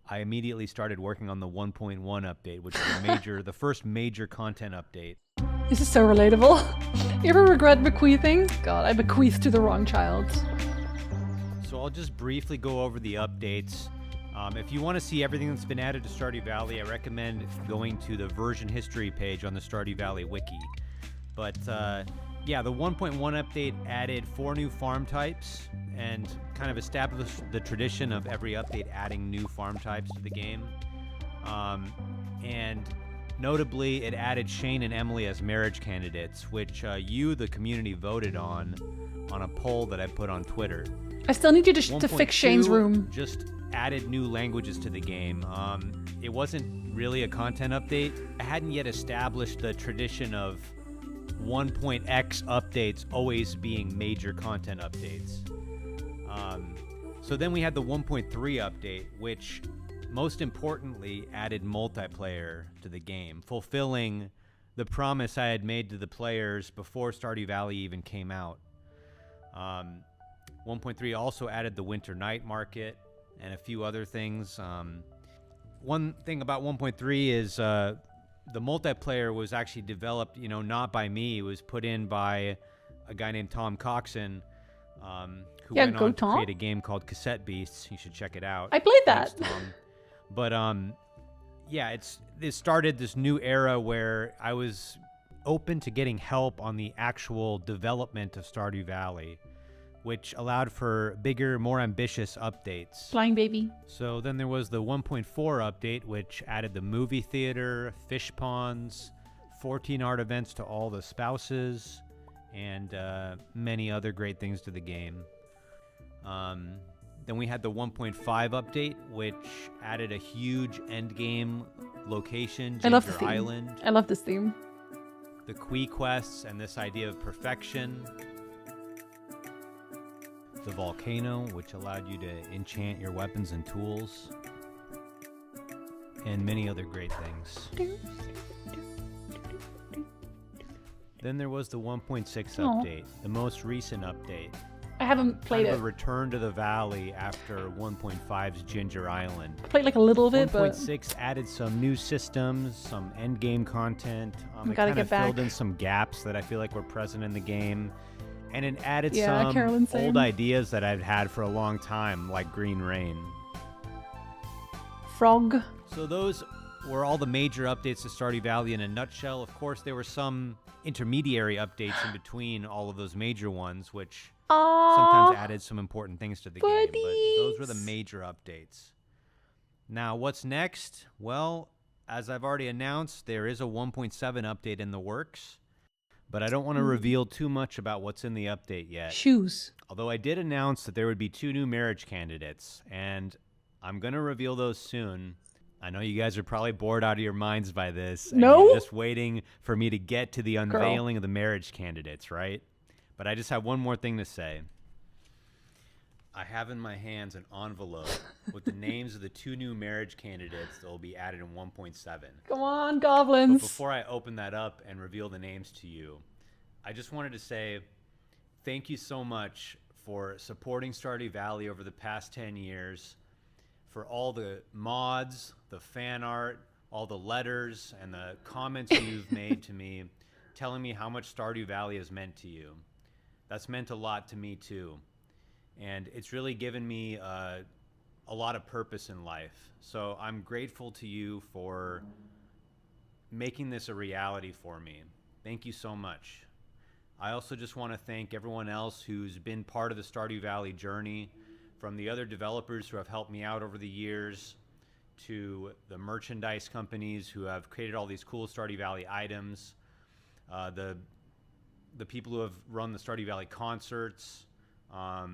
I immediately started working on the 1.1 update, which was the first major content update. This is so relatable. You ever regret bequeathing? God, I bequeathed to the wrong child. So I'll just briefly go over the updates. If you want to see everything that's been added to Stardew Valley, I recommend going to the version history page on the Stardew Valley wiki. But yeah, the 1.1 update added 4 new farm types and kind of established the tradition of every update adding new farm types to the game. And notably, it added Shane and Emily as marriage candidates, which you, the community, voted on a poll that I put on Twitter. I still need you to fix Shane's room. Just added new languages to the game. It wasn't really a content update. I hadn't yet established the tradition of 1.x updates always being major content updates. So then we had the 1.3 update, which most importantly added multiplayer to the game, fulfilling the promise I had made to the players before Stardew Valley even came out. 1.3 also added the winter night market and a few other things. One thing about 1.3 is the multiplayer was actually developed, you know, not by me. It was put in by a guy named Tom Coxon, who went on to create a game called Cassette Beasts. You should check it out. I played that. Thanks, Tom. But yeah, it started this new era where I was open to getting help on the actual development of Stardew Valley, which allowed for bigger, more ambitious updates. Flying baby. So then there was the 1.4 update, which added the movie theater, fish ponds, 14 art events to all the spouses, and many other great things to the game. Then we had the 1.5 update, which added a huge endgame location, Ginger Island. I love this theme. The Quee quests and this idea of perfection. The volcano, which allowed you to enchant your weapons and tools. And many other great things. Then there was the 1.6 update, the most recent update. I haven't played it. A return to the valley after 1.5's Ginger Island. I played like a little bit, but 1.6 added some new systems, some end game content. We gotta get back. Filled in some gaps that I feel like were present in the game, and it added some old ideas that I've had for a long time, like Green Rain. Frog. So those were all the major updates to Stardew Valley in a nutshell. Of course, there were some intermediary updates in between all of those major ones, which sometimes added some important things to the game, but those were the major updates. Now, what's next? Well, as I've already announced, there is a 1.7 update in the works, but I don't want to reveal too much about what's in the update yet. Shoes. Although I did announce that there would be 2 new marriage candidates, and I'm going to reveal those soon. I know you guys are probably bored out of your minds by this. And you're just waiting for me to get to the unveiling of the marriage candidates, right? But I just have one more thing to say. I have in my hands an envelope with the names of the 2 new marriage candidates that will be added in 1.7. Come on, goblins. But before I open that up and reveal the names to you, I just wanted to say thank you so much for supporting Stardew Valley over the past 10 years, for all the mods, the fan art, all the letters, and the comments you've made to me telling me how much Stardew Valley has meant to you. That's meant a lot to me too. And it's really given me a lot of purpose in life. So I'm grateful to you for making this a reality for me. Thank you so much. I also just want to thank everyone else who's been part of the Stardew Valley journey, from the other developers who have helped me out over the years, to the merchandise companies who have created all these cool Stardew Valley items, the people who have run the Stardew Valley concerts. I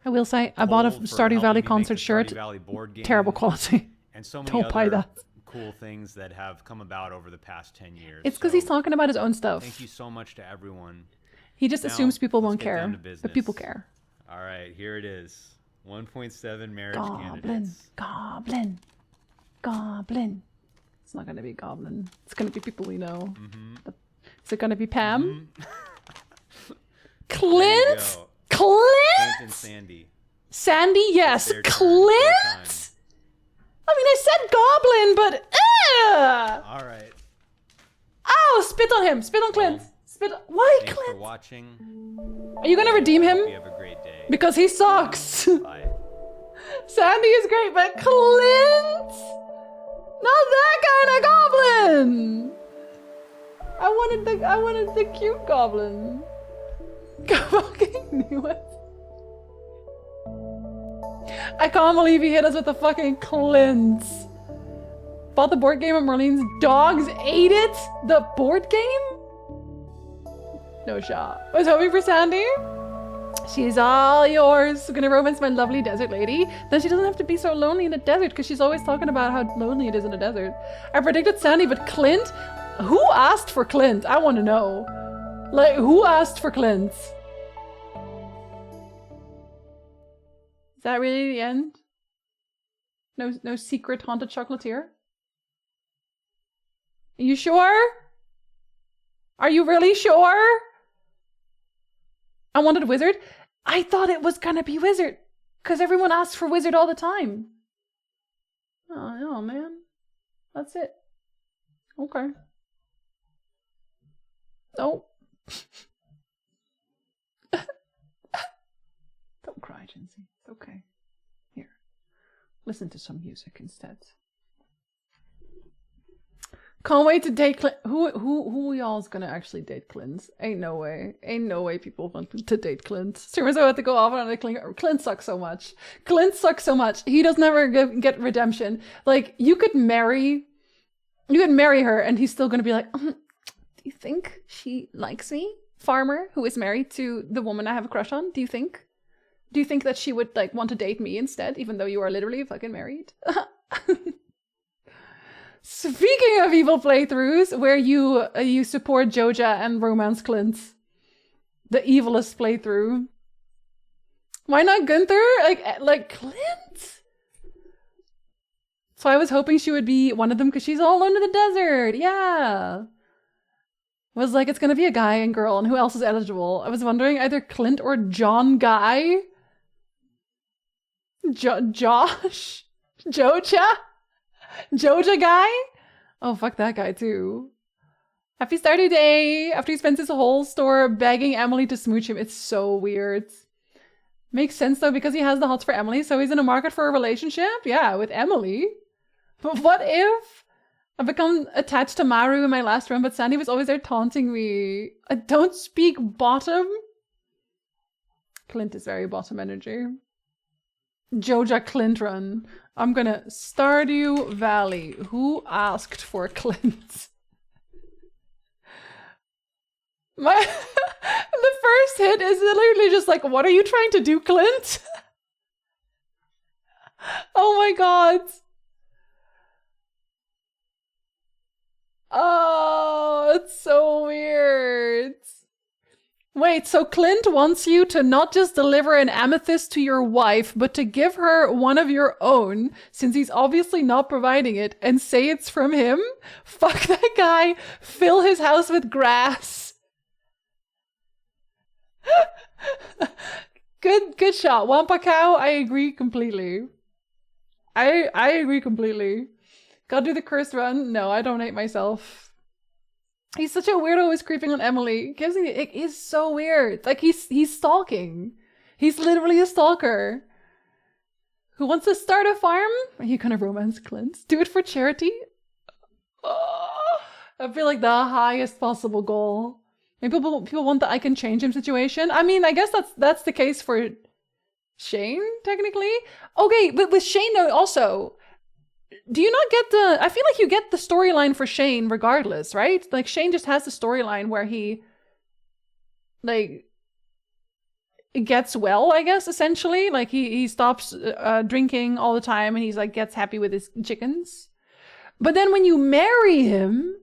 will say, I bought a Stardew Valley concert shirt. Valley board game, terrible quality. And so many Don't buy other that. cool things that have come about over the past 10 years. It's because he's talking about his own stuff. Thank you so much to everyone. He just Now, assumes people let's won't get down care, to business. but people care. All right, here it is. 1.7 marriage Goblin, candidates. goblin, goblin. It's not gonna be goblin. It's gonna be people we know. Is it gonna be Pam? Clint? Clint and Sandy. Sandy, yes. Their turn, Clint? I mean, I said goblin, but All right. Oh, spit on him. Spit on Clint. Spit. Why Thanks Clint? for watching. Are you gonna redeem him? Hope you have a great day. Because he sucks. Bye. Sandy is great, but Clint? Not that kind of goblin. I wanted the cute goblin. I fucking knew it. I can't believe he hit us with the fucking Clint. Bought the board game at Marlene's dogs ate it? The board game? No shot. I was hoping for Sandy. She's all yours. Gonna romance my lovely desert lady. Then she doesn't have to be so lonely in the desert because she's always talking about how lonely it is in the desert. I predicted Sandy, but Clint? Who asked for Clint? I want to know. Like, who asked for Clint? Is that really the end? No secret haunted chocolatier? Are you sure? Are you really sure? I wanted wizard. I thought it was gonna be wizard. Because everyone asks for wizard all the time. Oh, man. That's it. Okay. Oh. Don't cry, Jinzee. It's okay. Here. Listen to some music instead. Can't wait to date Clint. Who y'all's gonna actually date Clint? Ain't no way. Ain't no way people want to date Clint. Streamers about to go off on a Clint sucks so much. Clint sucks so much. He does never get redemption. Like, you could marry her and he's still gonna be like, do you think she likes me? Farmer who is married to the woman I have a crush on. Do you think that she would like want to date me instead, even though you are literally fucking married? Speaking of evil playthroughs, where you support Joja and romance Clint, the evilest playthrough. Why not Gunther? Like Clint? So I was hoping she would be one of them because she's all alone in the desert. Yeah. Was like, it's gonna be a guy and girl, and who else is eligible? I was wondering either Clint or John Guy. Josh? Joja? Joja guy? Oh, fuck that guy too. Happy Stardew Day! After he spends his whole store begging Emily to smooch him. It's so weird. Makes sense though, because he has the hots for Emily, so he's in a market for a relationship? Yeah, with Emily. But what if I become attached to Maru in my last run, but Sandy was always there taunting me? I don't speak bottom. Clint is very bottom energy. Joja Clint run. I'm gonna Stardew Valley. Who asked for Clint? The first hit is literally just like, what are you trying to do, Clint? Oh my god. Oh, it's so weird. Wait, so Clint wants you to not just deliver an amethyst to your wife, but to give her one of your own, since he's obviously not providing it, and say it's from him? Fuck that guy. Fill his house with grass. Good shot. Wampa Cow, I agree completely. I agree completely. Gotta do the cursed run? No, I don't hate myself. He's such a weirdo who's creeping on Emily. It is so weird. Like, he's stalking. He's literally a stalker. Who wants to start a farm? Are you gonna romance Clint? Do it for charity? Oh, I feel like the highest possible goal. Maybe people want the I can change him situation. I mean, I guess that's the case for Shane, technically. Okay, but with Shane though, also, do you not get I feel like you get the storyline for Shane regardless, right? Like, Shane just has the storyline where he, like, gets well, I guess, essentially. Like, he stops drinking all the time and he's, like, gets happy with his chickens. But then when you marry him,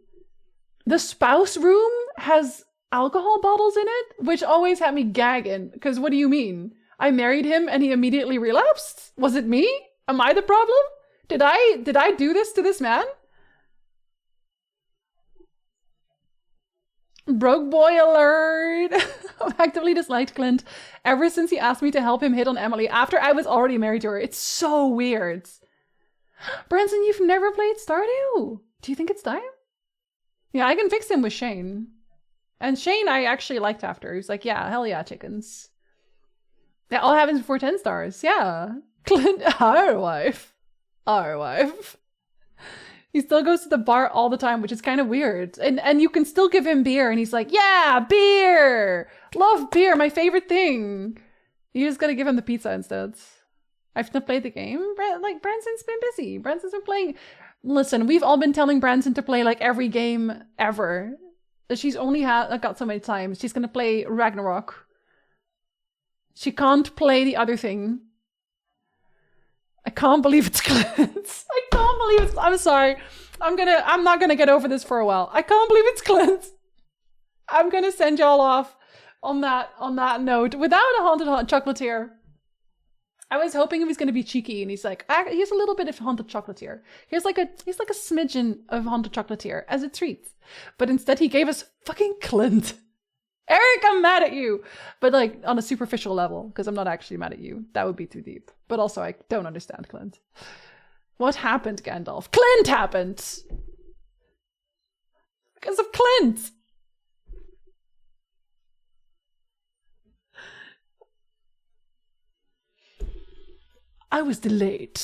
the spouse room has alcohol bottles in it, which always had me gagging. Because what do you mean? I married him and he immediately relapsed? Was it me? Am I the problem? Did I do this to this man? Broke boy alert. I've actively disliked Clint ever since he asked me to help him hit on Emily after I was already married to her. It's so weird. Branson, you've never played Stardew? Do you think it's time? Yeah, I can fix him with Shane. And Shane I actually liked after. He was like, yeah, hell yeah, chickens. That all happens before 10 stars. Yeah. Clint, our wife. Our wife. He still goes to the bar all the time, which is kind of weird. And you can still give him beer, and he's like, yeah, beer! Love beer, my favorite thing. You just gotta give him the pizza instead. I've not played the game. Branson's been busy. Branson's been playing. Listen, we've all been telling Branson to play like every game ever. She's only got so many times. She's gonna play Ragnarok. She can't play the other thing. I can't believe it's Clint. I can't believe it's. I'm sorry. I'm not gonna get over this for a while. I can't believe it's Clint. I'm gonna send y'all off on that note without a haunted chocolatier. I was hoping he was gonna be cheeky, and he's like, here's a little bit of haunted chocolatier. Here's like a smidgen of haunted chocolatier as a treat. But instead, he gave us fucking Clint. Eric, I'm mad at you! But like on a superficial level, because I'm not actually mad at you. That would be too deep. But also, I don't understand Clint. What happened, Gandalf? Clint happened! Because of Clint! I was delayed.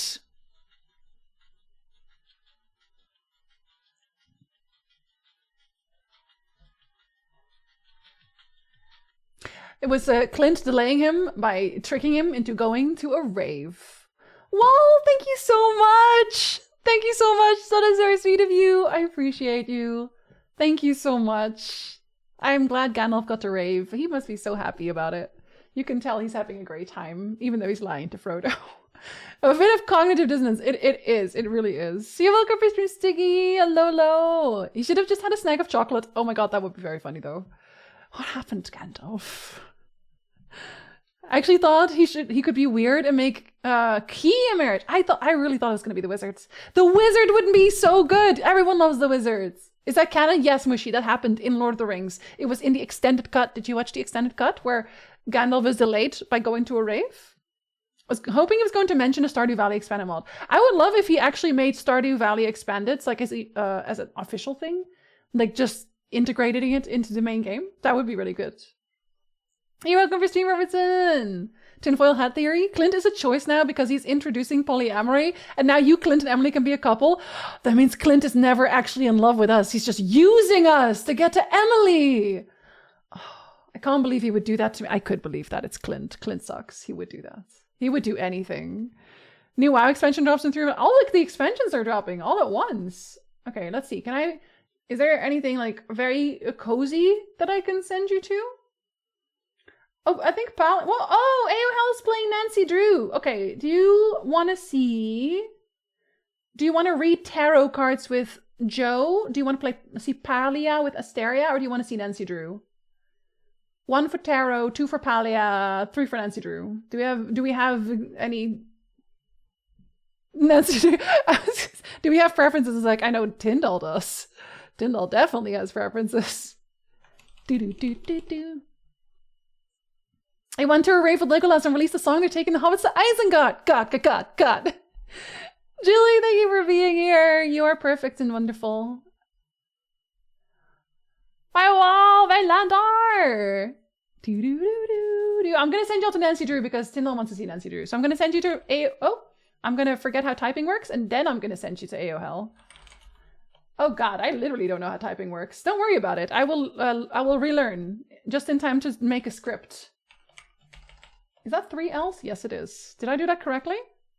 It was Clint delaying him by tricking him into going to a rave. Well, thank you so much. Thank you so much. That is very sweet of you. I appreciate you. Thank you so much. I'm glad Gandalf got to rave. He must be so happy about it. You can tell he's having a great time, even though he's lying to Frodo. A bit of cognitive dissonance. It is. It really is. See you, welcome for stream, Stiggy. Hello. He should have just had a snack of chocolate. Oh my god, that would be very funny though. What happened to Gandalf? I actually thought he could be weird and make Key emerge. I really thought it was gonna be the wizards. The wizard wouldn't be so good. Everyone loves the wizards. Is that canon? Yes, Mushy. That happened in Lord of the Rings. It was in the extended cut. Did you watch the extended cut where Gandalf is delayed by going to a rave? I was hoping he was going to mention a Stardew Valley expanded mod. I would love if he actually made Stardew Valley expanded, like as an official thing, like just integrating it into the main game. That would be really good. You're welcome for stream, Robertson. Tinfoil hat theory. Clint is a choice now because he's introducing polyamory, and now you, Clint, and Emily can be a couple. That means Clint is never actually in love with us. He's just using us to get to Emily. Oh, I can't believe he would do that to me. I could believe that. It's Clint. Clint sucks. He would do that. He would do anything. New WoW expansion drops in 3 months. Oh, look, the expansions are dropping all at once. Okay, let's see. Is there anything like very cozy that I can send you to? Oh, I think AOL is playing Nancy Drew. Okay, do you want to read tarot cards with Joe? Do you want to see Palia with Asteria, or do you want to see Nancy Drew? 1 for tarot, 2 for Palia, 3 for Nancy Drew. Do we have any Nancy Drew? Do we have preferences? It's like, I know Tyndall does. Tyndall definitely has preferences. Do. I went to a rave with Legolas and released a song. They're taking the hobbits to Isengard. God. Julie, thank you for being here. You are perfect and wonderful. By wall, by Landar. I'm gonna send y'all to Nancy Drew because Tyndall wants to see Nancy Drew. So I'm gonna send you to I'm gonna forget how typing works, and then I'm gonna send you to AOL. Oh god, I literally don't know how typing works. Don't worry about it. I will relearn just in time to make a script. Is that 3 L's? Yes, it is. Did I do that correctly?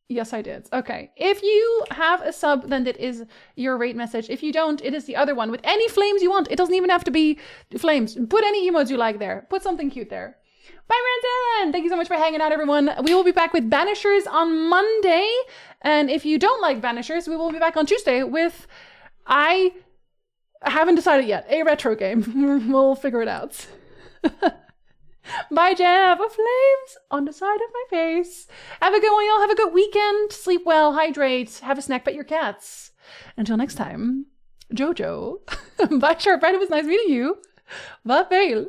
Yes, I did. Okay. If you have a sub, then that is your rate message. If you don't, it is the other one with any flames you want. It doesn't even have to be flames. Put any emotes you like there. Put something cute there. Bye, Brandon! Thank you so much for hanging out, everyone. We will be back with Banishers on Monday. And if you don't like Banishers, we will be back on Tuesday with... I haven't decided yet. A retro game. We'll figure it out. Bye, Jeff. Flames on the side of my face. Have a good one, y'all. Have a good weekend. Sleep well. Hydrate. Have a snack. Pet your cats. Until next time, Jojo. Bye, Sharp. It was nice meeting you. Bye, Fail.